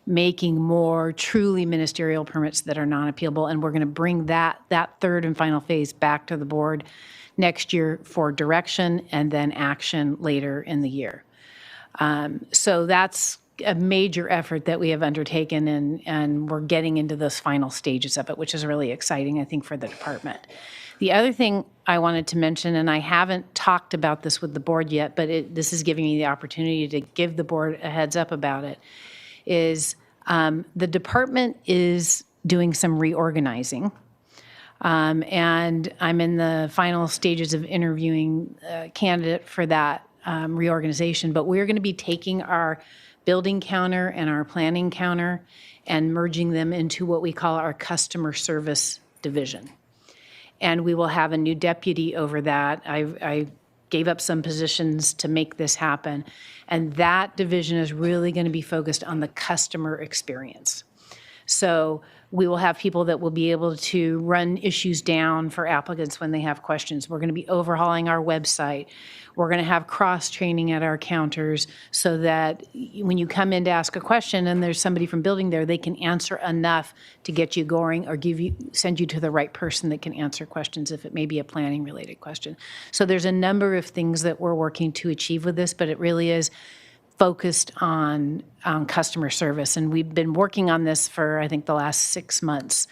making more truly ministerial permits that are non-appealable. And we're going to bring that third and final phase back to the board next year for direction and then action later in the year. So that's a major effort that we have undertaken, and we're getting into those final stages of it, which is really exciting, I think, for the department. The other thing I wanted to mention, and I haven't talked about this with the board yet, but this is giving me the opportunity to give the board a heads up about it, is the department is doing some reorganizing. And I'm in the final stages of interviewing a candidate for that reorganization, but we're going to be taking our building counter and our planning counter and merging them into what we call our customer service division. And we will have a new deputy over that. I gave up some positions to make this happen. And that division is really going to be focused on the customer experience. So we will have people that will be able to run issues down for applicants when they have questions. We're going to be overhauling our website. We're going to have cross-training at our counters so that when you come in to ask a question and there's somebody from building there, they can answer enough to get you going or send you to the right person that can answer questions if it may be a planning-related question. So there's a number of things that we're working to achieve with this, but it really is focused on customer service. And we've been working on this for, I think, the last 6 months.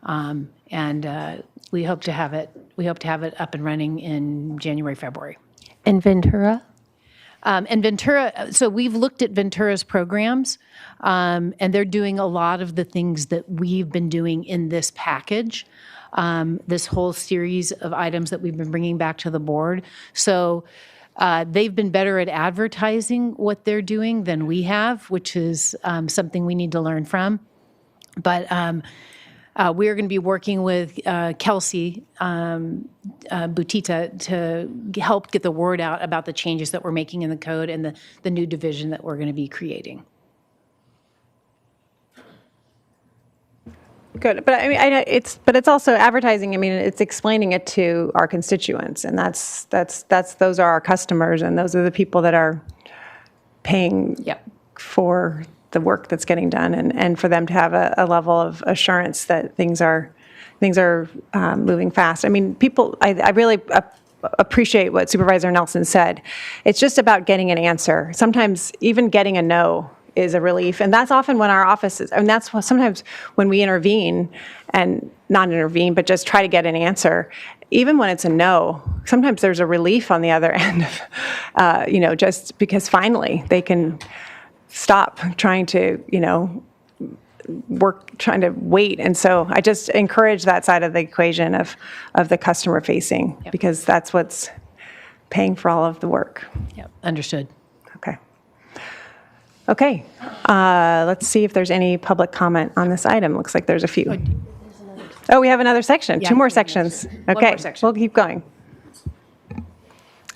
And we hope to have it up and running in January, February. And Ventura? And Ventura, so we've looked at Ventura's programs, and they're doing a lot of the things that we've been doing in this package, this whole series of items that we've been bringing back to the board. So they've been better at advertising what they're doing than we have, which is something we need to learn from. But we're going to be working with Kelsey Butita to help get the word out about the changes that we're making in the code and the new division that we're going to be creating. Good, but I mean, it's also advertising. I mean, it's explaining it to our constituents, and those are our customers, and those are the people that are paying for the work that's getting done, and for them to have a level of assurance that things are moving fast. I mean, I really appreciate what Supervisor Nelson said. It's just about getting an answer. Sometimes even getting a no is a relief. And that's often when our offices, and that's sometimes when we intervene and not intervene, but just try to get an answer. Even when it's a no, sometimes there's a relief on the other end of, just because finally they can stop trying to, trying to wait. And so I just encourage that side of the equation of the customer facing, because that's what's paying for all of the work. Yep, understood. Okay, let's see if there's any public comment on this item. Looks like there's a few. Oh, we have another section, two more sections. Okay, we'll keep going.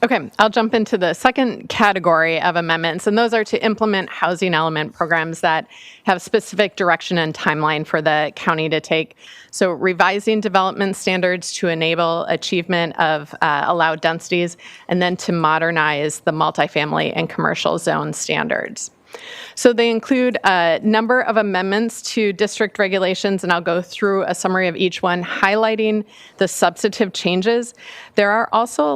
Okay, I'll jump into the second category of amendments, and those are to implement housing element programs that have specific direction and timeline for the county to take. So revising development standards to enable achievement of allowed densities, and then to modernize the multifamily and commercial zone standards. So they include a number of amendments to district regulations, and I'll go through a summary of each one, highlighting the substantive changes. There are also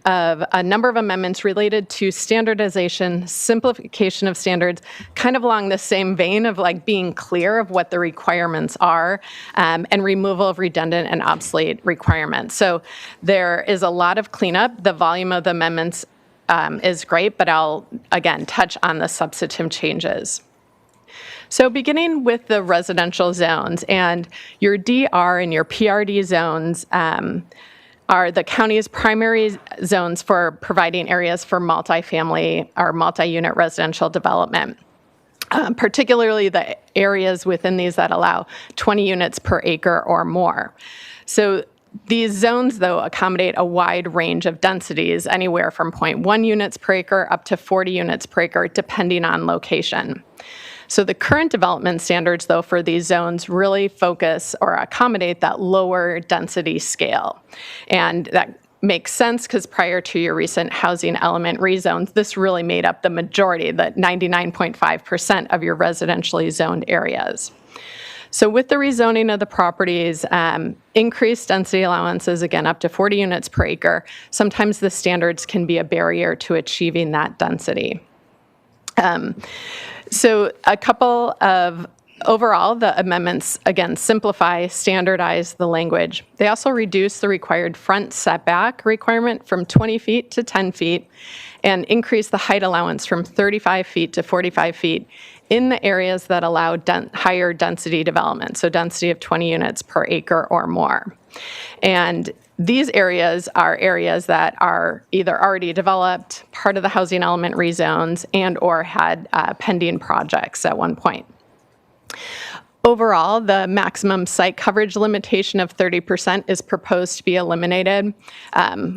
a number of amendments related to standardization, simplification of standards, kind of along the same vein of like being clear of what the requirements are, and removal of redundant and obsolete requirements. So there is a lot of cleanup. The volume of the amendments is great, but I'll, again, touch on the substantive changes. So beginning with the residential zones, and your DR and your PRD zones are the county's primary zones for providing areas for multifamily or multi-unit residential development. Particularly the areas within these that allow 20 units per acre or more. So these zones, though, accommodate a wide range of densities, anywhere from 0.1 units per acre up to 40 units per acre, depending on location. So the current development standards, though, for these zones really focus or accommodate that lower density scale. And that makes sense because prior to your recent housing element rezones, this really made up the majority, the 99.5% of your residentially zoned areas. So with the rezoning of the properties, increased density allowances, again, up to 40 units per acre, sometimes the standards can be a barrier to achieving that density. So a couple of overall, the amendments, again, simplify, standardize the language. They also reduce the required front setback requirement from 20 feet to 10 feet and increase the height allowance from 35 feet to 45 feet in the areas that allow higher density development, so density of 20 units per acre or more. And these areas are areas that are either already developed, part of the housing element rezones, and or had pending projects at one point. Overall, the maximum site coverage limitation of 30% is proposed to be eliminated.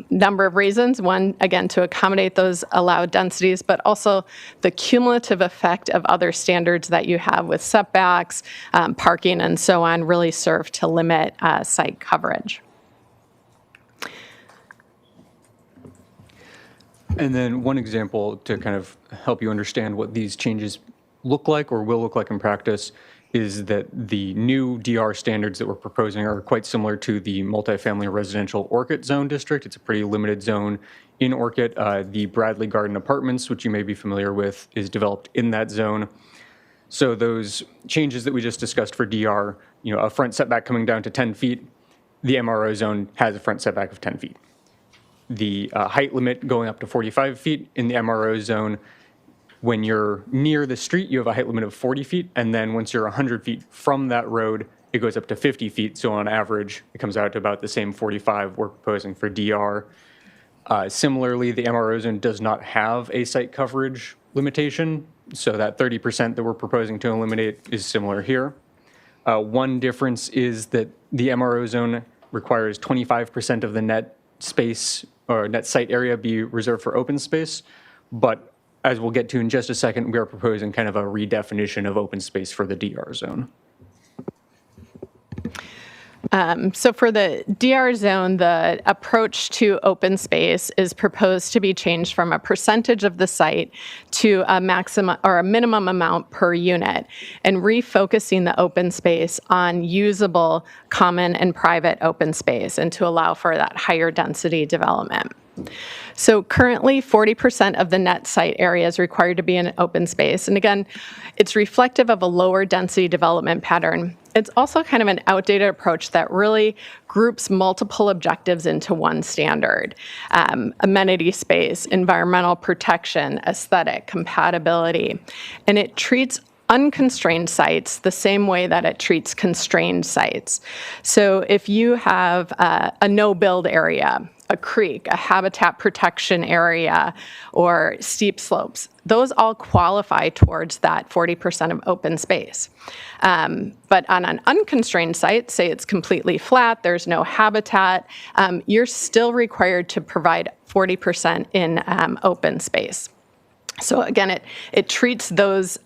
Number of reasons. One, again, to accommodate those allowed densities, but also the cumulative effect of other standards that you have with setbacks, parking, and so on really serve to limit site coverage. And then one example to kind of help you understand what these changes look like or will look like in practice is that the new DR standards that we're proposing are quite similar to the multifamily residential Orchid zone district. It's a pretty limited zone in Orchid. The Bradley Garden Apartments, which you may be familiar with, is developed in that zone. So those changes that we just discussed for DR, a front setback coming down to 10 feet, the MRO zone has a front setback of 10 feet. The height limit going up to 45 feet in the MRO zone. When you're near the street, you have a height limit of 40 feet, and then once you're 100 feet from that road, it goes up to 50 feet. So on average, it comes out to about the same 45 we're proposing for DR. Similarly, the MRO zone does not have a site coverage limitation, so that 30% that we're proposing to eliminate is similar here. One difference is that the MRO zone requires 25% of the net space or net site area be reserved for open space, but as we'll get to in just a second, we are proposing kind of a redefinition of open space for the DR zone. So for the DR zone, the approach to open space is proposed to be changed from a percentage of the site to a maximum or a minimum amount per unit, and refocusing the open space on usable common and private open space and to allow for that higher density development. So currently, 40% of the net site area is required to be in open space. And again, it's reflective of a lower density development pattern. It's also kind of an outdated approach that really groups multiple objectives into one standard. Amenity space, environmental protection, aesthetic, compatibility. And it treats unconstrained sites the same way that it treats constrained sites. So if you have a no-build area, a creek, a habitat protection area, or steep slopes, those all qualify towards that 40% of open space. But on an unconstrained site, say it's completely flat, there's no habitat, you're still required to provide 40% in open space. So again, it treats those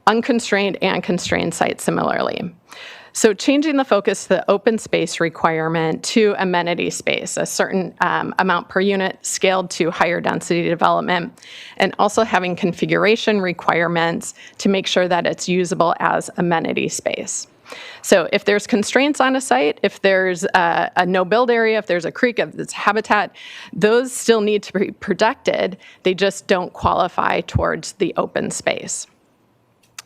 unconstrained and constrained sites similarly. So changing the focus to the open space requirement to amenity space, a certain amount per unit scaled to higher density development, and also having configuration requirements to make sure that it's usable as amenity space. So if there's constraints on a site, if there's a no-build area, if there's a creek, if it's habitat, those still need to be protected. They just don't qualify towards the open space.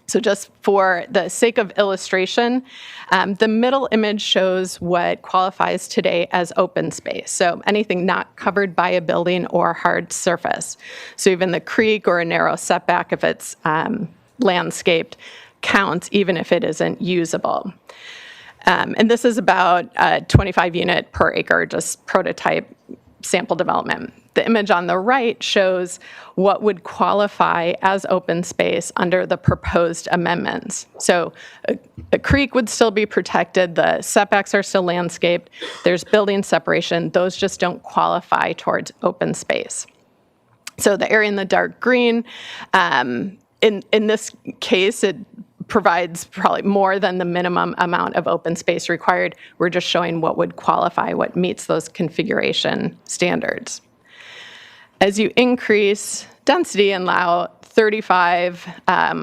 So just for the sake of illustration, the middle image shows what qualifies today as open space. So anything not covered by a building or hard surface. So even the creek or a narrow setback, if it's landscaped, counts even if it isn't usable. And this is about a 25 unit per acre, just prototype sample development. The image on the right shows what would qualify as open space under the proposed amendments. So a creek would still be protected, the setbacks are still landscaped, there's building separation, those just don't qualify towards open space. So the area in the dark green, in this case, it provides probably more than the minimum amount of open space required. We're just showing what would qualify, what meets those configuration standards. As you increase density and allow 35,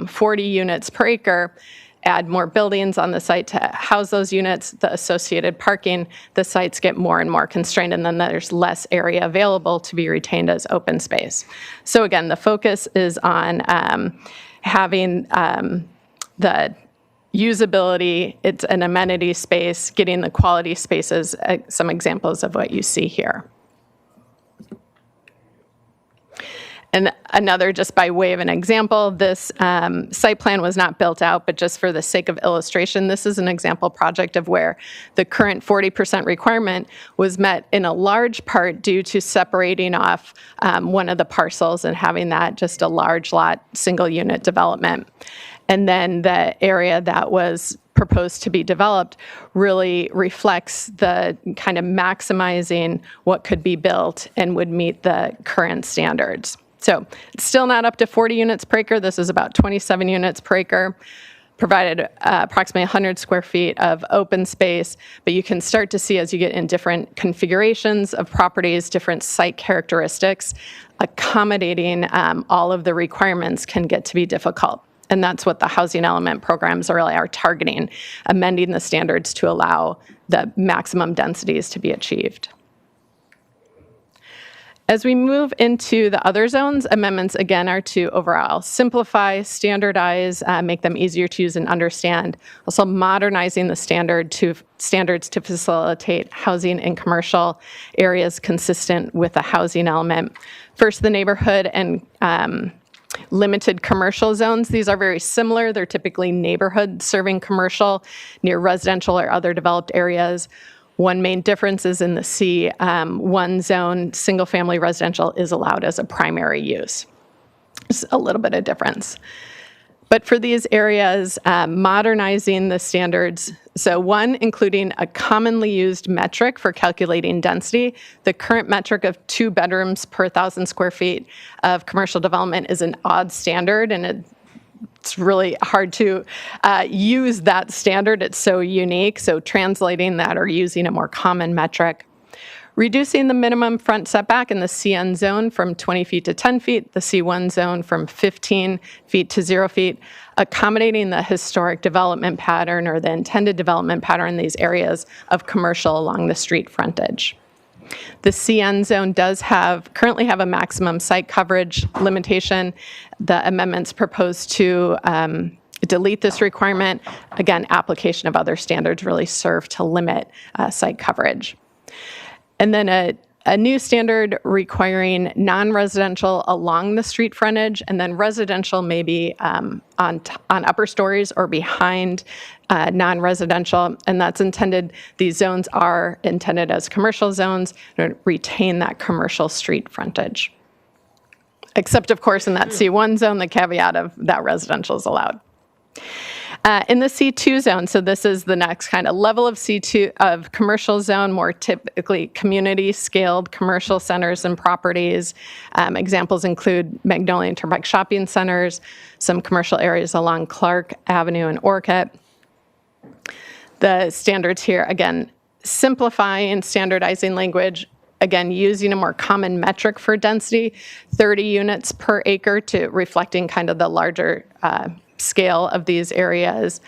40 units per acre, add more buildings on the site to house those units, the associated parking, the sites get more and more constrained, and then there's less area available to be retained as open space. So again, the focus is on having the usability, it's an amenity space, getting the quality spaces, some examples of what you see here. And another, just by way of an example, this site plan was not built out, but just for the sake of illustration, this is an example project of where the current 40% requirement was met in a large part due to separating off one of the parcels and having that just a large lot, single unit development. And then the area that was proposed to be developed really reflects the kind of maximizing what could be built and would meet the current standards. So it's still not up to 40 units per acre. This is about 27 units per acre, provided approximately 100 square feet of open space. But you can start to see as you get in different configurations of properties, different site characteristics, accommodating all of the requirements can get to be difficult. And that's what the housing element programs really are targeting, amending the standards to allow the maximum densities to be achieved. As we move into the other zones, amendments again are to overall simplify, standardize, make them easier to use and understand. Also modernizing the standards to facilitate housing in commercial areas consistent with the housing element. First, the neighborhood and limited commercial zones. These are very similar. They're typically neighborhood serving commercial near residential or other developed areas. One main difference is in the C1 zone, single-family residential is allowed as a primary use. Just a little bit of difference. But for these areas, modernizing the standards, so one, including a commonly used metric for calculating density. The current metric of 2 bedrooms per 1,000 square feet of commercial development is an odd standard, and it's really hard to use that standard. It's so unique. So translating that or using a more common metric. Reducing the minimum front setback in the CN zone from 20 feet to 10 feet, the C1 zone from 15 feet to 0 feet, accommodating the historic development pattern or the intended development pattern in these areas of commercial along the street frontage. The CN zone does currently have a maximum site coverage limitation. The amendments propose to delete this requirement. Again, application of other standards really serve to limit site coverage. And then a new standard requiring non-residential along the street frontage, and then residential maybe on upper stories or behind non-residential, and that's intended, these zones are intended as commercial zones to retain that commercial street frontage. Except, of course, in that C1 zone, the caveat of that residential is allowed. In the C2 zone, so this is the next kind of level of C2 of commercial zone, more typically community-scaled commercial centers and properties. Examples include Magnolia and Turnpike shopping centers, some commercial areas along Clark Avenue and Orcutt. The standards here, again, simplifying, standardizing language, again, using a more common metric for density, 30 units per acre to reflecting kind of the larger scale of these areas.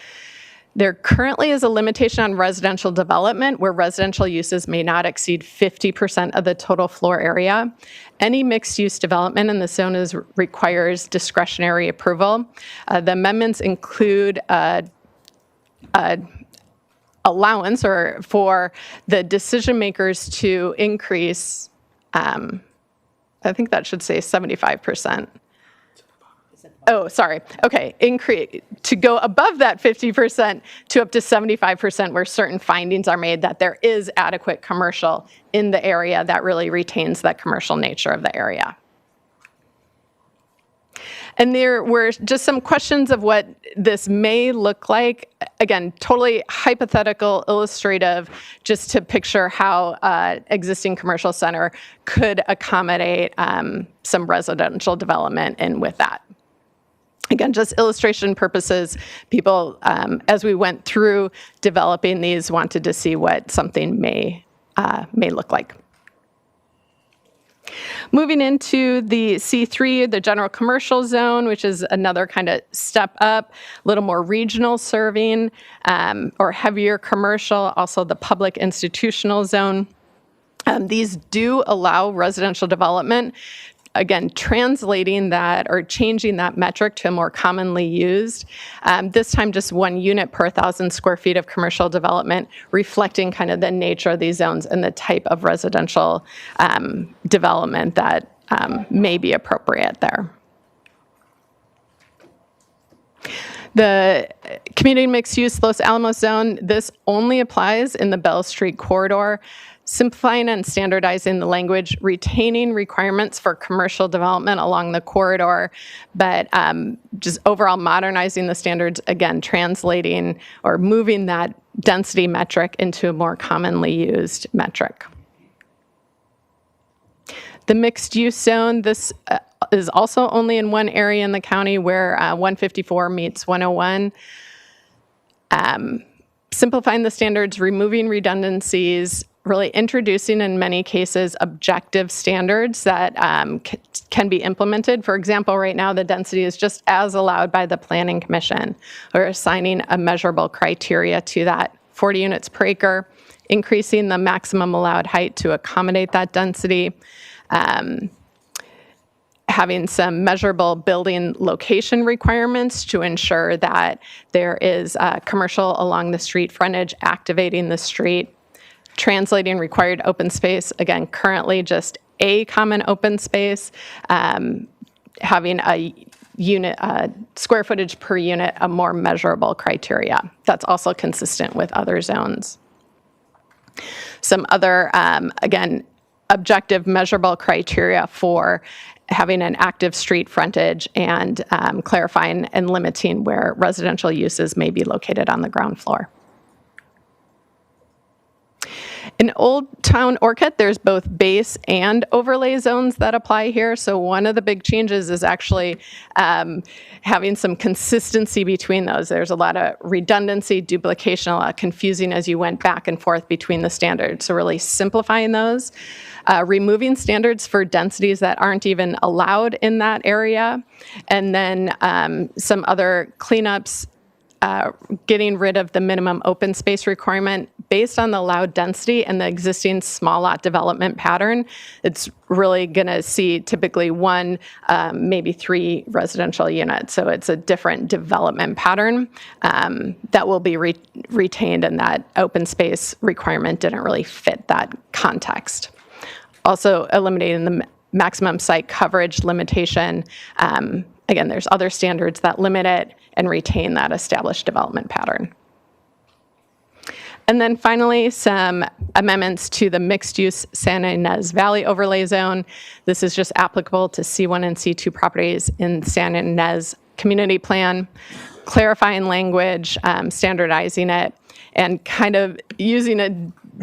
There currently is a limitation on residential development where residential uses may not exceed 50% of the total floor area. Any mixed-use development in the zone requires discretionary approval. The amendments include allowance or for the decision makers to increase, I think that should say 75%. Oh, sorry. Okay, increase to go above that 50% to up to 75% where certain findings are made that there is adequate commercial in the area that really retains that commercial nature of the area. And there were just some questions of what this may look like. Again, totally hypothetical, illustrative, just to picture how existing commercial center could accommodate some residential development and with that. Again, just illustration purposes, people, as we went through developing these, wanted to see what something may look like. Moving into the C3, the general commercial zone, which is another kind of step up, a little more regional serving or heavier commercial, also the public institutional zone. These do allow residential development again, translating that or changing that metric to a more commonly used, this time just 1 unit per 1,000 square feet of commercial development, reflecting kind of the nature of these zones and the type of residential development that may be appropriate there. The community mixed use Los Alamos zone, this only applies in the Bell Street corridor, simplifying and standardizing the language, retaining requirements for commercial development along the corridor, but just overall modernizing the standards, again, translating or moving that density metric into a more commonly used metric. The mixed use zone, this is also only in one area in the county where 154 meets 101. Simplifying the standards, removing redundancies, really introducing in many cases objective standards that can be implemented. For example, right now the density is just as allowed by the Planning Commission. We're assigning a measurable criteria to that, 40 units per acre, increasing the maximum allowed height to accommodate that density, having some measurable building location requirements to ensure that there is commercial along the street frontage, activating the street, translating required open space, again, currently just a common open space, having a unit, square footage per unit, a more measurable criteria. That's also consistent with other zones. Some other, again, objective measurable criteria for having an active street frontage and clarifying and limiting where residential uses may be located on the ground floor. In Old Town Orchid, there's both base and overlay zones that apply here. So one of the big changes is actually having some consistency between those. There's a lot of redundancy, duplication, a lot of confusing as you went back and forth between the standards. So really simplifying those, removing standards for densities that aren't even allowed in that area, and then some other cleanups, getting rid of the minimum open space requirement based on the allowed density and the existing small lot development pattern. It's really going to see typically 1, maybe 3 residential units. So it's a different development pattern that will be retained, and that open space requirement didn't really fit that context. Also eliminating the maximum site coverage limitation. Again, there's other standards that limit it and retain that established development pattern. And then finally, some amendments to the mixed-use San Ynez Valley Overlay Zone. This is just applicable to C1 and C2 properties in San Ynez Community Plan, clarifying language, standardizing it, and kind of using a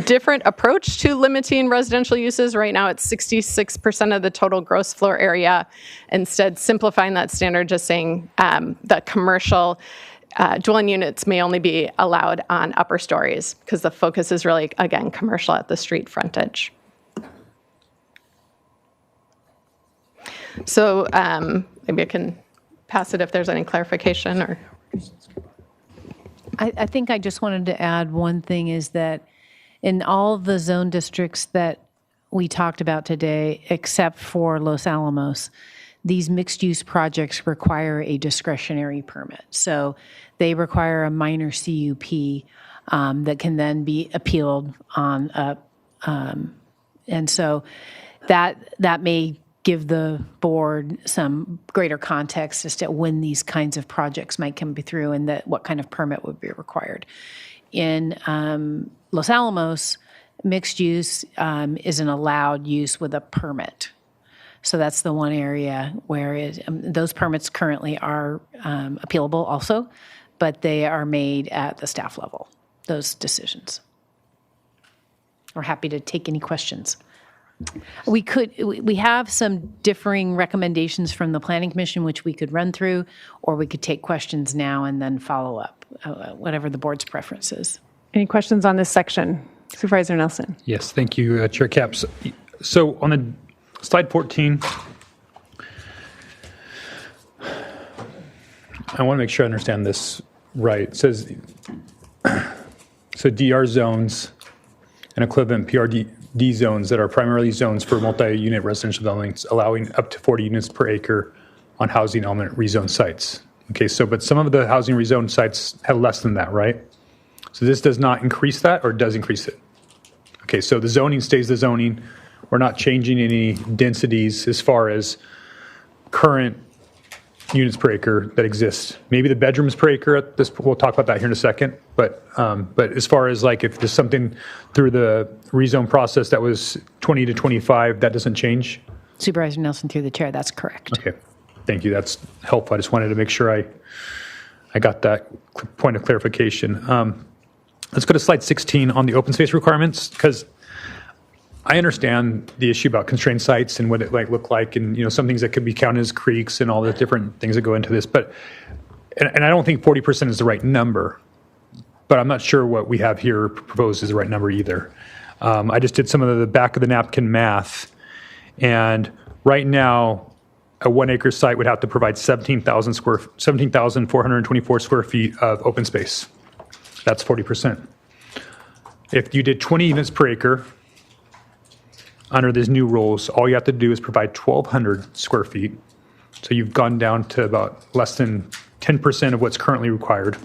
different approach to limiting residential uses. Right now, it's 66% of the total gross floor area. Instead, simplifying that standard, just saying that commercial dwelling units may only be allowed on upper stories, because the focus is really, again, commercial at the street frontage. So maybe I can pass it if there's any clarification or. I think I just wanted to add one thing, is that in all of the zone districts that we talked about today, except for Los Alamos, these mixed-use projects require a discretionary permit. So they require a minor CUP that can then be appealed on and so that may give the board some greater context as to when these kinds of projects might come through and what kind of permit would be required. In Los Alamos, mixed use is an allowed use with a permit. So that's the one area where those permits currently are appealable also, but they are made at the staff level, those decisions. We're happy to take any questions. We have some differing recommendations from the Planning Commission, which we could run through, or we could take questions now and then follow up, whatever the board's preference is. Any questions on this section? Supervisor Nelson. Yes, thank you, Chair Capps. So on the slide 14, I want to make sure I understand this right. It says, so DR zones and equivalent PRD D zones that are primarily zones for multi-unit residential developments, allowing up to 40 units per acre on housing element rezoned sites. Okay, so but some of the housing rezoned sites have less than that, right? So this does not increase that, or does increase it? Okay, so the zoning stays the zoning. We're not changing any densities as far as current units per acre that exist. Maybe the bedrooms per acre at this, we'll talk about that here in a second. But as far as like if there's something through the rezone process that was 20 to 25, that doesn't change? Supervisor Nelson, through the chair, that's correct. Okay, thank you. That's helpful. I just wanted to make sure I got that point of clarification. Let's go to slide 16 on the open space requirements, because I understand the issue about constrained sites and what it might look like, and some things that could be counted as creeks and all the different things that go into this. But and I don't think 40% is the right number, but I'm not sure what we have here proposed is the right number either. I just did some of the back of the napkin math, and right now, a 1 acre site would have to provide 17,424 square feet of open space. That's 40%. If you did 20 units per acre, under these new rules, all you have to do is provide 1,200 square feet. So you've gone down to about less than 10% of what's currently required.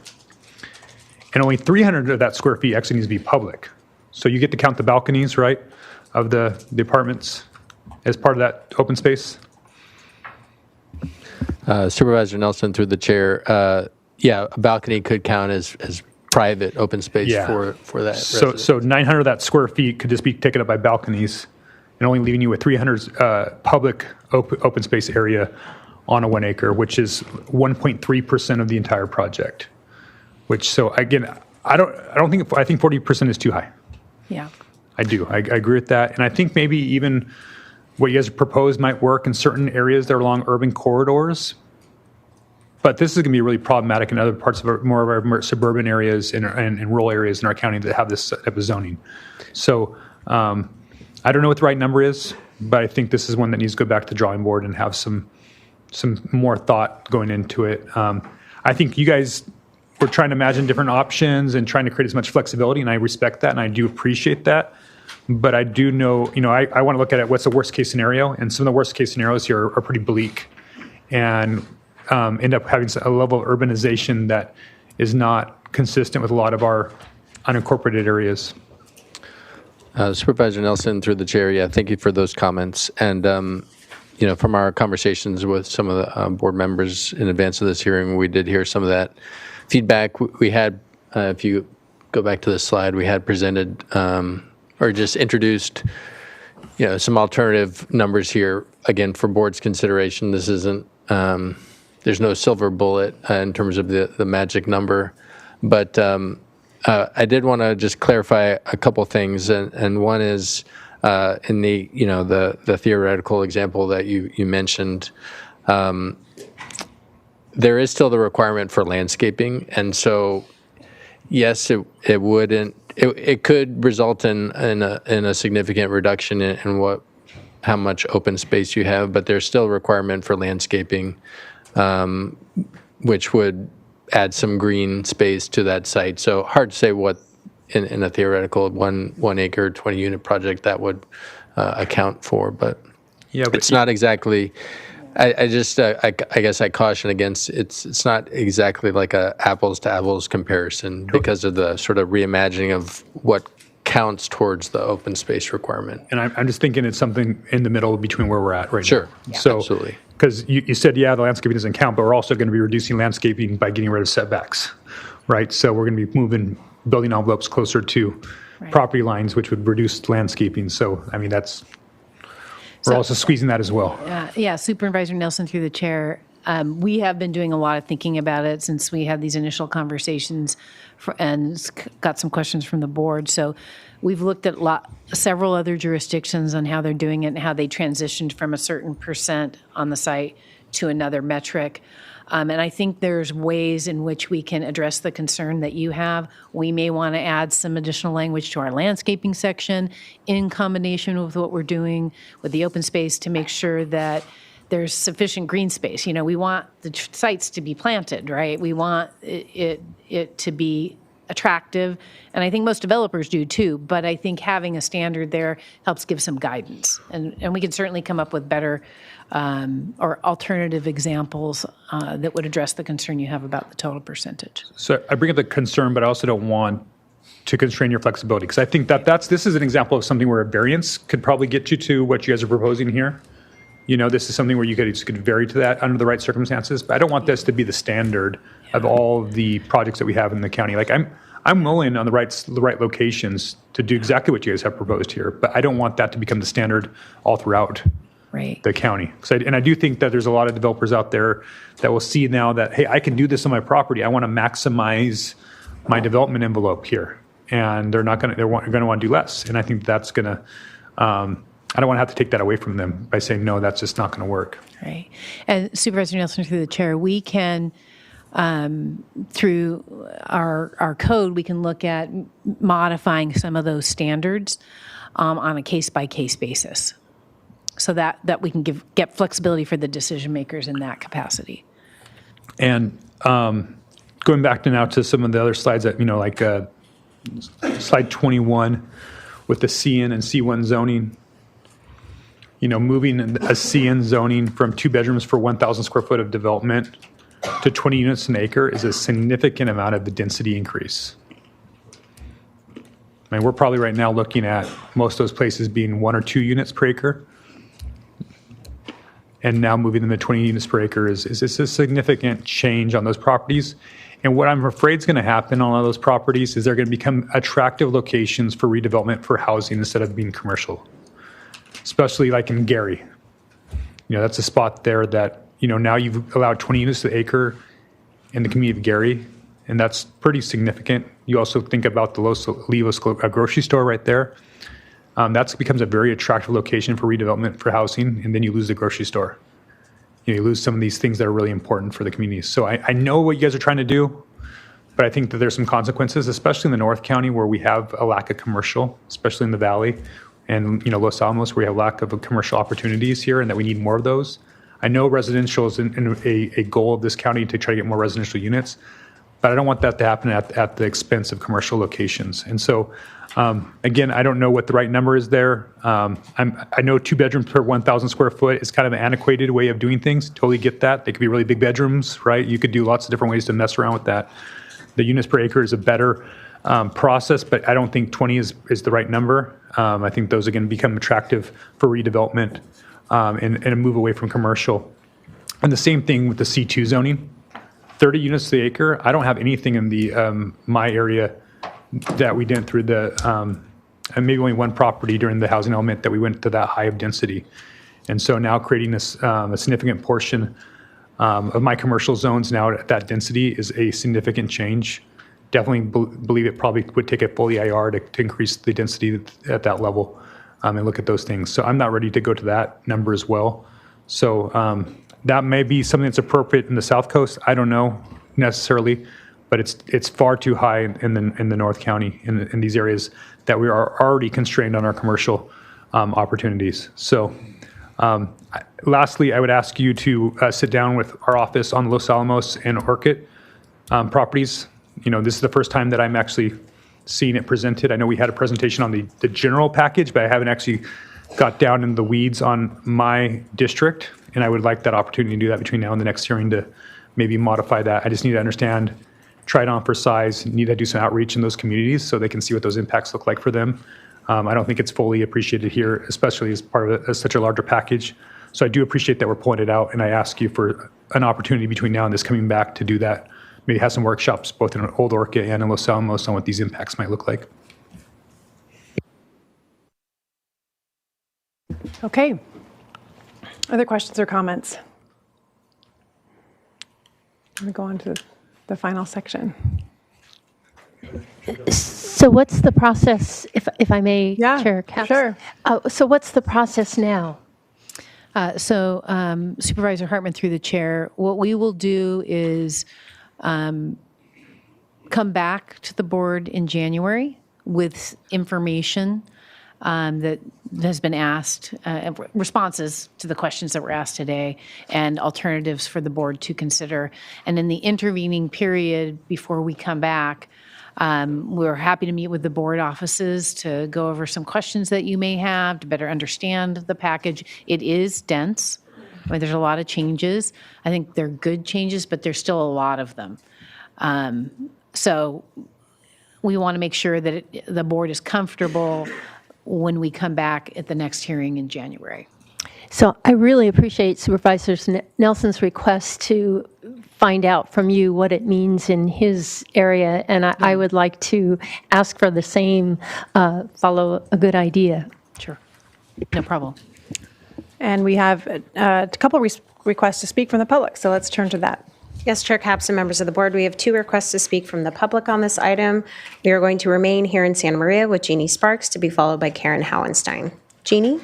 And only 300 of that square feet actually needs to be public. So you get to count the balconies, right, of the apartments as part of that open space? Supervisor Nelson, through the chair, yeah, a balcony could count as private open space for that. So 900 of that square feet could just be taken up by balconies, and only leaving you with 300 public open space area on a 1 acre, which is 1.3% of the entire project. Which, so again, I think 40% is too high. Yeah. I do. I agree with that, and I think maybe even what you guys proposed might work in certain areas that are along urban corridors. But this is going to be really problematic in other parts of more of our suburban areas and rural areas in our county that have this type of zoning. So I don't know what the right number is, but I think this is one that needs to go back to the drawing board and have some more thought going into it. I think you guys were trying to imagine different options and trying to create as much flexibility, and I respect that, and I do appreciate that. But I do know, I want to look at it, what's the worst case scenario, and some of the worst case scenarios here are pretty bleak, and end up having a level of urbanization that is not consistent with a lot of our unincorporated areas. Supervisor Nelson, through the chair, yeah, thank you for those comments. And, from our conversations with some of the board members in advance of this hearing, we did hear some of that feedback. We had, if you go back to the slide, we had presented or just introduced, some alternative numbers here, again, for board's consideration. This isn't, there's no silver bullet in terms of the magic number, but I did want to just clarify a couple things, and one is in the theoretical example that you mentioned, there is still the requirement for landscaping, and so yes, it could result in a significant reduction in how much open space you have, but there's still a requirement for landscaping, which would add some green space to that site. So hard to say what in a theoretical one acre 20 unit project that would account for, but it's not exactly. I guess I caution against it's not exactly like a apples to apples comparison because of the sort of reimagining of what counts towards the open space requirement. And I'm just thinking it's something in the middle between where we're at right now. Sure, so, absolutely. Because you said, the landscaping doesn't count, but we're also going to be reducing landscaping by getting rid of setbacks, right? So we're going to be moving building envelopes closer to property lines, which would reduce landscaping. So, I mean, we're also squeezing that as well. Supervisor Nelson, through the chair, we have been doing a lot of thinking about it since we had these initial conversations and got some questions from the board. So we've looked at several other jurisdictions on how they're doing it and how they transitioned from a certain percent on the site to another metric. And I think there's ways in which we can address the concern that you have. We may want to add some additional language to our landscaping section in combination with what we're doing with the open space to make sure that there's sufficient green space. We want the sites to be planted, right? We want it to be attractive, and I think most developers do too, but I think having a standard there helps give some guidance. And we can certainly come up with better or alternative examples that would address the concern you have about the total percentage. So I bring up the concern, but I also don't want to constrain your flexibility, because I think that this is an example of something where a variance could probably get you to what you guys are proposing here. This is something where you could vary to that under the right circumstances, but I don't want this to be the standard of all the projects that we have in the county. Like I'm willing on the right locations to do exactly what you guys have proposed here, but I don't want that to become the standard all throughout the county. And I do think that there's a lot of developers out there that will see now that, hey, I can do this on my property. I want to maximize my development envelope here, and they're going to want to do less. And I think that's going to, I don't want to have to take that away from them by saying, no, that's just not going to work. Right. And Supervisor Nelson, through the chair, we can, through our code, we can look at modifying some of those standards on a case-by-case basis, so that we can get flexibility for the decision makers in that capacity. And going back to some of the other slides that, like slide 21 with the CN and C1 zoning, moving a CN zoning from 2 bedrooms for 1,000 square foot of development to 20 units an acre is a significant amount of the density increase. I mean, we're probably right now looking at most of those places being 1 or 2 units per acre. And now moving them to 20 units per acre is a significant change on those properties. And what I'm afraid is going to happen on all those properties is they're going to become attractive locations for redevelopment for housing instead of being commercial, especially like in Gary. That's a spot there that, now you've allowed 20 units to the acre in the community of Gary, and that's pretty significant. You also think about the Los Olivos grocery store right there. That becomes a very attractive location for redevelopment for housing, and then you lose the grocery store. You lose some of these things that are really important for the communities. So I know what you guys are trying to do, but I think that there's some consequences, especially in the North County where we have a lack of commercial, especially in the Valley, and Los Alamos where we have lack of commercial opportunities here, and that we need more of those. I know residential is a goal of this county to try to get more residential units, but I don't want that to happen at the expense of commercial locations. And so, again, I don't know what the right number is there. I know 2 bedrooms per 1,000 square foot is kind of an antiquated way of doing things. Totally get that. They could be really big bedrooms, right? You could do lots of different ways to mess around with that. The units per acre is a better process, but I don't think 20 is the right number. I think those are going to become attractive for redevelopment and a move away from commercial. And the same thing with the C2 zoning. 30 units to the acre. I don't have anything in the my area that we didn't through the, and maybe only one property during the housing element that we went to that high of density. And so now creating this, a significant portion of my commercial zones now at that density is a significant change. Definitely believe it probably would take a full EIR to increase the density at that level and look at those things. So I'm not ready to go to that number as well. So that may be something that's appropriate in the South Coast. I don't know necessarily, but it's far too high in the North County in these areas that we are already constrained on our commercial opportunities. So lastly, I would ask you to sit down with our office on Los Alamos and Orchid properties. This is the first time that I'm actually seeing it presented. I know we had a presentation on the general package, but I haven't actually got down in the weeds on my district, and I would like that opportunity to do that between now and the next hearing to maybe modify that. I just need to understand, try it on for size, need to do some outreach in those communities so they can see what those impacts look like for them. I don't think it's fully appreciated here, especially as part of such a larger package. So I do appreciate that we're pointed out, and I ask you for an opportunity between now and this coming back to do that. Maybe have some workshops both in Old Orchid and in Los Alamos on what these impacts might look like. Okay. Other questions or comments? Let me go on to the final section. So what's the process, if I may, Chair Capps? Sure. So what's the process now? Supervisor Hartman, through the chair, what we will do is come back to the board in January with information that has been asked, responses to the questions that were asked today, and alternatives for the board to consider. And in the intervening period before we come back, We're happy to meet with the board offices to go over some questions that you may have to better understand the package. It is dense. I mean, there's a lot of changes. I think they're good changes, but there's still a lot of them. So we want to make sure that the board is comfortable when we come back at the next hearing in January. So I really appreciate Supervisor Nelson's request to find out from you what it means in his area, and I would like to ask for the same, follow a good idea. Sure. No problem. And we have a couple requests to speak from the public, so let's turn to that. Yes, Chair Capps and members of the board, we have 2 requests to speak from the public on this item. We are going to remain here in Santa Maria with Jeannie Sparks, to be followed by Karen Howenstein. Jeannie?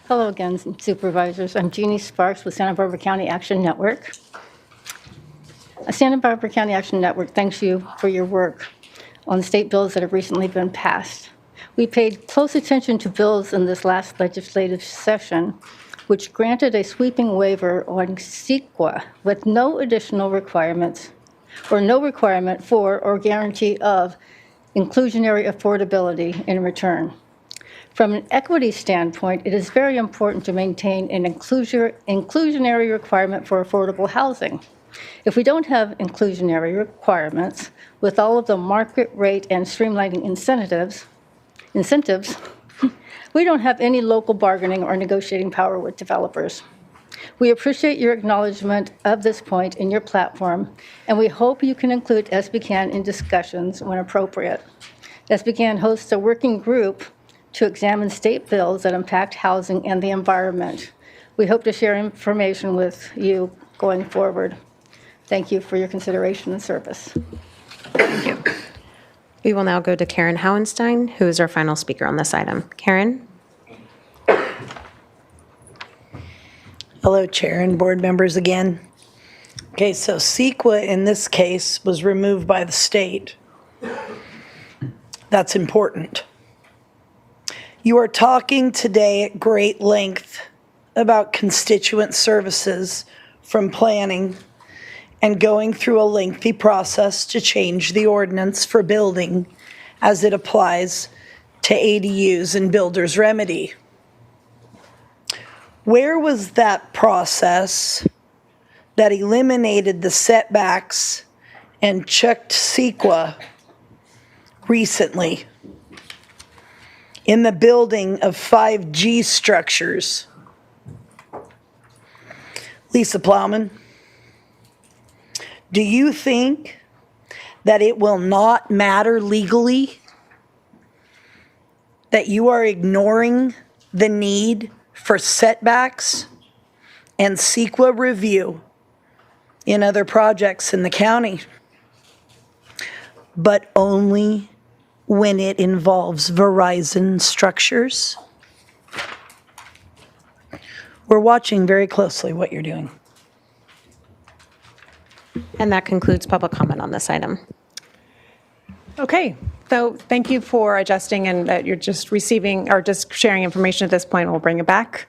Hello again, Supervisors. I'm Jeannie Sparks with Santa Barbara County Action Network. Santa Barbara County Action Network thanks you for your work on state bills that have recently been passed. We paid close attention to bills in this last legislative session, which granted a sweeping waiver on CEQA with no additional requirements or no requirement for or guarantee of inclusionary affordability in return. From an equity standpoint, it is very important to maintain an inclusionary requirement for affordable housing. If we don't have inclusionary requirements with all of the market rate and streamlining incentives, we don't have any local bargaining or negotiating power with developers. We appreciate your acknowledgement of this point in your platform, and we hope you can include SBCAN in discussions when appropriate. SBCAN hosts a working group to examine state bills that impact housing and the environment. We hope to share information with you going forward. Thank you for your consideration and service. Thank you. We will now go to Karen Howenstein, who is our final speaker on this item. Karen? Hello, Chair and board members again. Okay, so CEQA in this case was removed by the state. That's important. You are talking today at great length about constituent services from planning and going through a lengthy process to change the ordinance for building as it applies to ADUs and builder's remedy. Where was that process that eliminated the setbacks and checked CEQA recently in the building of 5G structures? Lisa Plowman, do you think that it will not matter legally that you are ignoring the need for setbacks and CEQA review in other projects in the county, but only when it involves Verizon structures? We're watching very closely what you're doing. And that concludes public comment on this item. Okay, so thank you for adjusting and that you're just receiving or just sharing information at this point. We'll bring it back.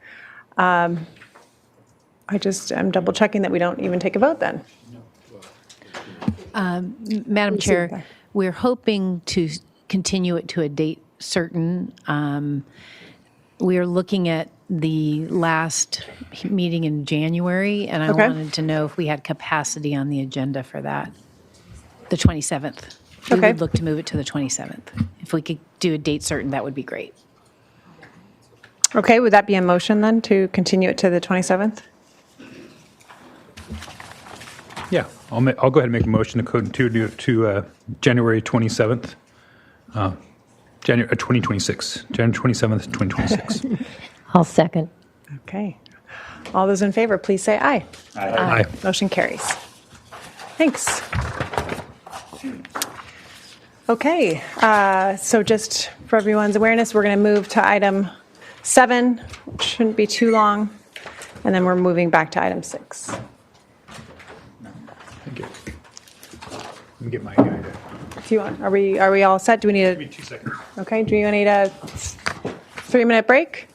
I just am double checking that we don't even take a vote then. Madam Chair, we're hoping to continue it to a date certain. We are looking at the last meeting in January, and I wanted to know if we had capacity on the agenda for that, the 27th. We would look to move it to the 27th. If we could do a date certain, that would be great. Okay, would that be a motion then to continue it to the 27th? Yeah, I'll go ahead and make a motion to continue to January 27th, January 2026, January 27th, 2026. I'll second. Okay. All those in favor, please say aye. Aye. Motion carries. Thanks. Okay, so just for everyone's awareness, we're going to move to item 7, which shouldn't be too long, and then we're moving back to item 6. Thank you. Let me get my guy there. Do you want? Are we all set? Do we need a? Give me 2 seconds. Okay. Do you need a 3-minute break?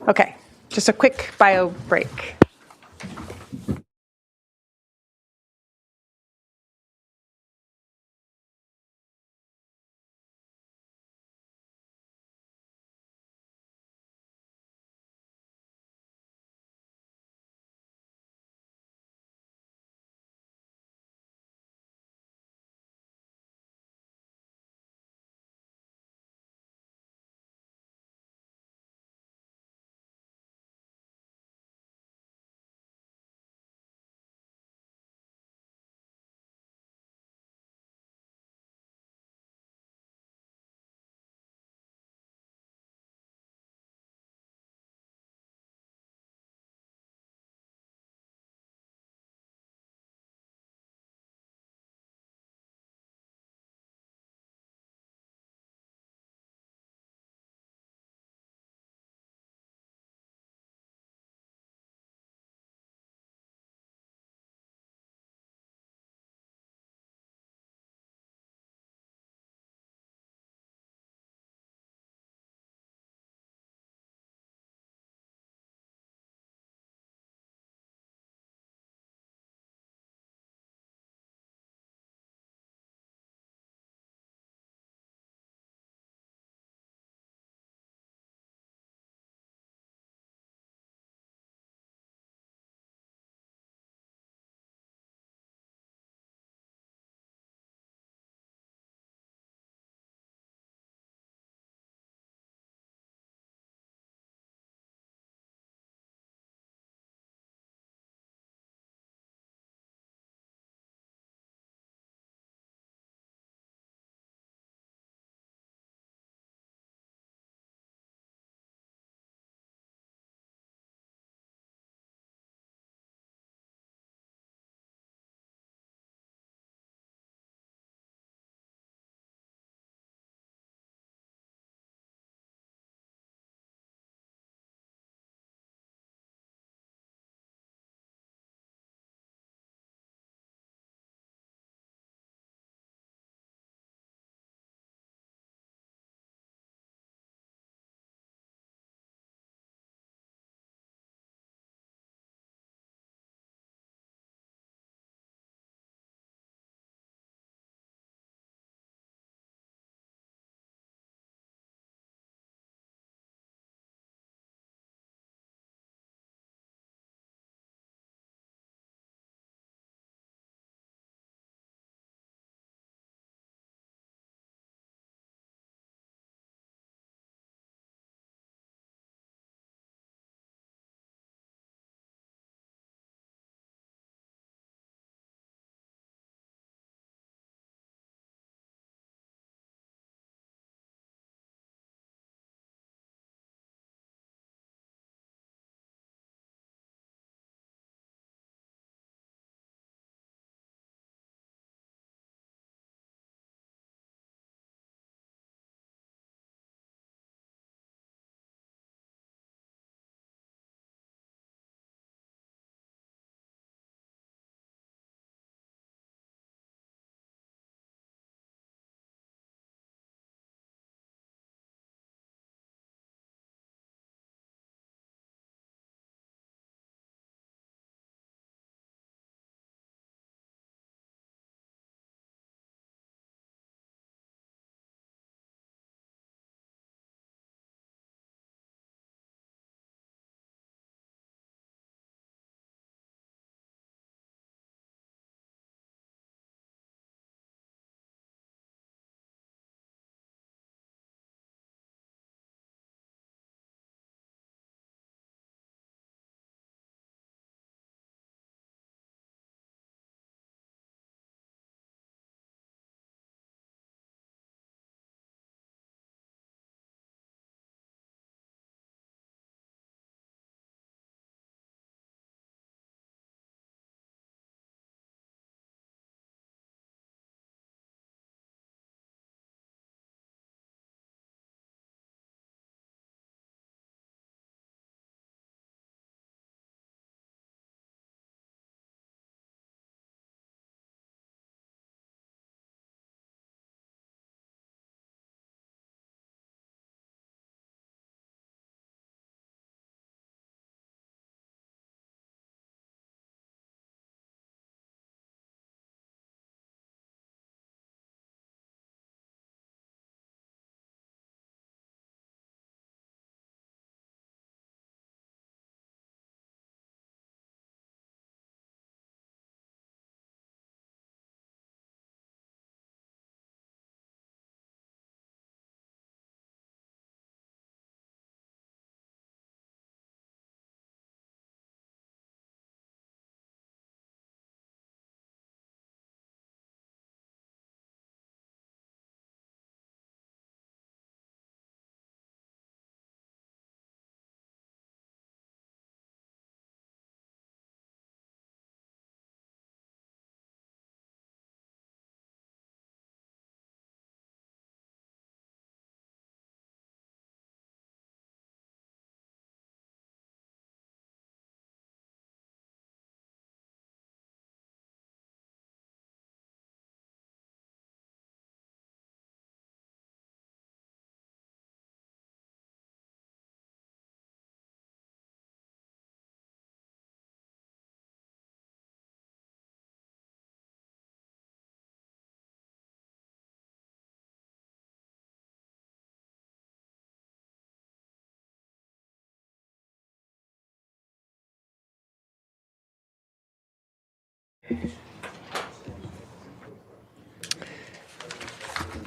Okay, just a quick bio break.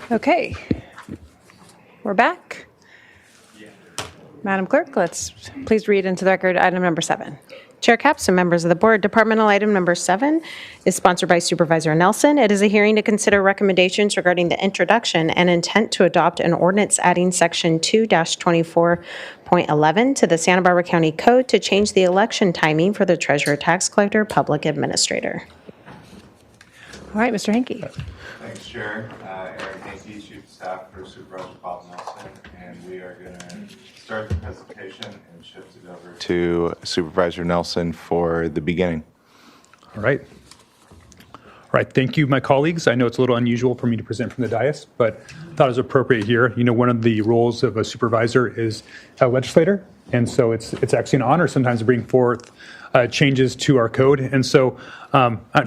Okay, we're back. Madam Clerk, let's please read into the record item number 7. Chair Capps and members of the board, departmental item number 7 is sponsored by Supervisor Nelson. It is a hearing to consider recommendations regarding the introduction and intent to adopt an ordinance adding section 2-24.11 to the Santa Barbara County Code to change the election timing for the treasurer, tax collector, public administrator. All right, Mr. Henke. Thanks, Chair. Aaron Hankey, Chief of Staff for Supervisor Bob Nelson, and we are going to start the presentation and shift it over to Supervisor Nelson for the beginning. All right. All right, thank you, my colleagues. I know it's a little unusual for me to present from the dais, but I thought it was appropriate here. You know, one of the roles of a supervisor is a legislator, and so it's actually an honor sometimes to bring forth changes to our code. And so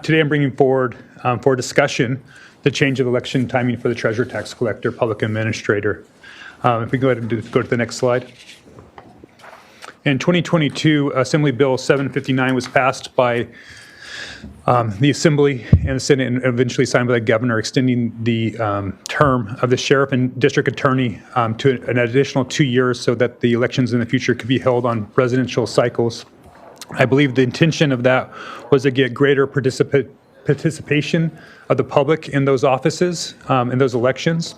today I'm bringing forward for discussion the change of election timing for the treasurer, tax collector, public administrator. If we go ahead and go to the next slide. In 2022, Assembly Bill 759 was passed by the Assembly and the Senate and eventually signed by the governor, extending the term of the sheriff and district attorney to an additional 2 years so that the elections in the future could be held on presidential cycles. I believe the intention of that was to get greater participation of the public in those offices, in those elections.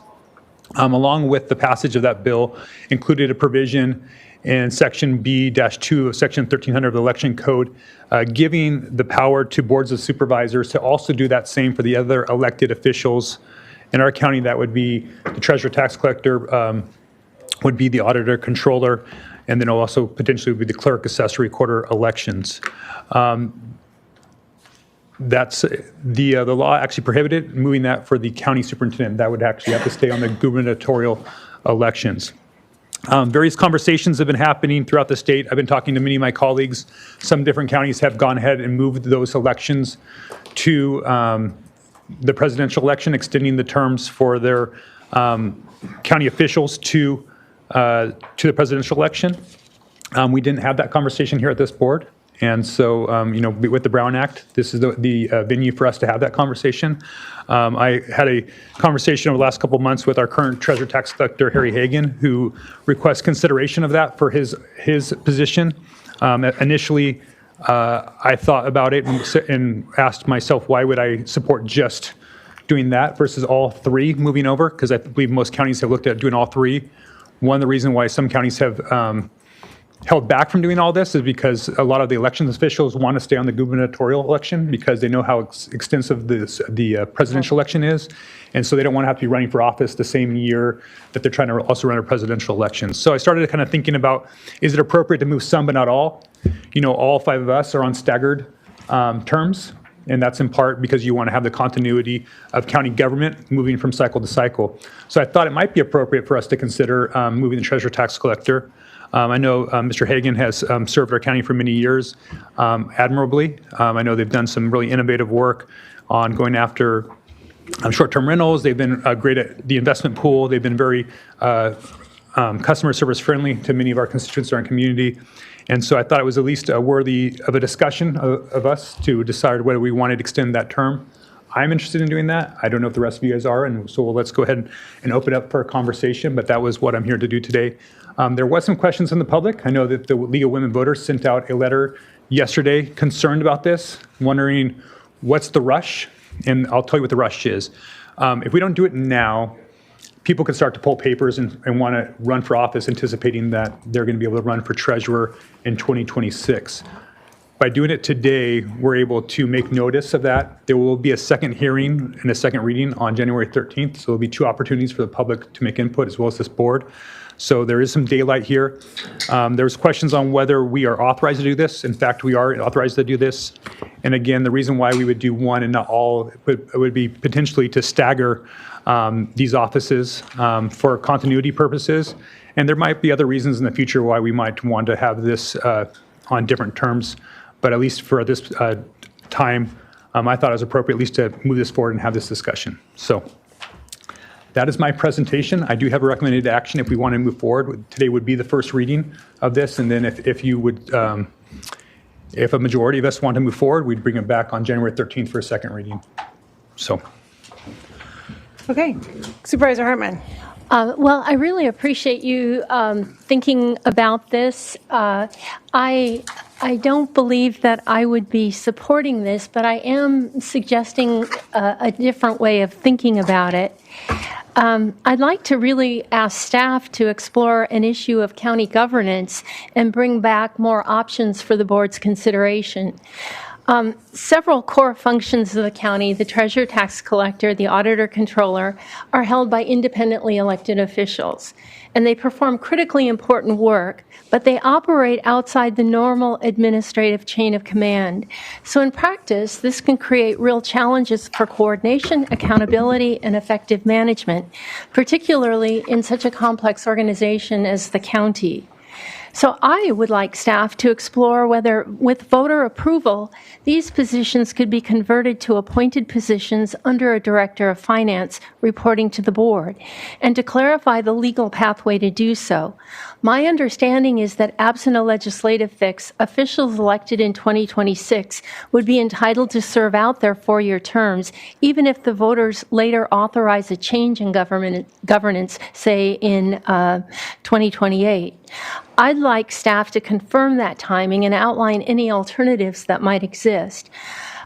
Along with the passage of that bill included a provision in Section B-2 of Section 1300 of the Election Code, giving the power to boards of supervisors to also do that same for the other elected officials. In our county, that would be the treasurer, tax collector, would be the auditor, controller, and then also potentially would be the clerk, assessor, recorder elections. That's the law actually prohibited moving that for the county superintendent. That would actually have to stay on the gubernatorial elections. Various conversations have been happening throughout the state. I've been talking to many of my colleagues. Some different counties have gone ahead and moved those elections to the presidential election, extending the terms for their county officials to the presidential election. We didn't have that conversation here at this board. And so, you know, with the Brown Act, this is the venue for us to have that conversation. I had a conversation over the last couple of months with our current treasurer tax collector, Harry Hagan, who requests consideration of that for his position. Initially, I thought about it and asked myself, why would I support just doing that versus all three moving over? Because I believe most counties have looked at doing all three. One of the reasons why some counties have held back from doing all this is because a lot of the elections officials want to stay on the gubernatorial election because they know how extensive the presidential election is. And so they don't want to have to be running for office the same year that they're trying to also run a presidential election. So I started kind of thinking about, is it appropriate to move some but not all? You know, all 5 of us are on staggered terms. And that's in part because you want to have the continuity of county government moving from cycle to cycle. So I thought it might be appropriate for us to consider moving the treasurer tax collector. I know Mr. Hagan has served our county for many years admirably. I know they've done some really innovative work on going after short-term rentals. They've been great at the investment pool. They've been very customer service friendly to many of our constituents in our community. And so I thought it was at least worthy of a discussion of us to decide whether we wanted to extend that term. I'm interested in doing that. I don't know if the rest of you guys are, and so let's go ahead and open up for a conversation, but that was what I'm here to do today. There was some questions from the public. I know that the League of Women Voters sent out a letter yesterday concerned about this, wondering what's the rush, and I'll tell you what the rush is. If we don't do it now, people can start to pull papers and want to run for office anticipating that they're going to be able to run for treasurer in 2026. By doing it today, we're able to make notice of that. There will be a second hearing and a second reading on January 13th, so there'll be 2 opportunities for the public to make input as well as this board. So there is some daylight here. There's questions on whether we are authorized to do this. In fact, we are authorized to do this. And again, the reason why we would do one and not all would be potentially to stagger these offices for continuity purposes. And there might be other reasons in the future why we might want to have this on different terms. But at least for this time, I thought it was appropriate at least to move this forward and have this discussion. So that is my presentation. I do have a recommended action if we want to move forward. Today would be the first reading of this, and then if you would If a majority of us want to move forward, we'd bring it back on January 13th for a second reading. So. Okay, Supervisor Hartman. Well, I really appreciate you thinking about this. I don't believe that I would be supporting this, but I am suggesting a different way of thinking about it. I'd like to really ask staff to explore an issue of county governance and bring back more options for the board's consideration. Several core functions of the county, the treasurer, tax collector, the auditor, controller, are held by independently elected officials, and they perform critically important work, but they operate outside the normal administrative chain of command. So in practice, this can create real challenges for coordination, accountability, and effective management, particularly in such a complex organization as the county. So I would like staff to explore whether, with voter approval, these positions could be converted to appointed positions under a director of finance reporting to the board, and to clarify the legal pathway to do so. My understanding is that absent a legislative fix, officials elected in 2026 would be entitled to serve out their 4-year terms, even if the voters later authorize a change in governance, say in 2028. I'd like staff to confirm that timing and outline any alternatives that might exist.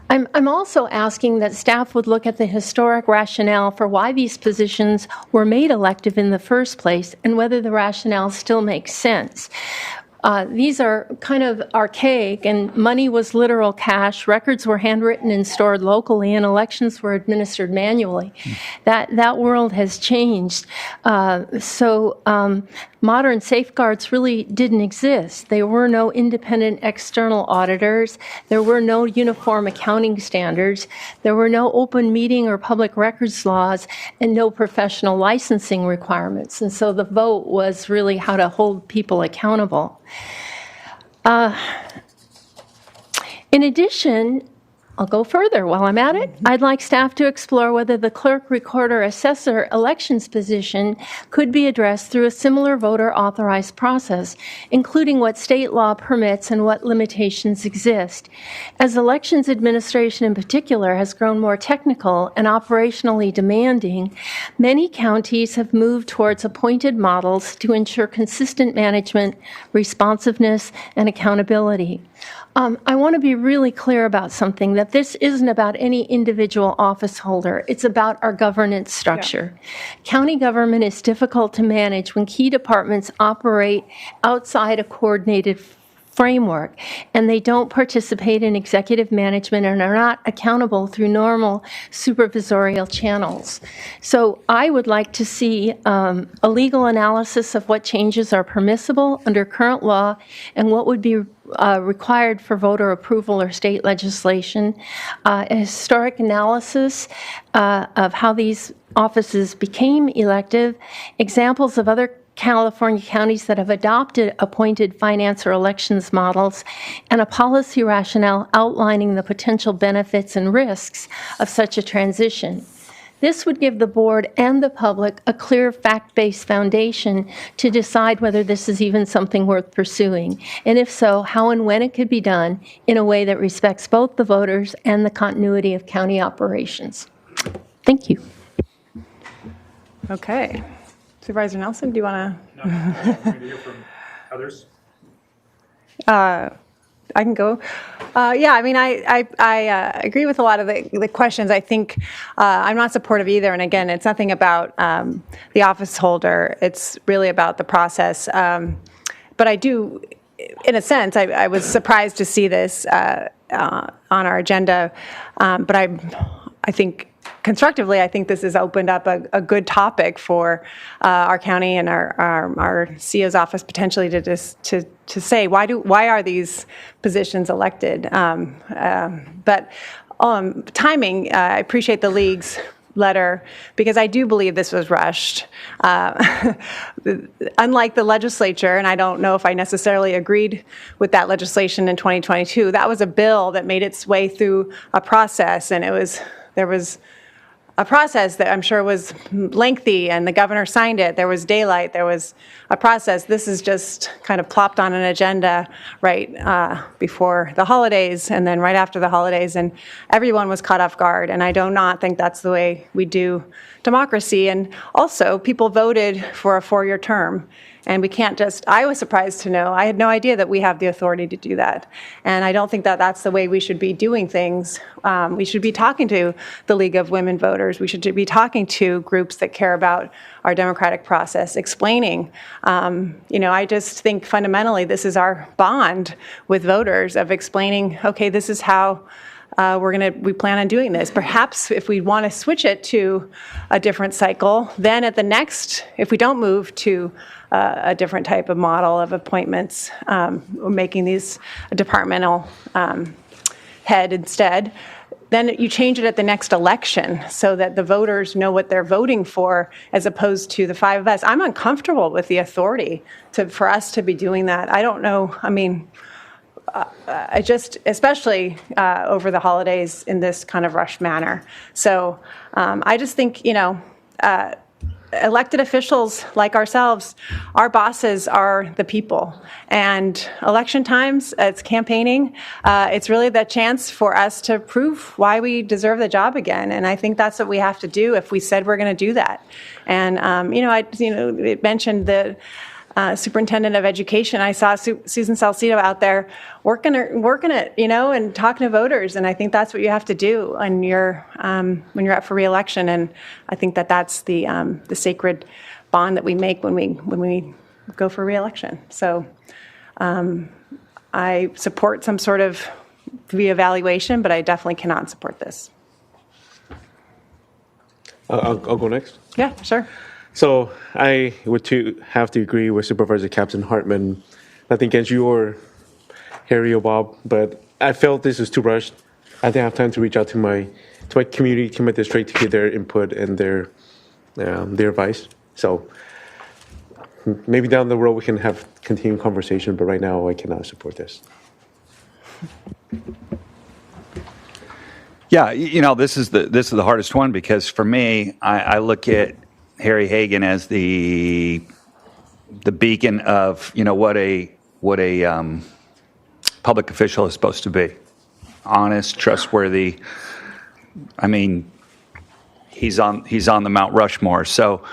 I'm also asking that staff would look at the historic rationale for why these positions were made elective in the first place and whether the rationale still makes sense. These are kind of archaic, and money was literal cash, records were handwritten and stored locally, and elections were administered manually. That world has changed. Modern safeguards really didn't exist. There were no independent external auditors. There were no uniform accounting standards. There were no open meeting or public records laws, and no professional licensing requirements. And so the vote was really how to hold people accountable. In addition, I'll go further while I'm at it. I'd like staff to explore whether the clerk, recorder, assessor elections position could be addressed through a similar voter authorized process, including what state law permits and what limitations exist. As elections administration in particular has grown more technical and operationally demanding, many counties have moved towards appointed models to ensure consistent management, responsiveness, and accountability. I want to be really clear about something, that this isn't about any individual office holder. It's about our governance structure. Yeah. County government is difficult to manage when key departments operate outside a coordinated framework, and they don't participate in executive management and are not accountable through normal supervisorial channels. So I would like to see a legal analysis of what changes are permissible under current law and what would be required for voter approval or state legislation, a historic analysis of how these offices became elective, examples of other California counties that have adopted appointed finance or elections models, and a policy rationale outlining the potential benefits and risks of such a transition. This would give the board and the public a clear fact-based foundation to decide whether this is even something worth pursuing, and if so, how and when it could be done in a way that respects both the voters and the continuity of county operations. Thank you. Okay. Supervisor Nelson, do you want to? No, hear from others. I can go. Yeah, I mean, I agree with a lot of the questions. I think I'm not supportive either. And again, it's nothing about the office holder. It's really about the process. But I do, in a sense, I was surprised to see this on our agenda. But I think constructively, I think this has opened up a good topic for our county and our CO's office potentially to say why are these positions elected. But timing, I appreciate the league's letter because I do believe this was rushed. Unlike the legislature, and I don't know if I necessarily agreed with that legislation in 2022, that was a bill that made its way through a process, and there was a process that I'm sure was lengthy, and the governor signed it. There was daylight. There was a process. This is just kind of plopped on an agenda right before the holidays and then right after the holidays, and everyone was caught off guard. And I do not think that's the way we do democracy. And also, people voted for a 4-year term. And we can't just, I was surprised to know, I had no idea that we have the authority to do that. And I don't think that that's the way we should be doing things. We should be talking to the League of Women Voters. We should be talking to groups that care about our democratic process, explaining. I just think fundamentally this is our bond with voters of explaining, okay, this is how we plan on doing this. Perhaps if we want to switch it to a different cycle, then at the next, if we don't move to a different type of model of appointments, making these a departmental head instead, then you change it at the next election so that the voters know what they're voting for, as opposed to the 5 of us. I'm uncomfortable with the authority for us to be doing that. I don't know. I mean, I just, especially over the holidays in this kind of rushed manner. So I just think, elected officials like ourselves, our bosses are the people. And election times, it's campaigning. It's really the chance for us to prove why we deserve the job again. And I think that's what we have to do if we said we're going to do that. And, it mentioned the superintendent of education. I saw Susan Salcido out there working it, and talking to voters. And I think that's what you have to do when you're up for reelection. And I think that that's the sacred bond that we make when we go for reelection. So I support some sort of reevaluation, but I definitely cannot support this. I'll go next. Yeah, sure. So I would have to agree with Supervisor Captain Hartman. Nothing against you or Harry or Bob, but I felt this is too rushed. I didn't have time to reach out to my community, to my district, to get their input and their advice. So maybe down the road we can have continued conversation, but right now I cannot support this. Yeah, this is the hardest one, because for me, I look at Harry Hagan as the beacon of what a public official is supposed to be: honest, trustworthy. I mean, he's on the Mount Rushmore. So,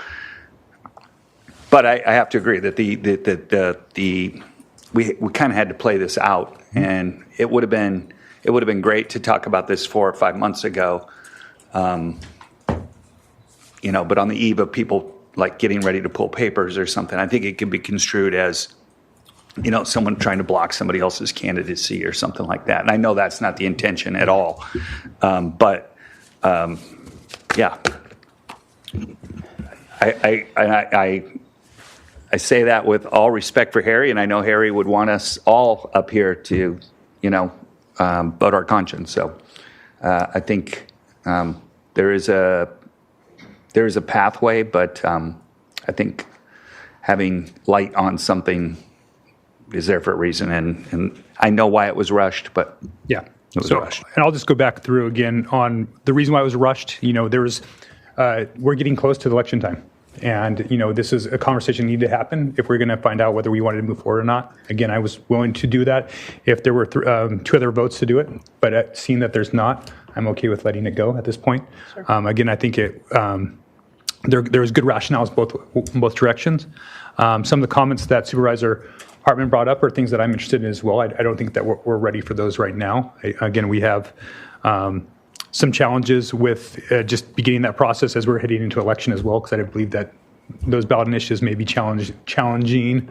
but I have to agree that we kind of had to play this out, and it would have been great to talk about this 4 or 5 months ago. But on the eve of people like getting ready to pull papers or something, I think it can be construed as, someone trying to block somebody else's candidacy or something like that. And I know that's not the intention at all. Yeah. I say that with all respect for Harry, and I know Harry would want us all up here to, vote our conscience. So I think there is a pathway, but I think having light on something is there for a reason, and I know why it was rushed, but yeah, it was rushed. And I'll just go back through again on the reason why it was rushed. There was we're getting close to the election time, and this is a conversation that needed to happen if we're going to find out whether we wanted to move forward or not. Again, I was willing to do that if there were 2 other votes to do it, but seeing that there's not, I'm okay with letting it go at this point. Sure. Again, I think there was good rationales both directions. Some of the comments that Supervisor Hartman brought up are things that I'm interested in as well. I don't think that we're ready for those right now. Again, we have some challenges with just beginning that process as we're heading into election as well, because I believe that those ballot initiatives may be challenging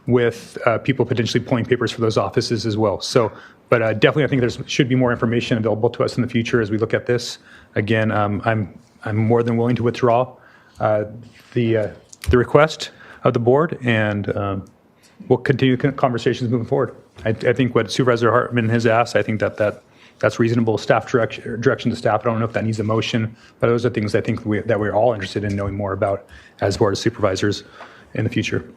with people potentially pulling papers for those offices as well. So, but definitely I think there should be more information available to us in the future as we look at this. Again, I'm more than willing to withdraw the request of the board, and we'll continue conversations moving forward. I think what Supervisor Hartman has asked, I think that's reasonable staff direction to staff. I don't know if that needs a motion, but those are things I think that we're all interested in knowing more about as board of supervisors in the future.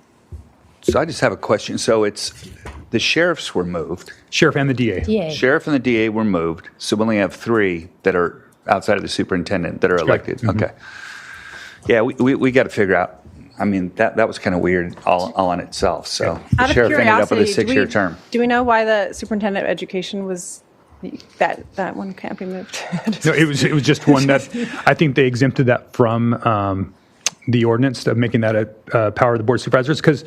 So I just have a question. So it's the sheriffs were moved. Sheriff and the DA. Sheriff and the DA were moved. So we only have 3 that are outside of the superintendent that are elected. Mm-hmm. Okay. Yeah, we got to figure out. I mean, that was kind of weird all on itself. So the Out of sheriff ended up with a curiosity, 6-year term. Do we know why the superintendent of education was, that one can't be moved? No, it was just one that I think they exempted that from the ordinance of making that a power of the Board of Supervisors, because,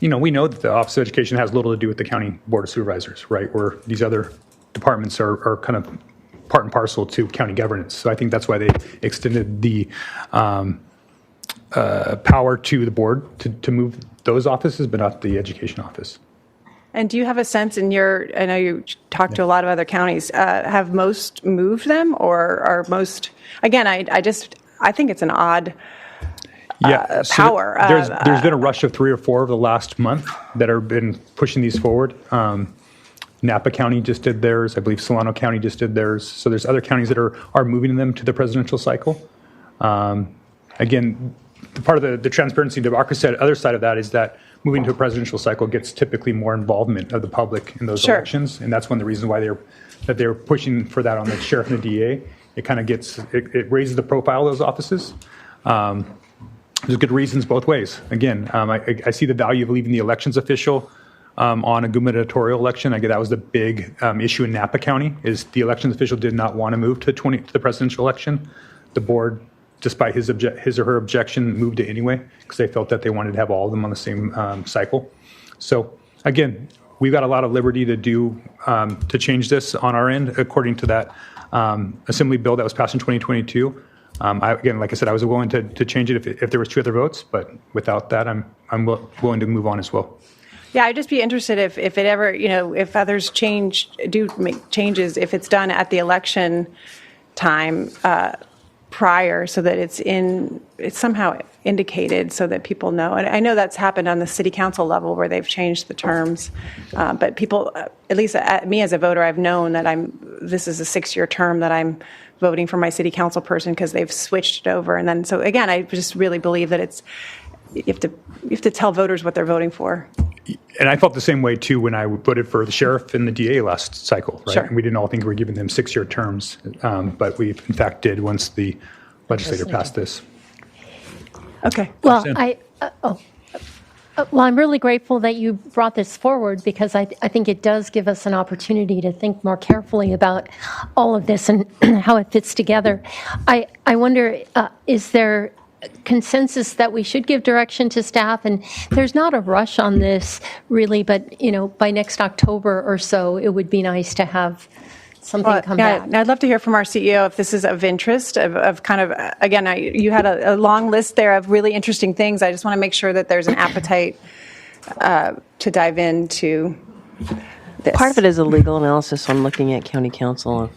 we know that the Office of Education has little to do with the County Board of Supervisors, right? Where these other departments are kind of part and parcel to county governance. So I think that's why they extended the power to the board to move those offices, but not the education office. And do you have a sense I know you talked to a lot of other counties, have most moved them, or are most, again, I think it's an odd power. There's been a rush of 3 or 4 over the last month that have been pushing these forward. Napa County just did theirs. I believe Solano County just did theirs. So there's other counties that are moving them to the presidential cycle. Again, part of the transparency and democracy other side of that is that moving to a presidential cycle gets typically more involvement of the public in those elections, and that's one of the reasons why they're pushing for that on the sheriff and the DA. It kind of it raises the profile of those offices. There's good reasons both ways. Again, I see the value of leaving the elections official on a gubernatorial election. I get that was the big issue in Napa County, is the elections official did not want to move to the presidential election. The board, despite his or her objection, moved it anyway because they felt that they wanted to have all of them on the same cycle. So again, we've got a lot of liberty to do to change this on our end according to that assembly bill that was passed in 2022. Again, like I said, I was willing to change it if there was 2 other votes, but without that, I'm willing to move on as well. Yeah, I'd just be interested if it ever, if others do make changes, if it's done at the election time prior, so that it's somehow indicated so that people know. And I know that's happened on the city council level where they've changed the terms, but people, at least me as a voter, I've known that this is a 6-year term that I'm voting for my city council person because they've switched it over. And then, so again, I just really believe that you have to tell voters what they're voting for. And I felt the same way too when I voted for the sheriff and the DA last cycle, right? Sure. And we didn't all think we were giving them 6-year terms, but we in fact did once the legislature passed this. Okay. Well, I'm really grateful that you brought this forward, because I think it does give us an opportunity to think more carefully about all of this and how it fits together. I wonder, is there consensus that we should give direction to staff? And there's not a rush on this really, but by next October or so, it would be nice to have something come back. I'd love to hear from our CEO if this is of interest, of kind of, again, you had a long list there of really interesting things. I just want to make sure that there's an appetite to dive into this. Part of it is a legal analysis on looking at county council.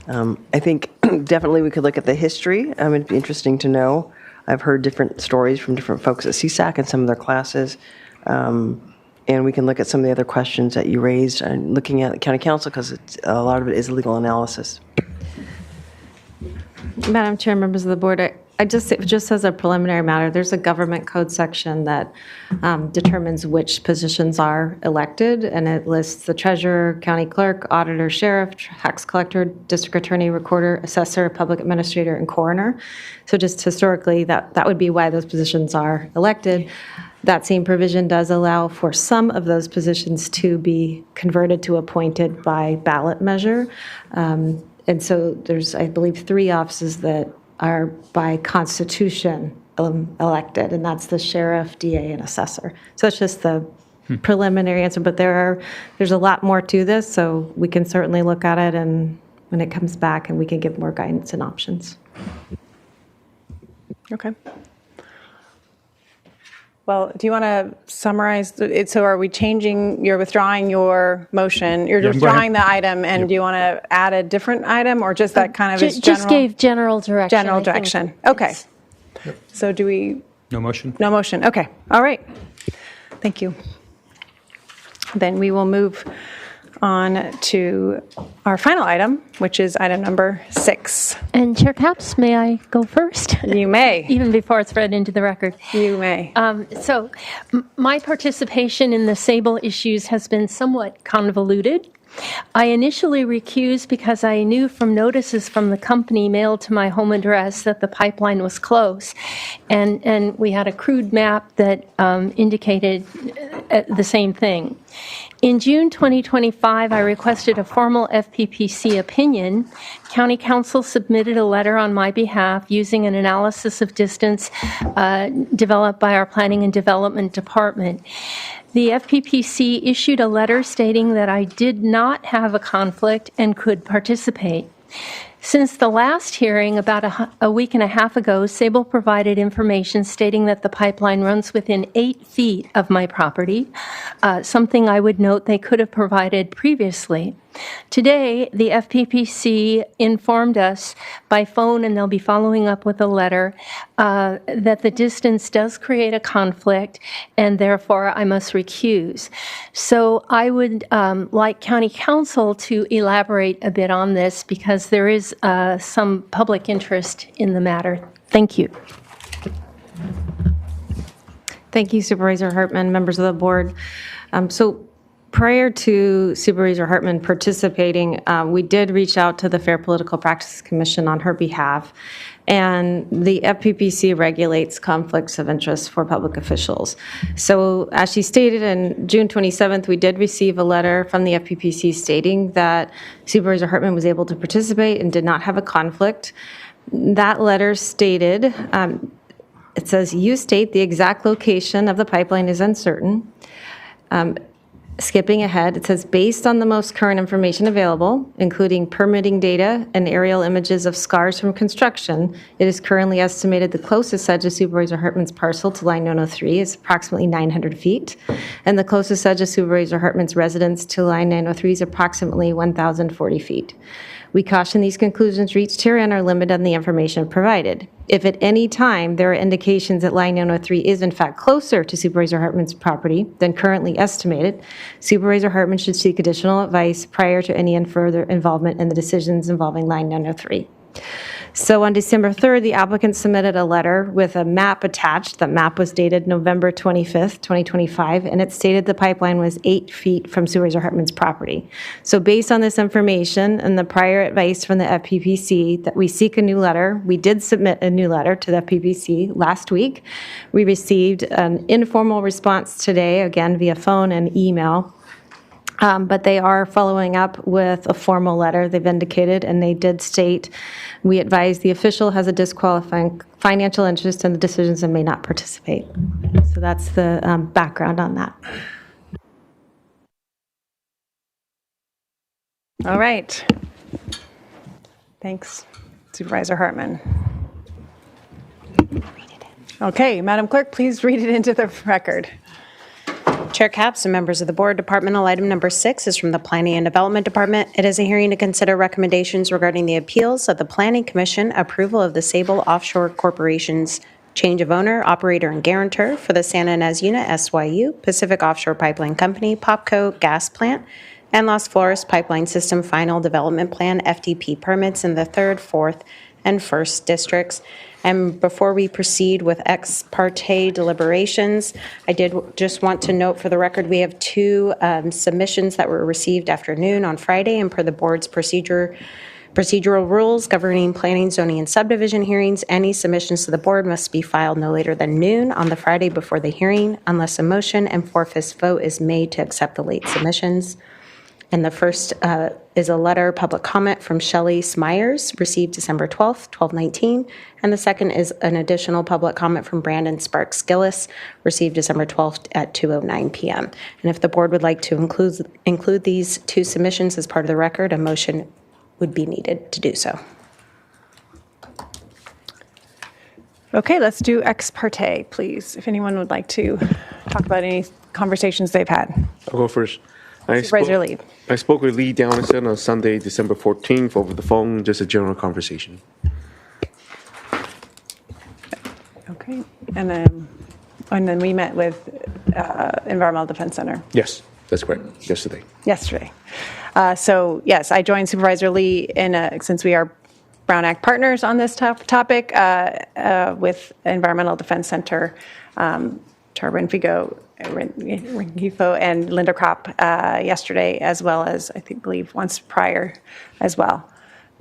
I think definitely we could look at the history. It'd be interesting to know. I've heard different stories from different folks at CSAC and some of their classes. And we can look at some of the other questions that you raised and looking at county council, because a lot of it is legal analysis. Madam Chair, members of the board, just as a preliminary matter, there's a government code section that determines which positions are elected, and it lists the treasurer, county clerk, auditor, sheriff, tax collector, district attorney, recorder, assessor, public administrator, and coroner. So just historically, that would be why those positions are elected. That same provision does allow for some of those positions to be converted to appointed by ballot measure. And so there's, I believe, 3 offices that are by constitution elected, and that's the sheriff, DA, and assessor. So it's just the preliminary answer, but there's a lot more to this, so we can certainly look at it, and when it comes back, and we can give more guidance and options. Okay. Well, do you want to summarize it? So are we you're withdrawing your motion, you're withdrawing the item, and do you want to add a different item, or just that kind of is general? Just gave general direction. General direction. Okay. So do we? No motion? No motion. Okay. All right. Thank you. Then we will move on to our final item, which is item number 6. And Chair Capps, may I go first? You may. Even before it's read into the record. You may. So my participation in the Sable issues has been somewhat convoluted. I initially recused because I knew from notices from the company mailed to my home address that the pipeline was close, and we had a crude map that indicated the same thing. In June 2025, I requested a formal FPPC opinion. County Council submitted a letter on my behalf using an analysis of distance developed by our Planning and Development Department. The FPPC issued a letter stating that I did not have a conflict and could participate. Since the last hearing, about a week and a half ago, Sable provided information stating that the pipeline runs within 8 feet of my property, something I would note they could have provided previously. Today, the FPPC informed us by phone, and they'll be following up with a letter, that the distance does create a conflict, and therefore I must recuse. So I would like County Council to elaborate a bit on this because there is some public interest in the matter. Thank you. Thank you, Supervisor Hartman, members of the board. So prior to Supervisor Hartman participating, we did reach out to the Fair Political Practices Commission on her behalf, and the FPPC regulates conflicts of interest for public officials. So as she stated, on June 27th, we did receive a letter from the FPPC stating that Supervisor Hartman was able to participate and did not have a conflict. That letter stated, it says, you state the exact location of the pipeline is uncertain. Skipping ahead, it says, based on the most current information available, including permitting data and aerial images of scars from construction, it is currently estimated the closest edge of Supervisor Hartman's parcel to line 903 is approximately 900 feet, and the closest edge of Supervisor Hartman's residence to line 903 is approximately 1,040 feet. We caution these conclusions reached herein are limited on the information provided. If at any time there are indications that line 903 is in fact closer to Supervisor Hartman's property than currently estimated, Supervisor Hartman should seek additional advice prior to any further involvement in the decisions involving line 903. So on December 3rd, the applicant submitted a letter with a map attached. The map was dated November 25th, 2025, and it stated the pipeline was 8 feet from Supervisor Hartman's property. So based on this information and the prior advice from the FPPC that we seek a new letter, we did submit a new letter to the FPPC last week. We received an informal response today, again via phone and email. But they are following up with a formal letter they've indicated, and they did state, we advise the official has a disqualifying financial interest in the decisions and may not participate. So that's the background on that. All right. Thanks, Supervisor Hartman. Okay, Madam Clerk, please read it into the record. Chair Capps and members of the board, departmental item number 6 is from the Planning and Development Department. It is a hearing to consider recommendations regarding the appeals of the Planning Commission approval of the Sable Offshore Corporation's change of owner, operator, and guarantor for the Santa Ynez Unit SYU, Pacific Offshore Pipeline Company, POPCO Gas Plant, and Las Flores Pipeline System Final Development Plan FDP permits in the 3rd, 4th, and 1st districts. And before we proceed with ex parte deliberations, I did just want to note for the record, we have 2 submissions that were received afternoon on Friday, and per the board's procedural rules governing planning, zoning, and subdivision hearings, any submissions to the board must be filed no later than noon on the Friday before the hearing, unless a motion and 4/5 vote is made to accept the late submissions. And the first is a letter public comment from Shelley Smyers, received December 12th, 12/19. And the second is an additional public comment from Brandon Sparks Gillis, received December 12th at 2:09 p.m. And if the board would like to include these 2 submissions as part of the record, a motion would be needed to do so. Okay, let's do ex parte, please. If anyone would like to talk about any conversations they've had. I'll go first. Supervisor Lee. I spoke with Lee Downison on Sunday, December 14th over the phone, just a general conversation. Okay, and then we met with Environmental Defense Center. Yes, that's correct, yesterday. So yes, I joined Supervisor Lee since we are Brown Act partners on this topic with Environmental Defense Center. Charbon Figo Rengifo and Linda Kropp yesterday, as well as I believe once prior as well.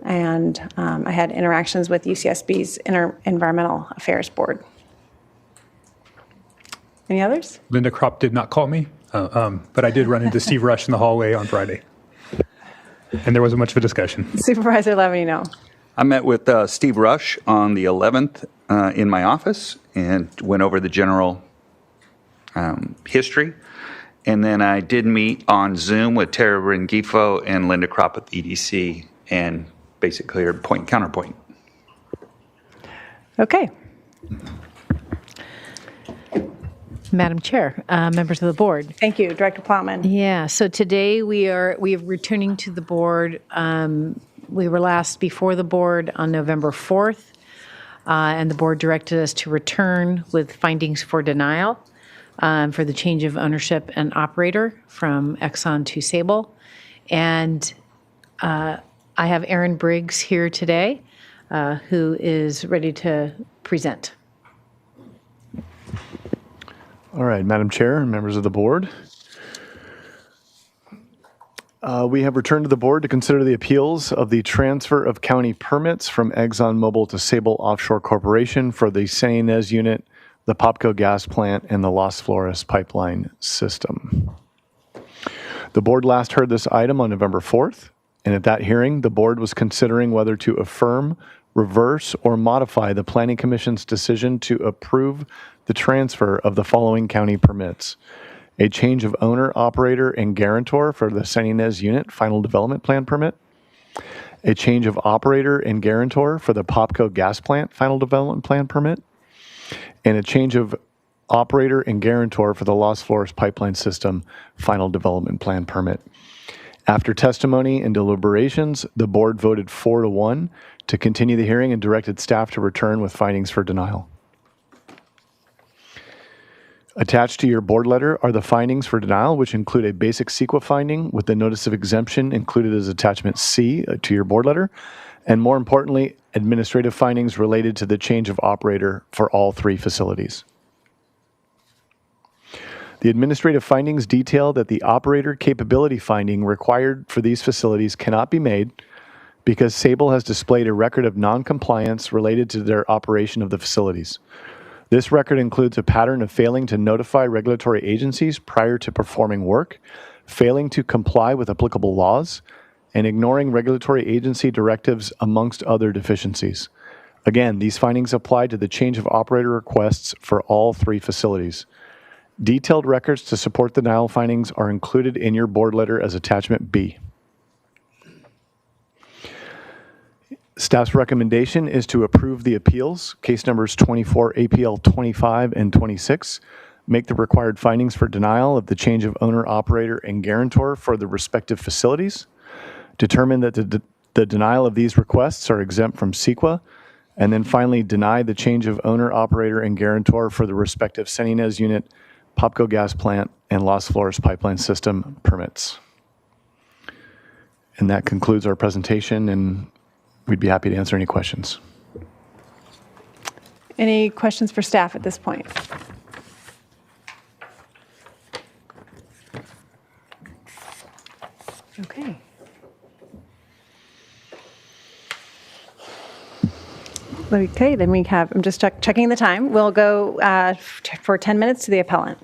And I had interactions with UCSB's Environmental Affairs Board. Any others? Linda Kropp did not call me, but I did run into Steve Rush in the hallway on Friday. And there wasn't much of a discussion. Supervisor Levin, no. I met with Steve Rush on the 11th in my office and went over the general history. And then I did meet on Zoom with Tara Rengifo and Linda Kropp at the EDC and basically are point counterpoint. Okay. Madam Chair, members of the board. Thank you, Director Plowman. Yeah, so today we are returning to the board. We were last before the board on November 4th, and the board directed us to return with findings for denial for the change of ownership and operator from Exxon to Sable. And I have Aaron Briggs here today, who is ready to present. All right, Madam Chair and members of the board. We have returned to the board to consider the appeals of the transfer of county permits from ExxonMobil to Sable Offshore Corporation for the San Ynez unit, the Popco gas plant, and the Las Flores pipeline system. The board last heard this item on November 4th, and at that hearing, the board was considering whether to affirm, reverse, or modify the Planning Commission's decision to approve the transfer of the following county permits: a change of owner, operator, and guarantor for the San Ynez unit final development plan permit, a change of operator and guarantor for the Popco gas plant final development plan permit, and a change of operator and guarantor for the Las Flores pipeline system final development plan permit. After testimony and deliberations, the board voted 4-1 to continue the hearing and directed staff to return with findings for denial. Attached to your board letter are the findings for denial, which include a basic CEQA finding with the notice of exemption included as attachment C to your board letter, and more importantly, administrative findings related to the change of operator for all three facilities. The administrative findings detail that the operator capability finding required for these facilities cannot be made because Sable has displayed a record of non-compliance related to their operation of the facilities. This record includes a pattern of failing to notify regulatory agencies prior to performing work, failing to comply with applicable laws, and ignoring regulatory agency directives, amongst other deficiencies. Again, these findings apply to the change of operator requests for all three facilities. Detailed records to support the denial findings are included in your board letter as attachment B. Staff's recommendation is to approve the appeals, case numbers 24 APL 25 and 26, make the required findings for denial of the change of owner, operator, and guarantor for the respective facilities, determine that the denial of these requests are exempt from CEQA, and then finally deny the change of owner, operator, and guarantor for the respective San Ynez unit, Popco gas plant, and Las Flores pipeline system permits. And that concludes our presentation, and we'd be happy to answer any questions. Any questions for staff at this point? Okay. Okay, then we have, I'm just checking the time. We'll go for 10 minutes to the appellant.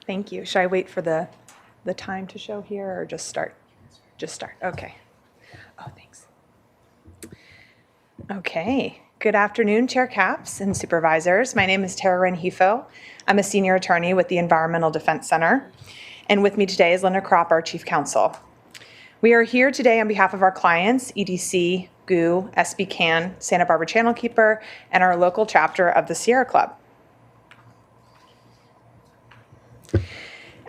Thank you. Should I wait for the time to show here or just start? Just start. Okay. Oh, thanks. Okay. Good afternoon, Chair Capps and Supervisors. My name is Tara Rengifo. I'm a senior attorney with the Environmental Defense Center. And with me today is Linda Kropp, our Chief Counsel. We are here today on behalf of our clients, EDC, GU, SB Can, Santa Barbara Channel Keeper, and our local chapter of the Sierra Club.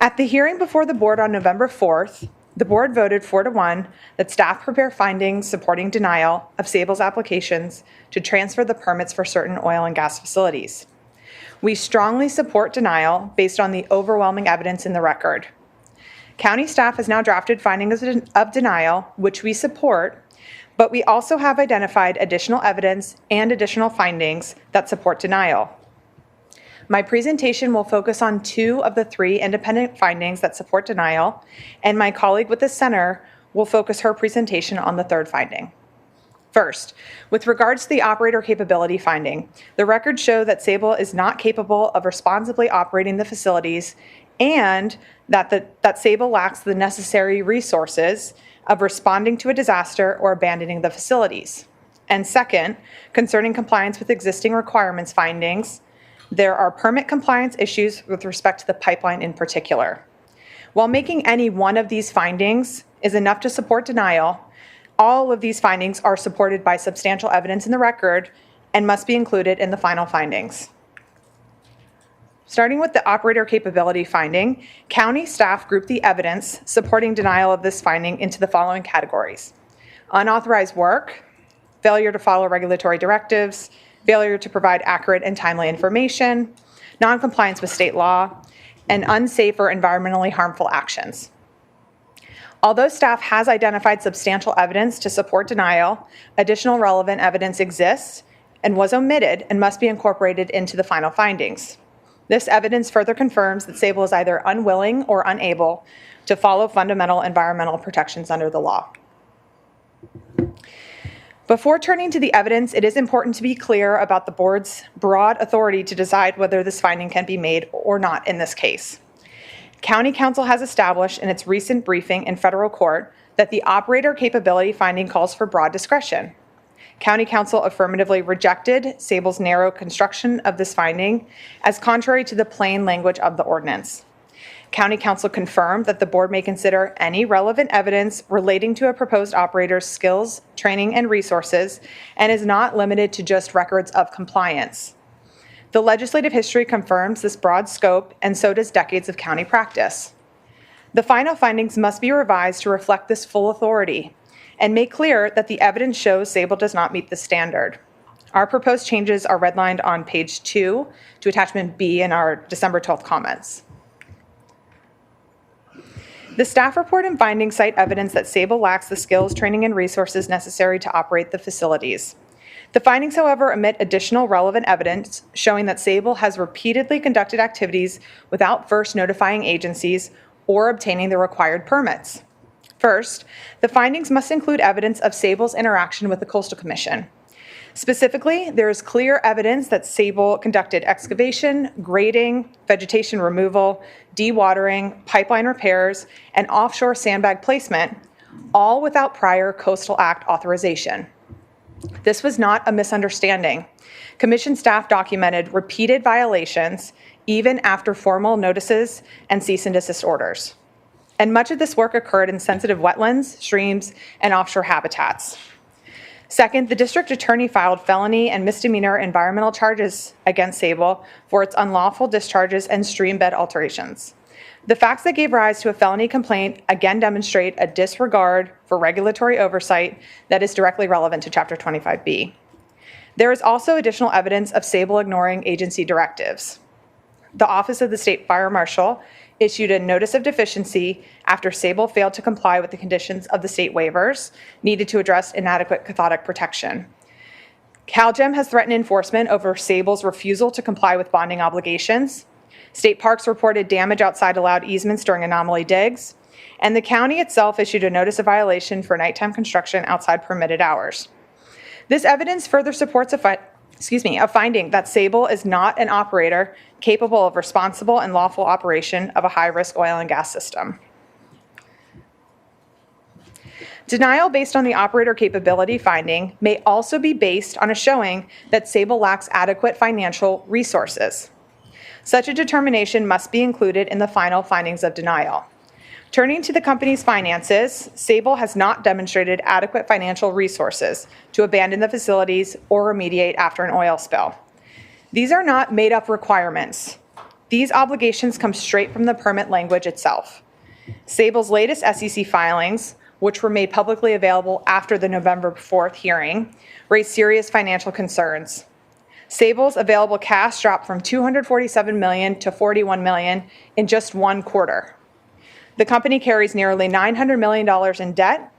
At the hearing before the board on November 4th, the board voted 4-1 that staff prepare findings supporting denial of Sable's applications to transfer the permits for certain oil and gas facilities. We strongly support denial based on the overwhelming evidence in the record. County staff has now drafted findings of denial, which we support, but we also have identified additional evidence and additional findings that support denial. My presentation will focus on 2 of the 3 independent findings that support denial, and my colleague with the center will focus her presentation on the 3rd finding. First, with regards to the operator capability finding, the records show that Sable is not capable of responsibly operating the facilities and that Sable lacks the necessary resources of responding to a disaster or abandoning the facilities. And second, concerning compliance with existing requirements findings, there are permit compliance issues with respect to the pipeline in particular. While making any one of these findings is enough to support denial, all of these findings are supported by substantial evidence in the record and must be included in the final findings. Starting with the operator capability finding, county staff grouped the evidence supporting denial of this finding into the following categories: unauthorized work, failure to follow regulatory directives, failure to provide accurate and timely information, noncompliance with state law, and unsafe or environmentally harmful actions. Although staff has identified substantial evidence to support denial, additional relevant evidence exists and was omitted and must be incorporated into the final findings. This evidence further confirms that Sable is either unwilling or unable to follow fundamental environmental protections under the law. Before turning to the evidence, it is important to be clear about the board's broad authority to decide whether this finding can be made or not in this case. County Council has established in its recent briefing in federal court that the operator capability finding calls for broad discretion. County Council affirmatively rejected Sable's narrow construction of this finding as contrary to the plain language of the ordinance. County Council confirmed that the board may consider any relevant evidence relating to a proposed operator's skills, training, and resources, and is not limited to just records of compliance. The legislative history confirms this broad scope, and so does decades of county practice. The final findings must be revised to reflect this full authority and make clear that the evidence shows Sable does not meet the standard. Our proposed changes are redlined on page 2 to attachment B in our December 12th comments. The staff report and findings cite evidence that Sable lacks the skills, training, and resources necessary to operate the facilities. The findings, however, omit additional relevant evidence showing that Sable has repeatedly conducted activities without first notifying agencies or obtaining the required permits. First, the findings must include evidence of Sable's interaction with the Coastal Commission. Specifically, there is clear evidence that Sable conducted excavation, grading, vegetation removal, dewatering, pipeline repairs, and offshore sandbag placement, all without prior Coastal Act authorization. This was not a misunderstanding. Commission staff documented repeated violations even after formal notices and cease and desist orders. And much of this work occurred in sensitive wetlands, streams, and offshore habitats. Second, the district attorney filed felony and misdemeanor environmental charges against Sable for its unlawful discharges and stream bed alterations. The facts that gave rise to a felony complaint again demonstrate a disregard for regulatory oversight that is directly relevant to Chapter 25B. There is also additional evidence of Sable ignoring agency directives. The Office of the State Fire Marshal issued a notice of deficiency after Sable failed to comply with the conditions of the state waivers needed to address inadequate cathodic protection. CalGEM has threatened enforcement over Sable's refusal to comply with bonding obligations. State Parks reported damage outside allowed easements during anomaly digs, and the county itself issued a notice of violation for nighttime construction outside permitted hours. This evidence further supports a finding that Sable is not an operator capable of responsible and lawful operation of a high-risk oil and gas system. Denial based on the operator capability finding may also be based on a showing that Sable lacks adequate financial resources. Such a determination must be included in the final findings of denial. Turning to the company's finances, Sable has not demonstrated adequate financial resources to abandon the facilities or remediate after an oil spill. These are not made-up requirements. These obligations come straight from the permit language itself. Sable's latest SEC filings, which were made publicly available after the November 4th hearing, raised serious financial concerns. Sable's available cash dropped from $247 million to $41 million in just one quarter. The company carries nearly $900 million in debt.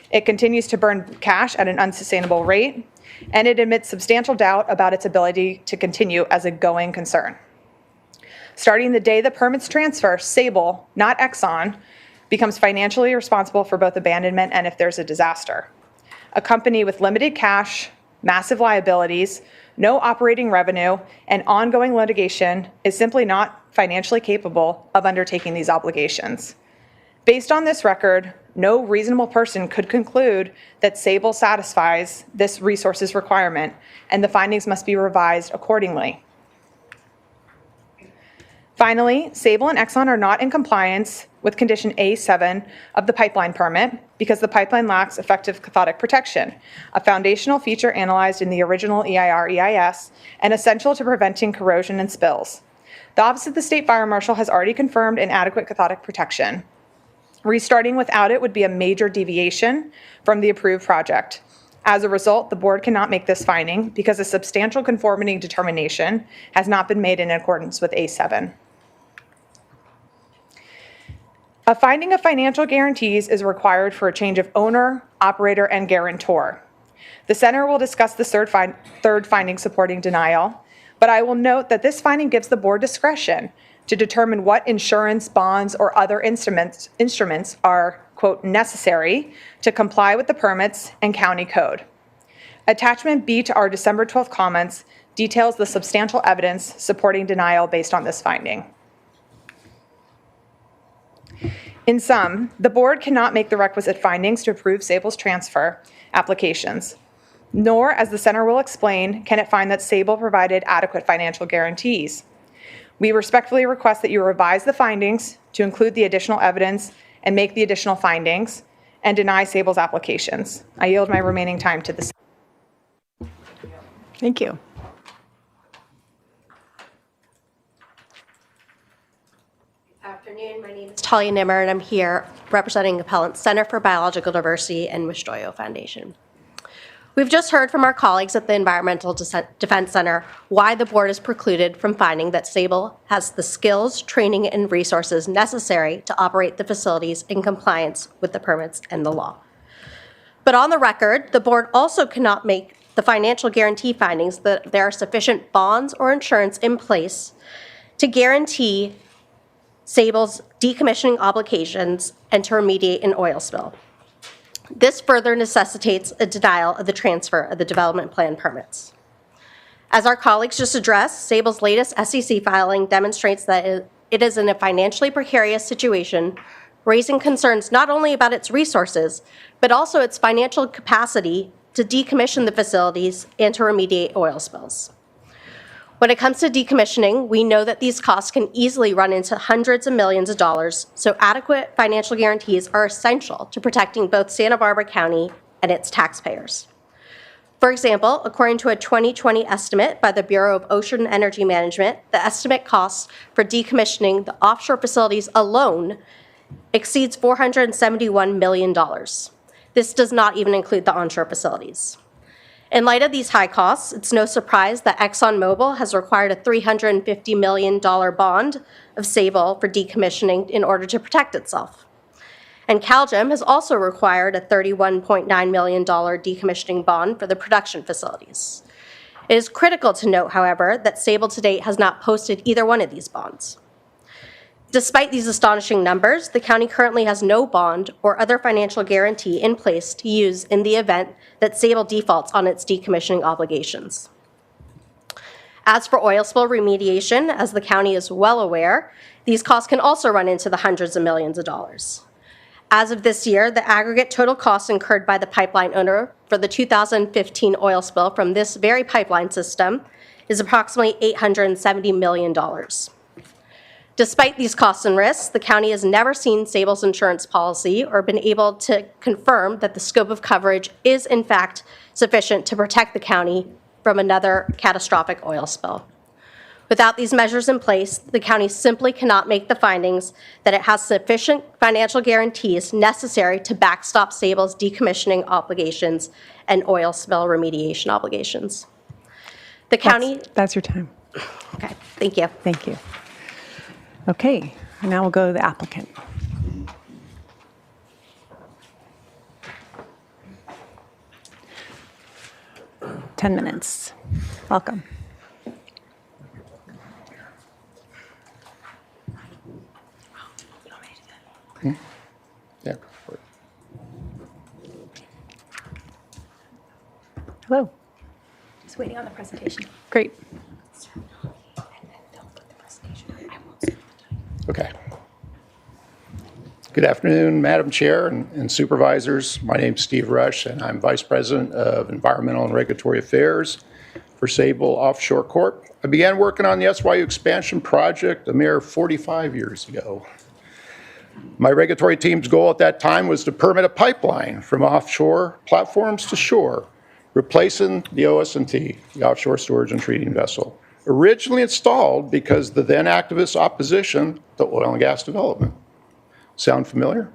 It continues to burn cash at an unsustainable rate, and it admits substantial doubt about its ability to continue as a going concern. Starting the day the permits transfer, Sable, not Exxon, becomes financially responsible for both abandonment and if there's a disaster. A company with limited cash, massive liabilities, no operating revenue, and ongoing litigation is simply not financially capable of undertaking these obligations. Based on this record, no reasonable person could conclude that Sable satisfies this resources requirement, and the findings must be revised accordingly. Finally, Sable and Exxon are not in compliance with condition A7 of the pipeline permit because the pipeline lacks effective cathodic protection, a foundational feature analyzed in the original EIR-EIS and essential to preventing corrosion and spills. The Office of the State Fire Marshal has already confirmed inadequate cathodic protection. Restarting without it would be a major deviation from the approved project. As a result, the board cannot make this finding because a substantial conformity determination has not been made in accordance with A7. A finding of financial guarantees is required for a change of owner, operator, and guarantor. The center will discuss the third finding supporting denial, but I will note that this finding gives the board discretion to determine what insurance, bonds, or other instruments are, quote, necessary to comply with the permits and county code. Attachment B to our December 12th comments details the substantial evidence supporting denial based on this finding. In sum, the board cannot make the requisite findings to approve Sable's transfer applications, nor, as the center will explain, can it find that Sable provided adequate financial guarantees. We respectfully request that you revise the findings to include the additional evidence and make the additional findings and deny Sable's applications. I yield my remaining time to the center. Thank you. Afternoon, my name is Talia Nimmer, and I'm here representing Appellant Center for Biological Diversity and Wisdoyo Foundation. We've just heard from our colleagues at the Environmental Defense Center why the board is precluded from finding that Sable has the skills, training, and resources necessary to operate the facilities in compliance with the permits and the law. But on the record, the board also cannot make the financial guarantee findings that there are sufficient bonds or insurance in place to guarantee Sable's decommissioning obligations and to remediate an oil spill. This further necessitates a denial of the transfer of the development plan permits. As our colleagues just addressed, Sable's latest SEC filing demonstrates that it is in a financially precarious situation, raising concerns not only about its resources, but also its financial capacity to decommission the facilities and to remediate oil spills. When it comes to decommissioning, we know that these costs can easily run into hundreds of millions of dollars, so adequate financial guarantees are essential to protecting both Santa Barbara County and its taxpayers. For example, according to a 2020 estimate by the Bureau of Ocean Energy Management, the estimate costs for decommissioning the offshore facilities alone exceeds $471 million. This does not even include the onshore facilities. In light of these high costs, it's no surprise that ExxonMobil has required a $350 million bond of Sable for decommissioning in order to protect itself. And CalGEM has also required a $31.9 million decommissioning bond for the production facilities. It is critical to note, however, that Sable to date has not posted either one of these bonds. Despite these astonishing numbers, the county currently has no bond or other financial guarantee in place to use in the event that Sable defaults on its decommissioning obligations. As for oil spill remediation, as the county is well aware, these costs can also run into the hundreds of millions of dollars. As of this year, the aggregate total costs incurred by the pipeline owner for the 2015 oil spill from this very pipeline system is approximately $870 million. Despite these costs and risks, the county has never seen Sable's insurance policy or been able to confirm that the scope of coverage is in fact sufficient to protect the county from another catastrophic oil spill. Without these measures in place, the county simply cannot make the findings that it has sufficient financial guarantees necessary to backstop Sable's decommissioning obligations and oil spill remediation obligations. The county, That's your time. okay, thank you. Thank you. Okay, now we'll go to the applicant. Ten minutes. Welcome. Yeah. Hello. Just waiting on the presentation. Great. Okay. Good afternoon, Madam Chair and Supervisors. My name's Steve Rush, and I'm Vice President of Environmental and Regulatory Affairs for Sable Offshore Corp. I began working on the SYU expansion project a mere 45 years ago. My regulatory team's goal at that time was to permit a pipeline from offshore platforms to shore, replacing the OS&T, the offshore storage and treating vessel, originally installed because the then activist opposition to oil and gas development. Sound familiar?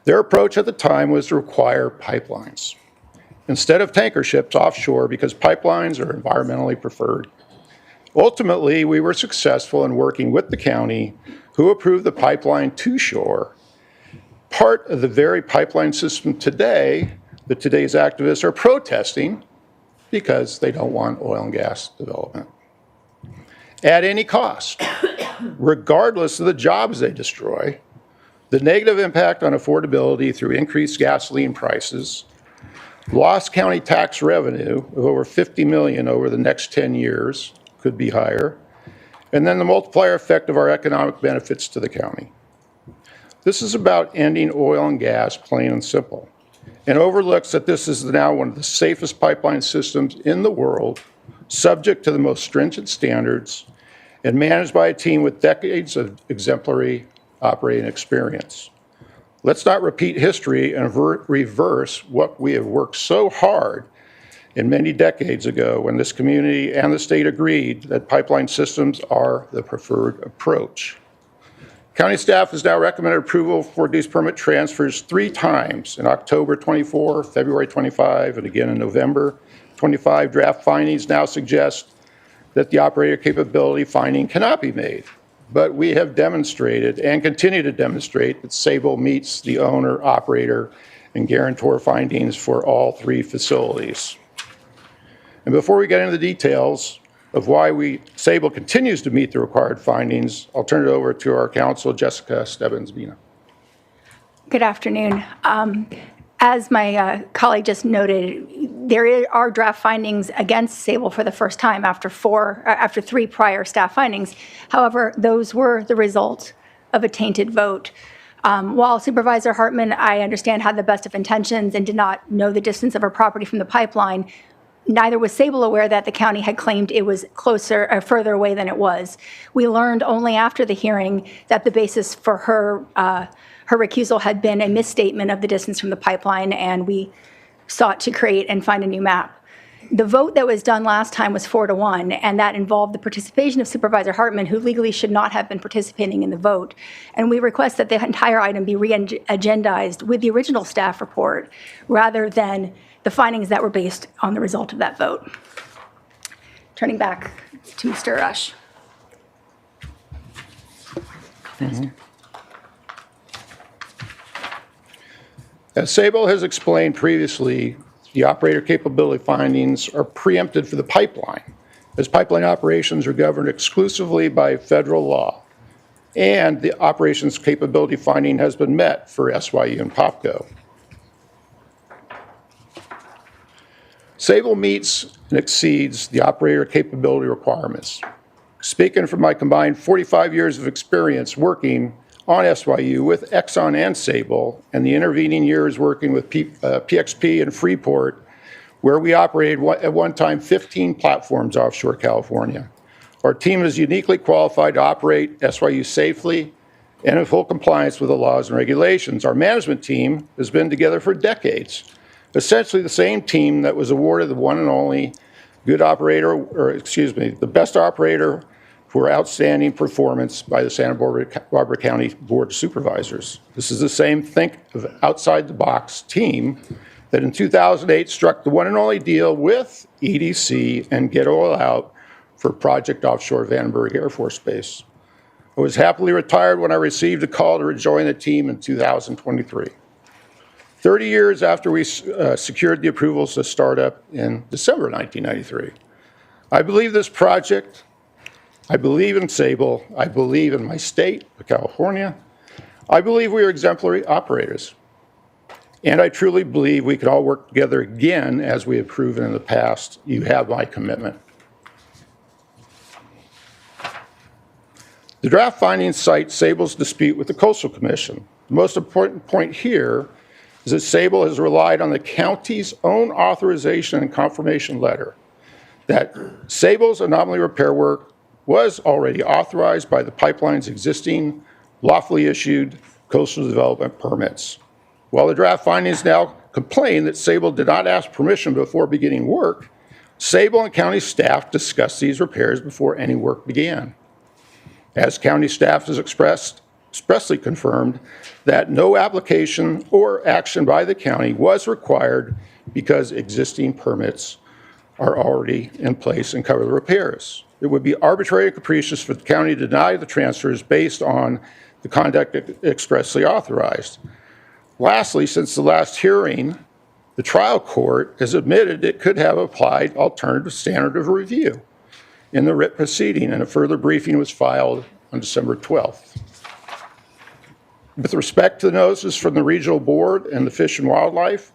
Their approach at the time was to require pipelines instead of tanker ships offshore because pipelines are environmentally preferred. Ultimately, we were successful in working with the county, who approved the pipeline to shore, part of the very pipeline system today that today's activists are protesting because they don't want oil and gas development at any cost, regardless of the jobs they destroy, the negative impact on affordability through increased gasoline prices, lost county tax revenue of over $50 million over the next 10 years, could be higher, and then the multiplier effect of our economic benefits to the county. This is about ending oil and gas, plain and simple, and overlooks that this is now one of the safest pipeline systems in the world, subject to the most stringent standards, and managed by a team with decades of exemplary operating experience. Let's not repeat history and reverse what we have worked so hard in many decades ago when this community and the state agreed that pipeline systems are the preferred approach. County staff has now recommended approval for these permit transfers 3 times in October 24, February 25, and again in November 25. Draft findings now suggest that the operator capability finding cannot be made. But we have demonstrated and continue to demonstrate that Sable meets the owner, operator, and guarantor findings for all 3 facilities. And before we get into the details of why Sable continues to meet the required findings, I'll turn it over to our counsel, Jessica Stebbins-Bina. Good afternoon. As my colleague just noted, there are draft findings against Sable for the first time after 3 prior staff findings. However, those were the result of a tainted vote. While Supervisor Hartman, I understand, had the best of intentions and did not know the distance of her property from the pipeline, neither was Sable aware that the county had claimed it was closer or further away than it was. We learned only after the hearing that the basis for her recusal had been a misstatement of the distance from the pipeline, and we sought to create and find a new map. The vote that was done last time was 4-1, and that involved the participation of Supervisor Hartman, who legally should not have been participating in the vote. And we request that the entire item be re-agendized with the original staff report rather than the findings that were based on the result of that vote. Turning back to Mr. Rush. As Sable has explained previously, the operator capability findings are preempted for the pipeline, as pipeline operations are governed exclusively by federal law, and the operations capability finding has been met for SYU and POPCO. Sable meets and exceeds the operator capability requirements. Speaking from my combined 45 years of experience working on SYU with Exxon and Sable, and the intervening years working with PXP and Freeport, where we operated at one time 15 platforms offshore California. Our team is uniquely qualified to operate SYU safely and in full compliance with the laws and regulations. Our management team has been together for decades, essentially the same team that was awarded the one and only the best operator for outstanding performance by the Santa Barbara County Board of Supervisors. This is the same think of outside the box team that in 2008 struck the one and only deal with EDC and Get Oil Out for Project Offshore Vandenberg Air Force Base. I was happily retired when I received a call to rejoin the team in 2023. 30 years after we secured the approvals to start up in December 1993. I believe this project, I believe in Sable, I believe in my state of California, I believe we are exemplary operators. And I truly believe we can all work together again as we have proven in the past. You have my commitment. The draft findings cite Sable's dispute with the Coastal Commission. The most important point here is that Sable has relied on the county's own authorization and confirmation letter that Sable's anomaly repair work was already authorized by the pipeline's existing lawfully issued coastal development permits. While the draft findings now complain that Sable did not ask permission before beginning work, Sable and county staff discussed these repairs before any work began. As county staff has expressly confirmed that no application or action by the county was required because existing permits are already in place and cover the repairs. It would be arbitrary and capricious for the county to deny the transfers based on the conduct expressly authorized. Lastly, since the last hearing, the trial court has admitted it could have applied alternative standard of review in the writ proceeding, and a further briefing was filed on December 12th. With respect to the notices from the regional board and the Fish and Wildlife,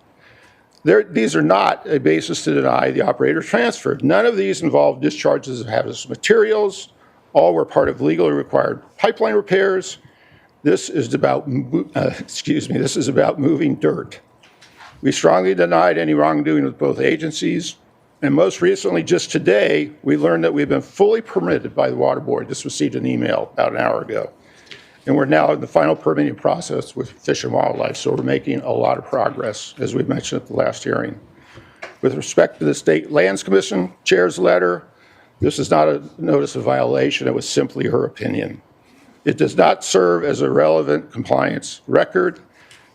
these are not a basis to deny the operator transfer. None of these involve discharges of hazardous materials. All were part of legally required pipeline repairs. This is about, this is about moving dirt. We strongly denied any wrongdoing with both agencies. And most recently, just today, we learned that we've been fully permitted by the Water Board. Just received an email about an hour ago. And we're now in the final permitting process with Fish and Wildlife, so we're making a lot of progress, as we mentioned at the last hearing. With respect to the State Lands Commission Chair's letter, this is not a notice of violation, it was simply her opinion. It does not serve as a relevant compliance record.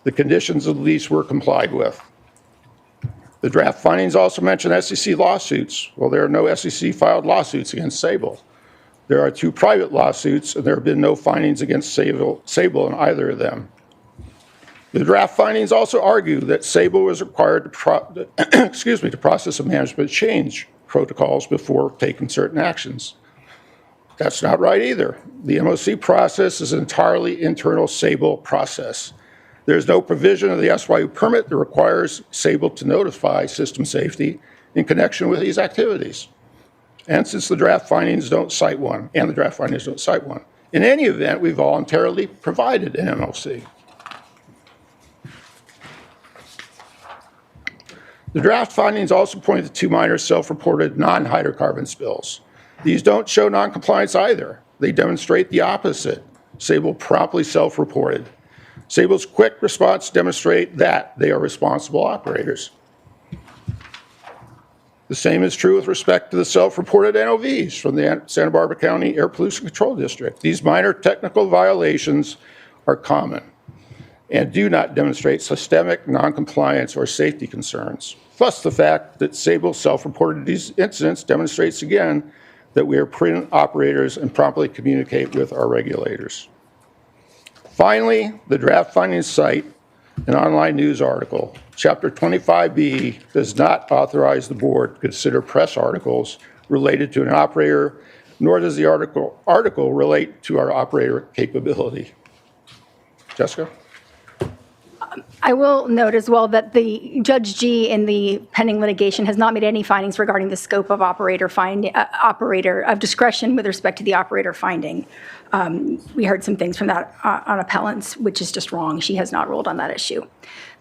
The conditions of the lease were complied with. The draft findings also mention SEC lawsuits. Well, there are no SEC filed lawsuits against Sable. There are 2 private lawsuits, and there have been no findings against Sable in either of them. The draft findings also argue that Sable was required to process a management change protocols before taking certain actions. That's not right either. The MOC process is an entirely internal Sable process. There's no provision of the SYU permit that requires Sable to notify system safety in connection with these activities. And since the draft findings don't cite one, in any event, we voluntarily provided an MOC. The draft findings also point to 2 minor self-reported non-hydrocarbon spills. These don't show noncompliance either. They demonstrate the opposite. Sable promptly self-reported. Sable's quick response demonstrate that they are responsible operators. The same is true with respect to the self-reported NOVs from the Santa Barbara County Air Pollution Control District. These minor technical violations are common and do not demonstrate systemic noncompliance or safety concerns. Plus, the fact that Sable self-reported these incidents demonstrates again that we are prudent operators and promptly communicate with our regulators. Finally, the draft findings cite an online news article. Chapter 25B does not authorize the board to consider press articles related to an operator, nor does the article relate to our operator capability. Jessica? I will note as well that the Judge G in the pending litigation has not made any findings regarding the scope of operator of discretion with respect to the operator finding. We heard some things from that on appellants, which is just wrong. She has not ruled on that issue.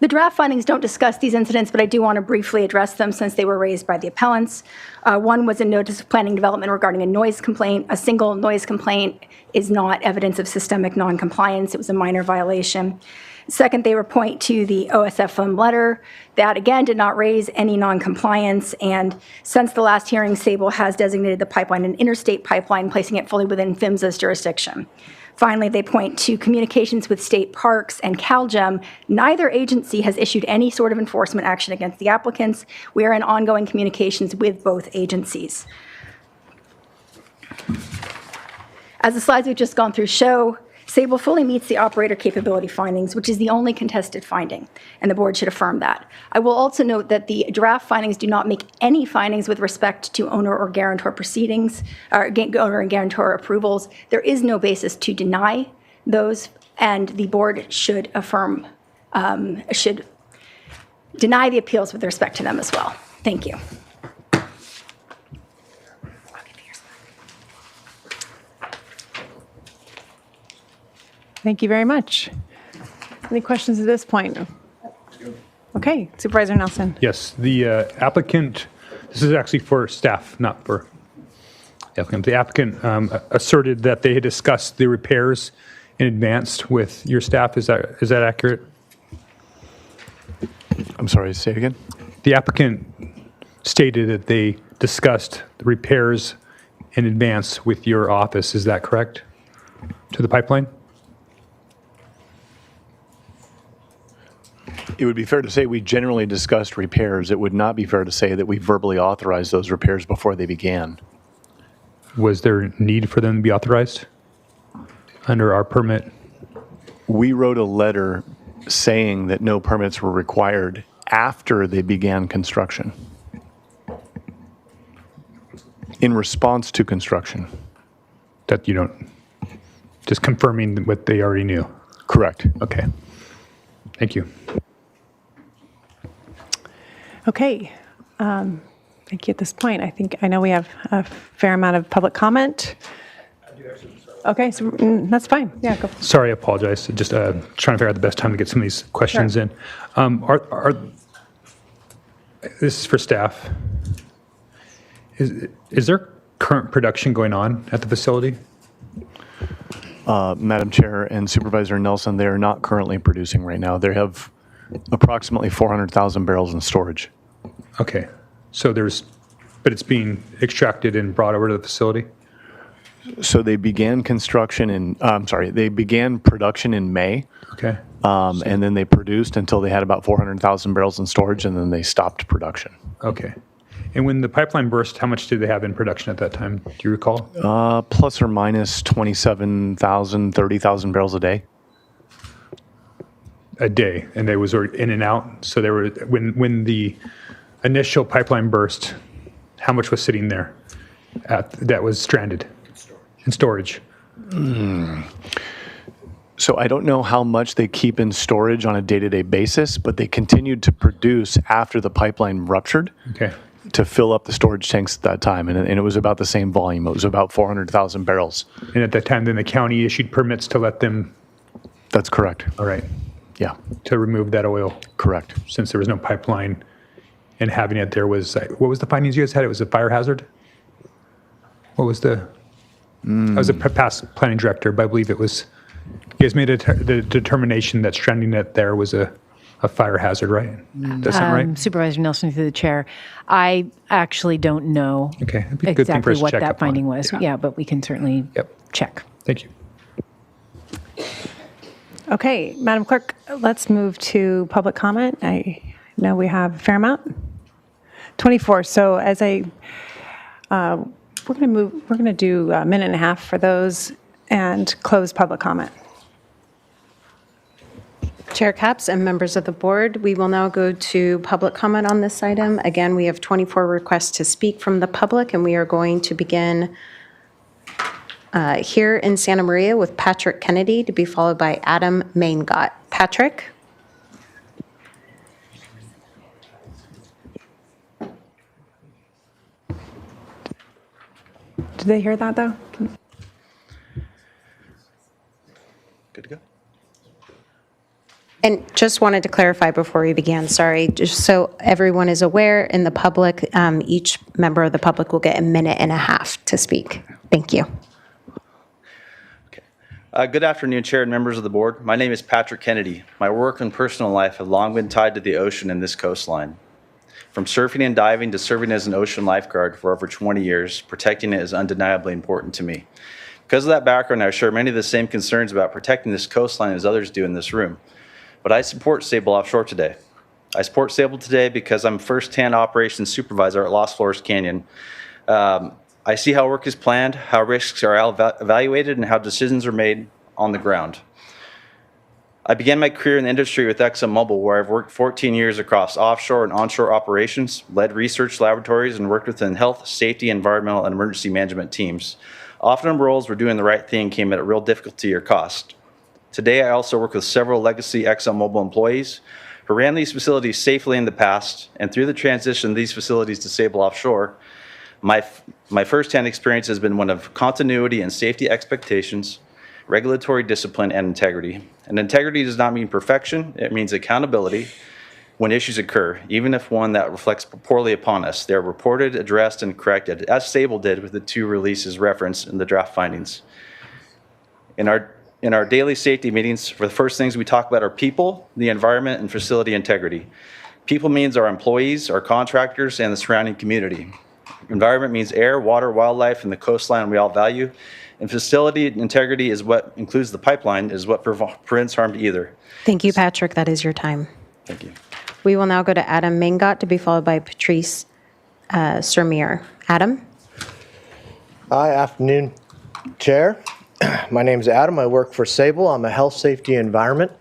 The draft findings don't discuss these incidents, but I do want to briefly address them since they were raised by the appellants. One was a notice of planning development regarding a noise complaint. A single noise complaint is not evidence of systemic noncompliance. It was a minor violation. Second, they point to the OSFM letter. That, again, did not raise any noncompliance. And since the last hearing, Sable has designated the pipeline an interstate pipeline, placing it fully within PHMSA's jurisdiction. Finally, they point to communications with state parks and CalGEM. Neither agency has issued any sort of enforcement action against the applicants. We are in ongoing communications with both agencies. As the slides we've just gone through show, Sable fully meets the operator capability findings, which is the only contested finding, and the board should affirm that. I will also note that the draft findings do not make any findings with respect to owner or guarantor proceedings, or owner and guarantor approvals. There is no basis to deny those, and the board should affirm, should deny the appeals with respect to them as well. Thank you. Thank you very much. Any questions at this point? Okay, Supervisor Nelson. Yes, the applicant, this is actually for staff, not for the applicant. The applicant asserted that they had discussed the repairs in advance with your staff. Is that accurate? I'm sorry, say it again. The applicant stated that they discussed the repairs in advance with your office. Is that correct? To the pipeline? It would be fair to say we generally discussed repairs. It would not be fair to say that we verbally authorized those repairs before they began. Was there need for them to be authorized under our permit? We wrote a letter saying that no permits were required after they began construction. In response to construction. That you don't, just confirming what they already knew? Correct. Okay. Thank you. Okay. Thank you at this point. I know we have a fair amount of public comment. Okay, so that's fine. Yeah, go. Sorry, I apologize. Just trying to figure out the best time to get some of these questions in. This is for staff. Is there current production going on at the facility? Madam Chair and Supervisor Nelson, they are not currently producing right now. They have approximately 400,000 barrels in storage. Okay, so but it's being extracted and brought over to the facility? So they began they began production in May. Okay. And then they produced until they had about 400,000 barrels in storage, and then they stopped production. Okay. And when the pipeline burst, how much did they have in production at that time? Do you recall? Plus or minus 27,000, 30,000 barrels a day. A day, and they was in and out. So they were when the initial pipeline burst, how much was sitting there that was stranded in storage? So I don't know how much they keep in storage on a day-to-day basis, but they continued to produce after the pipeline ruptured. Okay. To fill up the storage tanks at that time, and it was about the same volume. It was about 400,000 barrels. And at that time, then the county issued permits to let them. That's correct. All right. Yeah. To remove that oil. Correct. Since there was no pipeline, and having it there was what was the findings you guys had? It was a fire hazard. What was the? I was a past planning director, but I believe it was. You guys made the determination that stranding it there was a fire hazard, right? Does that sound right? Supervisor Nelson through the chair. I actually don't know it'd be a good thing for exactly us to what check that up on. finding was. Yeah, but we can certainly check. Thank you. Okay, Madam Clerk, let's move to public comment. I know we have a fair amount. 24. So as we're going to do a minute and a half for those and close public comment. Chair Capps and members of the board, we will now go to public comment on this item. Again, we have 24 requests to speak from the public, and we are going to begin here in Santa Maria with Patrick Kennedy, to be followed by Adam Maingott. Patrick? Did they hear that, though? Good to go. And just wanted to clarify before we began, sorry, just so everyone is aware in the public, each member of the public will get a minute and a half to speak. Thank you. Good afternoon, Chair and members of the board. My name is Patrick Kennedy. My work and personal life have long been tied to the ocean and this coastline. From surfing and diving to serving as an ocean lifeguard for over 20 years, protecting it is undeniably important to me. Because of that background, I share many of the same concerns about protecting this coastline as others do in this room. But I support Sable Offshore today. I support Sable today because I'm first-hand operations supervisor at Los Flores Canyon. I see how work is planned, how risks are evaluated, and how decisions are made on the ground. I began my career in the industry with ExxonMobil, where I've worked 14 years across offshore and onshore operations, led research laboratories, and worked within health, safety, environmental, and emergency management teams. Often in roles where doing the right thing came at a real difficulty or cost. Today, I also work with several legacy ExxonMobil employees who ran these facilities safely in the past, and through the transition of these facilities to Sable Offshore, my firsthand experience has been one of continuity and safety expectations, regulatory discipline, and integrity. And integrity does not mean perfection, it means accountability when issues occur, even if one that reflects poorly upon us. They are reported, addressed, and corrected, as Sable did with the 2 releases referenced in the draft findings. In our daily safety meetings, for the first things we talk about are people, the environment, and facility integrity. People means our employees, our contractors, and the surrounding community. Environment means air, water, wildlife, and the coastline we all value. And facility integrity is what includes the pipeline, is what prevents harm to either. Thank you, Patrick. That is your time. Thank you. We will now go to Adam Mangot to be followed by Patrice Surmier. Adam? Hi, afternoon, Chair. My name is Adam. I work for Sable. I'm a health, safety, environment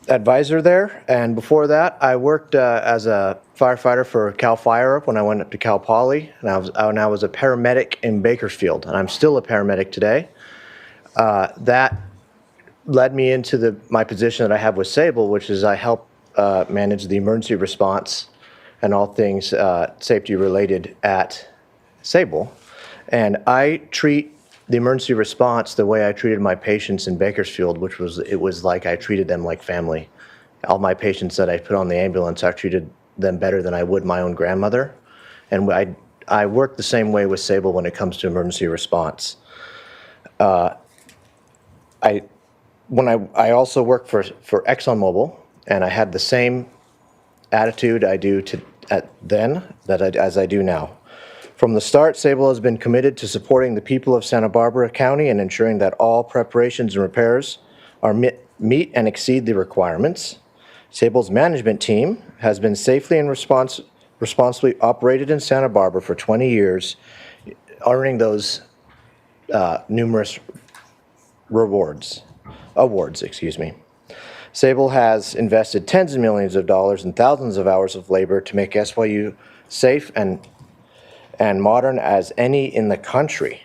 advisor there. And before that, I worked as a firefighter for Cal Fire when I went up to Cal Poly, and I was a paramedic in Bakersfield, and I'm still a paramedic today. That led me into my position that I have with Sable, which is I help manage the emergency response and all things safety related at Sable. And I treat the emergency response the way I treated my patients in Bakersfield, which was like I treated them like family. All my patients that I put on the ambulance, I treated them better than I would my own grandmother. And I work the same way with Sable when it comes to emergency response. I also work for ExxonMobil, and I had the same attitude I do as I do now. From the start, Sable has been committed to supporting the people of Santa Barbara County and ensuring that all preparations and repairs are meet and exceed the requirements. Sable's management team has been safely and responsibly operated in Santa Barbara for 20 years, earning those numerous awards. Sable has invested tens of millions of dollars and thousands of hours of labor to make SYU safe and modern as any in the country.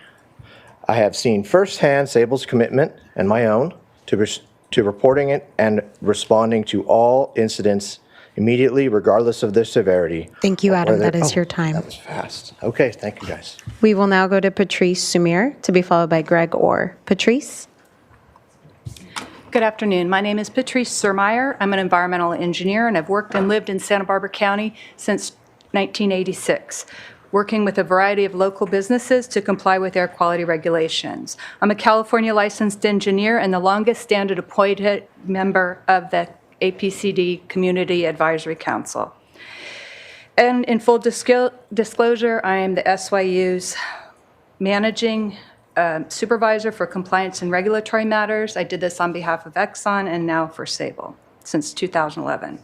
I have seen firsthand Sable's commitment and my own to reporting it and responding to all incidents immediately, regardless of their severity. Thank you, Adam. That is your time. That was fast. Okay, thank you, guys. We will now go to Patrice Surmier to be followed by Greg Orr. Patrice? Good afternoon. My name is Patrice Surmier. I'm an environmental engineer, and I've worked and lived in Santa Barbara County since 1986. Working with a variety of local businesses to comply with air quality regulations. I'm a California licensed engineer and the longest standing appointed member of the APCD Community Advisory Council. And in full disclosure, I am the SYU's managing supervisor for compliance and regulatory matters. I did this on behalf of Exxon and now for Sable since 2011.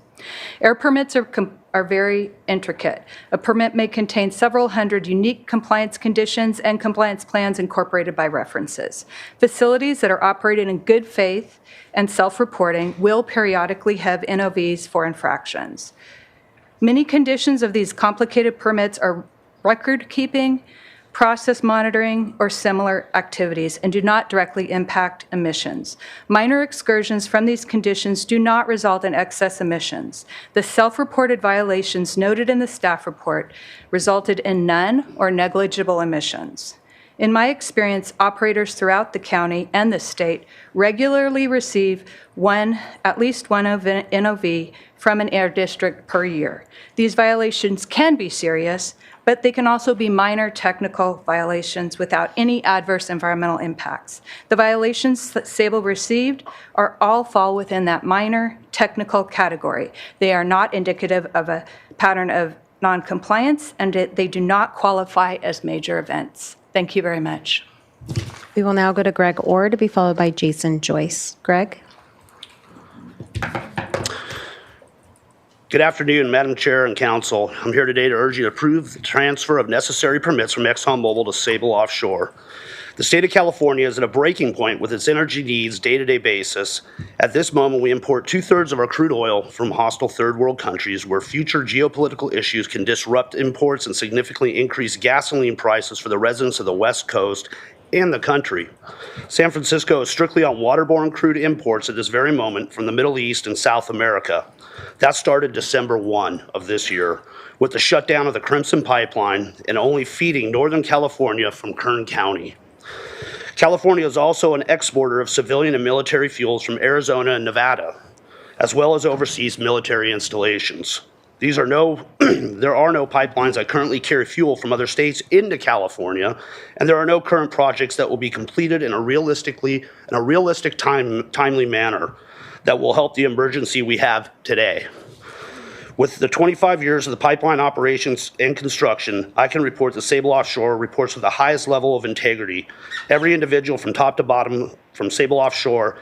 Air permits are very intricate. A permit may contain several hundred unique compliance conditions and compliance plans incorporated by references. Facilities that are operated in good faith and self-reporting will periodically have NOVs for infractions. Many conditions of these complicated permits are record keeping, process monitoring, or similar activities and do not directly impact emissions. Minor excursions from these conditions do not result in excess emissions. The self-reported violations noted in the staff report resulted in none or negligible emissions. In my experience, operators throughout the county and the state regularly receive at least one NOV from an air district per year. These violations can be serious, but they can also be minor technical violations without any adverse environmental impacts. The violations that Sable received all fall within that minor technical category. They are not indicative of a pattern of noncompliance, and they do not qualify as major events. Thank you very much. We will now go to Greg Orr to be followed by Jason Joyce. Greg? Good afternoon, Madam Chair and Council. I'm here today to urge you to approve the transfer of necessary permits from ExxonMobil to Sable Offshore. The state of California is at a breaking point with its energy needs day-to-day basis. At this moment, we import 2/3 of our crude oil from hostile third world countries where future geopolitical issues can disrupt imports and significantly increase gasoline prices for the residents of the West Coast and the country. San Francisco is strictly on waterborne crude imports at this very moment from the Middle East and South America. That started December 1 of this year with the shutdown of the Crimson Pipeline and only feeding Northern California from Kern County. California is also an exporter of civilian and military fuels from Arizona and Nevada, as well as overseas military installations. There are no pipelines that currently carry fuel from other states into California, and there are no current projects that will be completed in a realistic timely manner that will help the emergency we have today. With the 25 years of the pipeline operations and construction, I can report that Sable Offshore reports with the highest level of integrity. Every individual from top to bottom from Sable Offshore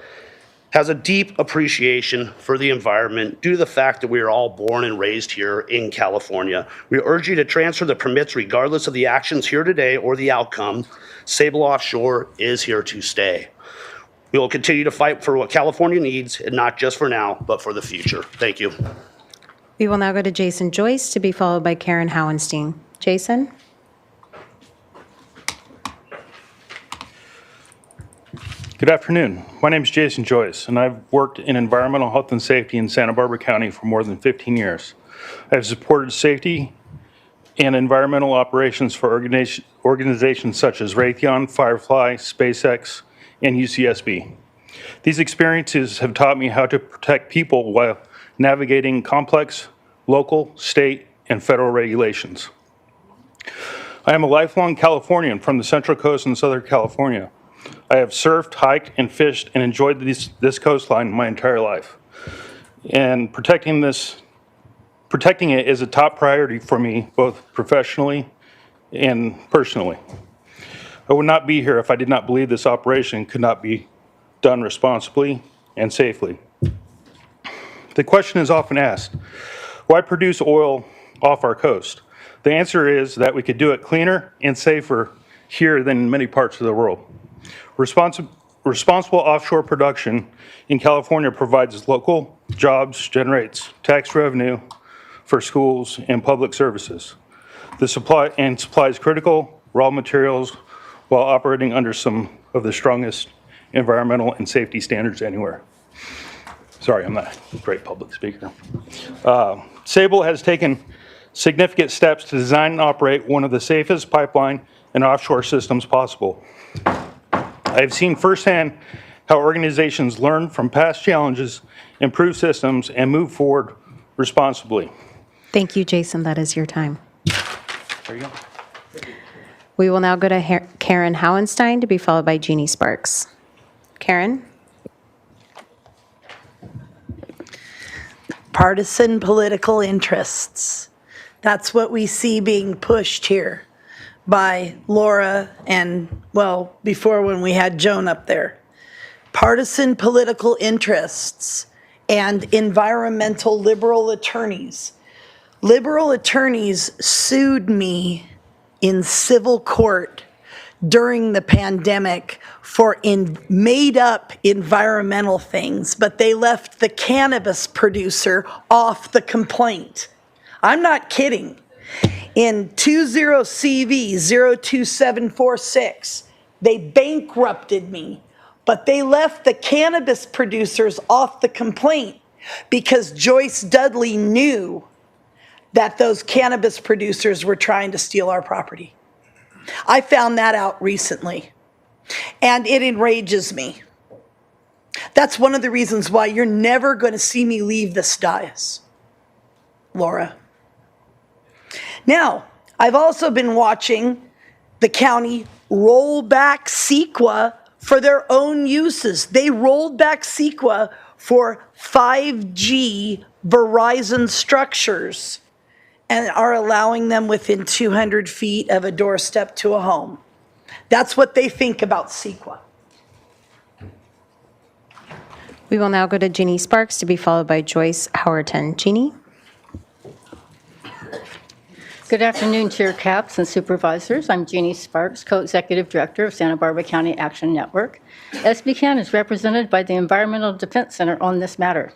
has a deep appreciation for the environment due to the fact that we are all born and raised here in California. We urge you to transfer the permits regardless of the actions here today or the outcome. Sable Offshore is here to stay. We will continue to fight for what California needs, and not just for now, but for the future. Thank you. We will now go to Jason Joyce to be followed by Karen Howenstein. Jason? Good afternoon. My name is Jason Joyce, and I've worked in environmental health and safety in Santa Barbara County for more than 15 years. I have supported safety and environmental operations for organizations such as Raytheon, Firefly, SpaceX, and UCSB. These experiences have taught me how to protect people while navigating complex local, state, and federal regulations. I am a lifelong Californian from the Central Coast in Southern California. I have surfed, hiked, and fished and enjoyed this coastline my entire life. And protecting it is a top priority for me, both professionally and personally. I would not be here if I did not believe this operation could not be done responsibly and safely. The question is often asked, why produce oil off our coast? The answer is that we could do it cleaner and safer here than in many parts of the world. Responsible offshore production in California provides local jobs, generates tax revenue for schools and public services. Supplies critical raw materials while operating under some of the strongest environmental and safety standards anywhere. Sorry, I'm not a great public speaker. Sable has taken significant steps to design and operate one of the safest pipeline and offshore systems possible. I have seen firsthand how organizations learn from past challenges, improve systems, and move forward responsibly. Thank you, Jason. That is your time. There you go. We will now go to Karen Howenstein to be followed by Jeannie Sparks. Karen? Partisan political interests. That's what we see being pushed here by Laura and, well, before when we had Joan up there. Partisan political interests and environmental liberal attorneys. Liberal attorneys sued me in civil court during the pandemic for made-up environmental things, but they left the cannabis producer off the complaint. I'm not kidding. In 20CV-02746, they bankrupted me, but they left the cannabis producers off the complaint because Joyce Dudley knew that those cannabis producers were trying to steal our property. I found that out recently, and it enrages me. That's one of the reasons why you're never going to see me leave this dais, Laura. Now, I've also been watching the county roll back CEQA for their own uses. They rolled back CEQA for 5G Verizon structures and are allowing them within 200 feet of a doorstep to a home. That's what they think about CEQA. We will now go to Jeannie Sparks to be followed by Joyce Howerton. Jeannie? Good afternoon, Chair Capps and Supervisors. I'm Jeannie Sparks, Co-Executive Director of Santa Barbara County Action Network. SBCAN is represented by the Environmental Defense Center on this matter.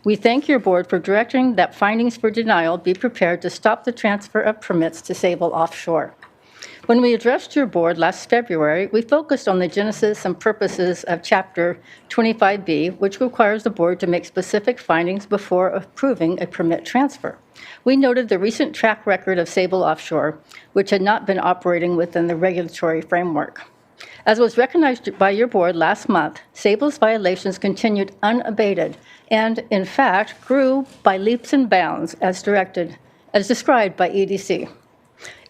We thank your board for directing that findings for denial be prepared to stop the transfer of permits to Sable Offshore. When we addressed your board last February, we focused on the genesis and purposes of Chapter 25B, which requires the board to make specific findings before approving a permit transfer. We noted the recent track record of Sable Offshore, which had not been operating within the regulatory framework. As was recognized by your board last month, Sable's violations continued unabated and, in fact, grew by leaps and bounds as described by EDC.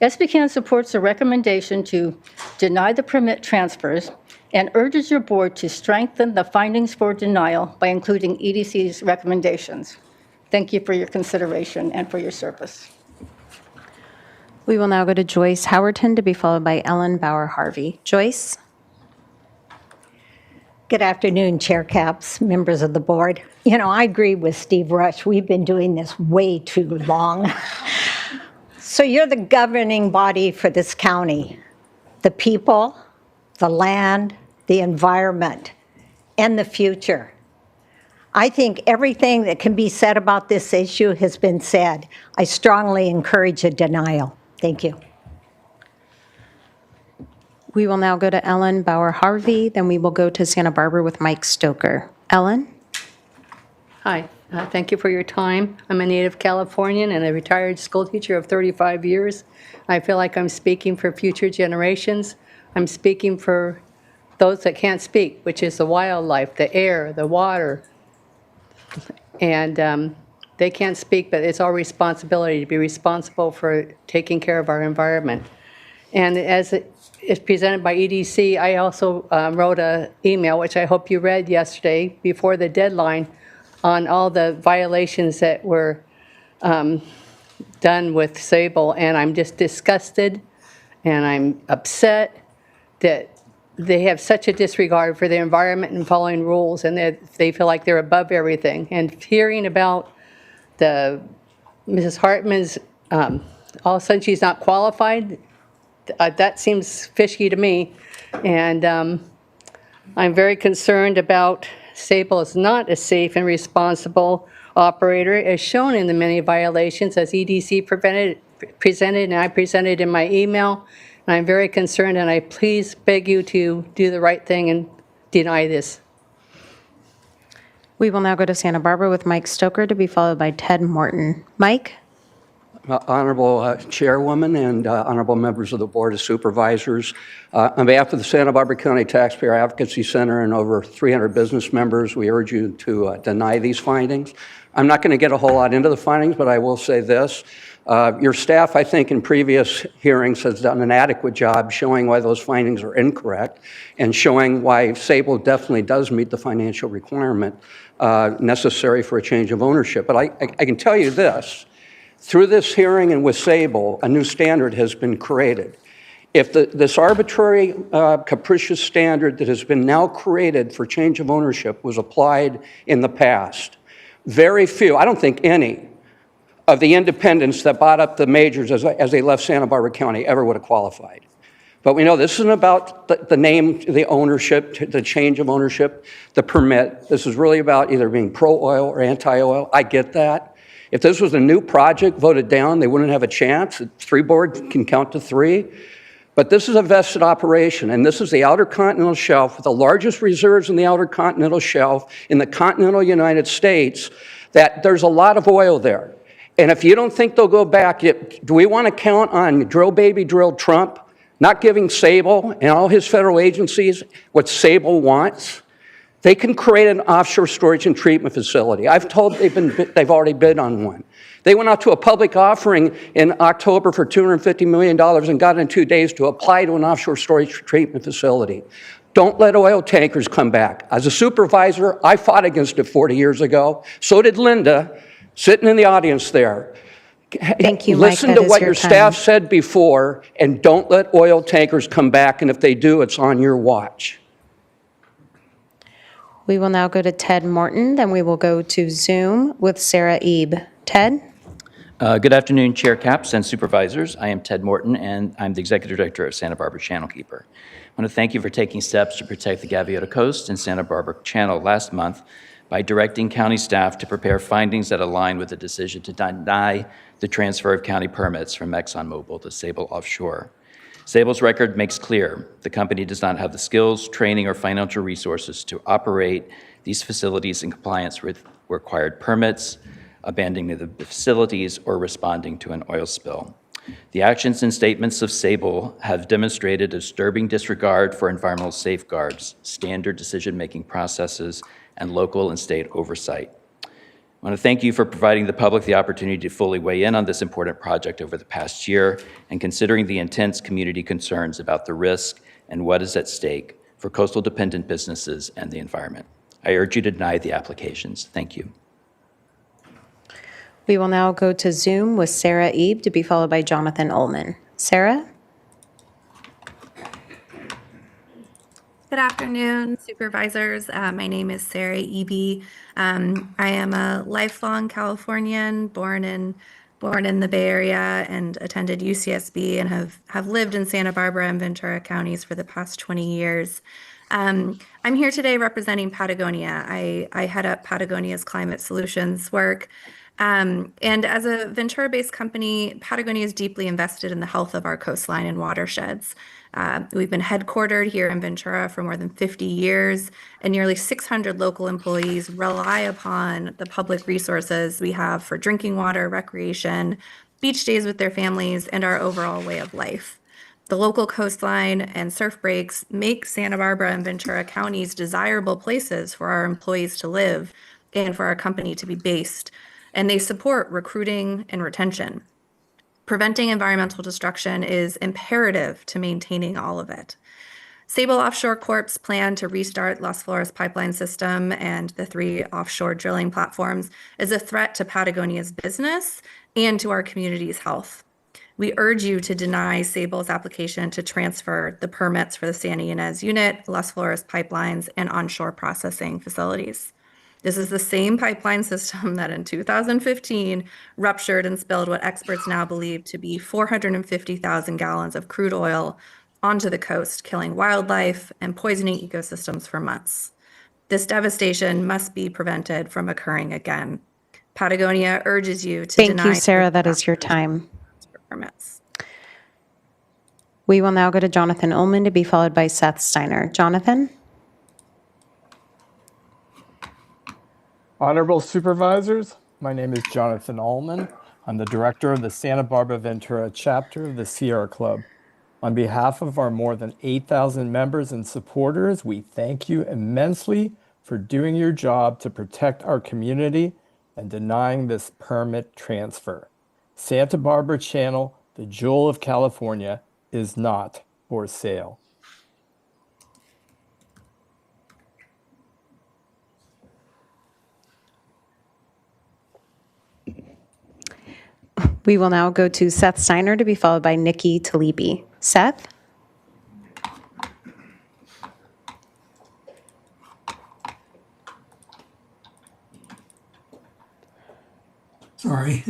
SBCAN supports the recommendation to deny the permit transfers and urges your board to strengthen the findings for denial by including EDC's recommendations. Thank you for your consideration and for your service. We will now go to Joyce Howerton to be followed by Ellen Bauer-Harvey. Joyce? Good afternoon, Chair Capps, members of the board. You know, I agree with Steve Rush. We've been doing this way too long. So you're the governing body for this county. The people, the land, the environment, and the future. I think everything that can be said about this issue has been said. I strongly encourage a denial. Thank you. We will now go to Ellen Bauer-Harvey, then we will go to Santa Barbara with Mike Stoker. Ellen? Hi, thank you for your time. I'm a native Californian and a retired school teacher of 35 years. I feel like I'm speaking for future generations. I'm speaking for those that can't speak, which is the wildlife, the air, the water. And they can't speak, but it's our responsibility to be responsible for taking care of our environment. And as it's presented by EDC, I also wrote an email, which I hope you read yesterday before the deadline, on all the violations that were done with Sable. And I'm just disgusted and I'm upset that they have such a disregard for the environment and following rules, and that they feel like they're above everything. And hearing about Mrs. Hartman's, all of a sudden she's not qualified, that seems fishy to me. And I'm very concerned about Sable is not a safe and responsible operator, as shown in the many violations as EDC presented and I presented in my email. And I'm very concerned, and I please beg you to do the right thing and deny this. We will now go to Santa Barbara with Mike Stoker to be followed by Ted Morton. Mike? Honorable Chairwoman and honorable members of the Board of Supervisors, on behalf of the Santa Barbara County Taxpayer Advocacy Center and over 300 business members, we urge you to deny these findings. I'm not going to get a whole lot into the findings, but I will say this. Your staff, I think, in previous hearings has done an adequate job showing why those findings are incorrect and showing why Sable definitely does meet the financial requirement necessary for a change of ownership. But I can tell you this. Through this hearing and with Sable, a new standard has been created. If this arbitrary, capricious standard that has been now created for change of ownership was applied in the past, very few, I don't think any, of the independents that bought up the majors as they left Santa Barbara County ever would have qualified. But we know this isn't about the name, the ownership, the change of ownership, the permit. This is really about either being pro-oil or anti-oil. I get that. If this was a new project voted down, they wouldn't have a chance. Three boards can count to three. But this is a vested operation, and this is the Outer Continental Shelf with the largest reserves in the Outer Continental Shelf in the continental United States, that there's a lot of oil there. And if you don't think they'll go back, do we want to count on drill baby drill Trump not giving Sable and all his federal agencies what Sable wants? They can create an offshore storage and treatment facility. I've told they've already bid on one. They went out to a public offering in October for $250 million and got in 2 days to apply to an offshore storage treatment facility. Don't let oil tankers come back. As a supervisor, I fought against it 40 years ago. So did Linda, sitting in the audience there. Thank you, Mike. Listen That to is what your your time. staff said before, and don't let oil tankers come back, and if they do, it's on your watch. We will now go to Ted Morton, then we will go to Zoom with Sarah Ebe. Ted? Good afternoon, Chair Capps and Supervisors. I am Ted Morton, and I'm the Executive Director of Santa Barbara Channel Keeper. I want to thank you for taking steps to protect the Gaviota Coast and Santa Barbara Channel last month by directing county staff to prepare findings that align with the decision to deny the transfer of county permits from ExxonMobil to Sable Offshore. Sable's record makes clear the company does not have the skills, training, or financial resources to operate these facilities in compliance with required permits, abandoning the facilities, or responding to an oil spill. The actions and statements of Sable have demonstrated a disturbing disregard for environmental safeguards, standard decision-making processes, and local and state oversight. I want to thank you for providing the public the opportunity to fully weigh in on this important project over the past year and considering the intense community concerns about the risk and what is at stake for coastal dependent businesses and the environment. I urge you to deny the applications. Thank you. We will now go to Zoom with Sarah Ebe to be followed by Jonathan Ullman. Sarah? Good afternoon, Supervisors. My name is Sarah Ebe. I am a lifelong Californian, born in the Bay Area and attended UCSB and have lived in Santa Barbara and Ventura counties for the past 20 years. I'm here today representing Patagonia. I head up Patagonia's climate solutions work. And as a Ventura-based company, Patagonia is deeply invested in the health of our coastline and watersheds. We've been headquartered here in Ventura for more than 50 years, and nearly 600 local employees rely upon the public resources we have for drinking water, recreation, beach days with their families, and our overall way of life. The local coastline and surf breaks make Santa Barbara and Ventura counties desirable places for our employees to live and for our company to be based, and they support recruiting and retention. Preventing environmental destruction is imperative to maintaining all of it. Sable Offshore Corp's plan to restart Las Flores pipeline system and the 3 offshore drilling platforms is a threat to Patagonia's business and to our community's health. We urge you to deny Sable's application to transfer the permits for the Santa Ynez unit, Las Flores pipelines, and onshore processing facilities. This is the same pipeline system that in 2015 ruptured and spilled what experts now believe to be 450,000 gallons of crude oil onto the coast, killing wildlife and poisoning ecosystems for months. This devastation must be prevented from occurring again. Patagonia urges you to deny— Thank you, Sarah. That is your time. Permits. We will now go to Jonathan Ullman to be followed by Seth Steiner. Jonathan? Honorable Supervisors, my name is Jonathan Ullman. I'm the Director of the Santa Barbara Ventura chapter of the Sierra Club. On behalf of our more than 8,000 members and supporters, we thank you immensely for doing your job to protect our community and denying this permit transfer. Santa Barbara Channel, the jewel of California, is not for sale. We will now go to Seth Steiner to be followed by Nikki Talibi. Seth? Sorry.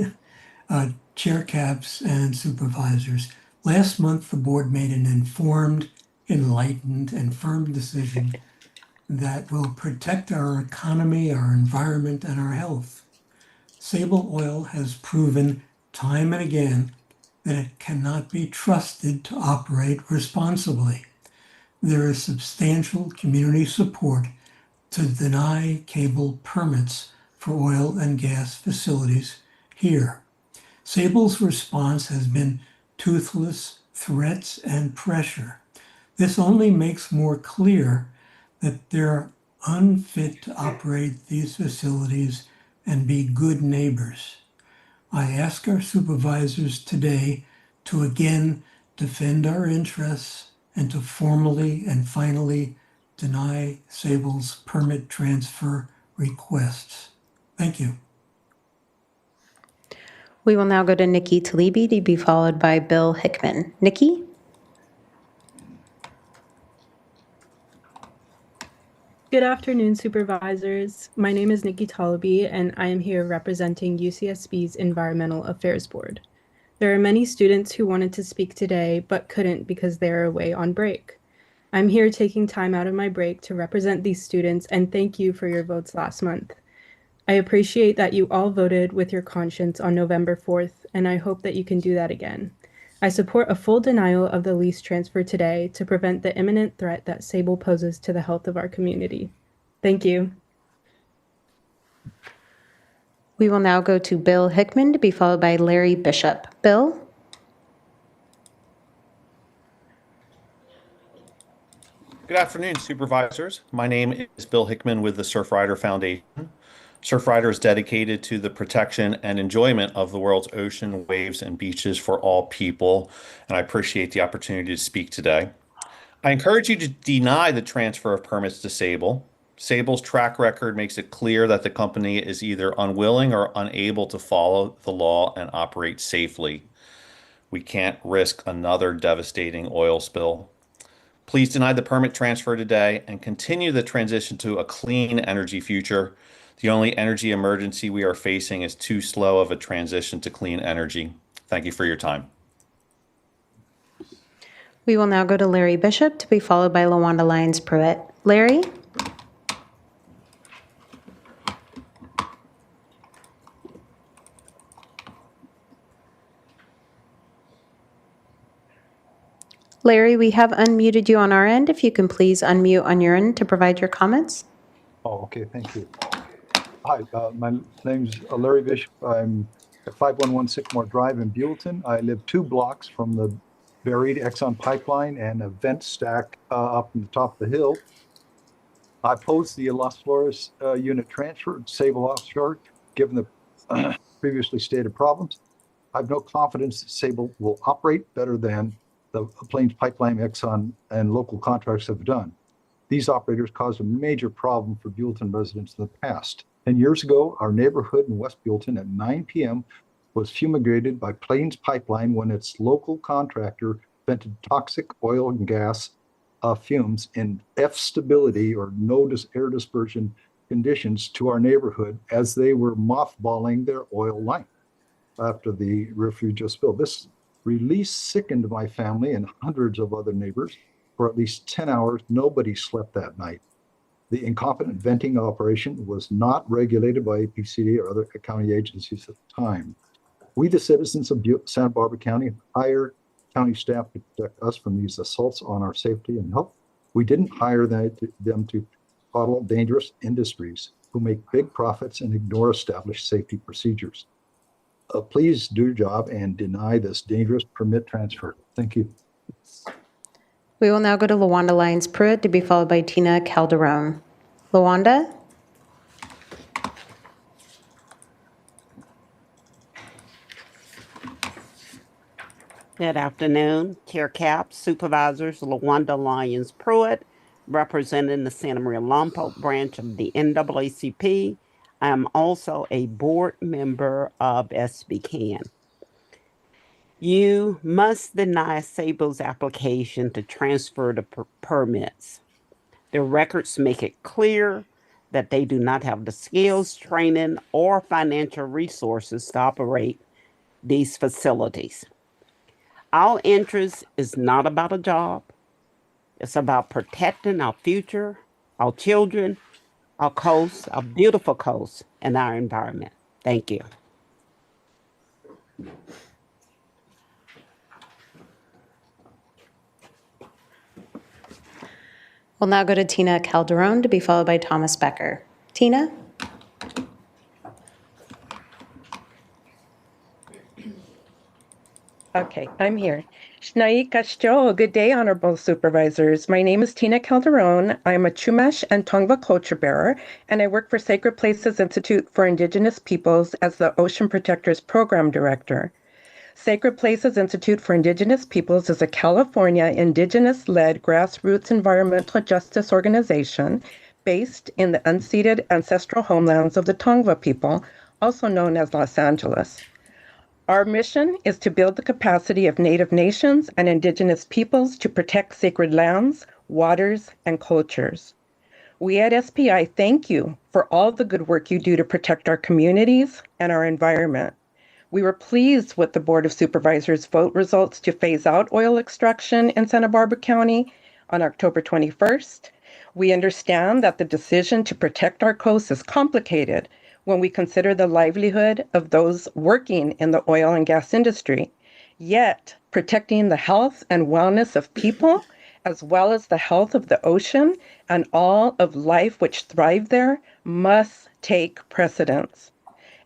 Chair Capps and Supervisors, last month the board made an informed, enlightened, and firm decision that will protect our economy, our environment, and our health. Sable Oil has proven time and again that it cannot be trusted to operate responsibly. There is substantial community support to deny cable permits for oil and gas facilities here. Sable's response has been toothless threats and pressure. This only makes more clear that they're unfit to operate these facilities and be good neighbors. I ask our supervisors today to again defend our interests and to formally and finally deny Sable's permit transfer requests. Thank you. We will now go to Nikki Talibi to be followed by Bill Hickman. Nikki? Good afternoon, Supervisors. My name is Nikki Talibi, and I am here representing UCSB's Environmental Affairs Board. There are many students who wanted to speak today but couldn't because they are away on break. I'm here taking time out of my break to represent these students and thank you for your votes last month. I appreciate that you all voted with your conscience on November 4th, and I hope that you can do that again. I support a full denial of the lease transfer today to prevent the imminent threat that Sable poses to the health of our community. Thank you. We will now go to Bill Hickman to be followed by Larry Bishop. Bill? Good afternoon, Supervisors. My name is Bill Hickman with the Surfrider Foundation. Surfrider is dedicated to the protection and enjoyment of the world's ocean, waves, and beaches for all people, and I appreciate the opportunity to speak today. I encourage you to deny the transfer of permits to Sable. Sable's track record makes it clear that the company is either unwilling or unable to follow the law and operate safely. We can't risk another devastating oil spill. Please deny the permit transfer today and continue the transition to a clean energy future. The only energy emergency we are facing is too slow of a transition to clean energy. Thank you for your time. We will now go to Larry Bishop to be followed by LaWanda Lyons Pruitt. Larry? Larry, we have unmuted you on our end. If you can please unmute on your end to provide your comments. Oh, okay, thank you. Hi, my name's Larry Bishop. I'm at 511 Sycamore Drive in Buellton. I live 2 blocks from the buried Exxon pipeline and a vent stack up on the top of the hill. I oppose the Las Flores unit transfer to Sable Offshore, given the previously stated problems. I have no confidence that Sable will operate better than the Plains Pipeline, Exxon, and local contracts have done. These operators caused a major problem for Buellton residents in the past. 10 years ago, our neighborhood in West Buellton at 9 p.m. was fumigated by Plains Pipeline when its local contractor vented toxic oil and gas fumes in F-stability or no air dispersion conditions to our neighborhood as they were mothballing their oil line after the refuge spill. This release sickened my family and hundreds of other neighbors. For at least 10 hours, nobody slept that night. The incompetent venting operation was not regulated by APCD or other county agencies at the time. We, the citizens of Santa Barbara County, hire county staff to protect us from these assaults on our safety and health. We didn't hire them to coddle dangerous industries who make big profits and ignore established safety procedures. Please do your job and deny this dangerous permit transfer. Thank you. We will now go to LaWanda Lyons Pruitt to be followed by Tina Calderon. LaWanda? Good afternoon, Chair Cap, Supervisors, LaWanda Lyons Pruitt, representing the Santa Maria Lompoc branch of the NAACP. I am also a board member of SBCAN. You must deny Sable's application to transfer the permits. Their records make it clear that they do not have the skills, training, or financial resources to operate these facilities. Our interest is not about a job. It's about protecting our future, our children, our coast, our beautiful coast, and our environment. Thank you. We'll now go to Tina Calderon to be followed by Thomas Becker. Tina? Okay, I'm here. Shnai Castro, good day, Honorable Supervisors. My name is Tina Calderon. I'm a Chumash and Tongva culture bearer, and I work for Sacred Places Institute for Indigenous Peoples as the Ocean Protectors Program Director. Sacred Places Institute for Indigenous Peoples is a California Indigenous-led grassroots environmental justice organization based in the unceded ancestral homelands of the Tongva people, also known as Los Angeles. Our mission is to build the capacity of Native nations and Indigenous peoples to protect sacred lands, waters, and cultures. We at SPI thank you for all the good work you do to protect our communities and our environment. We were pleased with the Board of Supervisors' vote results to phase out oil extraction in Santa Barbara County on October 21st. We understand that the decision to protect our coast is complicated when we consider the livelihood of those working in the oil and gas industry. Yet, protecting the health and wellness of people, as well as the health of the ocean and all of life which thrive there, must take precedence.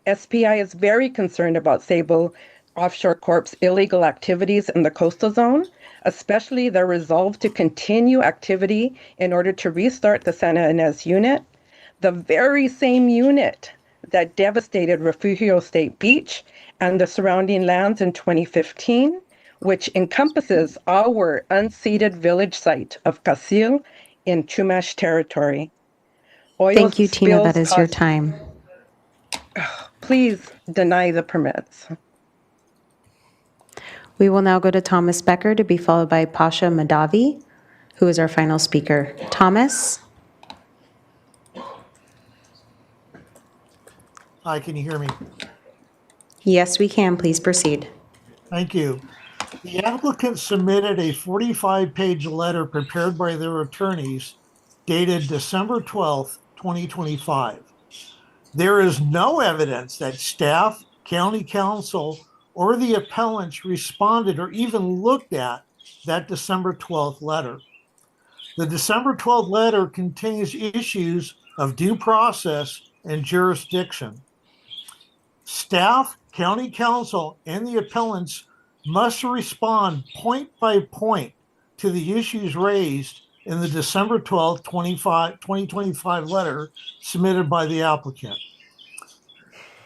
SPI is very concerned about Sable Offshore Corp's illegal activities in the coastal zone, especially their resolve to continue activity in order to restart the Santa Ynez unit, the very same unit that devastated Refugio State Beach and the surrounding lands in 2015, which encompasses our unceded village site of Casil in Chumash territory. Oil Thank you, Tina. spills That is your caused- time. Please deny the permits. We will now go to Thomas Becker to be followed by Pasha Madavi, who is our final speaker. Thomas? Hi, can you hear me? Yes, we can. Please proceed. Thank you. The applicant submitted a 45-page letter prepared by their attorneys dated December 12th, 2025. There is no evidence that staff, county council, or the appellants responded or even looked at that December 12th letter. The December 12th letter contains issues of due process and jurisdiction. Staff, county council, and the appellants must respond point by point to the issues raised in the December 12th, 2025 letter submitted by the applicant.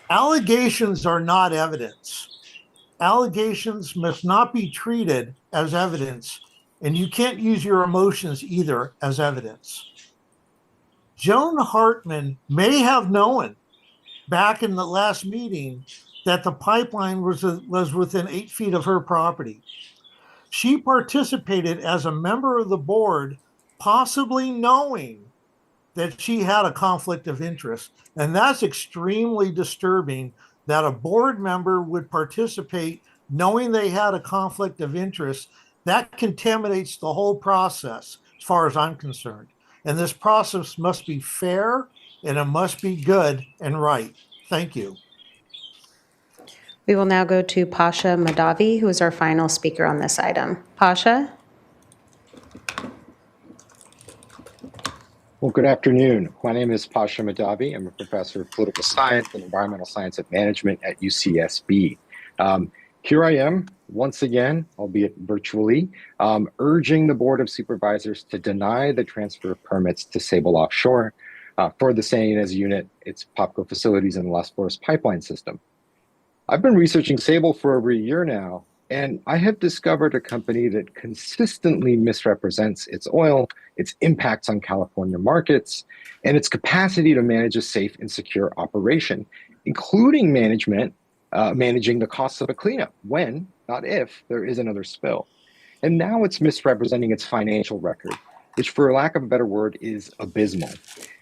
Allegations are not evidence. Allegations must not be treated as evidence, and you can't use your emotions either as evidence. Joan Hartman may have known back in the last meeting that the pipeline was within 8 feet of her property. She participated as a member of the board, possibly knowing that she had a conflict of interest. And that's extremely disturbing that a board member would participate knowing they had a conflict of interest. That contaminates the whole process, as far as I'm concerned. And this process must be fair and it must be good and right. Thank you. We will now go to Pasha Madavi, who is our final speaker on this item. Pasha? Well, good afternoon. My name is Pasha Madavi. I'm a professor of political science and environmental science and management at UCSB. Here I am, once again, albeit virtually, urging the Board of Supervisors to deny the transfer of permits to Sable Offshore for the Santa Ynez unit, its POPCO facilities, and Las Flores pipeline system. I've been researching Sable for over a year now, and I have discovered a company that consistently misrepresents its oil, its impacts on California markets, and its capacity to manage a safe and secure operation, including managing the costs of a cleanup when, not if, there is another spill. And now it's misrepresenting its financial record, which, for lack of a better word, is abysmal.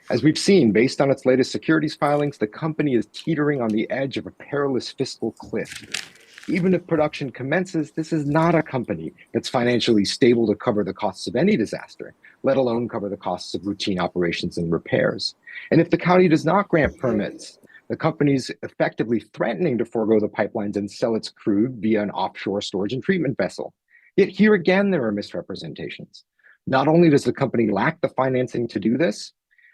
As we've seen, based on its latest securities filings, the company is teetering on the edge of a perilous fiscal cliff. Even if production commences, this is not a company that's financially stable to cover the costs of any disaster, let alone cover the costs of routine operations and repairs. And if the county does not grant permits, the company's effectively threatening to forego the pipelines and sell its crude via an offshore storage and treatment vessel. Yet here again, there are misrepresentations. Not only does the company lack the financing to do this,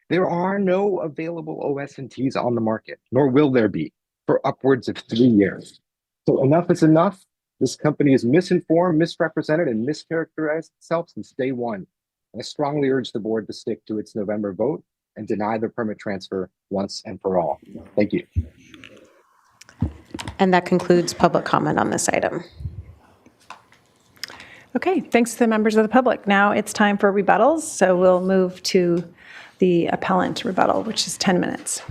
there are no available OS&Ts on the market, nor will there be, for upwards of 3 years. So enough is enough. This company is misinformed, misrepresented, and mischaracterized itself since day one. And I strongly urge the board to stick to its November vote and deny the permit transfer once and for all. Thank you. And that concludes public comment on this item. Okay, thanks to the members of the public. Now it's time for rebuttals. So we'll move to the appellant rebuttal, which is 10 minutes.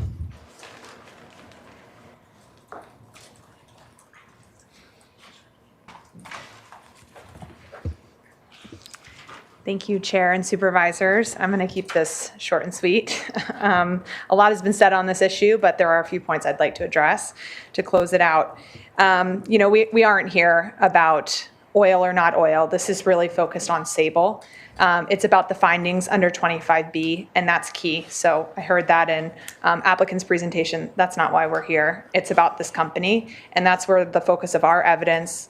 Thank you, Chair and Supervisors. I'm going to keep this short and sweet. A lot has been said on this issue, but there are a few points I'd like to address to close it out. We aren't here about oil or not oil. This is really focused on Sable. It's about the findings under 25B, and that's key. So I heard that in applicant's presentation. That's not why we're here. It's about this company, and that's where the focus of our evidence,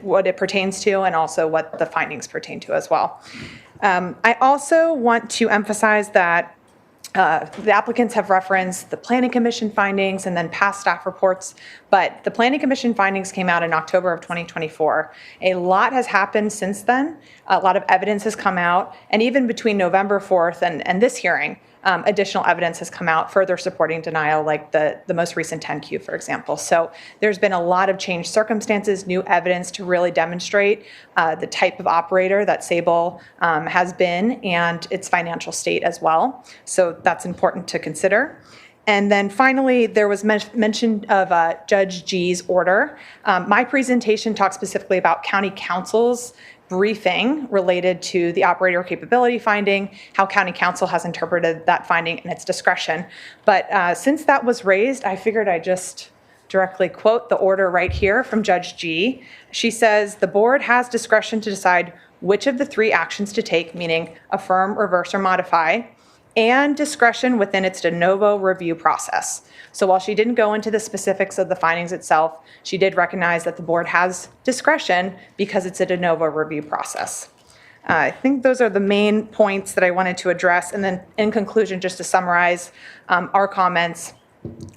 what it pertains to, and also what the findings pertain to as well. I also want to emphasize that the applicants have referenced the Planning Commission findings and then past staff reports, but the Planning Commission findings came out in October of 2024. A lot has happened since then. A lot of evidence has come out, and even between November 4th and this hearing, additional evidence has come out further supporting denial, like the most recent 10Q, for example. So there's been a lot of changed circumstances, new evidence to really demonstrate the type of operator that Sable has been and its financial state as well. So that's important to consider. And then finally, there was mention of Judge G's order. My presentation talks specifically about County Council's briefing related to the operator capability finding, how County Council has interpreted that finding in its discretion. But since that was raised, I figured I'd just directly quote the order right here from Judge G. She says, the board has discretion to decide which of the three actions to take, meaning affirm, reverse, or modify, and discretion within its de novo review process. So while she didn't go into the specifics of the findings itself, she did recognize that the board has discretion because it's a de novo review process. I think those are the main points that I wanted to address. And then in conclusion, just to summarize our comments,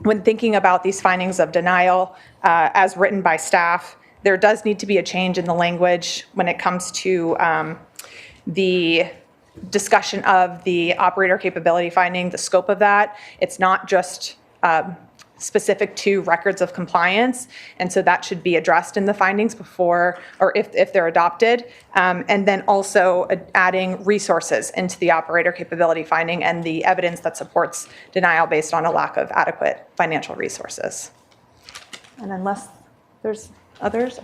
when thinking about these findings of denial as written by staff, there does need to be a change in the language when it comes to the discussion of the operator capability finding, the scope of that. It's not just specific to records of compliance, and so that should be addressed in the findings before, or if they're adopted, and then also adding resources into the operator capability finding and the evidence that supports denial based on a lack of adequate financial resources. And unless there's others,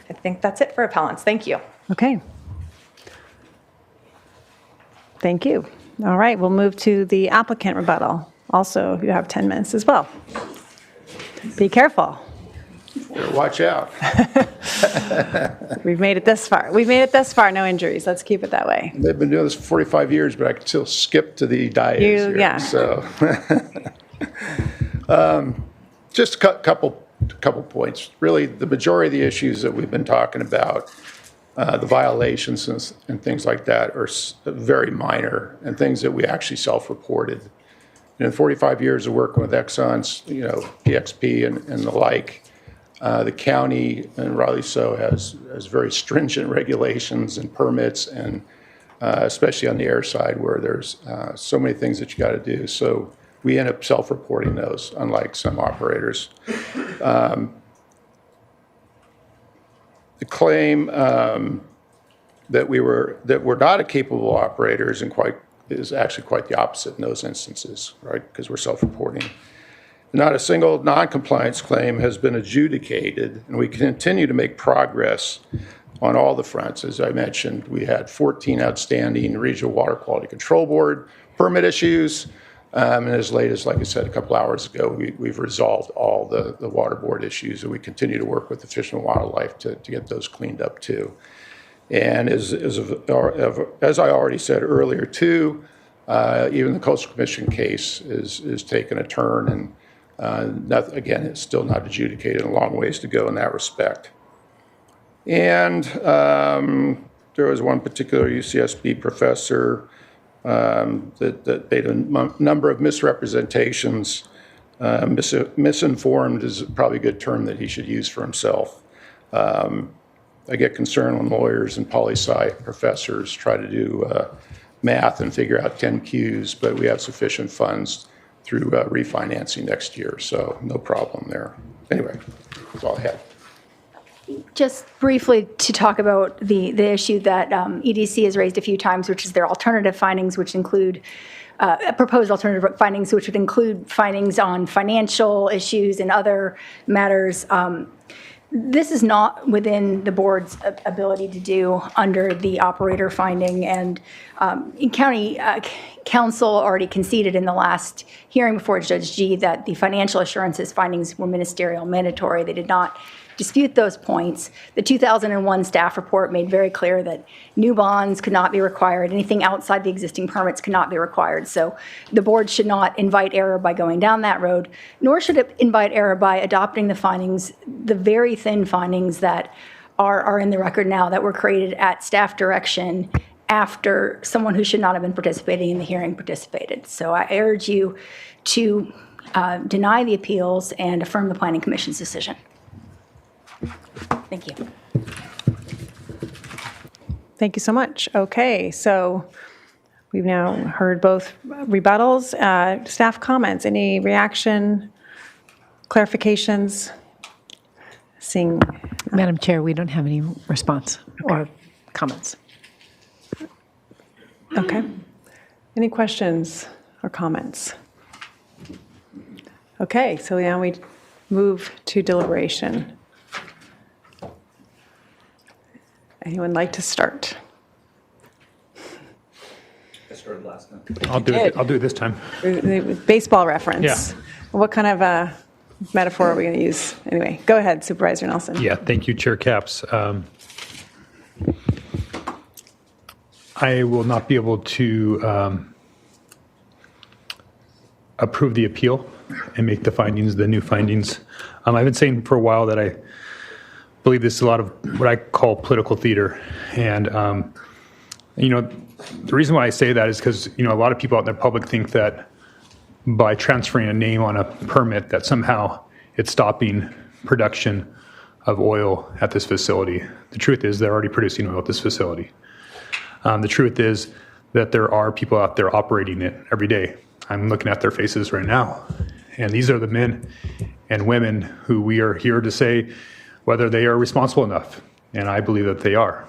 I think that's it for appellants. Thank you. Okay. Thank you. All right, we'll move to the applicant rebuttal. Also, you have 10 minutes as well. Be careful. Watch out. We've made it this far. We've made it this far, no injuries. Let's keep it that way. They've been doing this for 45 years, but I can still skip to the dais here. Yeah. So, just a couple points. Really, the majority of the issues that we've been talking about, the violations and things like that, are very minor and things that we actually self-reported. In 45 years of working with Exxon's, PXP and the like, the county, and rightly so, has very stringent regulations and permits, and especially on the air side where there's so many things that you got to do. So we end up self-reporting those, unlike some operators. The claim that we're not a capable operators is actually quite the opposite in those instances, right? Because we're self-reporting. Not a single non-compliance claim has been adjudicated, and we continue to make progress on all the fronts. As I mentioned, we had 14 outstanding Regional Water Quality Control Board permit issues, and as late as, like I said, a couple hours ago, we've resolved all the water board issues, and we continue to work with the Fish and Wildlife to get those cleaned up too. And as I already said earlier too, even the Coastal Commission case is taking a turn, and again, it's still not adjudicated, a long ways to go in that respect. And there was one particular UCSB professor that made a number of misrepresentations. Misinformed is probably a good term that he should use for himself. I get concerned when lawyers and poli-sci professors try to do math and figure out 10 Qs, but we have sufficient funds through refinancing next year, so no problem there. Anyway, that's all I had. Just briefly to talk about the issue that EDC has raised a few times, which is their alternative findings, which include proposed alternative findings, which would include findings on financial issues and other matters. This is not within the board's ability to do under the operator finding, and county council already conceded in the last hearing before Judge G that the financial assurances findings were ministerial mandatory. They did not dispute those points. The 2001 staff report made very clear that new bonds could not be required. Anything outside the existing permits could not be required. So the board should not invite error by going down that road, nor should it invite error by adopting the findings, the very thin findings that are in the record now that were created at staff direction after someone who should not have been participating in the hearing participated. So I urge you to deny the appeals and affirm the Planning Commission's decision. Thank you. Thank you so much. Okay, so we've now heard both rebuttals, staff comments. Any reaction, clarifications? Seeing. Madam Chair, we don't have any response or comments. Okay. Any questions or comments? Okay, so now we move to deliberation. Anyone like to start? I started last time. I'll do it this time. Baseball reference. Yeah. What kind of metaphor are we going to use? Anyway, go ahead, Supervisor Nelson. Yeah, thank you, Chair Capps. I will not be able to approve the appeal and make the findings, the new findings. I've been saying for a while that I believe this is a lot of what I call political theater. And, the reason why I say that is because, a lot of people out in the public think that by transferring a name on a permit that somehow it's stopping production of oil at this facility. The truth is they're already producing oil at this facility. The truth is that there are people out there operating it every day. I'm looking at their faces right now. And these are the men and women who we are here to say whether they are responsible enough. And I believe that they are.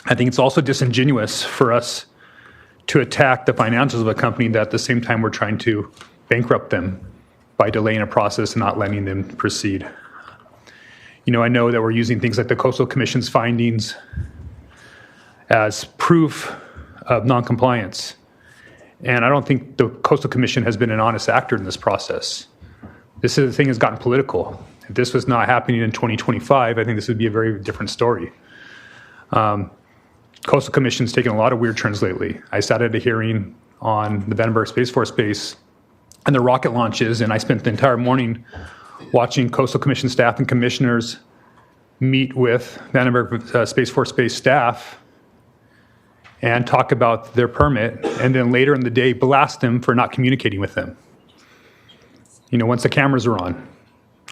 I think it's also disingenuous for us to attack the financials of a company that at the same time we're trying to bankrupt them by delaying a process and not letting them proceed. I know that we're using things like the Coastal Commission's findings as proof of noncompliance. And I don't think the Coastal Commission has been an honest actor in this process. This thing has gotten political. If this was not happening in 2025, I think this would be a very different story. Coastal Commission's taken a lot of weird turns lately. I sat at a hearing on the Vandenberg Space Force Base and the rocket launches, and I spent the entire morning watching Coastal Commission staff and commissioners meet with Vandenberg Space Force Base staff and talk about their permit, and then later in the day blast them for not communicating with them. Once the cameras are on.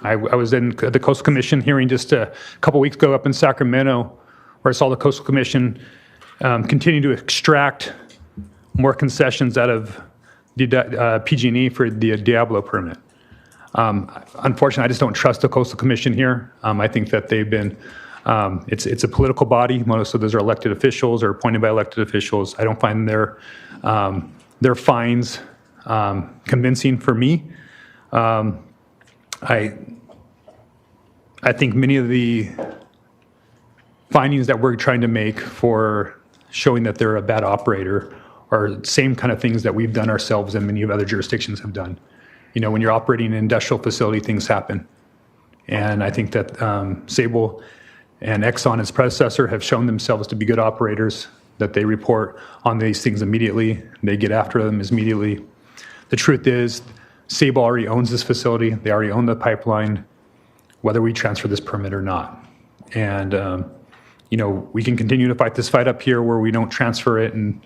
I was in the Coastal Commission hearing just a couple weeks ago up in Sacramento, where I saw the Coastal Commission continue to extract more concessions out of the PG&E for the Diablo permit. Unfortunately, I just don't trust the Coastal Commission here. I think that they've been, it's a political body. Most of those are elected officials or appointed by elected officials. I don't find their fines convincing for me. I think many of the findings that we're trying to make for showing that they're a bad operator are same kind of things that we've done ourselves and many of other jurisdictions have done. When you're operating an industrial facility, things happen. And I think that Sable and Exxon, its predecessor, have shown themselves to be good operators, that they report on these things immediately. They get after them immediately. The truth is, Sable already owns this facility. They already own the pipeline, whether we transfer this permit or not. And, we can continue to fight this fight up here where we don't transfer it. And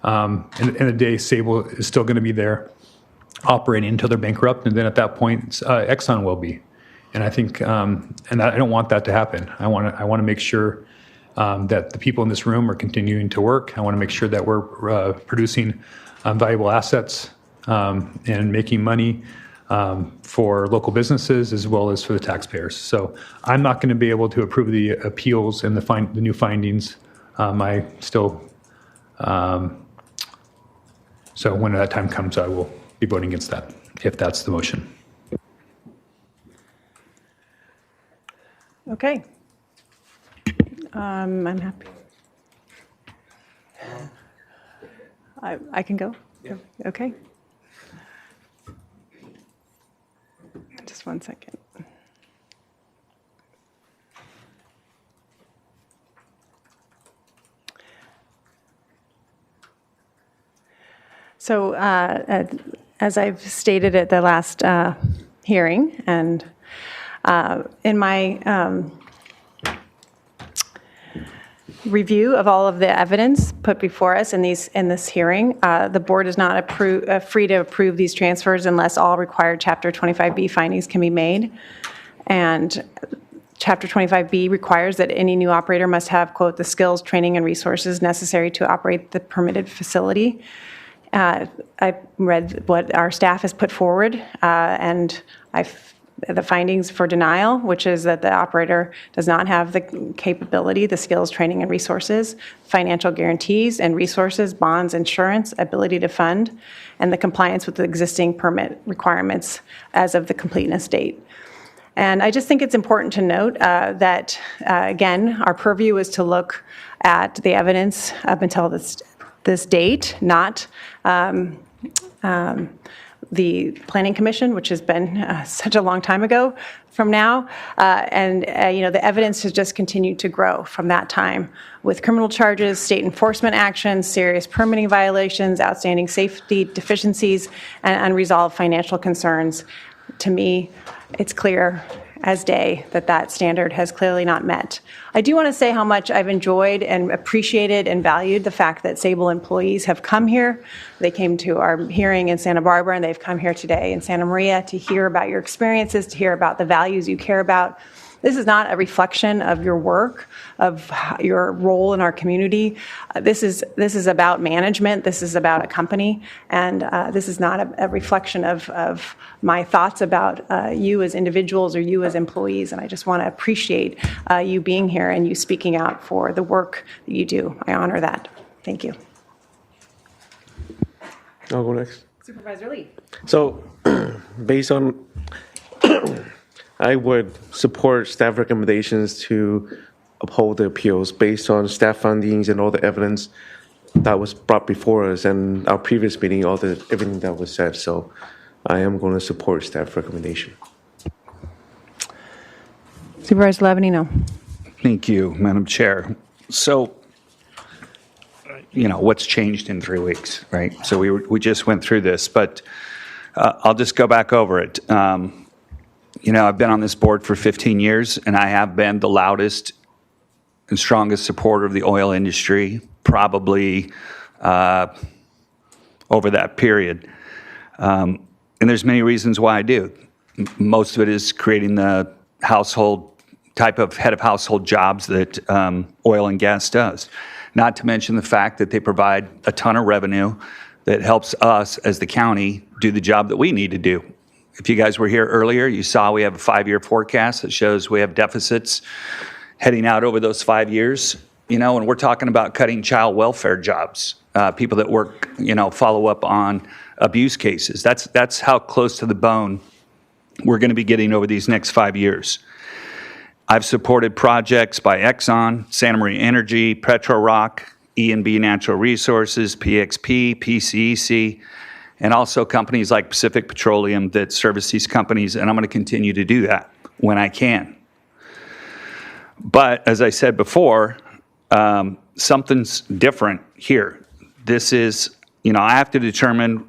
in the day, Sable is still going to be there operating until they're bankrupt. And then at that point, Exxon will be. And I think, and I don't want that to happen. I want to make sure that the people in this room are continuing to work. I want to make sure that we're producing valuable assets and making money for local businesses as well as for the taxpayers. So I'm not going to be able to approve the appeals and the new findings. I still, so when that time comes, I will be voting against that, if that's the motion. Okay. I'm happy. I can go? Yeah. Okay. Just one second. So as I've stated at the last hearing, and in my review of all of the evidence put before us in this hearing, the board is not free to approve these transfers unless all required Chapter 25B findings can be made. And Chapter 25B requires that any new operator must have, quote, the skills, training, and resources necessary to operate the permitted facility. I read what our staff has put forward, and the findings for denial, which is that the operator does not have the capability, the skills, training, and resources, financial guarantees and resources, bonds, insurance, ability to fund, and the compliance with the existing permit requirements as of the completeness date. And I just think it's important to note that, again, our purview is to look at the evidence up until this date, not the Planning Commission, which has been such a long time ago from now. The evidence has just continued to grow from that time with criminal charges, state enforcement actions, serious permitting violations, outstanding safety deficiencies, and unresolved financial concerns. To me, it's clear as day that standard has clearly not met. I do want to say how much I've enjoyed and appreciated and valued the fact that Sable employees have come here. They came to our hearing in Santa Barbara, and they've come here today in Santa Maria to hear about your experiences, to hear about the values you care about. This is not a reflection of your work, of your role in our community. This is about management. This is about a company. And this is not a reflection of my thoughts about you as individuals or you as employees. And I just want to appreciate you being here and you speaking out for the work that you do. I honor that. Thank you. I'll go next. Supervisor Lee. So, based on I would support staff recommendations to uphold the appeals based on staff findings and all the evidence that was brought before us and our previous meeting, everything that was said. So I am going to support staff recommendation. Supervisor Lavanino. Thank you, Madam Chair. So, what's changed in 3 weeks, right? So we just went through this, but I'll just go back over it. I've been on this board for 15 years, and I have been the loudest and strongest supporter of the oil industry, probably over that period. And there's many reasons why I do. Most of it is creating the household type of head of household jobs that oil and gas does. Not to mention the fact that they provide a ton of revenue that helps us as the county do the job that we need to do. If you guys were here earlier, you saw we have a 5-year forecast that shows we have deficits heading out over those 5 years, and we're talking about cutting child welfare jobs, people that work, follow up on abuse cases. That's how close to the bone we're going to be getting over these next 5 years. I've supported projects by Exxon, Santa Maria Energy, PetroRock, E&B Natural Resources, PXP, PCEC, and also companies like Pacific Petroleum that service these companies, and I'm going to continue to do that when I can. But as I said before, something's different here. This is, I have to determine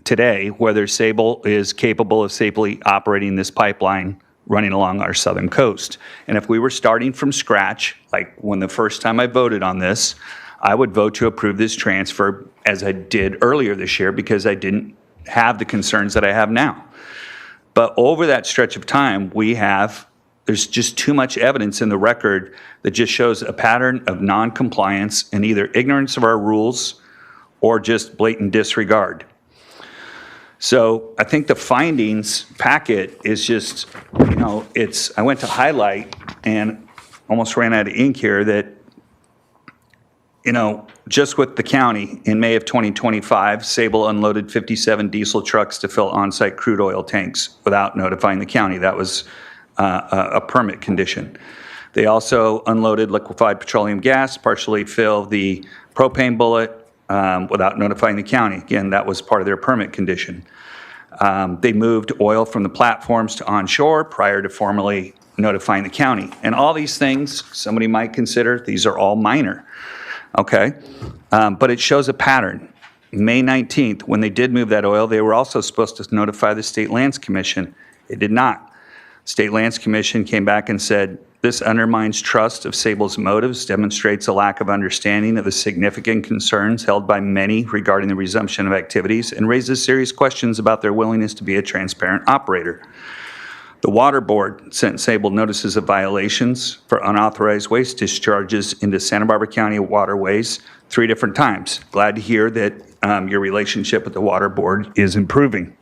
today whether Sable is capable of safely operating this pipeline running along our southern coast. And if we were starting from scratch, like when the first time I voted on this, I would vote to approve this transfer as I did earlier this year because I didn't have the concerns that I have now. But over that stretch of time, there's just too much evidence in the record that just shows a pattern of non-compliance and either ignorance of our rules or just blatant disregard. So I think the findings packet is just, I went to highlight and almost ran out of ink here that, just with the county, in May of 2025, Sable unloaded 57 diesel trucks to fill on-site crude oil tanks without notifying the county. That was a permit condition. They also unloaded liquefied petroleum gas, partially filled the propane bullet without notifying the county. Again, that was part of their permit condition. They moved oil from the platforms to onshore prior to formally notifying the county. And all these things, somebody might consider, these are all minor, okay? But it shows a pattern. May 19th, when they did move that oil, they were also supposed to notify the State Lands Commission. It did not. State Lands Commission came back and said, this undermines trust of Sable's motives, demonstrates a lack of understanding of the significant concerns held by many regarding the resumption of activities, and raises serious questions about their willingness to be a transparent operator. The Water Board sent Sable notices of violations for unauthorized waste discharges into Santa Barbara County waterways 3 different times. Glad to hear that your relationship with the Water Board is improving.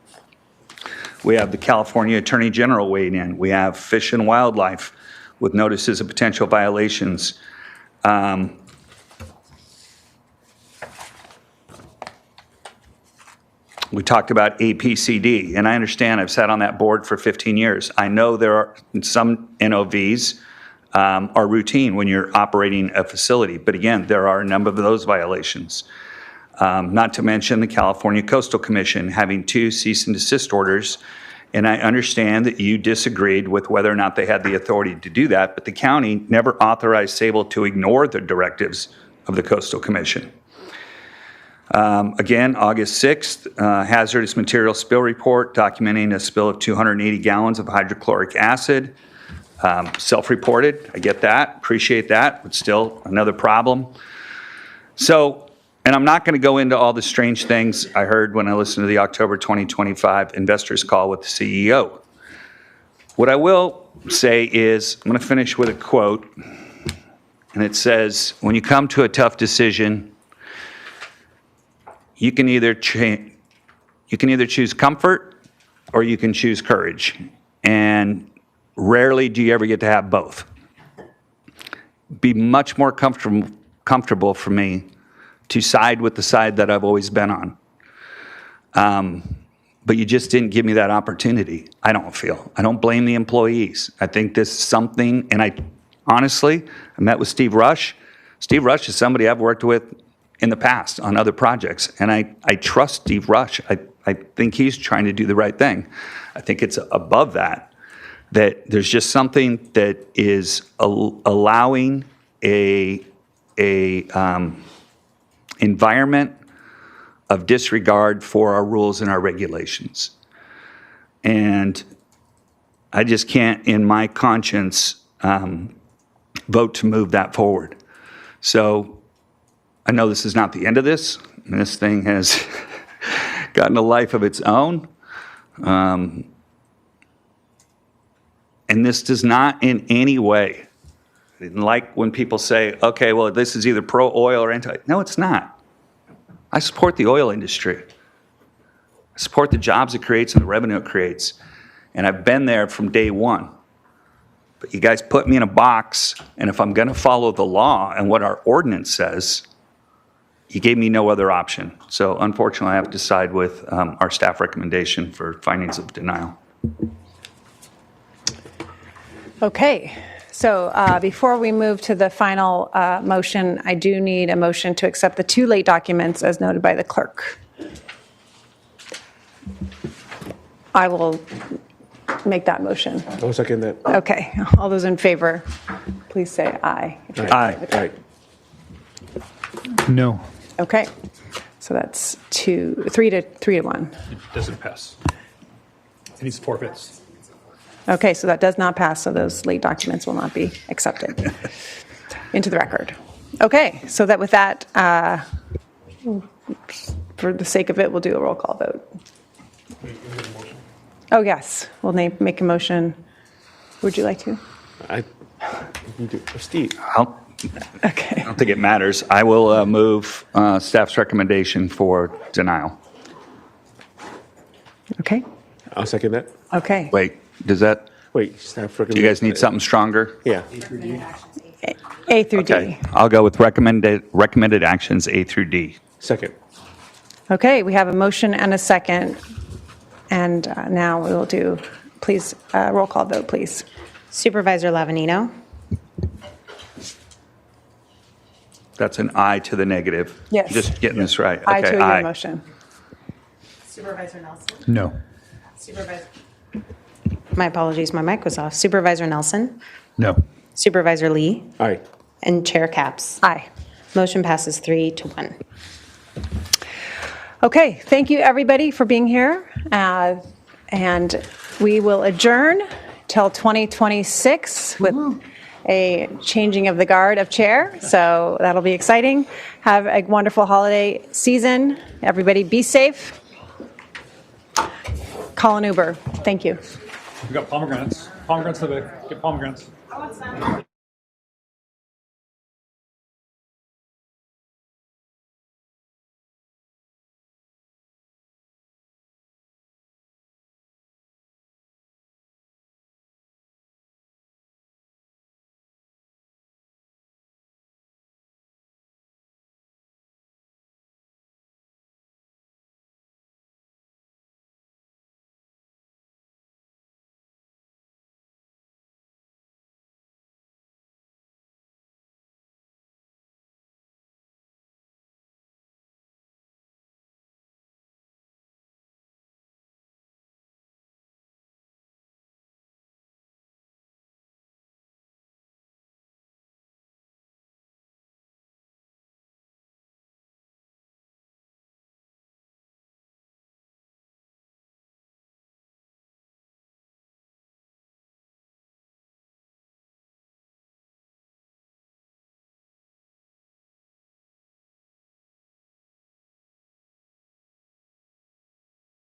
We have the California Attorney General weighing in. We have Fish and Wildlife with notices of potential violations. We talked about APCD, and I understand I've sat on that board for 15 years. I know there are some NOVs are routine when you're operating a facility, but again, there are a number of those violations. Not to mention the California Coastal Commission having 2 cease and desist orders, and I understand that you disagreed with whether or not they had the authority to do that, but the county never authorized Sable to ignore the directives of the Coastal Commission. Again, August 6th, hazardous material spill report documenting a spill of 280 gallons of hydrochloric acid. Self-reported, I get that, appreciate that, but still another problem. So, and I'm not going to go into all the strange things I heard when I listened to the October 2025 investors call with the CEO. What I will say is, I'm going to finish with a quote, and it says, when you come to a tough decision, you can either choose comfort or you can choose courage. And rarely do you ever get to have both. Be much more comfortable for me to side with the side that I've always been on. But you just didn't give me that opportunity, I don't feel. I don't blame the employees. I think this is something, and I honestly met with Steve Rush. Steve Rush is somebody I've worked with in the past on other projects, and I trust Steve Rush. I think he's trying to do the right thing. I think it's above that there's just something that is allowing a environment of disregard for our rules and our regulations. And I just can't, in my conscience, vote to move that forward. So I know this is not the end of this. And this thing has gotten a life of its own. And this does not in any way, like when people say, okay, well, this is either pro-oil or anti. No, it's not. I support the oil industry. I support the jobs it creates and the revenue it creates. And I've been there from day one. But you guys put me in a box, and if I'm going to follow the law and what our ordinance says, you gave me no other option. So unfortunately, I have to side with our staff recommendation for findings of denial. Okay, so before we move to the final motion, I do need a motion to accept the 2 late documents as noted by the clerk. I will make that motion. I'll second that. Okay, all those in favor, please say aye. Aye. No. Okay, so that's 3 to 1. It doesn't pass. It needs forfeits. Okay, so that does not pass, so those late documents will not be accepted into the record. Okay, so that with that, for the sake of it, we'll do a roll call vote. Oh, yes, we'll make a motion. Would you like to? Steve. Okay. I don't think it matters. I will move staff's recommendation for denial. Okay. I'll second that. Okay. Wait, does that? Wait, staff Do you guys need something stronger? Yeah. A through D. Okay, I'll go with recommended actions A through D. Second. Okay, we have a motion and a second. And now we will do, please, roll call vote, please. Supervisor Lavanino, That's an aye to the negative. Yes. Just getting this right. Aye to Okay, your aye. motion. Supervisor Nelson? No. Supervisor. My apologies, my mic was off. Supervisor Nelson? No. Supervisor Lee? Aye. And Chair Capps? Aye. Motion passes 3-1. Okay, thank you, everybody, for being here. And we will adjourn till 2026 with a changing of the guard of chair. So that'll be exciting. Have a wonderful holiday season. Everybody be safe. Call an Uber. Thank you. We got pomegranates. Pomegranates, get pomegranates.